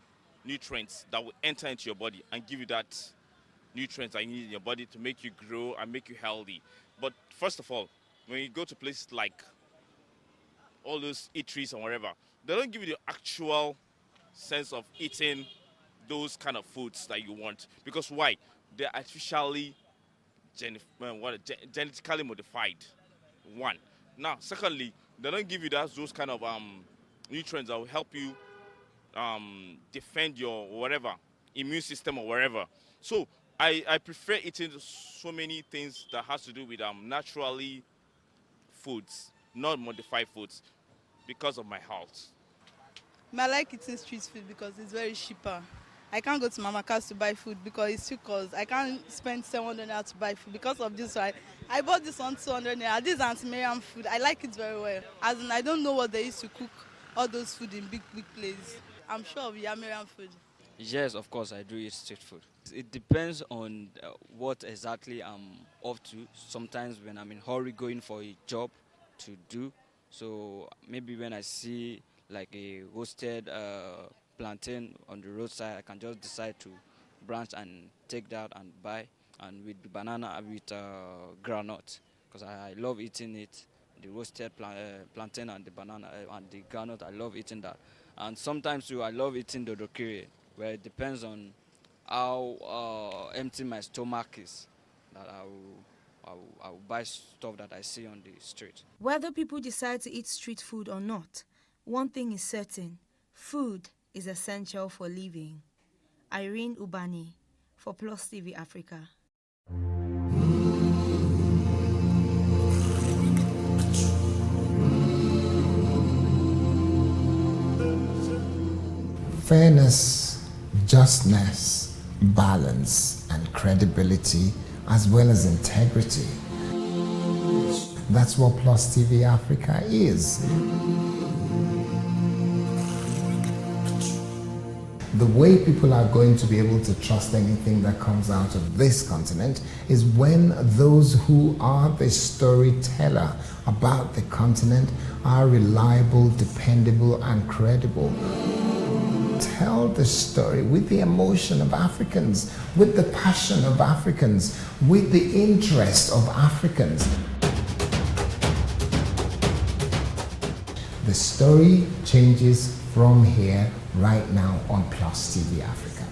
nutrients that will enter into your body and give you that nutrients that you need in your body to make you grow and make you healthy. But first of all, when you go to places like all those eateries or whatever, they don't give you the actual sense of eating those kind of foods that you want. Because why? They're artificially genetically modified. One. Now, secondly, they don't give you those kind of nutrients that will help you defend your whatever immune system or whatever. So I prefer eating so many things that has to do with naturally foods, not modified foods, because of my health. I like eating street food because it's very cheaper. I can't go to Mama Cass to buy food because it's too cost. I can't spend 700 naira to buy food because of this. Right? I bought this on 200 naira. This is Anti-Mariam food. I like it very well. As in, I don't know what they used to cook all those food in big places. I'm sure of Yamarian food. Yes, of course, I do eat street food. It depends on what exactly I'm up to. Sometimes when I'm in a hurry going for a job to do, so maybe when I see like a roasted plantain on the roadside, I can just decide to branch and take that and buy, and with the banana with groundnut, because I love eating it. The roasted plantain and the banana and the groundnut, I love eating that. And sometimes too, I love eating dodokiri, where it depends on how empty my stomach is, that I will buy stuff that I see on the street. Whether people decide to eat street food or not, one thing is certain: food is essential for living. Irene Ubani for Plus TV Africa. Fairness, justness, balance, and credibility, as well as integrity. That's what Plus TV Africa is. The way people are going to be able to trust anything that comes out of this continent is when those who are the storyteller about the continent are reliable, dependable, and credible. Tell the story with the emotion of Africans, with the passion of Africans, with the interest of Africans. The story changes from here right now on Plus TV Africa.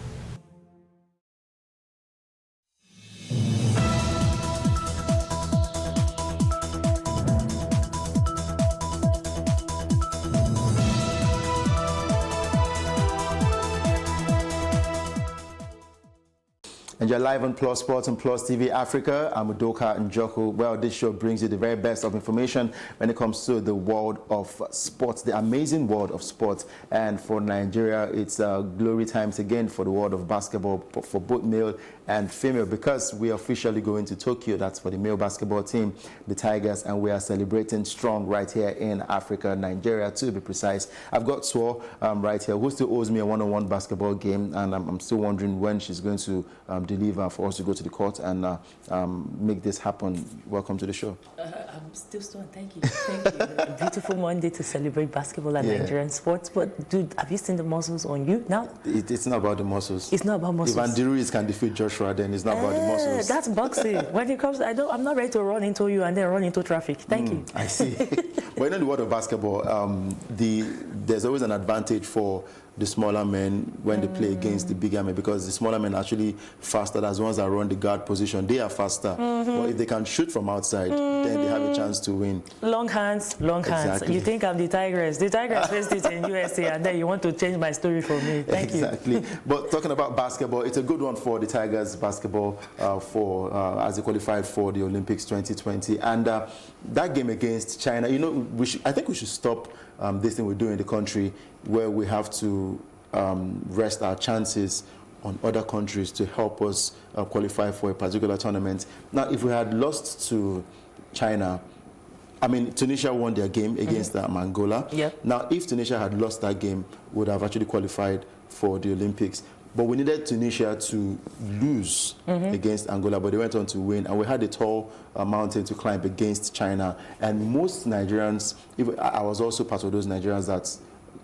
And you're live on Plus Sports and Plus TV Africa. I'm Udoka Njoku. Well, this show brings you the very best of information when it comes to the world of sports, the amazing world of sports. And for Nigeria, it's glory times again for the world of basketball, for both male and female, because we are officially going to Tokyo. That's for the male basketball team, the Tigers, and we are celebrating strong right here in Africa, Nigeria, to be precise. I've got Swo right here, who still owes me a one-on-one basketball game, and I'm still wondering when she's going to deliver for us to go to the court and make this happen. Welcome to the show. I'm still thank you. Thank you. A beautiful Monday to celebrate basketball and Nigerian sports. But dude, have you seen the muscles on you now? It's not about the muscles. It's not about muscles. If Andy Ruiz can defeat Joshua, then it's not about the muscles. That's boxing. When it comes, I'm not ready to run into you and then run into traffic. Thank you. I see. But in the world of basketball, there's always an advantage for the smaller men when they play against the bigger men, because the smaller men are actually faster. That's the ones that run the guard position. They are faster. But if they can shoot from outside, then they have a chance to win. Long hands, long hands. Exactly. You think I'm the Tigress. The Tigress faced it in USA, and then you want to change my story for me. Thank you. Exactly. But talking about basketball, it's a good one for the Tigers basketball as they qualified for the Olympics 2020. And that game against China, you know, I think we should stop this thing we do in the country, where we have to rest our chances on other countries to help us qualify for a particular tournament. Now, if we had lost to China, I mean, Tunisia won their game against Angola. Yep. Now, if Tunisia had lost that game, we would have actually qualified for the Olympics. But we needed Tunisia to lose against Angola, but they went on to win. And we had a tall mountain to climb against China. And most Nigerians, I was also part of those Nigerians that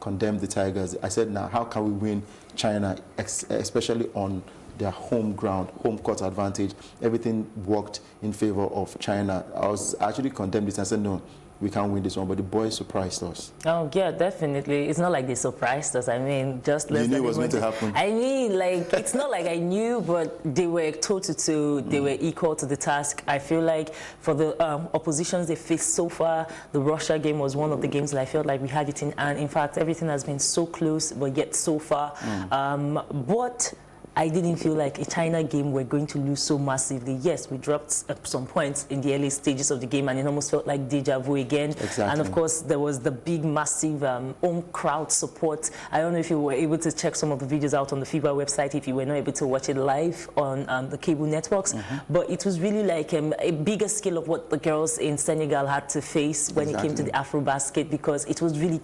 condemned the Tigers. I said, now, how can we win China, especially on their home ground, home court advantage? Everything worked in favor of China. I was actually condemned this and I said, no, we can't win this one, but the boys surprised us. Oh, yeah, definitely. It's not like they surprised us. I mean, just less You knew it was meant to happen. I mean, like, it's not like I knew, but they were toe-to-toe. They were equal to the task. I feel like for the oppositions they faced so far, the Russia game was one of the games that I felt like we had it in. And in fact, everything has been so close, but yet so far. But I didn't feel like a China game we're going to lose so massively. Yes, we dropped some points in the early stages of the game, and it almost felt like deja vu again. Exactly. And of course, there was the big, massive home crowd support. I don't know if you were able to check some of the videos out on the FIBA website, if you were not able to watch it live on the cable networks. But it was really like a bigger scale of what the girls in Senegal had to face when it came to the Afro-basket, because it was really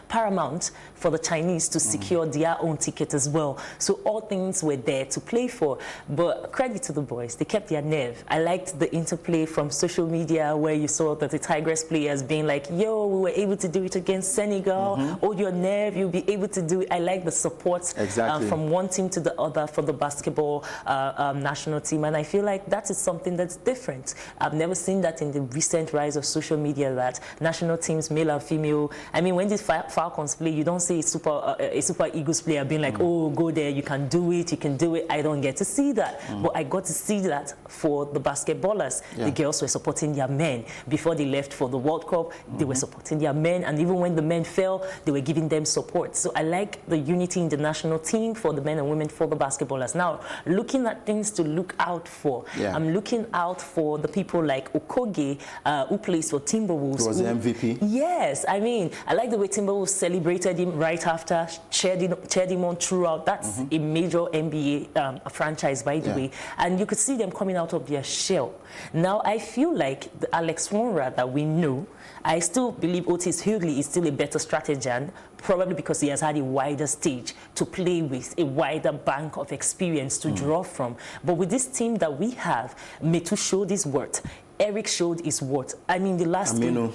paramount for the Chinese to secure their own ticket as well. So all things were there to play for. But credit to the boys, they kept their nerve. I liked the interplay from social media, where you saw that the Tigress players being like, yo, we were able to do it against Senegal. Hold your nerve, you'll be able to do it. I like the support from one team to the other for the basketball national team. And I feel like that is something that's different. I've never seen that in the recent rise of social media, that national teams, male and female. I mean, when these Falcons play, you don't see a Super Eagles player being like, oh, go there, you can do it, you can do it. I don't get to see that. But I got to see that for the basketballers. The girls were supporting their men. Before they left for the World Cup, they were supporting their men. And even when the men fell, they were giving them support. So I like the unity in the national team for the men and women, for the basketballers. Now, looking at things to look out for, I'm looking out for the people like Okogie, who plays for Timberwolves. He was the MVP. Yes, I mean, I like the way Timberwolves celebrated him right after, cheered him on throughout. That's a major NBA franchise, by the way. And you could see them coming out of their shell. Now, I feel like the Alex Wonra that we know, I still believe Otis Hughley is still a better strategist, probably because he has had a wider stage to play with, a wider bank of experience to draw from. But with this team that we have, Metu showed his worth. Eric showed his worth. I mean, the last Aminu.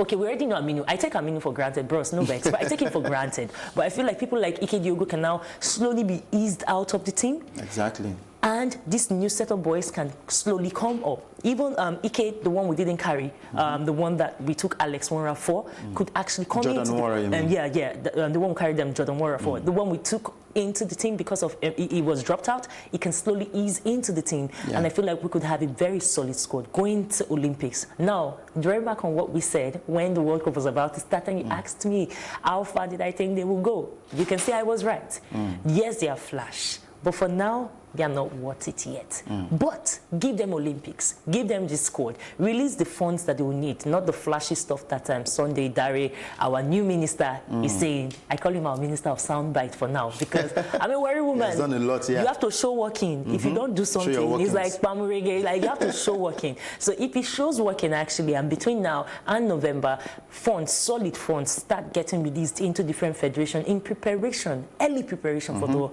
Okay, we already know Aminu. I take Aminu for granted, bros, no vex, but I take him for granted. But I feel like people like Ike Diogo can now slowly be eased out of the team. Exactly. And this new set of boys can slowly come up. Even Ike, the one we didn't carry, the one that we took Alex Wonra for, could actually come into the one we carried them, Jordan Wonra for. The one we took into the team because of he was dropped out, he can slowly ease into the team. And I feel like we could have a very solid squad going to Olympics. Now, drawing back on what we said when the World Cup was about to start, and you asked me, how far did I think they will go? You can say I was right. Yes, they are flash. But for now, they are not worth it yet. But give them Olympics, give them the squad, release the funds that they will need, not the flashy stuff that Sunday Dare, our new minister, is saying. I call him our minister of soundbite for now because I'm a worried woman. He's done a lot, yeah. You have to show working. If you don't do something, it's like Pamurege, like you have to show working. So if it shows working actually, and between now and November, funds, solid funds, start getting released into different federations in preparation, early preparation for the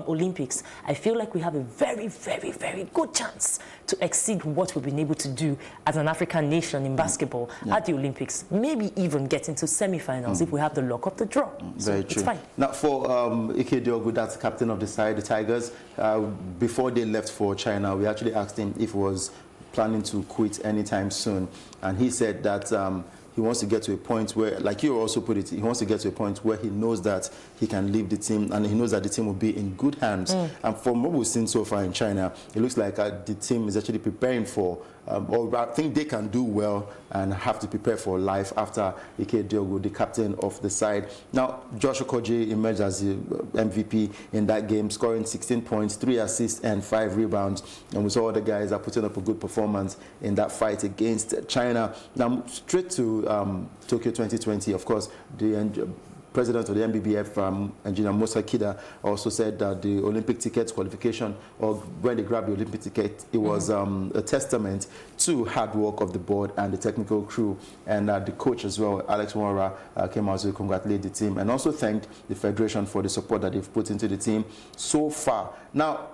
Olympics, I feel like we have a very, very, very good chance to exceed what we've been able to do as an African nation in basketball at the Olympics. Maybe even get into semi-finals if we have the luck of the draw. Very true. It's fine. Now, for Ike Diogu, that's captain of the side, the Tigers, before they left for China, we actually asked him if he was planning to quit anytime soon. And he said that he wants to get to a point where, like you also put it, he wants to get to a point where he knows that he can leave the team and he knows that the team will be in good hands. And from what we've seen so far in China, it looks like the team is actually preparing for, or I think they can do well and have to prepare for life after Ike Diogu, the captain of the side. Now, Josh Okogie emerged as the MVP in that game, scoring 16 points, 3 assists and 5 rebounds. And we saw other guys that putting up a good performance in that fight against China. Now, straight to Tokyo 2020, of course, the president of the MBBF, Engineer Musa Kida, also said that the Olympic ticket qualification, or when they grabbed the Olympic ticket, it was a testament to hard work of the board and the technical crew. And the coach as well, Alex Nwora, came out to congratulate the team and also thanked the federation for the support that they've put into the team so far. Now,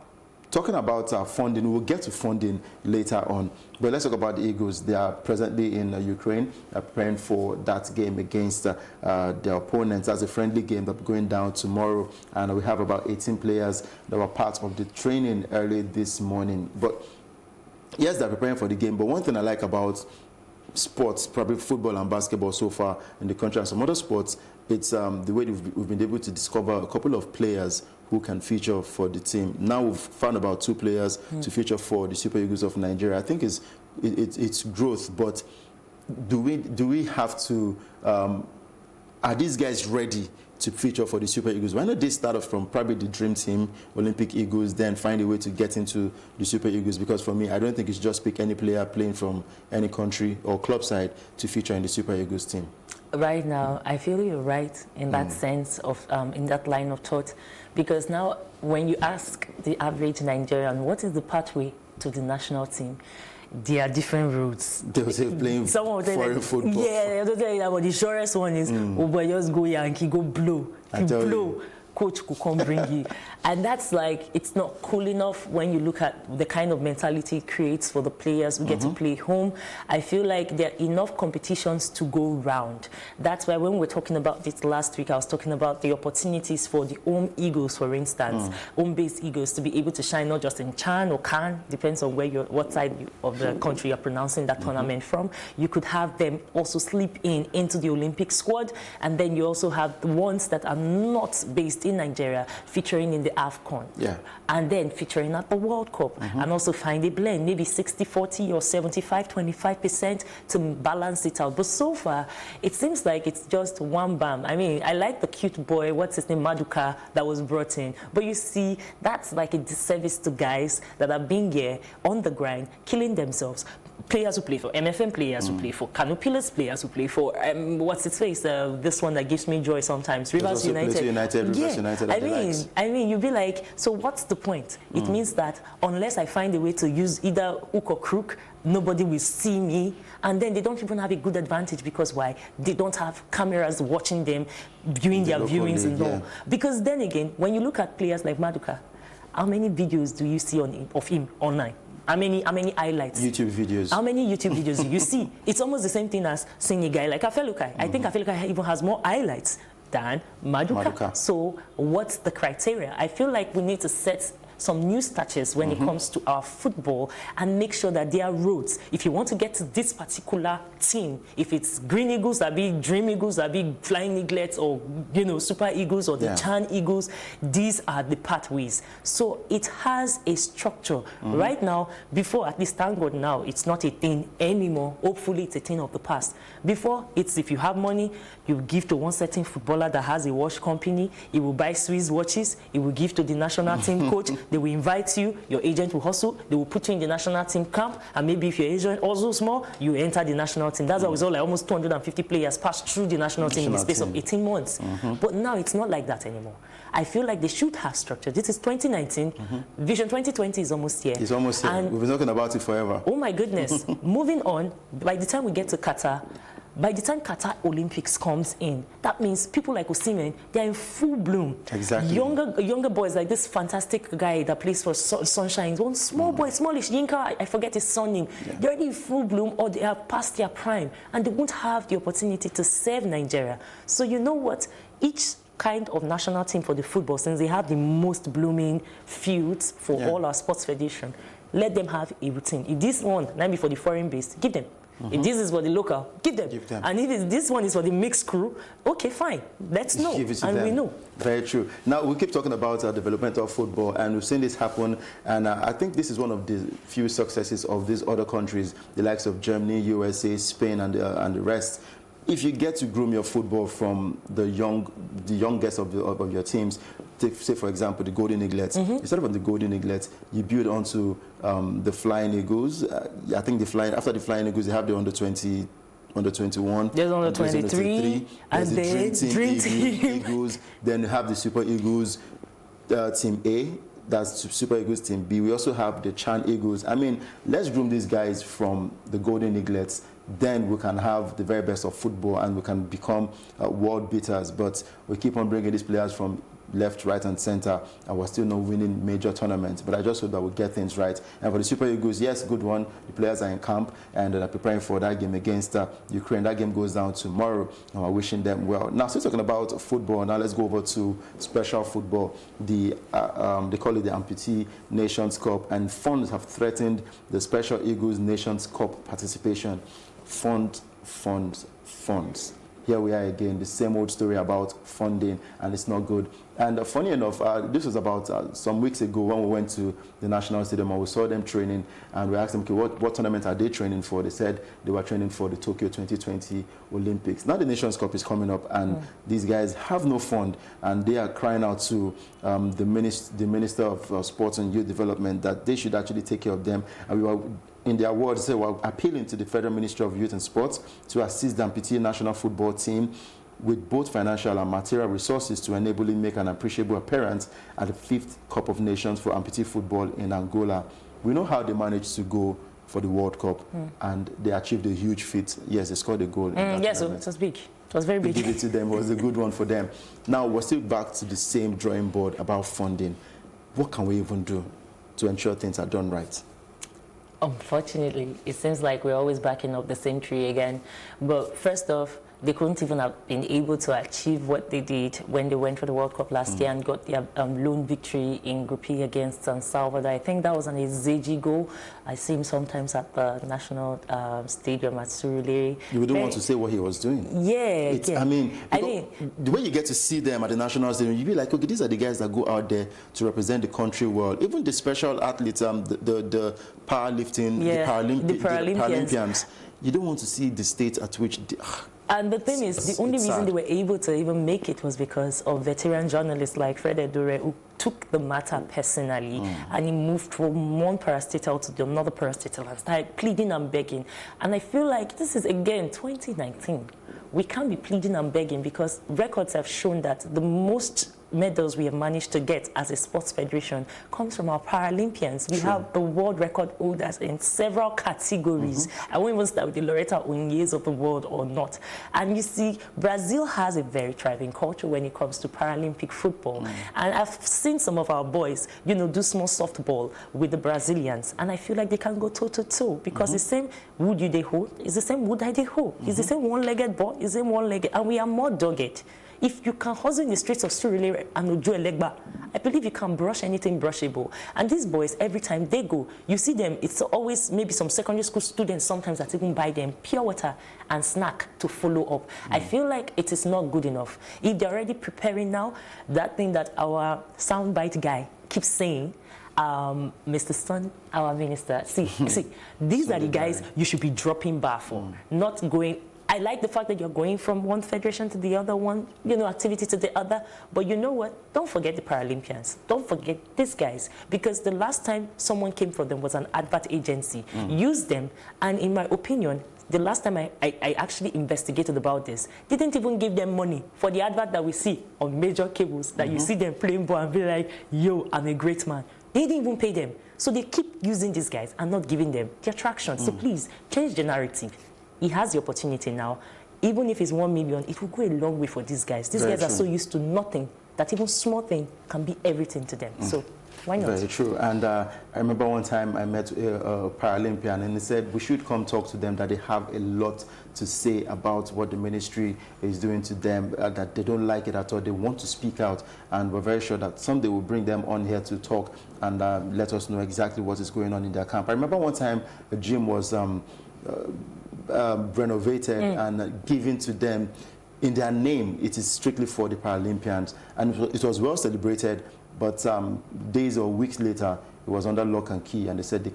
talking about funding, we'll get to funding later on. But let's talk about the Eagles. They are presently in Ukraine, preparing for that game against their opponents. That's a friendly game that's going down tomorrow. And we have about 18 players that were part of the training early this morning. But yes, they're preparing for the game. But one thing I like about sports, probably football and basketball so far in the country and some other sports, it's the way we've been able to discover a couple of players who can feature for the team. Now we've found about 2 players to feature for the Super Eagles of Nigeria. I think it's growth, but do we have to, are these guys ready to feature for the Super Eagles? Why not they start off from probably the dream team, Olympic Eagles, then find a way to get into the Super Eagles? Because for me, I don't think it's just pick any player playing from any country or club side to feature in the Super Eagles team. Right now, I feel you're right in that sense of, in that line of thought, because now when you ask the average Nigerian, what is the pathway to the national team? There are different routes. They will say playing foreign football. Yeah, they'll tell you that, but the surest one is, oh boy, just go Yankee, go blow. You. Coach could come bring you. And that's like, it's not cool enough when you look at the kind of mentality it creates for the players who get to play home. I feel like there are enough competitions to go round. That's why when we were talking about this last week, I was talking about the opportunities for the home Eagles, for instance, home-based Eagles, to be able to shine not just in Chan or Can, depends on where what side of the country you're pronouncing that tournament from. You could have them also slip into the Olympic squad, and then you also have the ones that are not based in Nigeria featuring in the AFCON, and then featuring at the World Cup, and also find a blend, maybe 60-40 or 75-25% to balance it out. But so far, it seems like it's just one bam. I mean, I like the cute boy, what's his name, Maduka, that was brought in. But you see, that's like a disservice to guys that are being here on the grind, killing themselves. Players who play for MFM, players who play for Canopilas, players who play for what's its face? This one that gives me joy sometimes, Rivers United. I mean, you'd be like, so what's the point? It means that unless I find a way to use either hook or crook, nobody will see me, and then they don't even have a good advantage because why? They don't have cameras watching them, doing their viewings and all. Because then again, when you look at players like Maduka, how many videos do you see of him online? How many highlights? YouTube videos. How many YouTube videos do you see? It's almost the same thing as seeing a guy like Afelukai. I think Afelukai even has more highlights than Maduka. So what's the criteria? I feel like we need to set some new status when it comes to our football and make sure that there are roads. If you want to get to this particular team, if it's Green Eagles, that be Dream Eagles, that be Flying Eaglets, or Super Eagles, or the Chan Eagles, these are the pathways. So it has a structure. Right now, before, at least thank God now, it's not a thing anymore. Hopefully it's a thing of the past. Before, it's if you have money, you give to one certain footballer that has a watch company, he will buy Swiss watches, he will give to the national team coach, they will invite you, your agent will hustle, they will put you in the national team camp, and maybe if your agent also small, you enter the national team. That's how it's all like almost 250 players passed through the national team in the space of 18 months. But now it's not like that anymore. I feel like they should have structure. This is 2019. Vision 2020 is almost here. It's almost here. We've been talking about it forever. Oh my goodness. Moving on, by the time we get to Qatar, by the time Qatar Olympics comes in, that means people like Osimhen, they're in full bloom. Exactly. Younger boys like this fantastic guy that plays for Sunshine, one small boy, smallish, Yinka, I forget his surname. They're already in full bloom, or they have passed their prime, and they won't have the opportunity to serve Nigeria. So you know what? Each kind of national team for the football, since they have the most blooming fields for all our sports federation, let them have a routine. If this one, maybe for the foreign based, give them. If this is for the local, give them. And if this one is for the mixed crew, okay, fine. Let's know. And we know. Very true. Now, we keep talking about development of football, and we've seen this happen. And I think this is one of the few successes of these other countries, the likes of Germany, USA, Spain, and the rest. If you get to groom your football from the youngest of your teams, take, say for example, the Golden Eaglets. Instead of the Golden Eaglets, you build onto the Flying Eagles. I think after the Flying Eagles, they have the under 20, under 21. There's under 23, and then Dream Team Eagles. Then you have the Super Eagles Team A. That's Super Eagles Team B. We also have the Chan Eagles. I mean, let's groom these guys from the Golden Eaglets. Then we can have the very best of football and we can become world beaters. But we keep on bringing these players from left, right, and center, and we're still not winning major tournaments. But I just hope that we'll get things right. And for the Super Eagles, yes, good one. The players are in camp and they're preparing for that game against Ukraine. That game goes down tomorrow, and we're wishing them well. Now, still talking about football, now let's go over to special football. They call it the Amputee Nations Cup, and funds have threatened the Special Eagles Nations Cup participation. Funds. Here we are again, the same old story about funding, and it's not good. And funny enough, this was about some weeks ago when we went to the National Stadium and we saw them training, and we asked them, okay, what tournament are they training for? They said they were training for the Tokyo 2020 Olympics. Now the Nations Cup is coming up, and these guys have no fund, and they are crying out to the Minister of Sports and Youth Development that they should actually take care of them. And we were, in their words, they were appealing to the Federal Ministry of Youth and Sports to assist the Amputee national football team with both financial and material resources to enable him make an appreciable appearance at the 5th Cup of Nations for amputee football in Angola. We know how they managed to go for the World Cup, and they achieved a huge feat. Yes, they scored a goal. Yes, it was big. It was very big. Give it to them. It was a good one for them. Now, we're still back to the same drawing board about funding. What can we even do to ensure things are done right? Unfortunately, it seems like we're always backing up the same tree again. But first off, they couldn't even have been able to achieve what they did when they went for the World Cup last year and got their lone victory in Group E against San Salvador. I think that was an Ezeji goal. I see him sometimes at the National Stadium at Surulere. You wouldn't want to say what he was doing. Yeah, I mean, the way you get to see them at the National Stadium, you'd be like, okay, these are the guys that go out there to represent the country well. Even the special athletes, the powerlifting, the Paralympians. You don't want to see the state at which and the thing is, the only reason they were able to even make it was because of veteran journalists like Fred Edure, who took the matter personally and he moved from one parastatal to another parastatal and started pleading and begging. And I feel like this is, again, 2019. We can't be pleading and begging because records have shown that the most medals we have managed to get as a sports federation comes from our Paralympians. We have the world record holders in several categories. I won't even start with the Loretta Onyes of the world or not. And you see, Brazil has a very thriving culture when it comes to Paralympic football. And I've seen some of our boys, you know, do small softball with the Brazilians. And I feel like they can go toe-to-toe because the same wood you they hold is the same wood I they hold. It's the same one-legged ball, it's the same one-legged. And we are more dogged. If you can hustle in the streets of Surulere and Ojo Elegba, I believe you can brush anything brushable. And these boys, every time they go, you see them, it's always maybe some secondary school students sometimes that even buy them pure water and snack to follow up. I feel like it is not good enough. If they're already preparing now, that thing that our soundbite guy keeps saying, Mr. Sani, our minister, see, these are the guys you should be dropping bar for, not going. I like the fact that you're going from one federation to the other, one, activity to the other. But you know what? Don't forget the Paralympians. Don't forget these guys. Because the last time someone came for them was an advert agency. Use them. And in my opinion, the last time I actually investigated about this, didn't even give them money for the advert that we see on major cables, that you see them playing ball and be like, yo, I'm a great man. They didn't even pay them. So they keep using these guys and not giving them the attraction. So please, change the narrative. He has the opportunity now. Even if it's 1 million, it will go a long way for these guys. These guys are so used to nothing that even small thing can be everything to them. So why not? Very true. And I remember one time I met a Paralympian and he said we should come talk to them, that they have a lot to say about what the ministry is doing to them, that they don't like it at all. They want to speak out, and we're very sure that someday we'll bring them on here to talk and let us know exactly what is going on in their camp. I remember one time a gym was renovated and given to them in their name. It is strictly for the Paralympians, and it was well celebrated, but days or weeks later it was under lock and key, and they said they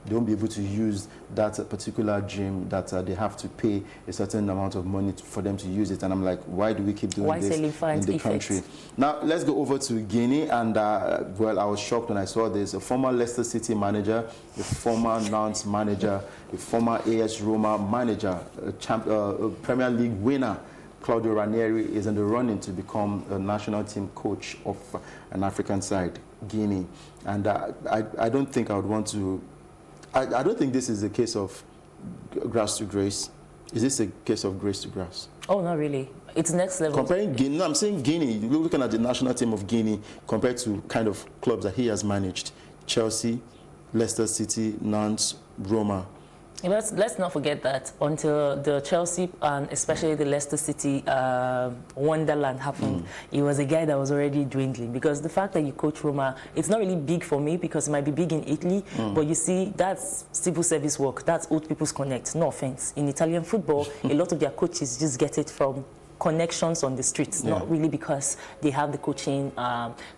won't be able to use that particular gym, that they have to pay a certain amount of money for them to use it. And I'm like, why do we keep doing this in the country? Now let's go over to Guinea, and well, I was shocked when I saw this. A former Leicester City manager, a former Nantes manager, a former AS Roma manager, a Premier League winner, Claudio Ranieri, is in the running to become a national team coach of an African side, Guinea. And I don't think I would want to. I don't think this is a case of grass to grace. Is this a case of grace to grass? Oh, not really. It's next level. Comparing Guinea, no, I'm saying Guinea. You're looking at the national team of Guinea compared to kind of clubs that he has managed: Chelsea, Leicester City, Nantes, Roma. Let's not forget that until the Chelsea and especially the Leicester City wonderland happened, he was a guy that was already dwindling. Because the fact that you coach Roma, it's not really big for me because it might be big in Italy, but you see, that's civil service work. That's old people's connect. No offense. In Italian football, a lot of their coaches just get it from connections on the streets, not really because they have the coaching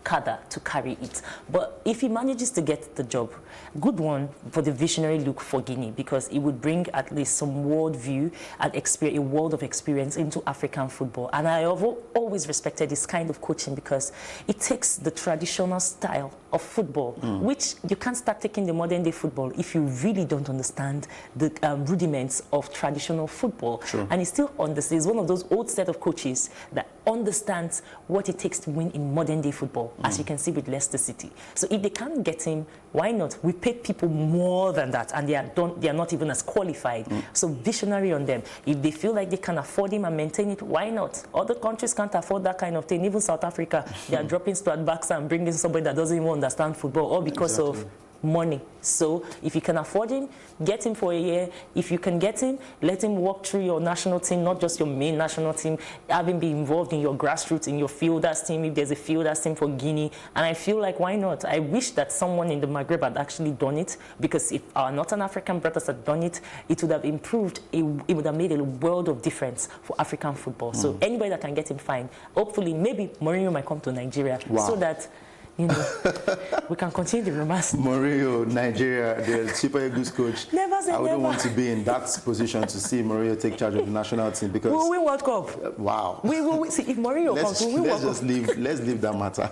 cadre to carry it. But if he manages to get the job, good one for the visionary look for Guinea, because it would bring at least some world view and experience, a world of experience into African football. And I have always respected this kind of coaching because it takes the traditional style of football, which you can't start taking the modern day football if you really don't understand the rudiments of traditional football. And he still understands, one of those old set of coaches that understands what it takes to win in modern day football, as you can see with Leicester City. So if they can't get him, why not? We pay people more than that, and they are not even as qualified. So visionary on them. If they feel like they can afford him and maintain it, why not? Other countries can't afford that kind of thing. Even South Africa, they are dropping Stuart Baxter and bringing somebody that doesn't even understand football, all because of money. So if you can afford him, get him for a year. If you can get him, let him walk through your national team, not just your main national team. Have him be involved in your grassroots, in your fielders team, if there's a fielders team for Guinea. And I feel like, why not? I wish that someone in the Maghreb had actually done it, because if our Northern African brothers had done it, it would have improved. It would have made a world of difference for African football. So anybody that can get him, fine. Hopefully, maybe Mourinho might come to Nigeria so that we can continue the romance. Mourinho, Nigeria, the Super Eagles coach. Never say I wouldn't never. want to be in that position to see Mourinho take charge of the national team, because we'll win World Cup. Wow. We will see if Mourinho comes. We'll win World Cup. Let's leave that matter.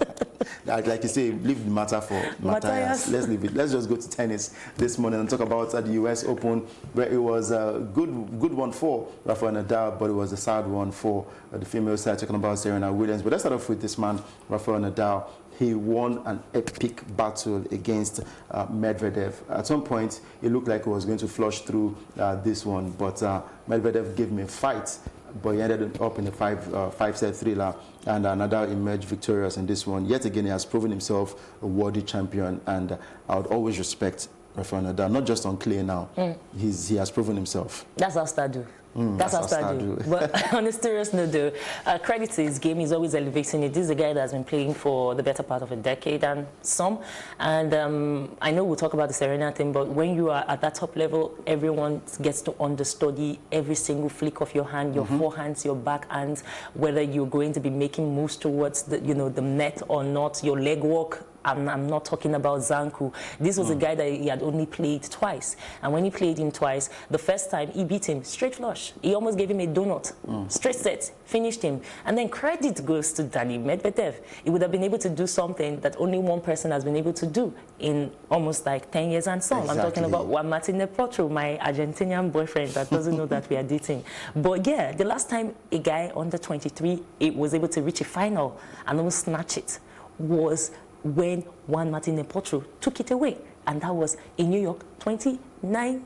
Like you say, leave the matter for Matthias. Let's leave it. Let's just go to tennis this morning and talk about the US Open, where it was a good one for Rafael Nadal, but it was a sad one for the female side, talking about Serena Williams. But let's start off with this man, Rafael Nadal. He won an epic battle against Medvedev. At some point, it looked like he was going to flush through this one, but Medvedev gave him a fight, but he ended up in a five-set thriller, and Nadal emerged victorious in this one. Yet again, he has proven himself a worthy champion, and I would always respect Rafael Nadal, not just on clay now. He has proven himself. That's how stars do. That's how Star do. But on a serious note, though, credit to his game. He's always elevating it. This is a guy that has been playing for the better part of a decade and some. And I know we'll talk about the Serena thing, but when you are at that top level, everyone gets to understudy every single flick of your hand, your forehands, your backhands, whether you're going to be making moves towards the, the net or not, your leg work. I'm not talking about Zanku. This was a guy that he had only played twice. And when he played him twice, the first time he beat him straight flush. He almost gave him a donut. Straight set, finished him. And then credit goes to Daniil Medvedev. He would have been able to do something that only one person has been able to do in almost like 10 years and some. Exactly. I'm talking about Juan Martin Potro, my Argentinian boyfriend that doesn't know that we are dating. But yeah, the last time a guy under 23 was able to reach a final and almost snatch it was when Juan Martin Potro took it away. And that was in New York, 2009.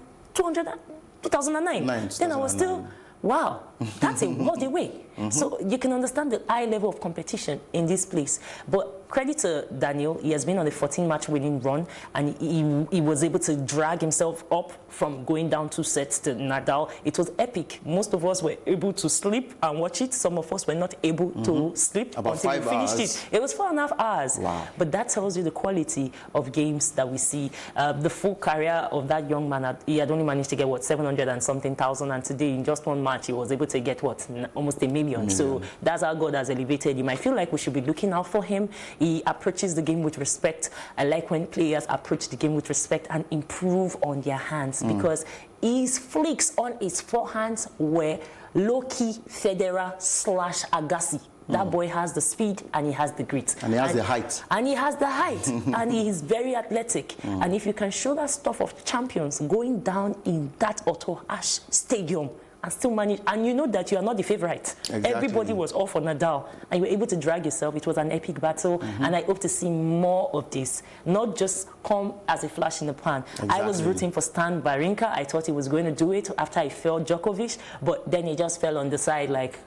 Then I was still, wow, that's a world away. So you can understand the high level of competition in this place. But credit to Daniil, he has been on a 14-match winning run, and he was able to drag himself up from going down 2 sets to Nadal. It was epic. Most of us were able to sleep and watch it. Some of us were not able to sleep until we finished it. It was 4.5 hours. Wow. But that tells you the quality of games that we see. The full career of that young man, he had only managed to get, what, 700 and something thousand, and today in just one match, he was able to get, what, almost $1 million. So that's how God has elevated him. I feel like we should be looking out for him. He approaches the game with respect. I like when players approach the game with respect and improve on their hands, because his flicks on his forehands were low-key Federer / Agassi. That boy has the speed and he has the grit. And he has the height. And he has the height. And he is very athletic. And if you can show that stuff of champions going down in that Otto Ashe Stadium and still manage, and you know that you are not the favorite. Exactly. Everybody was all for Nadal, and you were able to drag yourself. It was an epic battle, and I hope to see more of this, not just come as a flash in the pan. Exactly. I was rooting for Stan Wawrinka. I thought he was going to do it after I felt Djokovic, but then he just fell on the side like,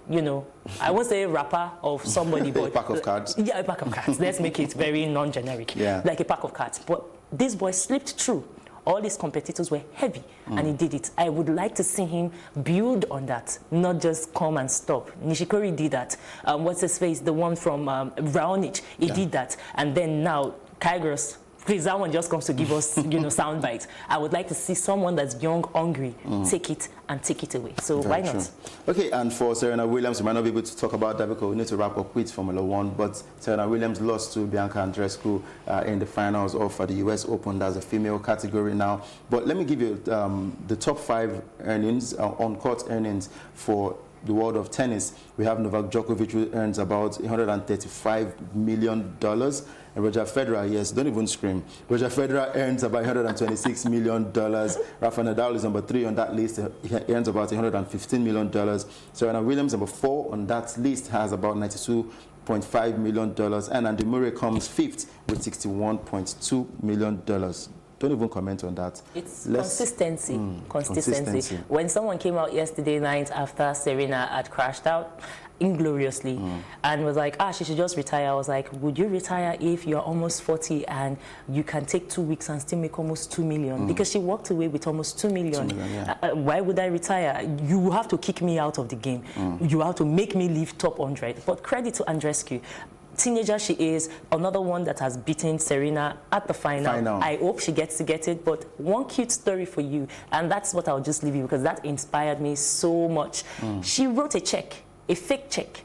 I won't say a rapper of somebody, but... a pack of cards. Yeah, a pack of cards. Let's make it very non-generic. Yeah. Like a pack of cards. But this boy slipped through. All his competitors were heavy, and he did it. I would like to see him build on that, not just come and stop. Nishikori did that. What's his face? The one from Raonic, he did that. And then now, Kyrgios, please, that one just comes to give us, sound bites. I would like to see someone that's young, hungry, take it and take it away. So why not? Okay, and for Serena Williams, we might not be able to talk about that because we need to wrap up with Formula One, but Serena Williams lost to Bianca Andreescu in the finals of the US Open. That's a female category now. But let me give you the top 5 earnings, on-court earnings for the world of tennis. We have Novak Djokovic, who earns about $135 million. And Roger Federer, yes, don't even scream. Roger Federer earns about $126 million. Rafa Nadal is number 3 on that list. He earns about $115 million. Serena Williams, number 4 on that list, has about $92.5 million. And Andy Murray comes 5th with $61.2 million. Don't even comment on that. It's consistency. Consistency. When someone came out yesterday night after Serena had crashed out ingloriously and was like, she should just retire. I was like, would you retire if you're almost 40 and you can take 2 weeks and still make almost $2 million? Because she walked away with almost $2 million. Why would I retire? You have to kick me out of the game. You have to make me leave top 100. But credit to Andreescu. Teenager she is, another one that has beaten Serena at the final. I hope she gets to get it, but one cute story for you, and that's what I'll just leave you because that inspired me so much. She wrote a check, a fake check,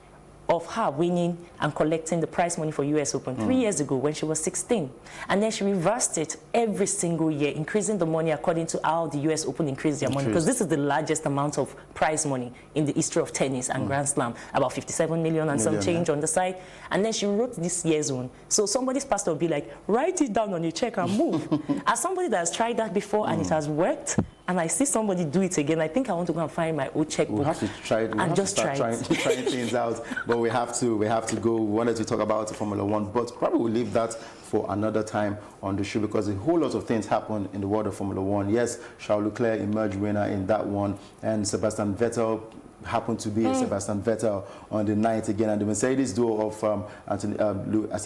of her winning and collecting the prize money for US Open 3 years ago when she was 16. And then she reversed it every single year, increasing the money according to how the US Open increased their money. Because this is the largest amount of prize money in the history of tennis and Grand Slam, about 57 million and some change on the side. And then she wrote this year's one. So somebody's pastor will be like, write it down on your check and move. As somebody that has tried that before and it has worked, and I see somebody do it again, I think I want to go and find my old checkbook. We'll have to try it. We'll just trying things out. But we have to go. We wanted to talk about Formula One, but probably we'll leave that for another time on the show because a whole lot of things happen in the world of Formula One. Yes, Charles Leclerc emerged winner in that one, and Sebastian Vettel happened to be Sebastian Vettel on the night again, and the Mercedes duo of Lewis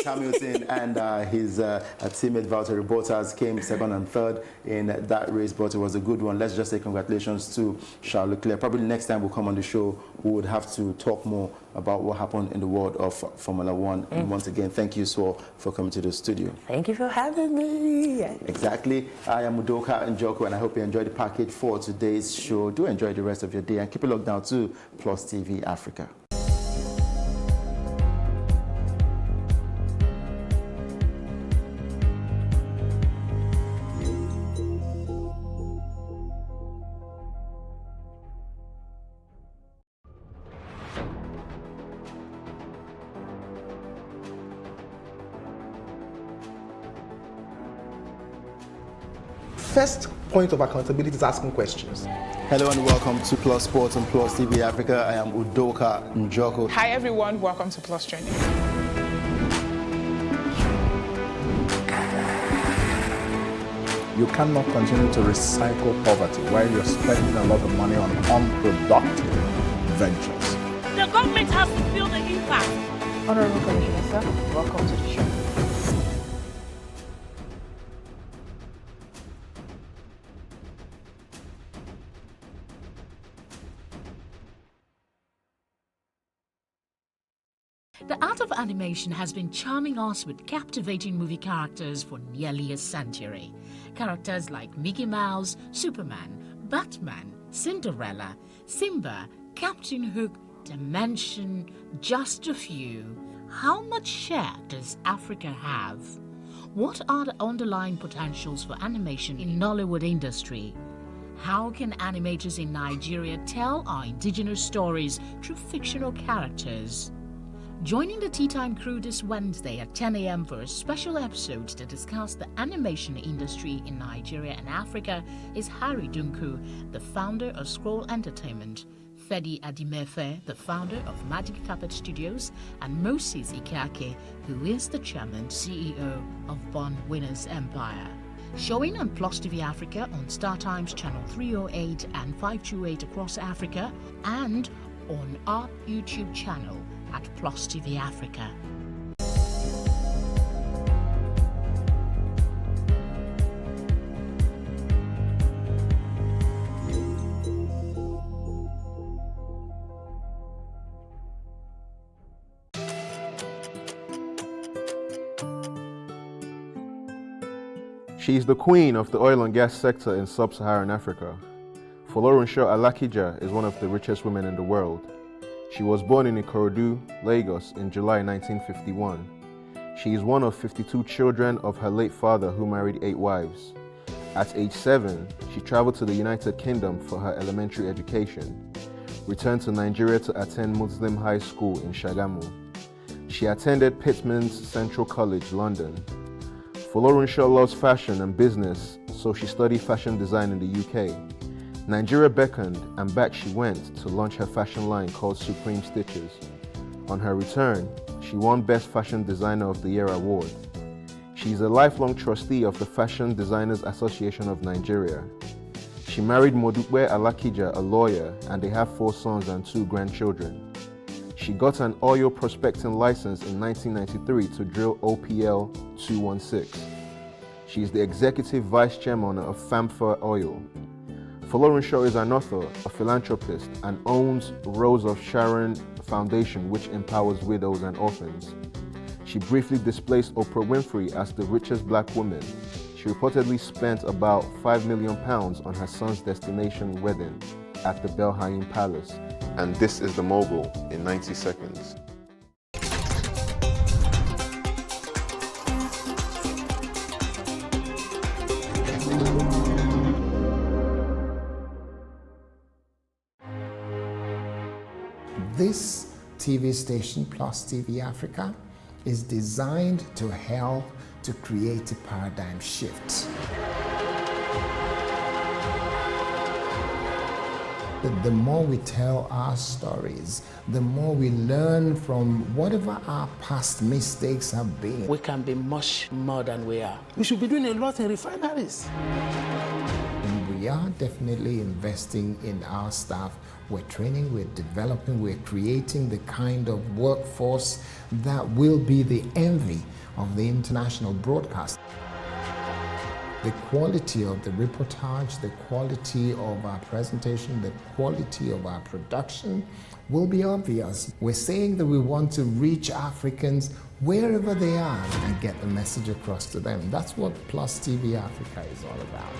Hamilton and his teammate Valtteri Bottas came second and third in that race, but it was a good one. Let's just say congratulations to Charles Leclerc. Probably next time we'll come on the show, we would have to talk more about what happened in the world of Formula One. And once again, thank you so for coming to the studio. Thank you for having me. Exactly. I am Udoka Njoko, and I hope you enjoyed the package for today's show. Do enjoy the rest of your day and keep it locked down to Plus TV Africa. First point of accountability is asking questions. Hello and welcome to Plus Sports on Plus TV Africa. I am Udoka Njoko. Hi everyone, welcome to Plus Training. You cannot continue to recycle poverty while you're spending a lot of money on unproductive ventures. The government has to feel the impact. Honorable Commissioner, sir, welcome to the show. The art of animation has been charming us with captivating movie characters for nearly a century. Characters like Mickey Mouse, Superman, Batman, Cinderella, Simba, Captain Hook, Dimension, just a few. How much share does Africa have? What are the underlying potentials for animation in Nollywood industry? How can animators in Nigeria tell our indigenous stories through fictional characters? Joining the Tea Time crew this Wednesday at 10 a.m. for a special episode to discuss the animation industry in Nigeria and Africa is Harry Dunku, the founder of Scroll Entertainment, Fedi Adimefe, the founder of Magic Carpet Studios, and Moses Ikake, who is the chairman CEO of Born Winners Empire. Showing on Plus TV Africa on StarTimes channel 308 and 528 across Africa, and on our YouTube channel at Plus TV Africa. She is the queen of the oil and gas sector in sub-Saharan Africa. Funke Alakija is one of the richest women in the world. She was born in Ikorodu, Lagos in July 1951. She is one of 52 children of her late father who married 8 wives. At age 7, she traveled to the United Kingdom for her elementary education, returned to Nigeria to attend Muslim High School in Shagamu. She attended Pitman's Central College, London. Funke loves fashion and business, so she studied fashion design in the UK. Nigeria beckoned, and back she went to launch her fashion line called Supreme Stitches. On her return, she won Best Fashion Designer of the Year award. She is a lifelong trustee of the Fashion Designers Association of Nigeria. She married Modupe Alakija, a lawyer, and they have 4 sons and 2 grandchildren. She got an oil prospecting license in 1993 to drill OPL 216. She is the executive vice chairman of Famfa Oil. Funke is an author, a philanthropist, and owns Rose of Sharon Foundation, which empowers widows and orphans. She briefly displaced Oprah Winfrey as the richest black woman. She reportedly spent about £5 million on her son's destination wedding at the Belhaim Palace. And this is the mogul in 90 seconds. This TV station, Plus TV Africa, is designed to help to create a paradigm shift. The more we tell our stories, the more we learn from whatever our past mistakes have been. We can be much more than we are. We should be doing a lot in refineries. And we we are definitely investing in our staff. We're training, we're developing, we're creating the kind of workforce that will be the envy of the international broadcast. The quality of the reportage, the quality of our presentation, the quality of our production will be obvious. We're saying that we want to reach Africans wherever they are and get the message across to them. That's what Plus TV Africa is all about.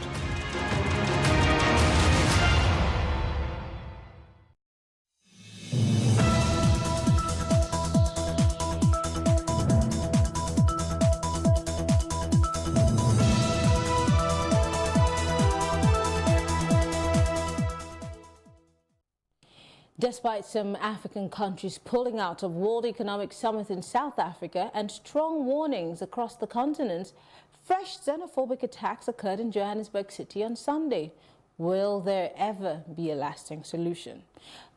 Despite some African countries pulling out of World Economic Summit in South Africa and strong warnings across the continent, fresh xenophobic attacks occurred in Johannesburg City on Sunday. Will there ever be a lasting solution?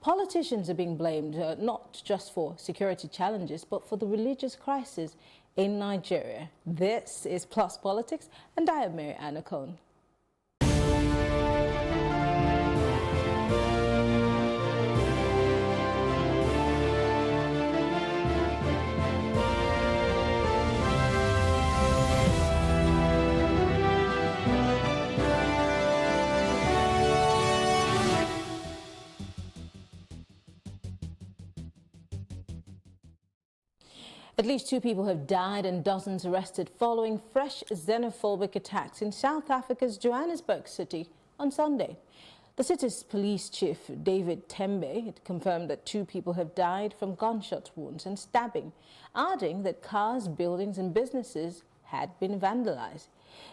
Politicians are being blamed not just for security challenges, but for the religious crisis in Nigeria. This is Plus Politics, and I am Mary Anna Cohn. At least 2 people have died and dozens arrested following fresh xenophobic attacks in South Africa's Johannesburg City on Sunday. The city's police chief, David Tembe, confirmed that 2 people have died from gunshot wounds and stabbing, adding that cars, buildings and businesses had been vandalized.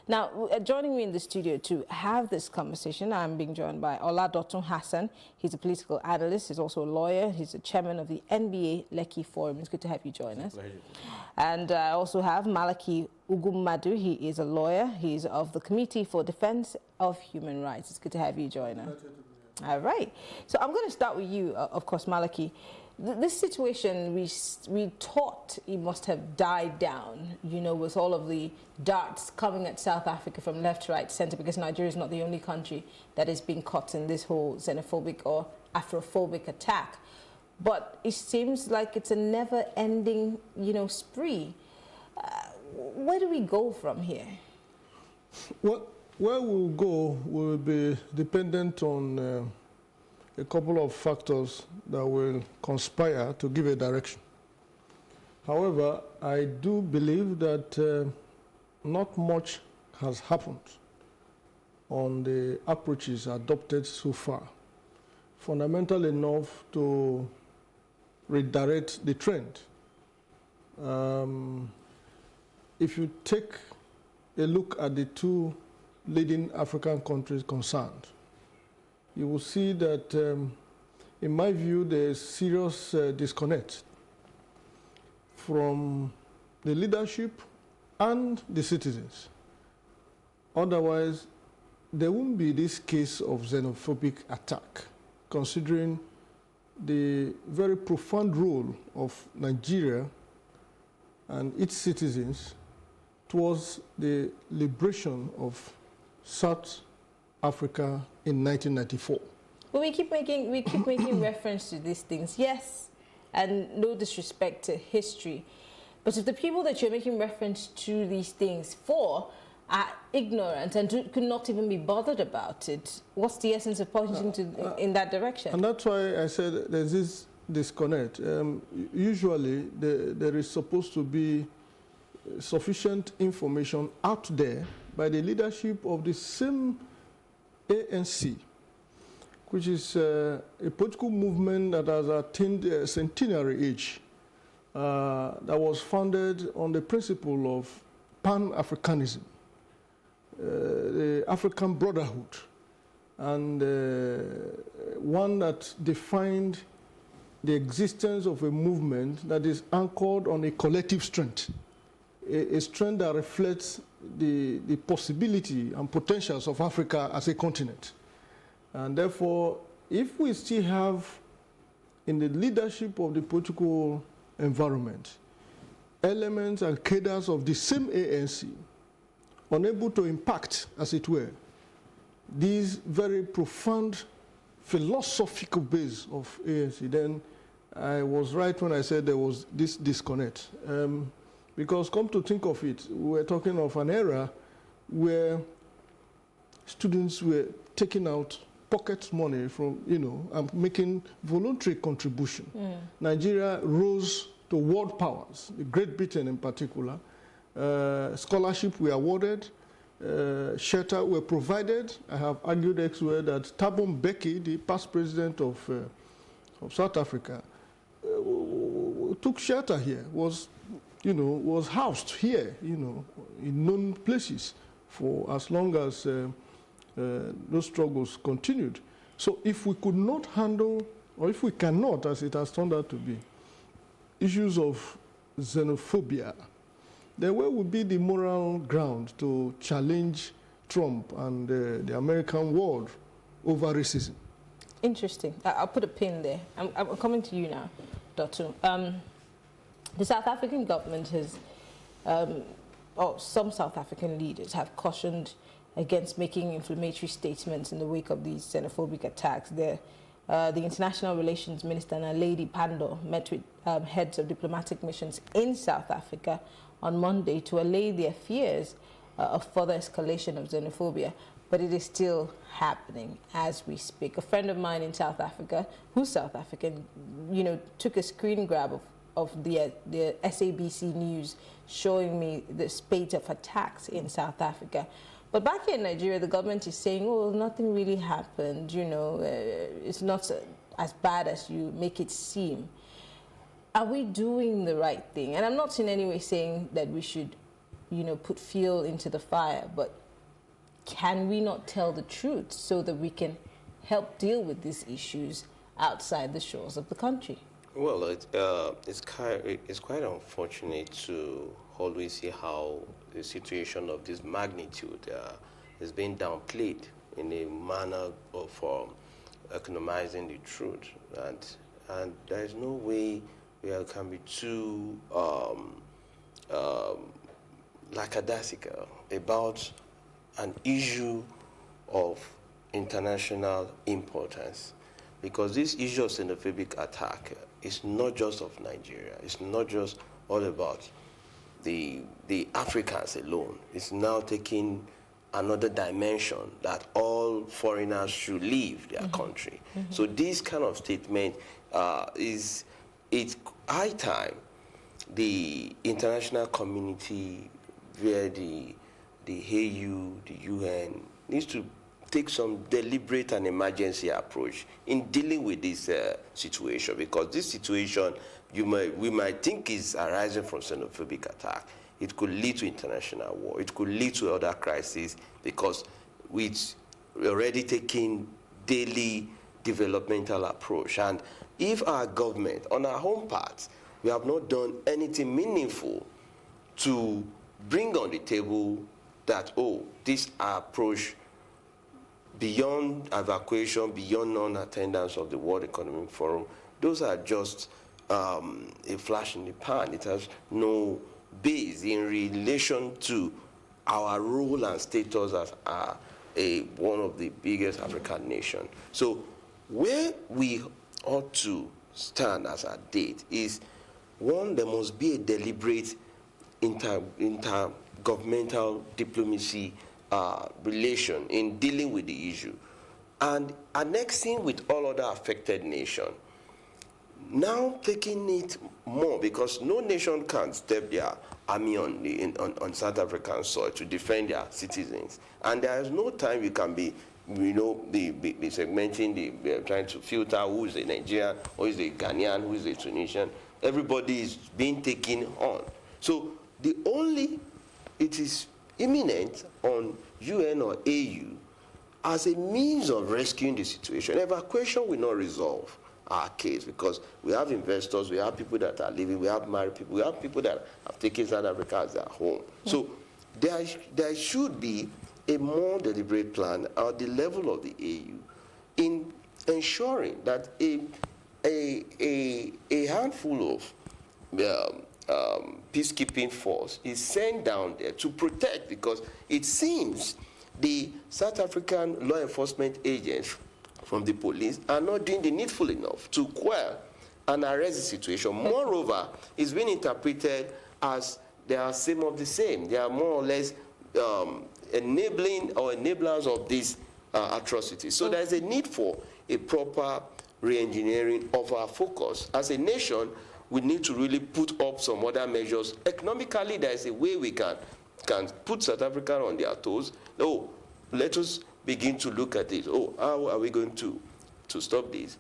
Now, joining me in the studio to have this conversation, I'm being joined by Oladotun Hassan. He's a political analyst. He's also a lawyer. He's the chairman of the NBA Lekki Forum. It's good to have you join us. Pleasure. And I also have Malaki Ugumadu. He is a lawyer. He's of the Committee for Defense of Human Rights. It's good to have you join us. All right. So I'm going to start with you, of course, Malaki. This situation, we thought it must have died down, you know, with all of the darts coming at South Africa from left, right, center, because Nigeria is not the only country that is being caught in this whole xenophobic or Afrophobic attack. But it seems like it's a never-ending, you know, spree. Where do we go from here? Well, where we'll go will be dependent on a couple of factors that will conspire to give a direction. However, I do believe that not much has happened on the approaches adopted so far, fundamental enough to redirect the trend. If you take a look at the 2 leading African countries concerned, you will see that, in my view, there is serious disconnect from the leadership and the citizens. Otherwise, there won't be this case of xenophobic attack, considering the very profound role of Nigeria and its citizens towards the liberation of South Africa in 1994. Well, we keep making reference to these things, yes, and no disrespect to history. But if the people that you're making reference to these things for are ignorant and could not even be bothered about it, what's the essence of pointing in that direction? And that's why I said there's this disconnect. Usually, there is supposed to be sufficient information out there by the leadership of the same ANC, which is a political movement that has attained a centenary age, that was founded on the principle of Pan-Africanism, the African Brotherhood, and one that defined the existence of a movement that is anchored on a collective strength, a strength that reflects the possibility and potentials of Africa as a continent. And therefore, if we still have in the leadership of the political environment elements and cadres of the same ANC unable to impact, as it were, this very profound philosophical base of ANC, then I was right when I said there was this disconnect. Because come to think of it, we're talking of an era where students were taking out pocket money from, and making voluntary contribution. Nigeria rose to world powers, Great Britain in particular. Scholarship were awarded, shelter were provided. I have argued elsewhere that Thabo Mbeki, the past president of South Africa, took shelter here, was housed here, in known places for as long as those struggles continued. So if we could not handle, or if we cannot, as it has turned out to be, issues of xenophobia, then where would be the moral ground to challenge Trump and the American world over racism? Interesting. I'll put a pin there. I'm coming to you now, Dr. The South African government has, or some South African leaders have cautioned against making inflammatory statements in the wake of these xenophobic attacks. The International Relations Minister, Naledi Pandor, met with heads of diplomatic missions in South Africa on Monday to allay their fears of further escalation of xenophobia. But it is still happening as we speak. A friend of mine in South Africa, who's South African, took a screen grab of the SABC News showing me the spate of attacks in South Africa. But back here in Nigeria, the government is saying, oh, nothing really happened, it's not as bad as you make it seem. Are we doing the right thing? And I'm not in any way saying that we should, put fuel into the fire, but can we not tell the truth so that we can help deal with these issues outside the shores of the country? Well, it's quite unfortunate to always see how the situation of this magnitude is being downplayed in a manner of economizing the truth, and there is no way we can be too lackadaisical about an issue of international importance, because this issue of xenophobic attack is not just of Nigeria. It's not just all about the Africans alone. It's now taking another dimension that all foreigners should leave their country. So this kind of statement it's high time the international community, via the AU, the UN, needs to take some deliberate and emergency approach in dealing with this situation, because this situation we might think is arising from xenophobic attack. It could lead to international war. It could lead to other crises, because we're already taking daily developmental approach. And if our government, on our home part, we have not done anything meaningful to bring on the table that, this approach beyond evacuation, beyond non-attendance of the World Economic Forum, those are just a flash in the pan. It has no base in relation to our role and status as one of the biggest African nations. So where we ought to stand as a date is, one, there must be a deliberate intergovernmental diplomacy relation in dealing with the issue, and annexing with all other affected nations. Now taking it more, because no nation can step their army on South African soil to defend their citizens, and there is no time you can be, be segmenting, trying to filter who is a Nigerian, who is a Ghanaian, who is a Tunisian. Everybody is being taken on. So it is imminent on UN or AU as a means of rescuing the situation. Evacuation will not resolve our case, because we have investors, we have people that are living, we have married people, we have people that have taken South Africa as their home. So there should be a more deliberate plan at the level of the AU in ensuring that a handful of peacekeeping force is sent down there to protect, because it seems the South African law enforcement agents from the police are not doing the needful enough to quell and arrest the situation. Moreover, it's been interpreted as they are same of the same. They are more or less enabling or enablers of these atrocities. So there's a need for a proper re-engineering of our focus. As a nation, we need to really put up some other measures. Economically, there is a way we can put South Africa on their toes. Oh, let us begin to look at it. Oh, how are we going to stop this?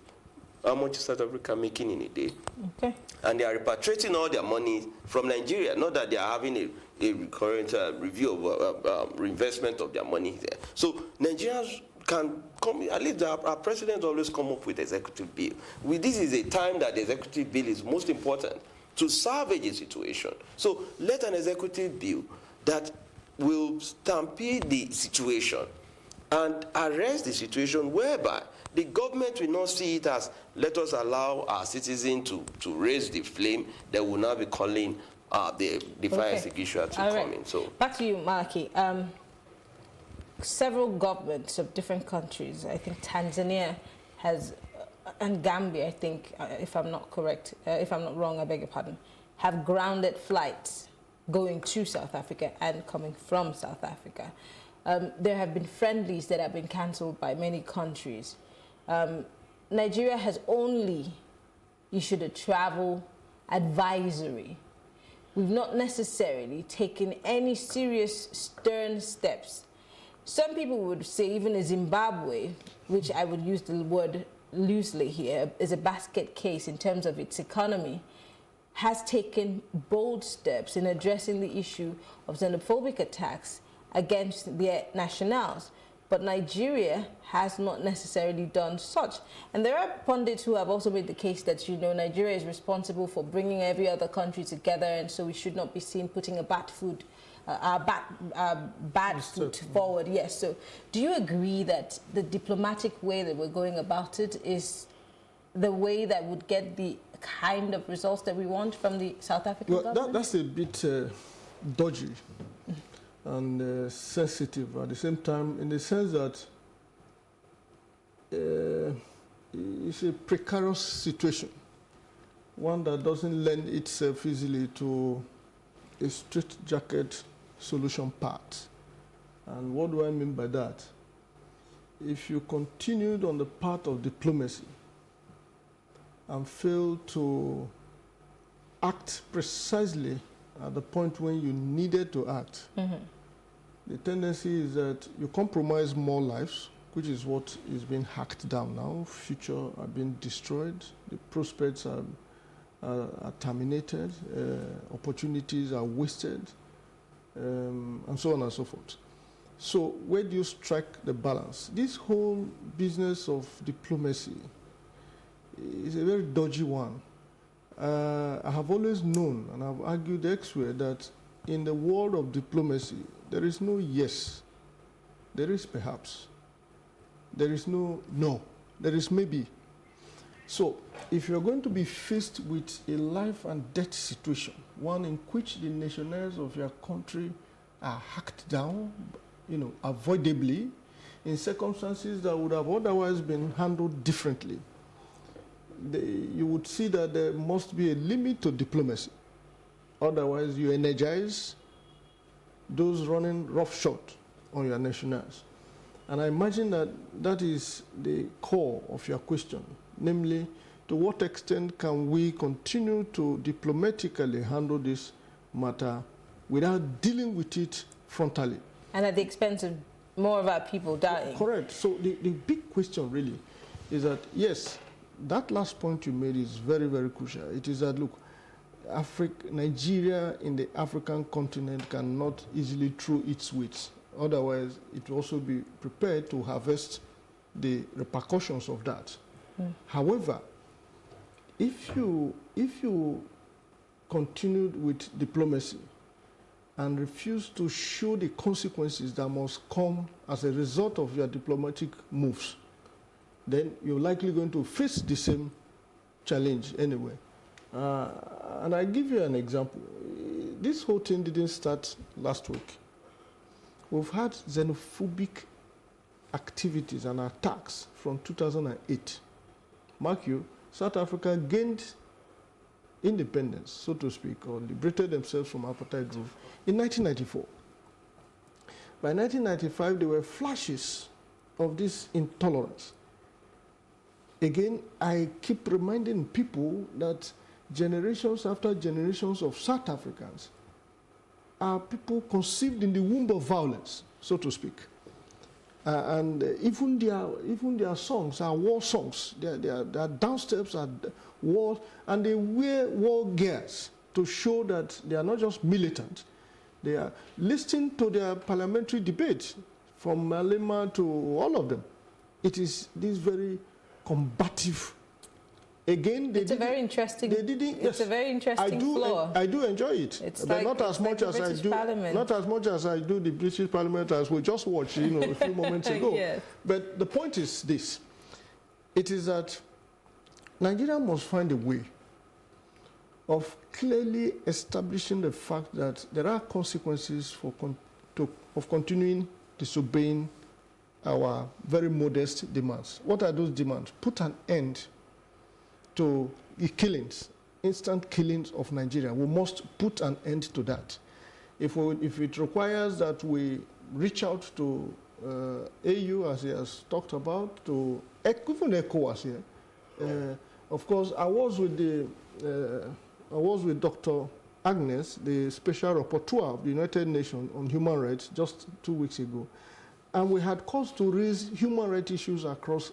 How much is South Africa making in a day? Okay. And they are repatriating all their money from Nigeria, not that they are having a recurrent review of reinvestment of their money there. So Nigerians can come, at least our president always come up with executive bill. This is a time that the executive bill is most important to salvage a situation. So let an executive bill that will stampede the situation and arrest the situation whereby the government will not see it as, let us allow our citizens to raise the flame. They will now be calling the fire extinguisher to come in. So back to you, Malaki. Several governments of different countries, I think Tanzania has, and Gambia, I think, if I'm not correct, if I'm not wrong, I beg your pardon, have grounded flights going to South Africa and coming from South Africa. There have been friendlies that have been cancelled by many countries. Nigeria has only issued a travel advisory. We've not necessarily taken any serious stern steps. Some people would say even Zimbabwe, which I would use the word loosely here, is a basket case in terms of its economy, has taken bold steps in addressing the issue of xenophobic attacks against their nationals. But Nigeria has not necessarily done such. And there are pundits who have also made the case that, you know, Nigeria is responsible for bringing every other country together, and so we should not be seen putting a bad foot forward. Yes. So do you agree that the diplomatic way that we're going about it is the way that would get the kind of results that we want from the South African government? That's a bit dodgy and sensitive at the same time, in the sense that it's a precarious situation, one that doesn't lend itself easily to a straitjacket solution path. And what do I mean by that? If you continued on the path of diplomacy and fail to act precisely at the point when you needed to act, the tendency is that you compromise more lives, which is what is being hacked down now. Future are being destroyed, the prospects are terminated, opportunities are wasted, and so on and so forth. So where do you strike the balance? This whole business of diplomacy is a very dodgy one. I have always known, and I've argued elsewhere, that in the world of diplomacy, there is no yes. There is perhaps. There is no no. There is maybe. So if you're going to be faced with a life and death situation, one in which the nationals of your country are hacked down, you know, avoidably, in circumstances that would have otherwise been handled differently, you would see that there must be a limit to diplomacy. Otherwise, you energize those running roughshod on your nationals. And I imagine that that is the core of your question, namely, to what extent can we continue to diplomatically handle this matter without dealing with it frontally? And at the expense of more of our people dying. Correct. So the big question really is that, yes, that last point you made is very, very crucial. It is that, look, Nigeria in the African continent cannot easily throw its weight. Otherwise, it will also be prepared to harvest the repercussions of that. However, if you continued with diplomacy and refuse to show the consequences that must come as a result of your diplomatic moves, then you're likely going to face the same challenge anyway. And I give you an example. This whole thing didn't start last week. we've had xenophobic activities and attacks from 2008. Mark you, South Africa gained independence, so to speak, or liberated themselves from apartheid rule in 1994. By 1995, there were flashes of this intolerance. Again, I keep reminding people that generations after generations of South Africans are people conceived in the womb of violence, so to speak. And even their songs are war songs. Their dance steps are war, and they wear war gears to show that they are not just militant. They are listening to their parliamentary debates, from Malema to all of them. It is this very combative. Again, it's a very interesting. It's a very interesting flaw. I do enjoy it, it's but like, not as much as I do. Parliament. Not as much as I do the British Parliament, as we just watched, a few moments ago. Yes. But the point is this: it is that Nigeria must find a way of clearly establishing the fact that there are consequences of continuing disobeying our very modest demands. What are those demands? Put an end to the killings, instant killings of Nigeria. We must put an end to that. If it requires that we reach out to AU, as he has talked about, to even ECOWAS here. Of course, I was with Dr. Agnes, the special rapporteur of the United Nations on human rights, just 2 weeks ago. And we had cause to raise human rights issues across